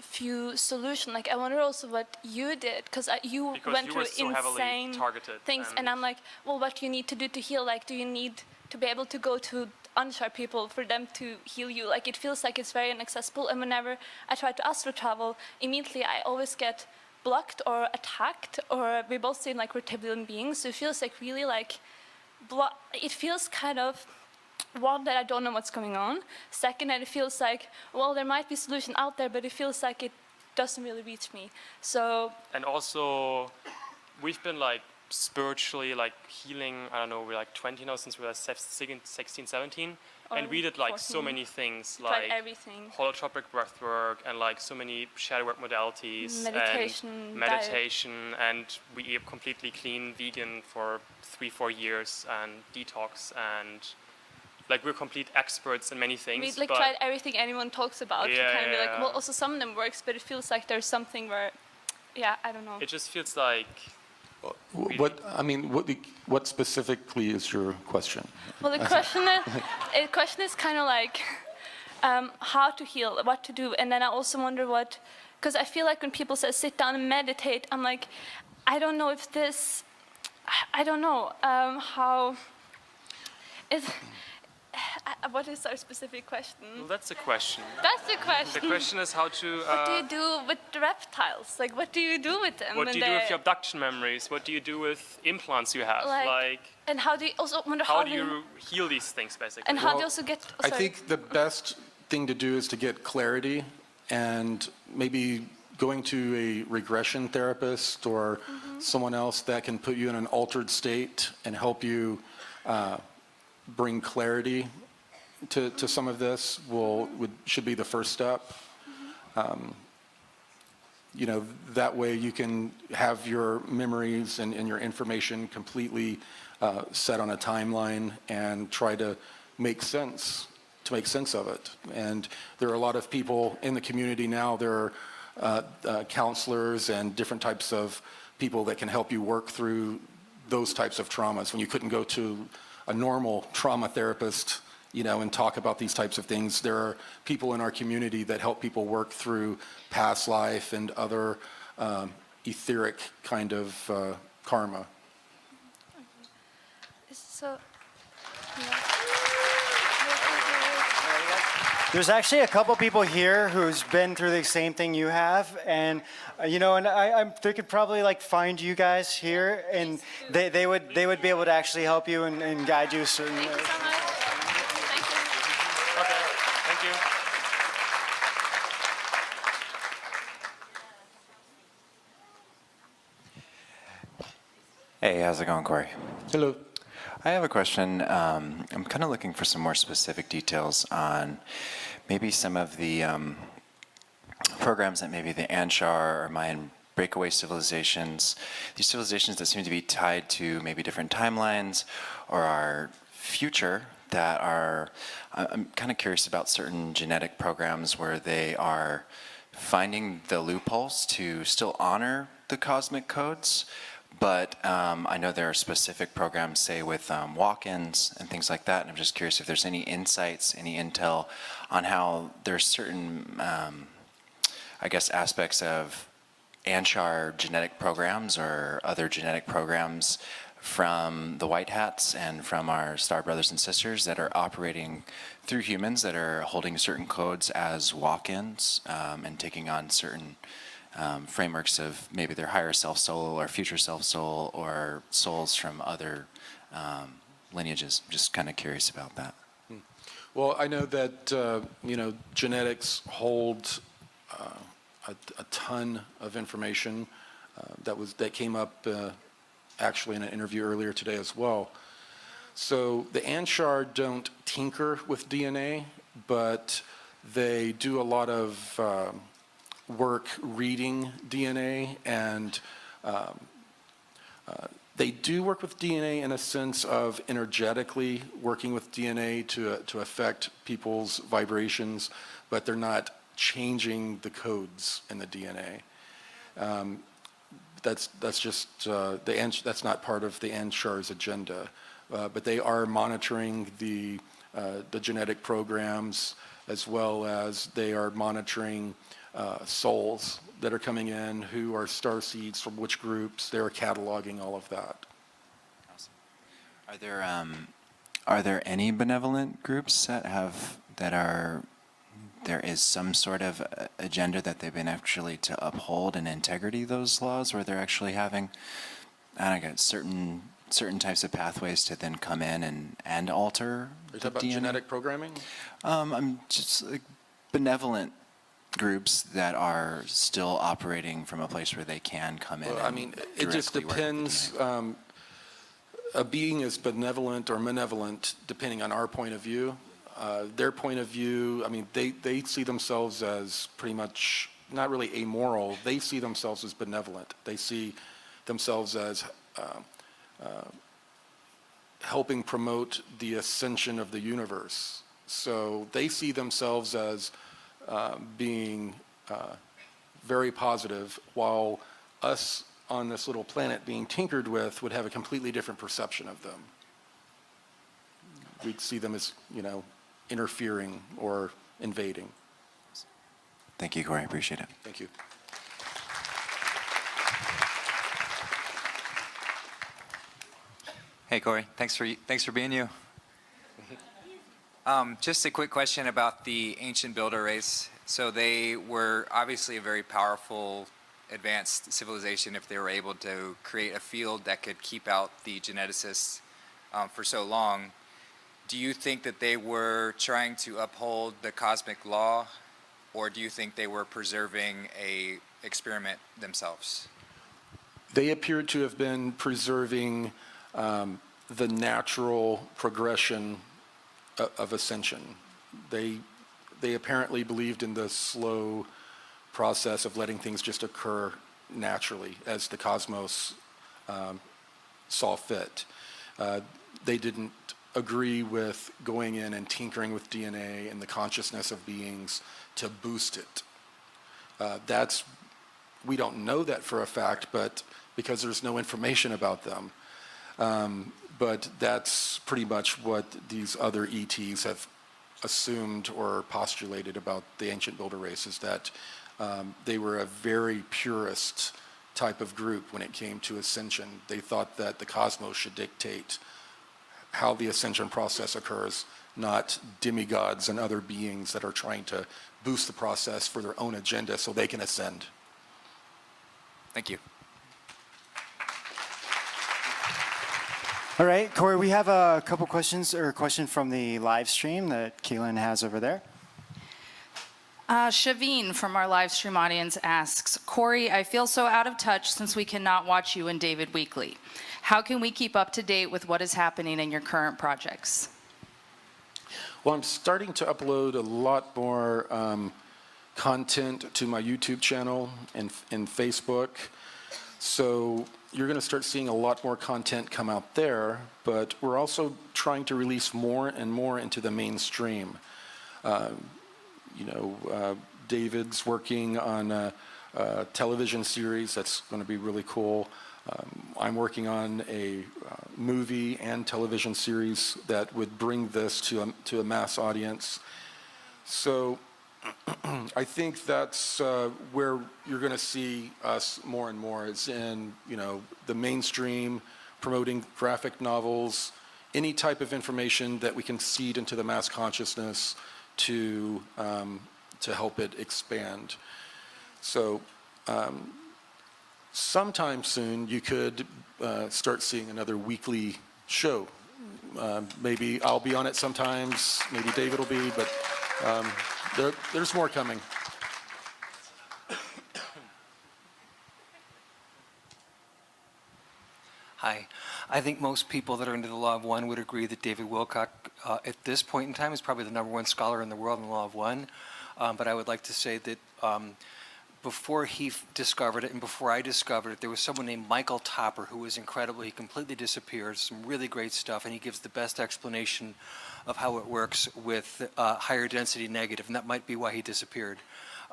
few solution. Like I wonder also what you did because you went you through were so heavily insane targeted things, and I'm like, well, what do you need to do to heal? Like, do you need to be able to go to unsure people for them to heal you? Like it feels like it's very inaccessible. And whenever I try to astral travel, immediately I always get blocked or attacked, or we both seem like reptilian beings. So it feels like really like it feels kind of. One, that I don't know what's going on. Second, that it feels like, well, there might be a solution out there, but it feels like it doesn't really reach me. So. And also, we've been like spiritually like healing, I don't know, we're like 20 now since we were 16, 17. And we did like 14. so many things, Tried like everything. holotropic breathwork and like so many shadow work modalities. Meditation, and we ate completely clean vegan for 3-4 years and detox, and like we're complete experts in many things. We like tried everything anyone talks about to kind of be like, well, also some of them works, but it feels like there's something where, yeah, I don't know. It just feels like. What specifically is your question? Well, the question is kind of like how to heal, what to do, and then I also wonder what, because I feel like when people say sit down and meditate, I'm like, I don't know if this, I don't know how. What is our specific question? Well, that's the question. That's the question. The question is how to. What do you do with the reptiles? Like, what do you do with them? What do you do with your abduction memories? What do you do with implants you have? And how do you also wonder how do you heal these things, basically? And how do you also get? I think the best thing to do is to get clarity, and maybe going to a regression therapist or someone else that can put you in an altered state and help you bring clarity to some of this should be the first step. That way you can have your memories and your information completely set on a timeline and try to make sense of it. And there are a lot of people in the community now. There are counselors and different types of people that can help you work through those types of traumas when you couldn't go to a normal trauma therapist, and talk about these types of things. There are people in our community that help people work through past life and other etheric kind of karma. So, There's actually a couple people here who's been through the same thing you have, and they could probably like find you guys here, and they would be able to actually help you and guide you certain ways. Thank you so much. Thank you. Okay, thank you. Hey, how's it going, Corey? Hello. I have a question. I'm kind of looking for some more specific details on maybe some of the programs that maybe the Anshar or Mayan breakaway civilizations, these civilizations that seem to be tied to maybe different timelines or our future that are, I'm kind of curious about certain genetic programs where they are finding the loopholes to still honor the cosmic codes. But I know there are specific programs, say, with walk-ins and things like that. And I'm just curious if there's any insights, any intel on how there's certain, aspects of Anshar genetic programs or other genetic programs from the White Hats and from our Star brothers and sisters that are operating through humans that are holding certain codes as walk-ins and taking on certain frameworks of maybe their higher self soul or future self soul or souls from other lineages. Just kind of curious about that. Well, I know that genetics hold a ton of information that came up actually in an interview earlier today as well. So the Anshar don't tinker with DNA, but they do a lot of work reading DNA, and they do work with DNA in a sense of energetically working with DNA to affect people's vibrations, but they're not changing the codes in the DNA. That's just that's not part of the Anshar's agenda, but they are monitoring the genetic programs as well as they are monitoring souls that are coming in, who are star seeds from which groups. They're cataloging all of that. Are there any benevolent groups there is some sort of agenda that they've been actually to uphold and integrity those laws, where they're actually having, I don't know, certain types of pathways to then come in and alter Are you the talking about DNA? genetic programming? I'm just like benevolent groups that are still operating from a place where they can come in. Well, I mean, it just depends. A being is benevolent or malevolent depending on our point of view. Their point of view, I mean, they see themselves as pretty much not really amoral. They see themselves as benevolent. They see themselves as helping promote the ascension of the universe. So they see themselves as being very positive, while us on this little planet being tinkered with would have a completely different perception of them. We'd see them as, interfering or invading. Thank you, Corey. I appreciate it. Thank you. Hey, Corey. Thanks for being you. Just a quick question about the ancient builder race. So they were obviously a very powerful, advanced civilization if they were able to create a field that could keep out the geneticists for so long. Do you think that they were trying to uphold the cosmic law, or do you think they were preserving a experiment themselves? They appeared to have been preserving the natural progression of ascension. They apparently believed in the slow process of letting things just occur naturally as the cosmos saw fit. They didn't agree with going in and tinkering with DNA and the consciousness of beings to boost it. We don't know that for a fact, but because there's no information about them. But that's pretty much what these other ETs have assumed or postulated about the ancient builder race, is that they were a very purist type of group when it came to ascension. They thought that the cosmos should dictate how the ascension process occurs, not demigods and other beings that are trying to boost the process for their own agenda so they can ascend. Thank you. All right, Corey, we have a couple questions, or a question from the live stream that Keelan has over there. Shaveen from our live stream audience asks, Corey, I feel so out of touch since we cannot watch you and David weekly. How can we keep up to date with what is happening in your current projects? Well, I'm starting to upload a lot more content to my YouTube channel and Facebook. So you're going to start seeing a lot more content come out there, but we're also trying to release more and more into the mainstream. David's working on a television series that's going to be really cool. I'm working on a movie and television series that would bring this to a mass audience. So I think that's where you're going to see us more and more, is in the mainstream, promoting graphic novels, any type of information that we can seed into the mass consciousness to help it expand. So sometime soon you could start seeing another weekly show. Maybe I'll be on it sometimes, maybe David will be, but there's more coming. Hi. I think most people that are into the Law of One would agree that David Wilcock, at this point in time, is probably the #1 scholar in the world in the Law of One. But I would like to say that before he discovered it and before I discovered it, there was someone named Michael Topper who was incredible. He completely disappeared, some really great stuff, and he gives the best explanation of how it works with higher density negative, and that might be why he disappeared.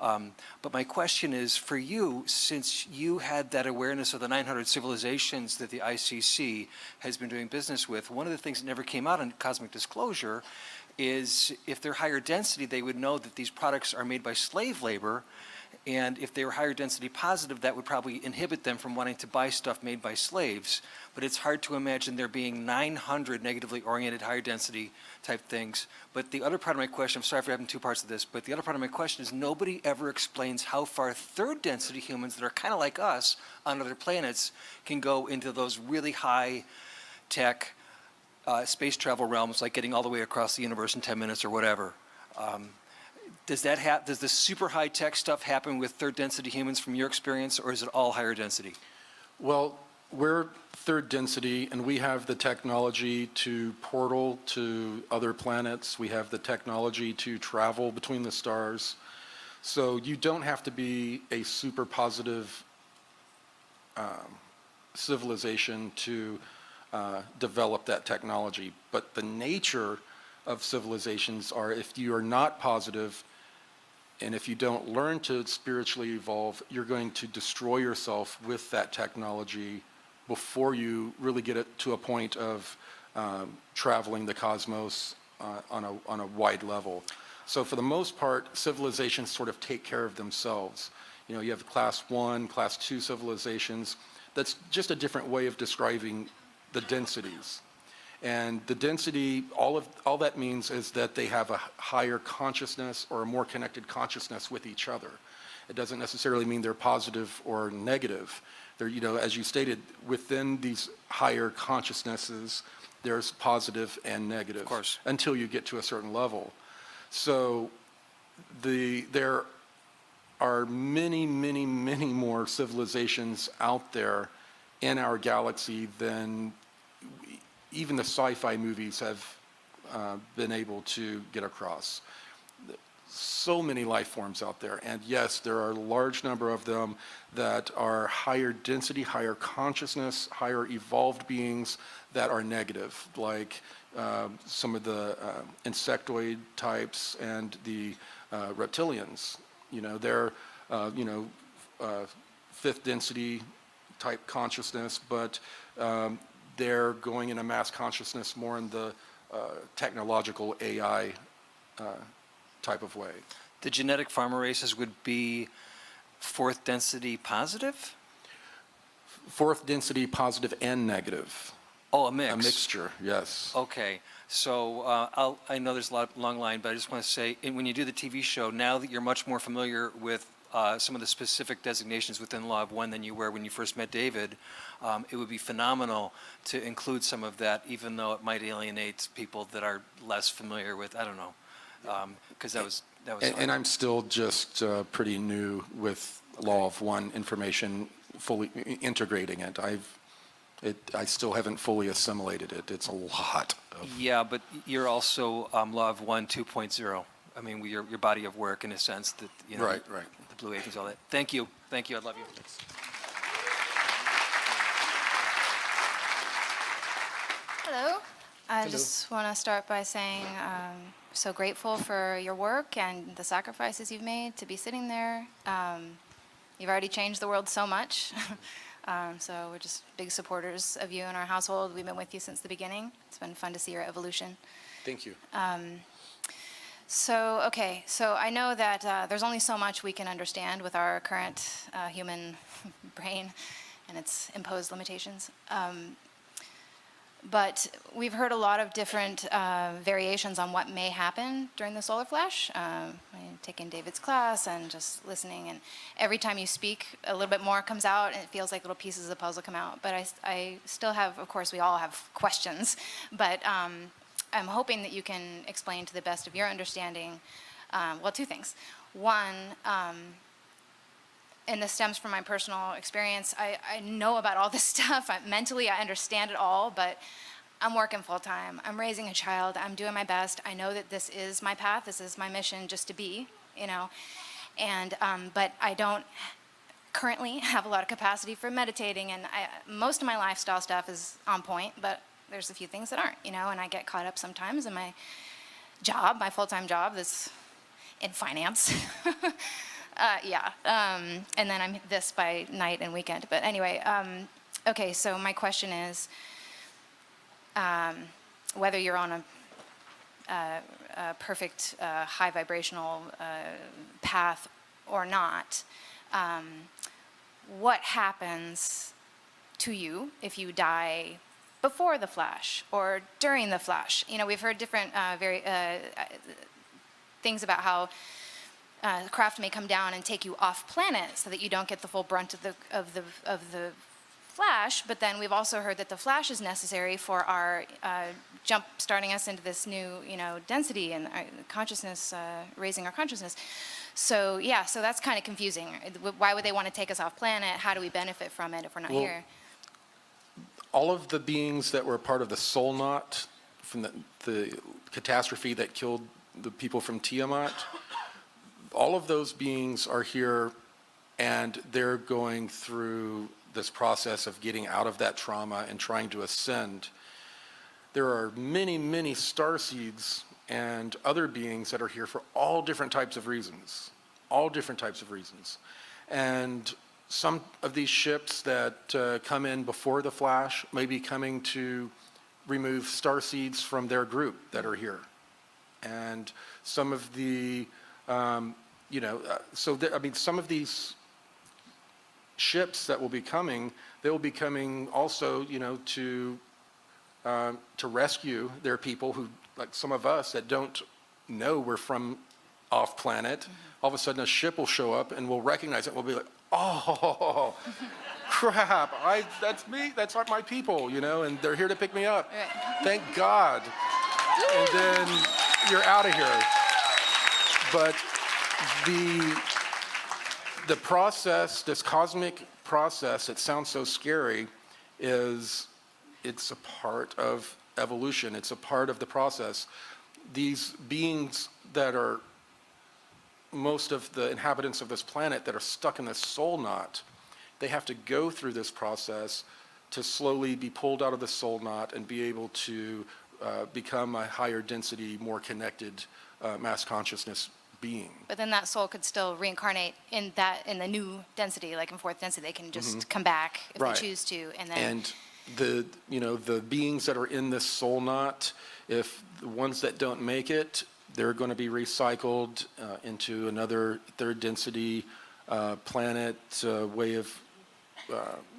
But my question is, for you, since you had that awareness of the 900 civilizations that the ICC has been doing business with, one of the things that never came out in Cosmic Disclosure is if they're higher density, they would know that these products are made by slave labor. And if they were higher density positive, that would probably inhibit them from wanting to buy stuff made by slaves. But it's hard to imagine there being 900 negatively oriented higher density type things. But the other part of my question, I'm sorry for having two parts of this, but the other part of my question is nobody ever explains how far third density humans that are kind of like us on other planets can go into those really high tech space travel realms, like getting all the way across the universe in 10 minutes or whatever. Does the super high tech stuff happen with third density humans from your experience, or is it all higher density? Well, we're third density, and we have the technology to portal to other planets. We have the technology to travel between the stars. So you don't have to be a super positive civilization to develop that technology. But the nature of civilizations are, if you are not positive, and if you don't learn to spiritually evolve, you're going to destroy yourself with that technology before you really get it to a point of traveling the cosmos on a wide level. So for the most part, civilizations sort of take care of themselves. You know, you have class 1, class 2 civilizations. That's just a different way of describing the densities. And the density, all that means is that they have a higher consciousness or a more connected consciousness with each other. It doesn't necessarily mean they're positive or negative. They're, you know, as you stated, within these higher consciousnesses, there's positive and negative. Of course. Until you get to a certain level. So there are many, many, many more civilizations out there in our galaxy than even the sci-fi movies have been able to get across. So many life forms out there, and yes, there are a large number of them that are higher density, higher consciousness, higher evolved beings that are negative, like some of the insectoid types and the reptilians. You know, they're fifth density type consciousness, but they're going in a mass consciousness more in the technological AI type of way. The genetic farmer races would be fourth density positive? Fourth density positive and negative. Oh, a mix. A mixture, yes. Okay, so I know there's a lot long line, but I just want to say, when you do the TV show, now that you're much more familiar with some of the specific designations within Law of One than you were when you first met David, it would be phenomenal to include some of that, even though it might alienate people that are less familiar with, I don't know, because that was and I'm still just pretty new with Law of One information, fully integrating it. I still haven't fully assimilated it. It's a lot. Yeah, but you're also Law of One 2.0. I mean, your body of work, in a sense, that, you know, right. The Blue Athens, all that. Thank you. I love you. Hello. I just want to start by saying I'm so grateful for your work and the sacrifices you've made to be sitting there. You've already changed the world so much. So we're just big supporters of you in our household. We've been with you since the beginning. It's been fun to see your evolution. Thank you. So I know that there's only so much we can understand with our current human brain and its imposed limitations. But we've heard a lot of different variations on what may happen during the solar flash. Taking David's class and just listening, and every time you speak, a little bit more comes out, and it feels like little pieces of the puzzle come out. But I still have, of course, we all have questions, but I'm hoping that you can explain to the best of your understanding, well, two things. One, and this stems from my personal experience, I know about all this stuff. Mentally, I understand it all, but I'm working full time. I'm raising a child. I'm doing my best. I know that this is my path. This is my mission, just to be, you know. And but I don't currently have a lot of capacity for meditating, and most of my lifestyle stuff is on point, but there's a few things that aren't, you know, and I get caught up sometimes in my job, my full-time job that's in finance. And then I'm this by night and weekend. But anyway, okay, so my question is whether you're on a perfect high vibrational path or not, what happens to you if you die before the flash or during the flash? You know, we've heard different things about how craft may come down and take you off planet so that you don't get the full brunt of the flash. But then we've also heard that the flash is necessary for our jump starting us into this new, density and consciousness, raising our consciousness. So yeah, so that's kind of confusing. Why would they want to take us off planet? How do we benefit from it if we're not here? All of the beings that were part of the soul knot from the catastrophe that killed the people from Tiamat, all of those beings are here, and they're going through this process of getting out of that trauma and trying to ascend. There are many, many starseeds and other beings that are here for all different types of reasons, And some of these ships that come in before the flash may be coming to remove starseeds from their group that are here. And some of the, some of these ships that will be coming, they will be coming also, to rescue their people who, like some of us that don't know we're from off planet. All of a sudden a ship will show up and we'll recognize it. We'll be like, oh, crap, that's me, that's not my people, and they're here to pick me up. Right. Thank God. And then you're out of here. But the process, this cosmic process, it sounds so scary, it's a part of evolution. It's a part of the process. These beings that are most of the inhabitants of this planet that are stuck in this soul knot, they have to go through this process to slowly be pulled out of the soul knot and be able to become a higher density, more connected mass consciousness being. But then that soul could still reincarnate in the new density, like in fourth density. They can just come back if they choose to, and then. And the beings that are in this soul knot, if the ones that don't make it, they're going to be recycled into another third density planet way of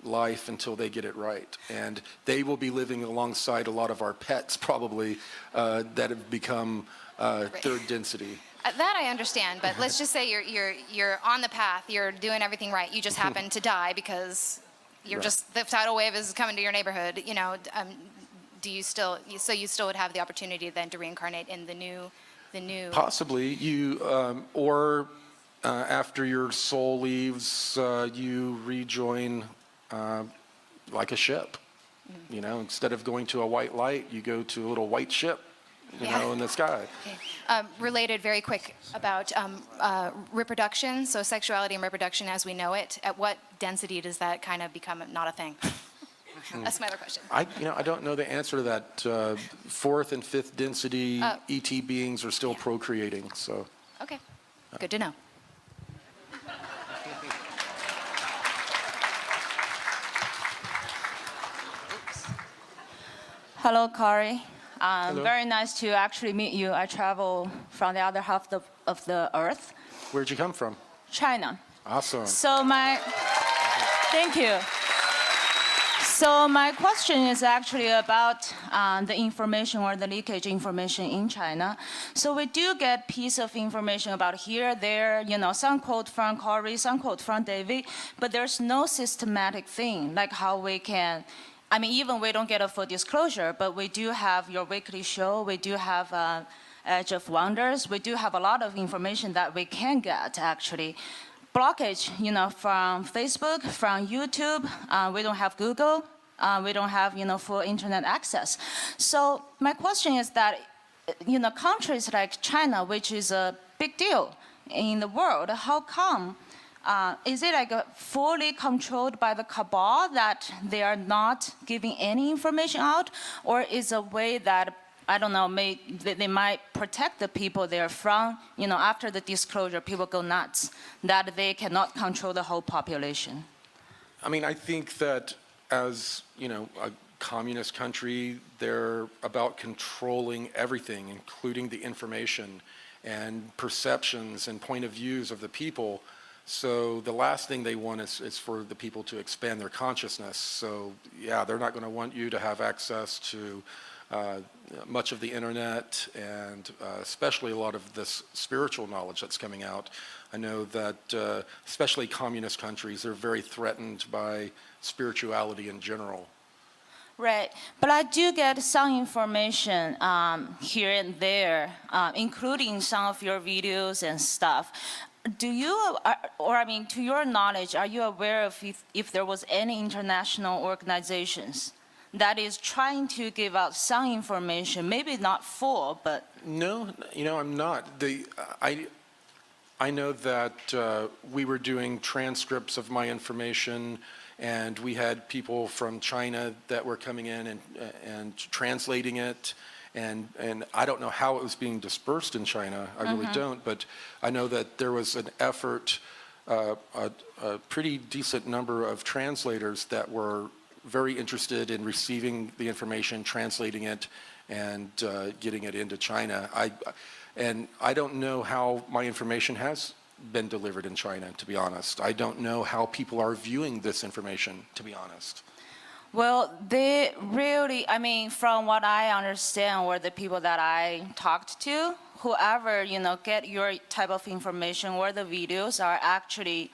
life until they get it right. And they will be living alongside a lot of our pets probably that have become third density. That I understand, but let's just say you're on the path, you're doing everything right. You just happen to die because you're just, the tidal wave is coming to your neighborhood. Do you still, so you still would have the opportunity then to reincarnate in the new. Possibly you, or after your soul leaves, you rejoin like a ship. Instead of going to a white light, you go to a little white ship. In the sky. Okay. Related very quick about reproduction, so sexuality and reproduction as we know it, at what density does that kind of become not a thing? That's my other question. I don't know the answer to that. Fourth and fifth density ET beings are still procreating, so. Okay, good to know. Hello, Corey. Hello. Very nice to actually meet you. I travel from the other half of the earth. Where'd you come from? China. Awesome. So thank you. So my question is actually about the information or the leakage information in China. So we do get piece of information about here, there, some quote from Corey, some quote from David, but there's no systematic thing like how we can. Even we don't get a full disclosure, but we do have your weekly show. We do have Edge of Wonders. We do have a lot of information that we can get, actually. Blockage, from Facebook, from YouTube. We don't have Google. We don't have, full internet access. So my question is that, countries like China, which is a big deal in the world, how come is it like fully controlled by the cabal that they are not giving any information out, or is a way that I don't know, they might protect the people there from, after the disclosure, people go nuts, that they cannot control the whole population? I think that as, a communist country. They're about controlling everything, including the information and perceptions and point of views of the people. So the last thing they want is for the people to expand their consciousness. So yeah, they're not going to want you to have access to much of the internet, and especially a lot of this spiritual knowledge that's coming out. I know that especially communist countries are very threatened by spirituality in general. Right, but I do get some information here and there, including some of your videos and stuff. Do you, or I mean, to your knowledge, are you aware of if there was any international organizations that is trying to give out some information, maybe not full, but... No, I'm not. I know that we were doing transcripts of my information, and we had people from China that were coming in and translating it, and I don't know how it was being dispersed in China. I really don't, but I know that there was an effort, a pretty decent number of translators that were very interested in receiving the information, translating it, and getting it into China. And I don't know how my information has been delivered in China, to be honest. I don't know how people are viewing this information, to be honest. Well, they really, I mean, from what I understand, or the people that I talked to, whoever, get your type of information or the videos are actually,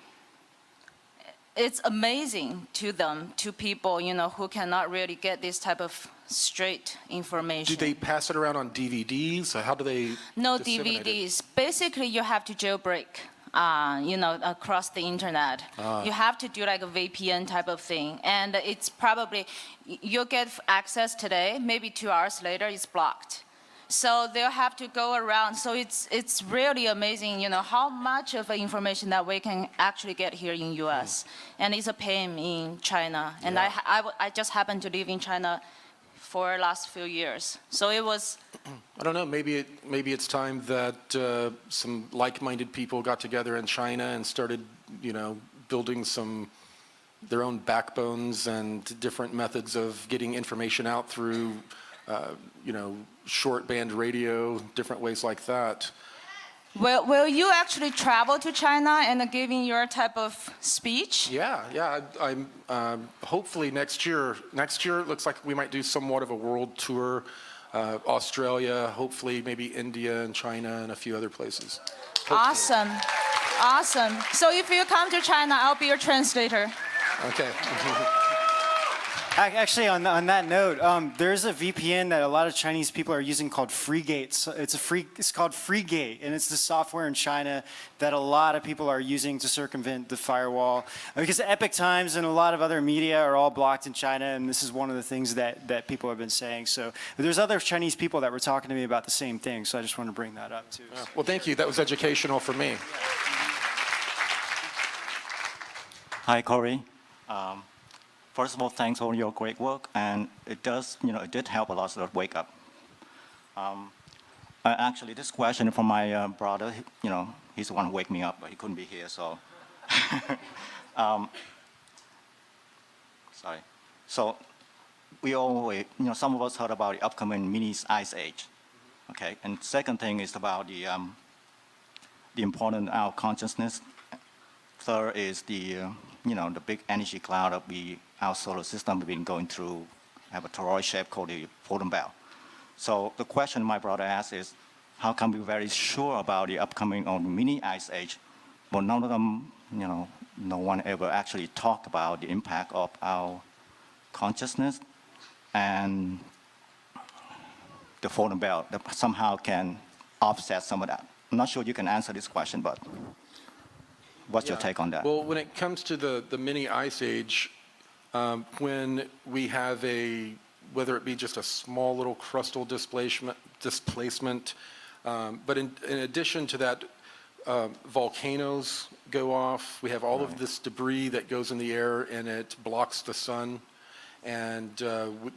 it's amazing to them, to people, who cannot really get this type of straight information. Do they pass it around on DVDs? How do they No disseminate it? DVDs. Basically, you have to jailbreak, across the internet. You have to do like a VPN type of thing. And it's probably, you'll get access today, maybe 2 hours later, it's blocked. So they'll have to go around. So it's really amazing, how much of the information that we can actually get here in US. And it's a pain in China. And Yeah. I just happened to live in China for the last few years. So it was... I don't know, maybe it's time that some like-minded people got together in China and started, building their own backbones and different methods of getting information out through, short band radio, different ways like that. Will you actually travel to China and giving your type of speech? Yeah. I'm hopefully next year. Next year, it looks like we might do somewhat of a world tour. Australia, hopefully maybe India and China and a few other places. Hopefully. Awesome. So if you come to China, I'll be your translator. Okay. Actually, on that note, there's a VPN that a lot of Chinese people are using called FreeGate. So it's called FreeGate, and it's the software in China that a lot of people are using to circumvent the firewall. Because Epoch Times and a lot of other media are all blocked in China, and this is one of the things that people have been saying. So there's other Chinese people that were talking to me about the same thing, so I just want to bring that up too. Yeah. Well, thank you. That was educational for me. Hi, Corey. First of all, thanks for your great work, and it did help a lot to wake up. Actually, this question from my brother, he's the one who woke me up, but he couldn't be here, so. Sorry. So we always, some of us heard about the upcoming mini ice age, okay? And second thing is about the importance of our consciousness. Third is the big energy cloud of our solar system we've been going through, have a toroid shape called the photon belt. So the question my brother asked is, how can we be very sure about the upcoming mini ice age, but none of them, no one ever actually talked about the impact of our consciousness and the photon belt that somehow can offset some of that. I'm not sure you can answer this question, but what's your take on that? Well, when it comes to the mini ice age, when we have whether it be just a small little crustal displacement, but in addition to that, volcanoes go off. We have all of this debris that goes in the air and it blocks the sun. And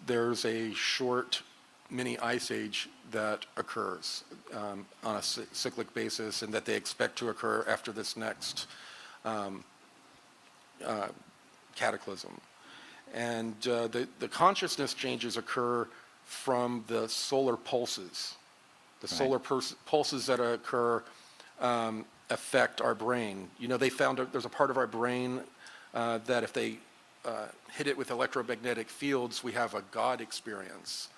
there's a short mini ice age that occurs on a cyclic basis, and that they expect to occur after this next cataclysm. And the consciousness changes occur from the solar pulses. The solar pulses that occur affect our brain. You know, they found there's a part of our brain that if they hit it with electromagnetic fields, we have a God experience.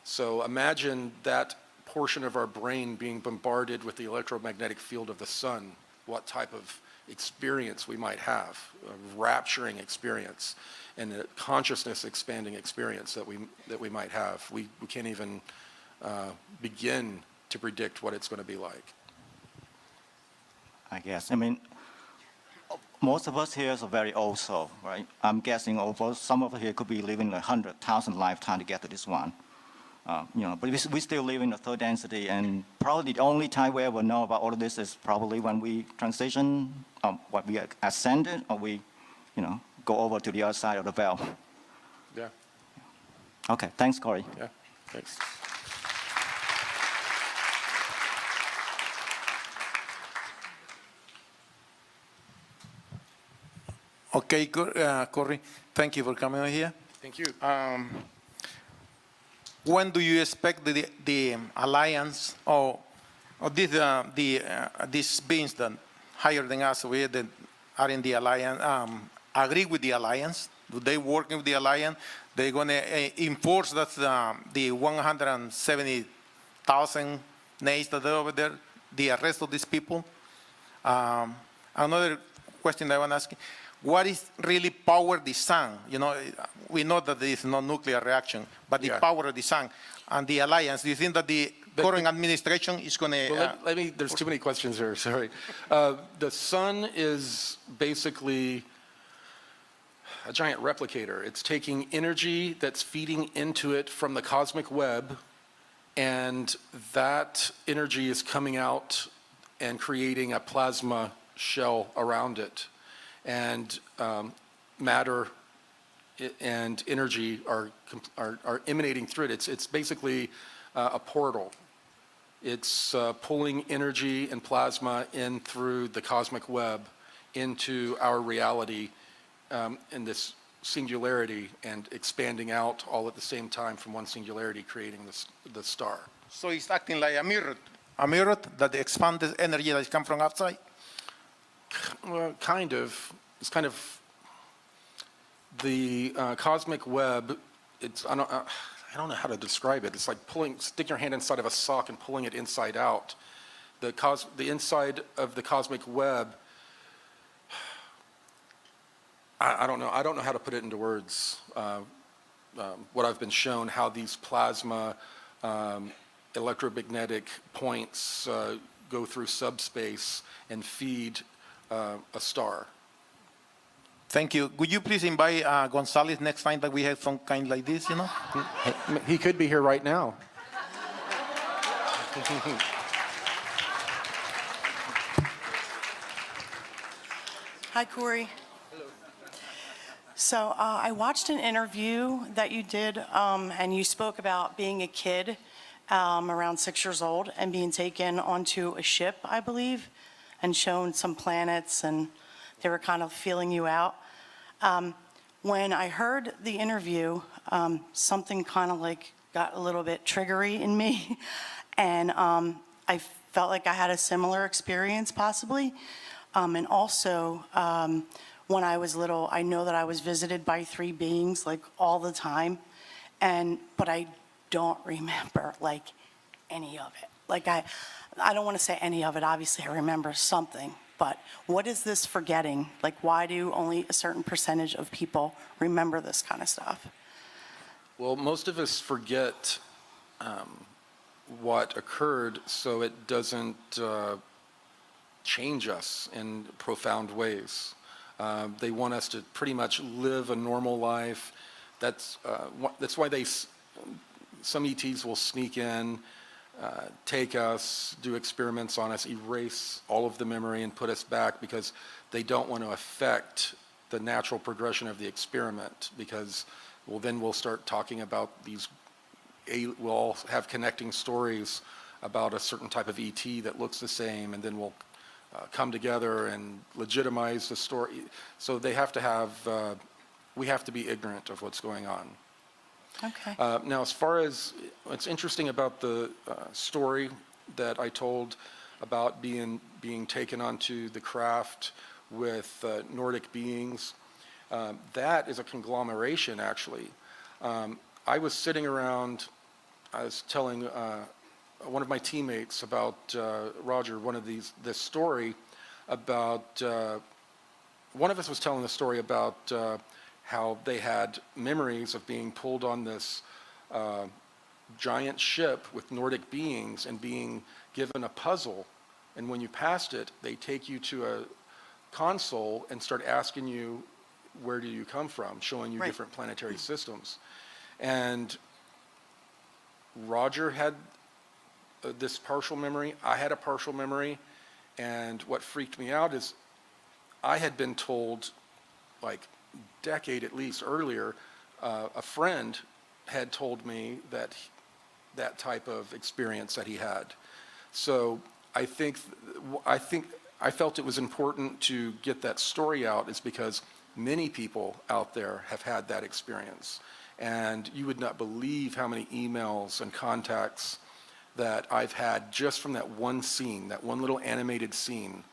So imagine that portion of our brain being bombarded with the electromagnetic field of the sun, what type of experience we might have, a rapturing experience, and a consciousness expanding experience that we might have. We can't even begin to predict what it's going to be like. I guess. I mean, most of us here are very old soul, right? I'm guessing some of us here could be living 100,000 lifetime to get to this one. You know, but we still live in the third density, and probably the only time we ever know about all of this is probably when we transition, what we ascended, or we, you know, go over to the other side of the veil. Yeah. Okay, thanks, Corey. Yeah, thanks. Okay, Corey, thank you for coming over here. Thank you. When do you expect the alliance or these beings that higher than us that are in the alliance agree with the alliance? Do they work with the alliance? They're going to enforce that the 170,000 nays that are over there, the arrest of these people? Another question I want to ask you. What is really power the sun? You know, we know that there is no nuclear reaction, but the power of the sun and the alliance, do you think that the current administration is going to... Well, there's too many questions here, sorry. The sun is basically a giant replicator. It's taking energy that's feeding into it from the cosmic web, and that energy is coming out and creating a plasma shell around it. And matter and energy are emanating through it. It's basically a portal. It's pulling energy and plasma in through the cosmic web into our reality in this singularity, and expanding out all at the same time from one singularity, creating the star. So it's acting like a mirror that expands the energy that comes from outside? Well, kind of. It's kind of the cosmic web. It's I don't know how to describe it. It's like stick your hand inside of a sock and pulling it inside out. The inside of the cosmic web. I don't know. I don't know how to put it into words. What I've been shown, how these plasma electromagnetic points go through subspace and feed a star. Thank you. Would you please invite Gonzalez next time that we have some kind like this, you know? He could be here right now. Hi, Corey. Hello. So I watched an interview that you did, and you spoke about being a kid around 6 years old and being taken onto a ship, I believe, and shown some planets, and they were kind of feeling you out. When I heard the interview, something kind of like got a little bit triggery in me, and I felt like I had a similar experience possibly. And also, when I was little, I know that I was visited by 3 beings like all the time, but I don't remember like any of it. Like I don't want to say any of it, obviously I remember something, but what is this forgetting? Like, why do only a certain percentage of people remember this kind of stuff? Well, most of us forget what occurred, so it doesn't change us in profound ways. They want us to pretty much live a normal life. That's why some ETs will sneak in, take us, do experiments on us, erase all of the memory and put us back, because they don't want to affect the natural progression of the experiment, because then we'll start talking about we'll all have connecting stories about a certain type of ET that looks the same, and then we'll come together and legitimize the story. So they have to have we have to be ignorant of what's going on. Okay. Now, as far as what's interesting about the story that I told about being taken onto the craft with Nordic beings, that is a conglomeration, actually. I was sitting around, I was telling one of my teammates about Roger, this story about, one of us was telling the story about how they had memories of being pulled on this giant ship with Nordic beings and being given a puzzle, and when you passed it, they take you to a console and start asking you, where do you come from, showing you different planetary systems. And Roger had this partial memory, I had a partial memory, and what freaked me out is I had been told, like decade at least earlier, a friend had told me that that type of experience that he had. So I felt it was important to get that story out, is because many people out there have had that experience. And you would not believe how many emails and contacts that I've had just from that one scene, that one little animated scene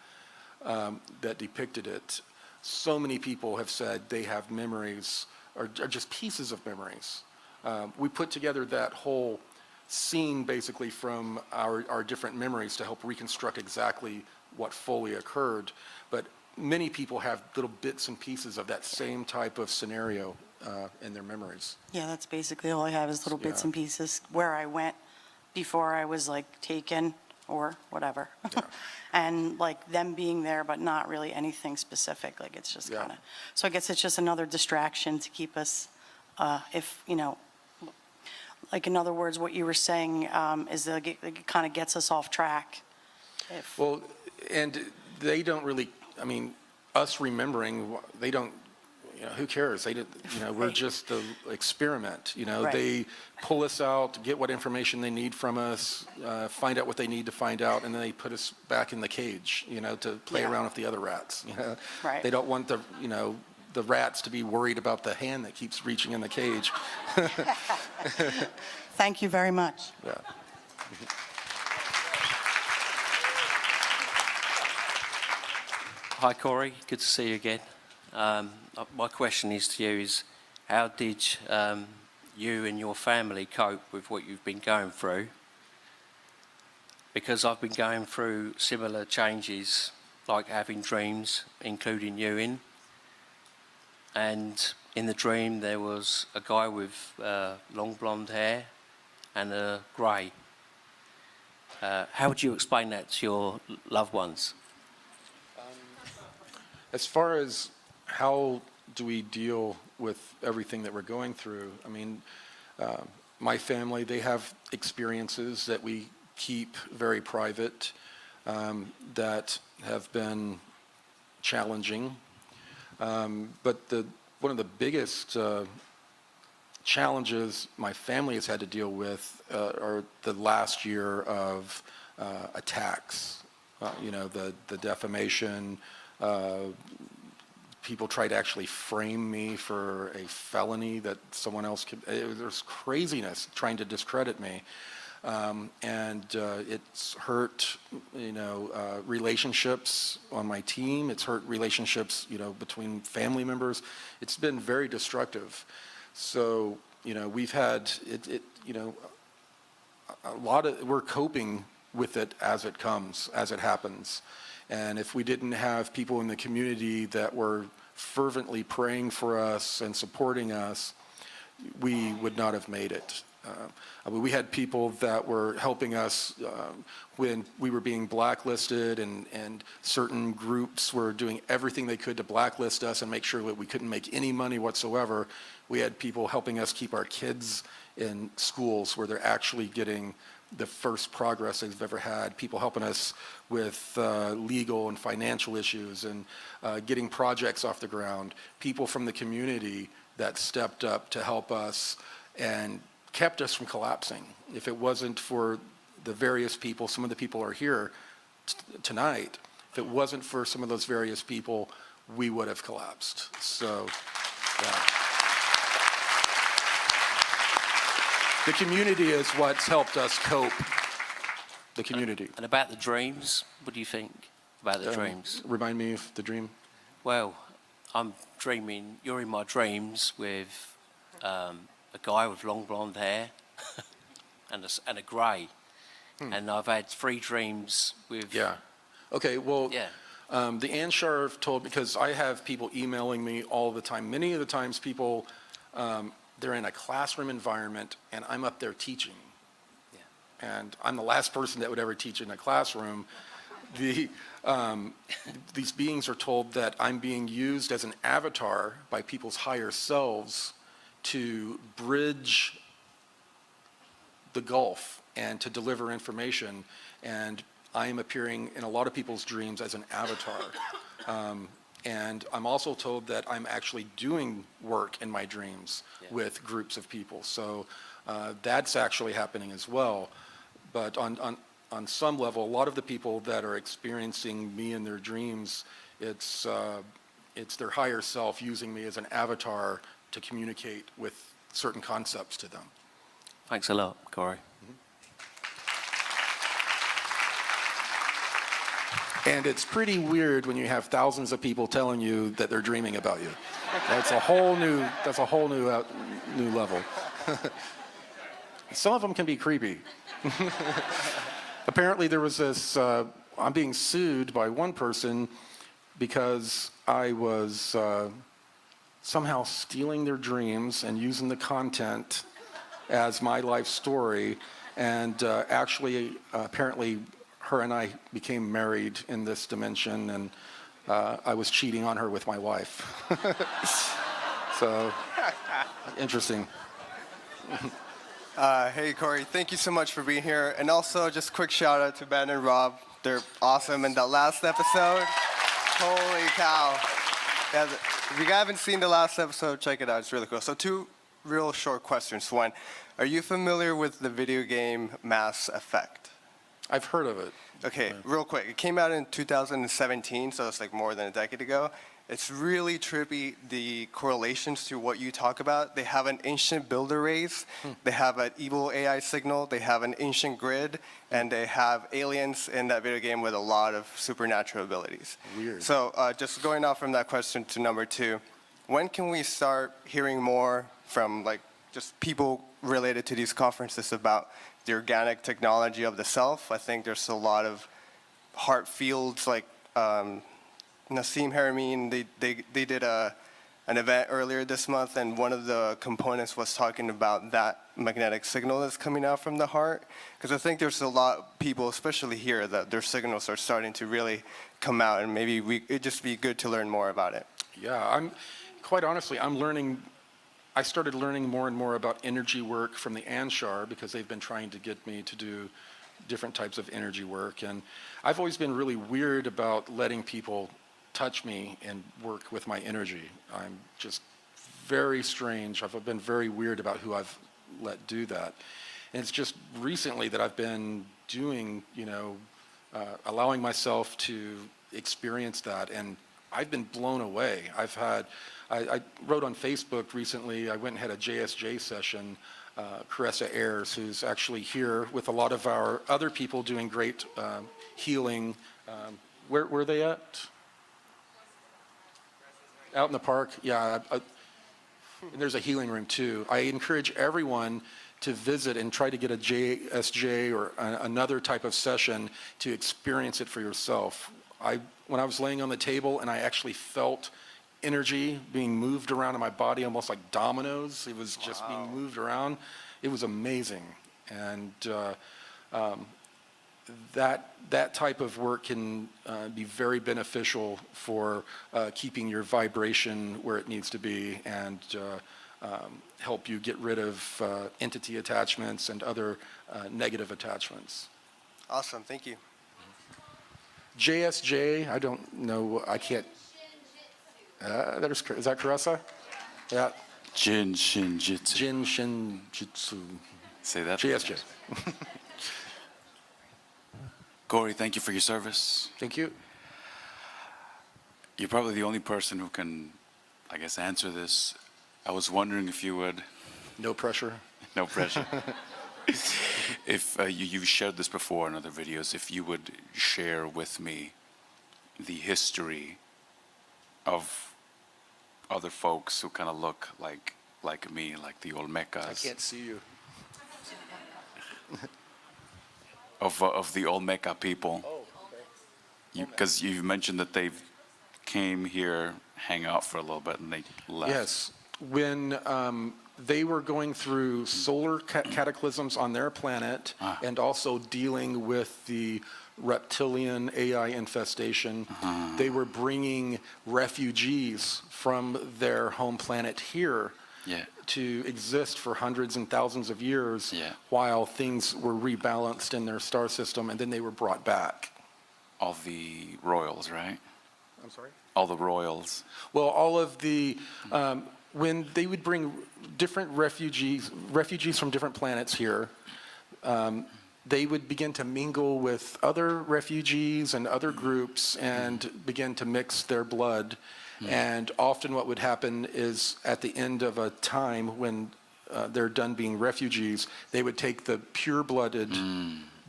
that depicted it. So many people have said they have memories, or just pieces of memories. We put together that whole scene basically from our different memories to help reconstruct exactly what fully occurred. But many people have little bits and pieces of that same type of scenario in their memories. Yeah, that's basically all I have is little bits and pieces where I went before I was like taken or whatever. And like them being there, but not really anything specific. Like it's just kind of, so I guess it's just another distraction to keep us, if, you know, like in other words, what you were saying is that it kind of gets us off track. Well, and they don't really, I mean, us remembering, they don't, you know, who cares? They didn't, you know, we're just the experiment, you know. They pull us out, get what information they need from us, find out what they need to find out, and then they put us back in the cage, you know, to play around with the other rats, you know. They don't want the, you know, the rats to be worried about the hand that keeps reaching in the cage. Thank you very much. Yeah. Hi, Corey. Good to see you again. My question is to you is, how did you and your family cope with what you've been going through? Because I've been going through similar changes, like having dreams, including you in. And in the dream, there was a guy with long blonde hair and a grey. How would you explain that to your loved ones? As far as how do we deal with everything that we're going through, I mean, my family, they have experiences that we keep very private that have been challenging. But one of the biggest challenges my family has had to deal with are the last year of attacks. You know, the defamation. People tried to actually frame me for a felony that someone else could. There's craziness trying to discredit me. And it's hurt, you know, relationships on my team. It's hurt relationships, you know, between family members. It's been very destructive. So, you know, we've had you know, we're coping with it as it comes, as it happens. And if we didn't have people in the community that were fervently praying for us and supporting us, we would not have made it. We had people that were helping us when we were being blacklisted, and certain groups were doing everything they could to blacklist us and make sure that we couldn't make any money whatsoever. We had people helping us keep our kids in schools where they're actually getting the first progress they've ever had, people helping us with legal and financial issues and getting projects off the ground, people from the community that stepped up to help us and kept us from collapsing. If it wasn't for the various people, some of the people are here tonight, if it wasn't for some of those various people, we would have collapsed. So The community is what's helped us cope. The community. And about the dreams, what do you think about the dreams? Remind me of the dream. Well, I'm dreaming, you're in my dreams with a guy with long blonde hair and a grey. And I've had 3 dreams with... Yeah. Okay, well, Yeah. the Anshar told, because I have people emailing me all the time. Many of the times people, they're in a classroom environment and I'm up there teaching. And I'm the last person that would ever teach in a classroom. These beings are told that I'm being used as an avatar by people's higher selves to bridge the gulf and to deliver information. And I am appearing in a lot of people's dreams as an avatar. And I'm also told that I'm actually doing work in my dreams with groups of people. So that's actually happening as well. But on some level, a lot of the people that are experiencing me in their dreams, it's their higher self using me as an avatar to communicate with certain concepts to them. Thanks a lot, Corey. And it's pretty weird when you have thousands of people telling you that they're dreaming about you. That's a whole new level. Some of them can be creepy. Apparently there was this, I'm being sued by one person because I was somehow stealing their dreams and using the content as my life story. And actually, apparently, her and I became married in this dimension, and I was cheating on her with my wife. So, interesting. Hey, Corey, thank you so much for being here. And also, just a quick shout out to Ben and Rob. They're awesome in that last episode. Holy cow. Yeah, if you haven't seen the last episode, check it out. It's really cool. So 2 real short questions. One, are you familiar with the video game Mass Effect? I've heard of it. Okay, real quick. It came out in 2017, so it's like more than a decade ago. It's really trippy, the correlations to what you talk about. They have an ancient builder race, they have an evil AI signal, they have an ancient grid, and they have aliens in that video game with a lot of supernatural abilities. Weird. So just going off from that question to number 2, when can we start hearing more from like just people related to these conferences about the organic technology of the self? I think there's a lot of heart fields like Nassim Haramein, they did an event earlier this month, and one of the components was talking about that magnetic signal that's coming out from the heart. Because I think there's a lot of people, especially here, that their signals are starting to really come out, and maybe it'd just be good to learn more about it. Yeah, quite honestly, I started learning more and more about energy work from the Anshar because they've been trying to get me to do different types of energy work. And I've always been really weird about letting people touch me and work with my energy. I'm just very strange. I've been very weird about who I've let do that. And it's just recently that I've been doing, allowing myself to experience that. And I've been blown away. I wrote on Facebook recently, I went and had a JSJ session, Caressa Ayers, who's actually here with a lot of our other people doing great healing. Where were they at? Out in the park, yeah. And there's a healing room too. I encourage everyone to visit and try to get a JSJ or another type of session to experience it for yourself. When I was laying on the table and I actually felt energy being moved around in my body, almost like dominoes. It was just being moved around. It was amazing. And that type of work can be very beneficial for keeping your vibration where it needs to be and help you get rid of entity attachments and other negative attachments. Awesome, thank you. JSJ, I don't know, I can't. Is that Caressa? Yeah. Jin Shin Jitsu. Jin Shin Jitsu. Say that. JSJ. Corey, thank you for your service. Thank you. You're probably the only person who can, I guess, answer this. I was wondering if you would, No pressure. no pressure, if you've shared this before in other videos, if you would share with me the history of other folks who kind of look like me, like the Olmecas. I can't see you. Of the Olmeca people. Oh, okay. Because you mentioned that they came here, hang out for a little bit, and they left. Yes. When they were going through solar cataclysms on their planet and also dealing with the reptilian AI infestation, they were bringing refugees from their home planet here to exist for hundreds and thousands of years while things were rebalanced in their star system, and then they were brought back. All the royals, right? I'm sorry? All the royals. Well, all of the, when they would bring different refugees from different planets here, they would begin to mingle with other refugees and other groups and begin to mix their blood. And often what would happen is at the end of a time when they're done being refugees, they would take the pure-blooded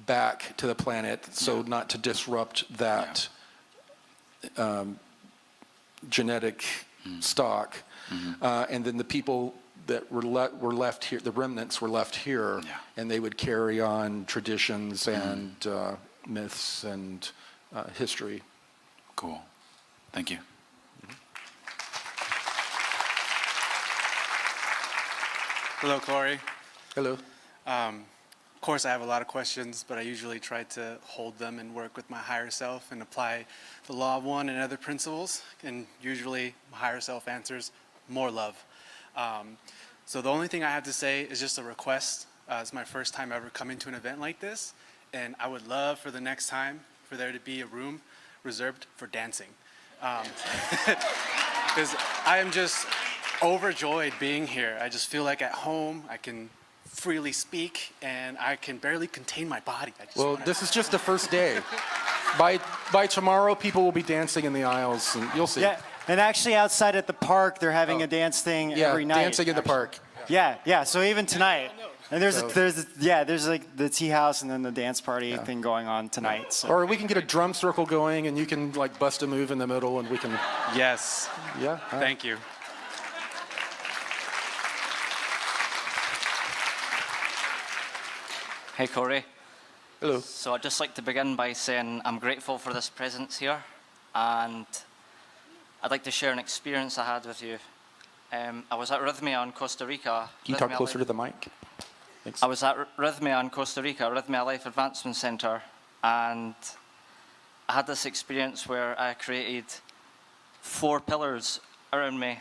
back to the planet so not to disrupt that genetic stock. And then the people that were left here, the remnants were left here, and they would carry on traditions and myths and history. Cool. Thank you. Hello, Corey. Hello. Of course, I have a lot of questions, but I usually try to hold them and work with my higher self and apply the law of one and other principles. And usually, my higher self answers more love. So the only thing I have to say is just a request. It's my first time ever coming to an event like this, and I would love for the next time for there to be a room reserved for dancing. Because I am just overjoyed being here. I just feel like at home. I can freely speak, and I can barely contain my body. Well, this is just the first day. By tomorrow, people will be dancing in the aisles, and you'll see. Yeah, and actually outside at the park, they're having a dance thing every night. Dancing in the park. Yeah. So even tonight, and there's like the tea house and then the dance party thing going on tonight. So. Or we can get a drum circle going, and you can like bust a move in the middle, and we can. Yes. Yeah. Thank you. Hey, Corey. Hello. So I'd just like to begin by saying I'm grateful for this presence here, and I'd like to share an experience I had with you. I was at Rhythmia in Costa Rica. Can you talk closer to the mic? Thanks. I was at Rhythmia in Costa Rica, Rhythmia Life Advancement Center, and I had this experience where I created 4 pillars around me,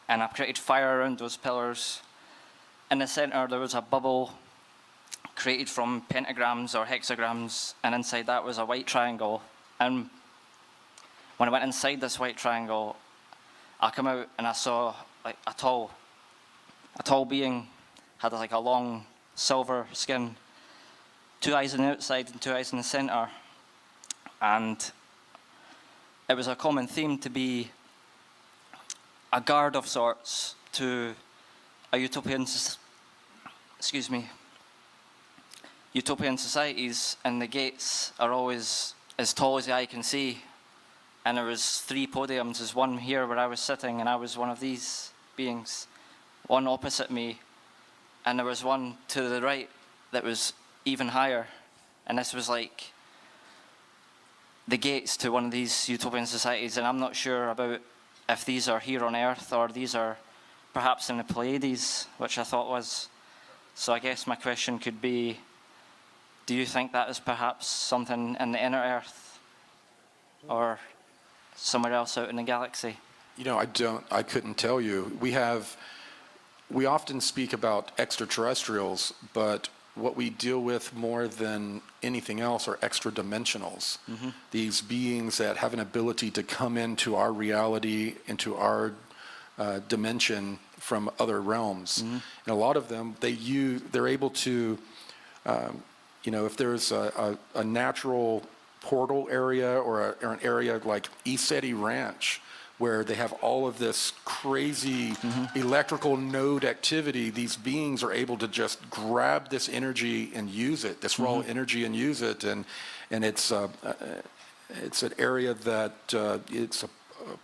and I created fire around those pillars. In the center, there was a bubble created from pentagrams or hexagrams, and inside that was a white triangle. And when I went inside this white triangle, I come out and I saw like a tall being, had like a long silver skin, 2 eyes on the outside and 2 eyes in the center. And it was a common theme to be a guard of sorts to a utopian societies, and the gates are always as tall as the eye can see. And there was 3 podiums. There's one here where I was sitting, and I was one of these beings, one opposite me, and there was one to the right that was even higher. And this was like the gates to one of these utopian societies, and I'm not sure about if these are here on Earth or these are perhaps in the Pleiades, which I thought was. So I guess my question could be, do you think that is perhaps something in the inner Earth or somewhere else out in the galaxy? You know, I couldn't tell you. We often speak about extraterrestrials, but what we deal with more than anything else are extra dimensionals. These beings that have an ability to come into our reality, into our dimension from other realms. And a lot of them, they're able to, if there's a natural portal area or an area like East City Ranch, where they have all of this crazy electrical node activity. These beings are able to just grab this energy and use it, this raw energy and use it, and it's an area that it's a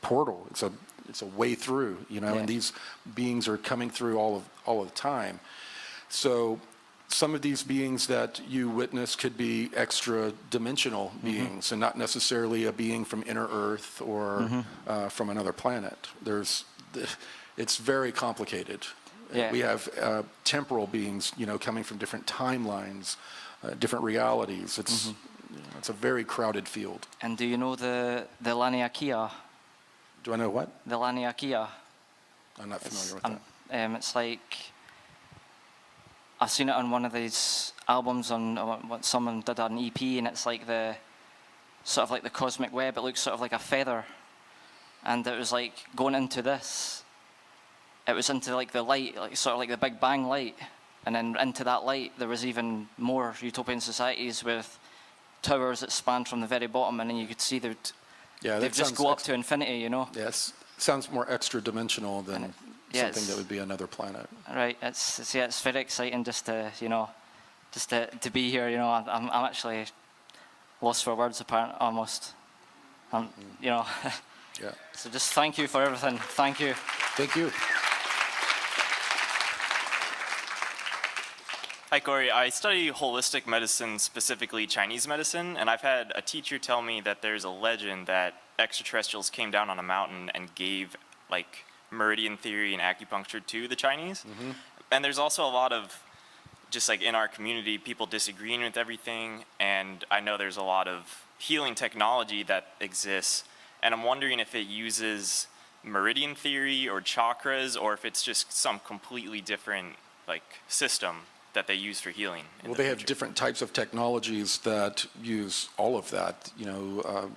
portal. It's a way through, you know, and these beings are coming through all of the time. So some of these beings that you witness could be extra dimensional beings and not necessarily a being from inner Earth or from another planet. It's very complicated. Yeah. We have temporal beings, you know, coming from different timelines, different realities. It's it's a very crowded field. And do you know the Laniakea? Do I know what? The Laniakea. I'm not familiar with that. It's like, I've seen it on one of these albums on what someone did an EP, and it's like the sort of like the cosmic web. It looks sort of like a feather, and it was like going into this. It was into like the light, like sort of like the Big Bang light, and then into that light there was even more utopian societies with towers that spanned from the very bottom, and then you could see they'd just go up to infinity, you know. Yes, sounds more extra dimensional than something that would be another planet. Right. It's very exciting just to, you know, just to be here. You know, I'm actually lost for words, apparently, almost. You know. Yeah. So just thank you for everything. Thank you. Thank you. Hi, Corey. I study holistic medicine, specifically Chinese medicine, and I've had a teacher tell me that there's a legend that extraterrestrials came down on a mountain and gave, like, meridian theory and acupuncture to the Chinese. And there's also a lot of, just like in our community, people disagreeing with everything, and I know there's a lot of healing technology that exists, and I'm wondering if it uses meridian theory or chakras, or if it's just some completely different, like, system that they use for healing. Well, they have different types of technologies that use all of that. You know,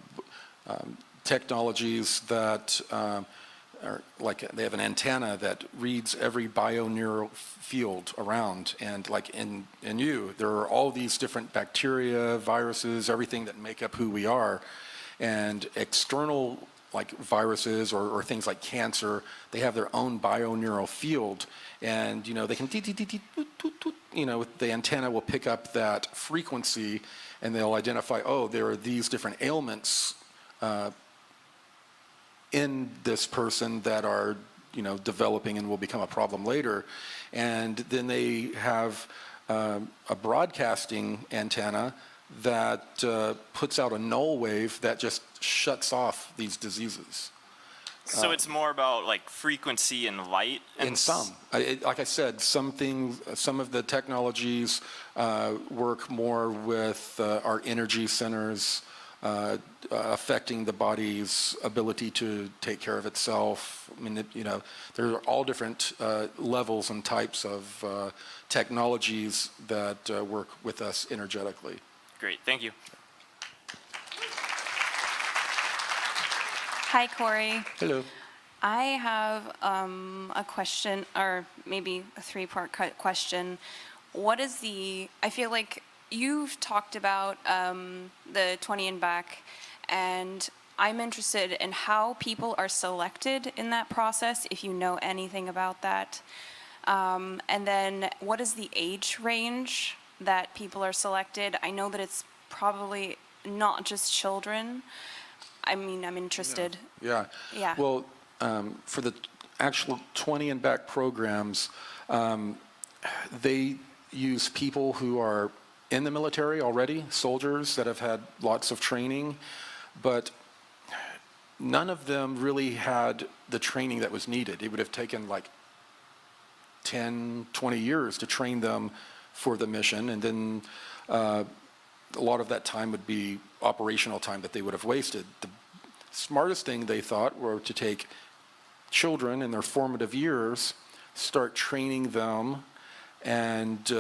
technologies that are like they have an antenna that reads every bioneural field around, and like in you, there are all these different bacteria, viruses, everything that make up who we are, and external like viruses or things like cancer, they have their own bioneural field, and you know they can you know the antenna will pick up that frequency, and they'll identify, oh, there are these different ailments in this person that are, you know, developing and will become a problem later. And then they have a broadcasting antenna that puts out a null wave that just shuts off these diseases. So it's more about like frequency and light? And like I said, some of the technologies work more with our energy centers, affecting the body's ability to take care of itself. I mean, you know, there are all different levels and types of technologies that work with us energetically. Great, thank you. Hi, Corey. Hello. I have a question, or maybe a three-part question. What is I feel like you've talked about the 20 and back, and I'm interested in how people are selected in that process, if you know anything about that. And then what is the age range that people are selected? I know that it's probably not just children. I mean, I'm interested. Yeah. Yeah. Well, for the actual 20 and back programs, they use people who are in the military already, soldiers that have had lots of training, but none of them really had the training that was needed. It would have taken like 10, 20 years to train them for the mission, and then a lot of that time would be operational time that they would have wasted. The smartest thing they thought were to take children in their formative years, start training them and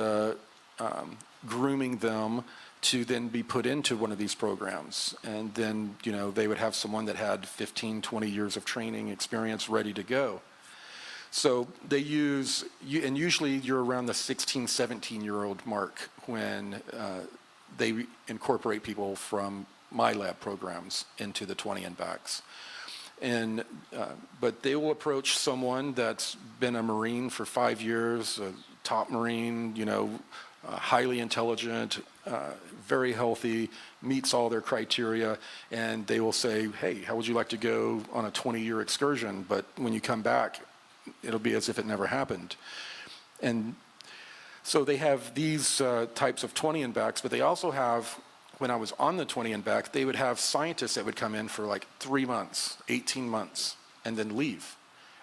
grooming them to then be put into one of these programs. And then, you know, they would have someone that had 15, 20 years of training experience ready to go. So they use, and usually you're around the 16, 17-year-old mark when they incorporate people from my lab programs into the 20 and backs. And, but they will approach someone that's been a Marine for 5 years, a top Marine, you know, highly intelligent, very healthy, meets all their criteria, and they will say, hey, how would you like to go on a 20-year excursion? But when you come back, it'll be as if it never happened. And so they have these types of 20 and backs, but they also have, when I was on the 20 and back, they would have scientists that would come in for like 3 months, 18 months, and then leave.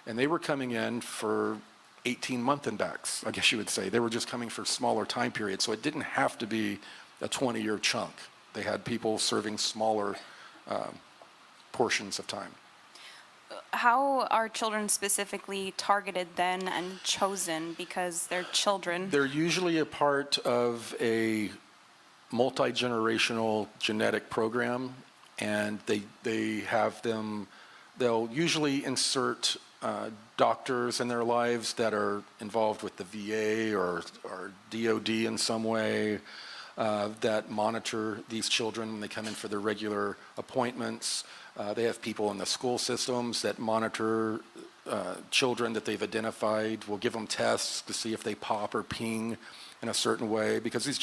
And they were coming in for 18-month and backs, I guess you would say. They were just coming for smaller time periods, so it didn't have to be a 20-year chunk. They had people serving smaller portions of time. How are children specifically targeted then and chosen because they're children? They're usually a part of a multi-generational genetic program, and they have them, they'll usually insert doctors in their lives that are involved with the VA or DOD in some way, that monitor these children when they come in for their regular appointments. They have people in the school systems that monitor children that they've identified. We'll give them tests to see if they pop or ping in a certain way, because these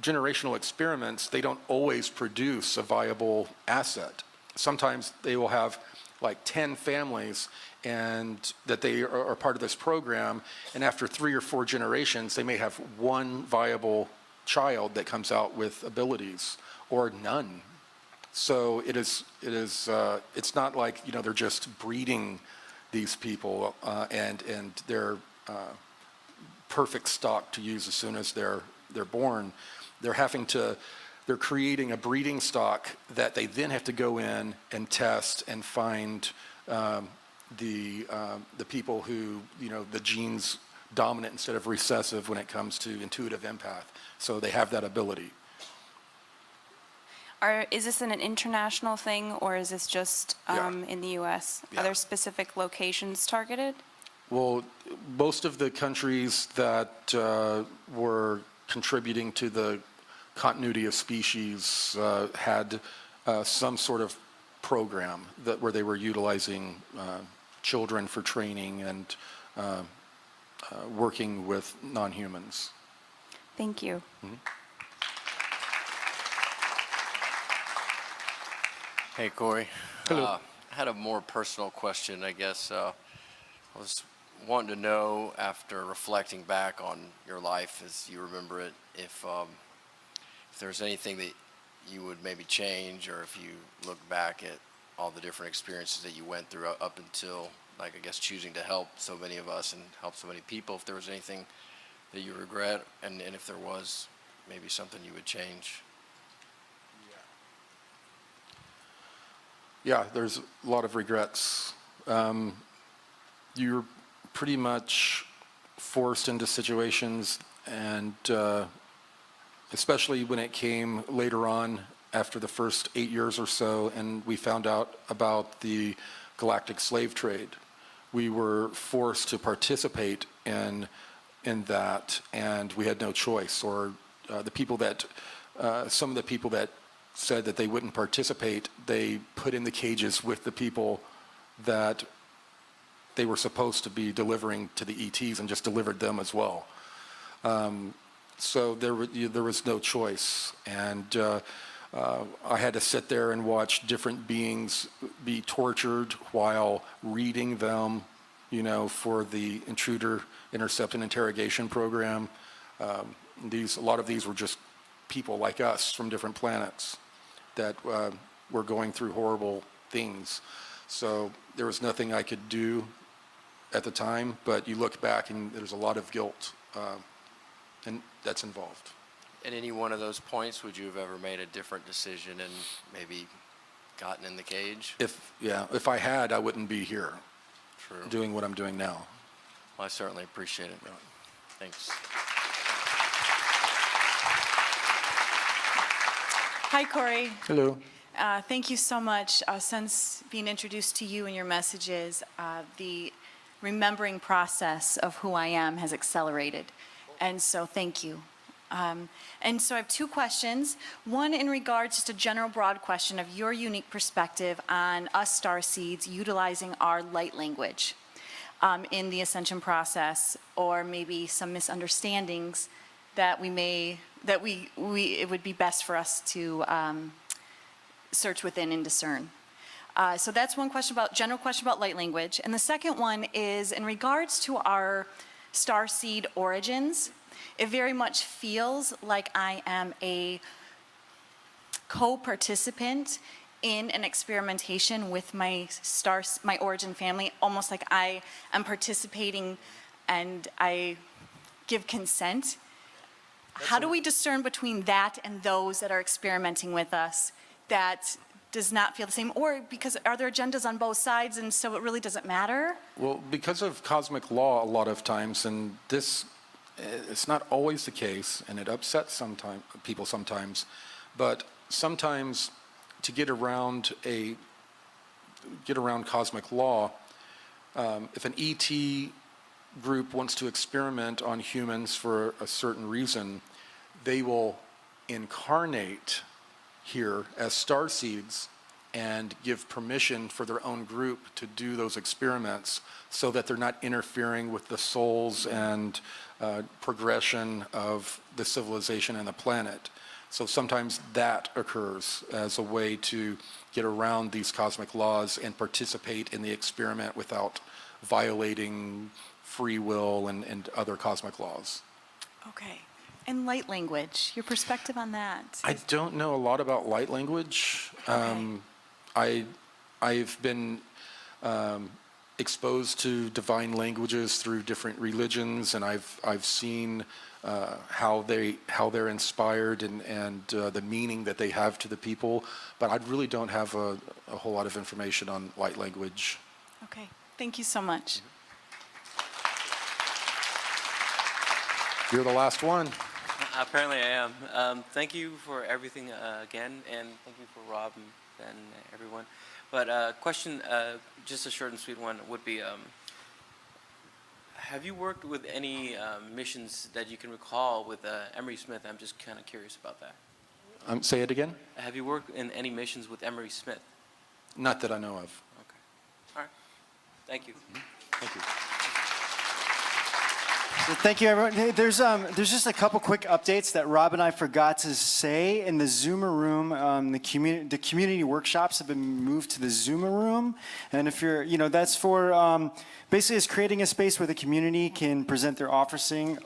generational experiments, they don't always produce a viable asset. Sometimes they will have like 10 families and that they are part of this program, and after 3 or 4 generations, they may have one viable child that comes out with abilities, or none. So it's not like, you know, they're just breeding these people and they're perfect stock to use as soon as they're born. They're creating a breeding stock that they then have to go in and test and find the people who, you know, the genes dominant instead of recessive when it comes to intuitive empath. So they have that ability. Is this an international thing, or is this just in the U.S.? Yeah. Are there specific locations targeted? Well, most of the countries that were contributing to the continuity of species had some sort of program where they were utilizing children for training and working with non-humans. Thank you. Mm-hmm. Hey, Corey. Hello. I had a more personal question, I guess. I was wanting to know, after reflecting back on your life as you remember it, if there's anything that you would maybe change, or if you look back at all the different experiences that you went through up until, like, I guess, choosing to help so many of us and help so many people, if there was anything that you regret, and if there was, maybe something you would change. Yeah, there's a lot of regrets. You're pretty much forced into situations, and especially when it came later on after the first 8 years or so, and we found out about the galactic slave trade. We were forced to participate in that, and we had no choice. Or the people that, some of the people that said that they wouldn't participate, they put in the cages with the people that they were supposed to be delivering to the ETs, and just delivered them as well. So there was no choice, and I had to sit there and watch different beings be tortured while reading them, you know, for the intruder intercept and interrogation program. A lot of these were just people like us from different planets that were going through horrible things. So there was nothing I could do at the time, but you look back and there's a lot of guilt and that's involved. At any one of those points, would you have ever made a different decision and maybe gotten in the cage? If I had, I wouldn't be here. True. Doing what I'm doing now. Well, I certainly appreciate it. Yeah. Thanks. Hi, Corey. Hello. Thank you so much. Since being introduced to you and your messages, the remembering process of who I am has accelerated. And so thank you. And so I have two questions. One in regards, just a general broad question of your unique perspective on us starseeds utilizing our light language in the ascension process, or maybe some misunderstandings that it would be best for us to search within and discern. So that's one question general question about light language. And the second one is in regards to our starseed origins. It very much feels like I am a co-participant in an experimentation with my origin family, almost like I am participating and I give consent. How do we discern between that and those that are experimenting with us that does not feel the same? Or because are there agendas on both sides and so it really doesn't matter? Well, because of cosmic law a lot of times, and this, it's not always the case, and it upsets people sometimes, but sometimes to get around cosmic law, if an ET group wants to experiment on humans for a certain reason, they will incarnate here as starseeds and give permission for their own group to do those experiments so that they're not interfering with the souls and progression of the civilization and the planet. So sometimes that occurs as a way to get around these cosmic laws and participate in the experiment without violating free will and other cosmic laws. Okay. And light language, your perspective on that? I don't know a lot about light language. Okay. I've been exposed to divine languages through different religions, and I've seen how they're inspired and the meaning that they have to the people. But I really don't have a whole lot of information on light language. Okay. Thank you so much. You're the last one. Apparently I am. Thank you for everything again, and thank you for Rob and everyone. But question, just a short and sweet one, would be, have you worked with any missions that you can recall with Emery Smith? I'm just kind of curious about that. Say it again? Have you worked in any missions with Emery Smith? Not that I know of. Okay. All right. Thank you. Thank you. So thank you, everyone. Hey, there's just a couple quick updates that Rob and I forgot to say in the Zoomer room. The community workshops have been moved to the Zoomer room, and if you're, that's for basically it's creating a space where the community can present their offerings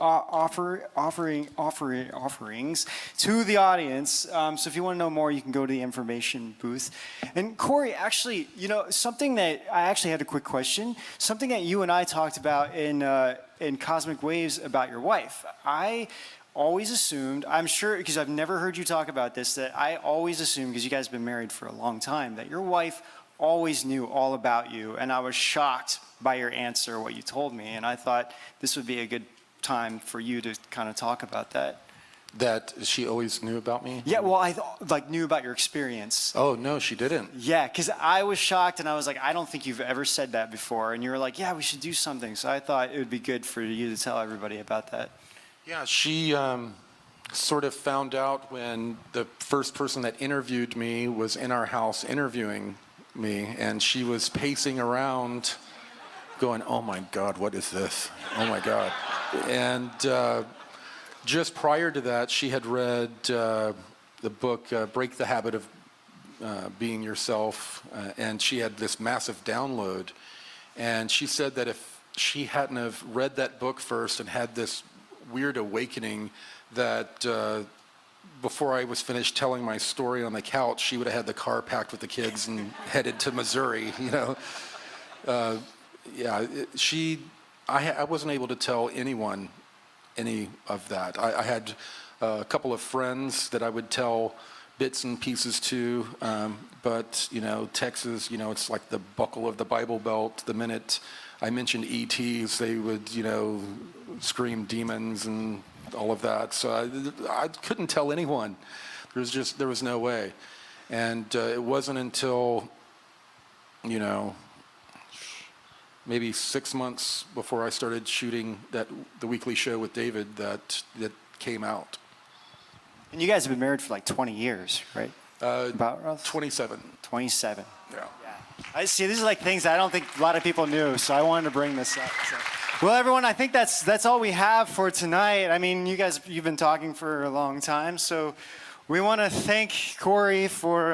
to the audience. So if you want to know more, you can go to the information booth. And Corey, actually, something that I actually had a quick question. Something that you and I talked about in Cosmic Waves about your wife. I always assumed, I'm sure, because I've never heard you talk about this, that I always assumed, because you guys have been married for a long time, that your wife always knew all about you, and I was shocked by your answer, what you told me, and I thought this would be a good time for you to kind of talk about that. That she always knew about me? Yeah, well, I knew about your experience. Oh, no, she didn't. Yeah, because I was shocked, and I was like, I don't think you've ever said that before. And you were like, yeah, we should do something. So I thought it would be good for you to tell everybody about that. Yeah, she sort of found out when the first person that interviewed me was in our house interviewing me, and she was pacing around going, oh my God, what is this? Oh my God. And just prior to that, she had read the book, Break the Habit of Being Yourself, and she had this massive download. And she said that if she hadn't have read that book first and had this weird awakening, that before I was finished telling my story on the couch, she would have had the car packed with the kids and headed to Missouri, I wasn't able to tell anyone any of that. I had a couple of friends that I would tell bits and pieces to, but Texas, it's like the buckle of the Bible Belt. The minute I mentioned ETs, they would, scream demons and all of that. So I couldn't tell anyone. There was no way. And it wasn't until, maybe 6 months before I started shooting the weekly show with David that came out. And you guys have been married for like 20 years, right? About 27. 27. Yeah. I see. These are like things I don't think a lot of people knew, so I wanted to bring this up. So. Well, everyone, I think that's all we have for tonight. I mean, you've been talking for a long time, so we want to thank Corey for.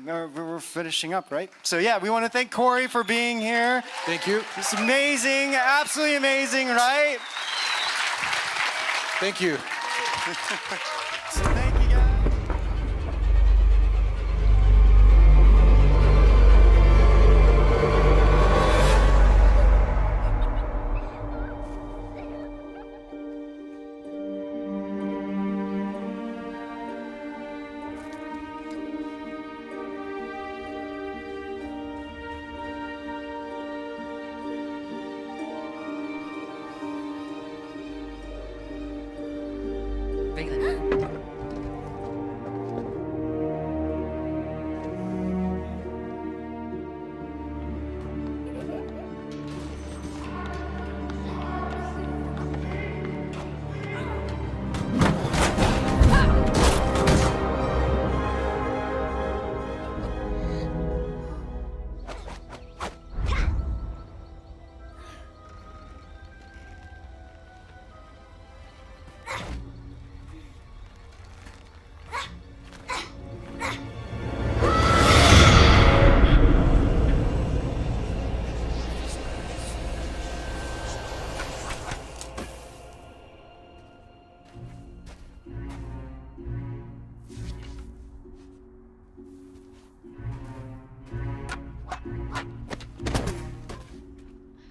We're finishing up, right? So yeah, we want to thank Corey for being here. Thank you. It's amazing, absolutely amazing, right? Thank you. Thank you, guys.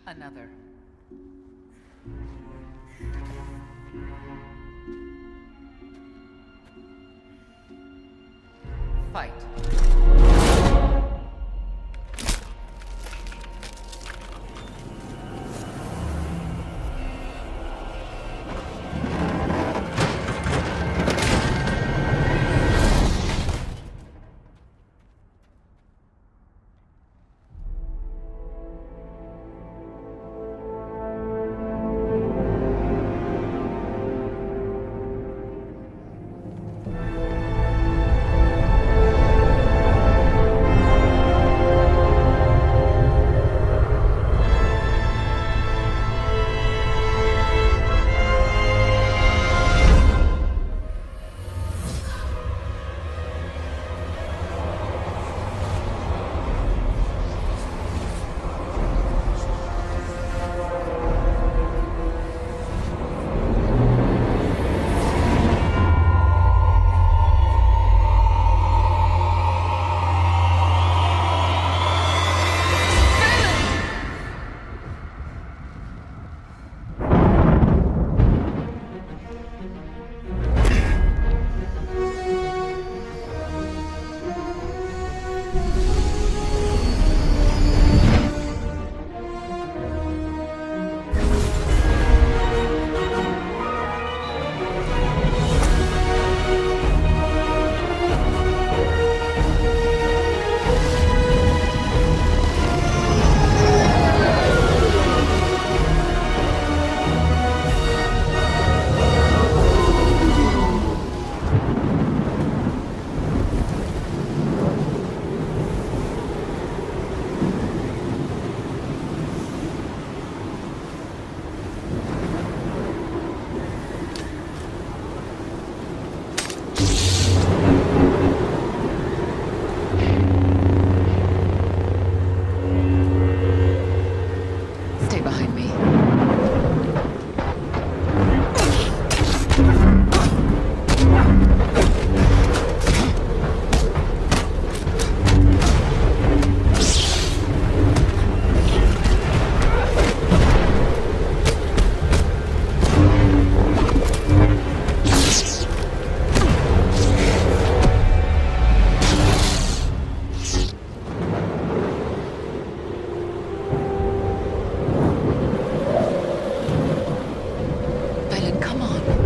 Another. Fight. Come on.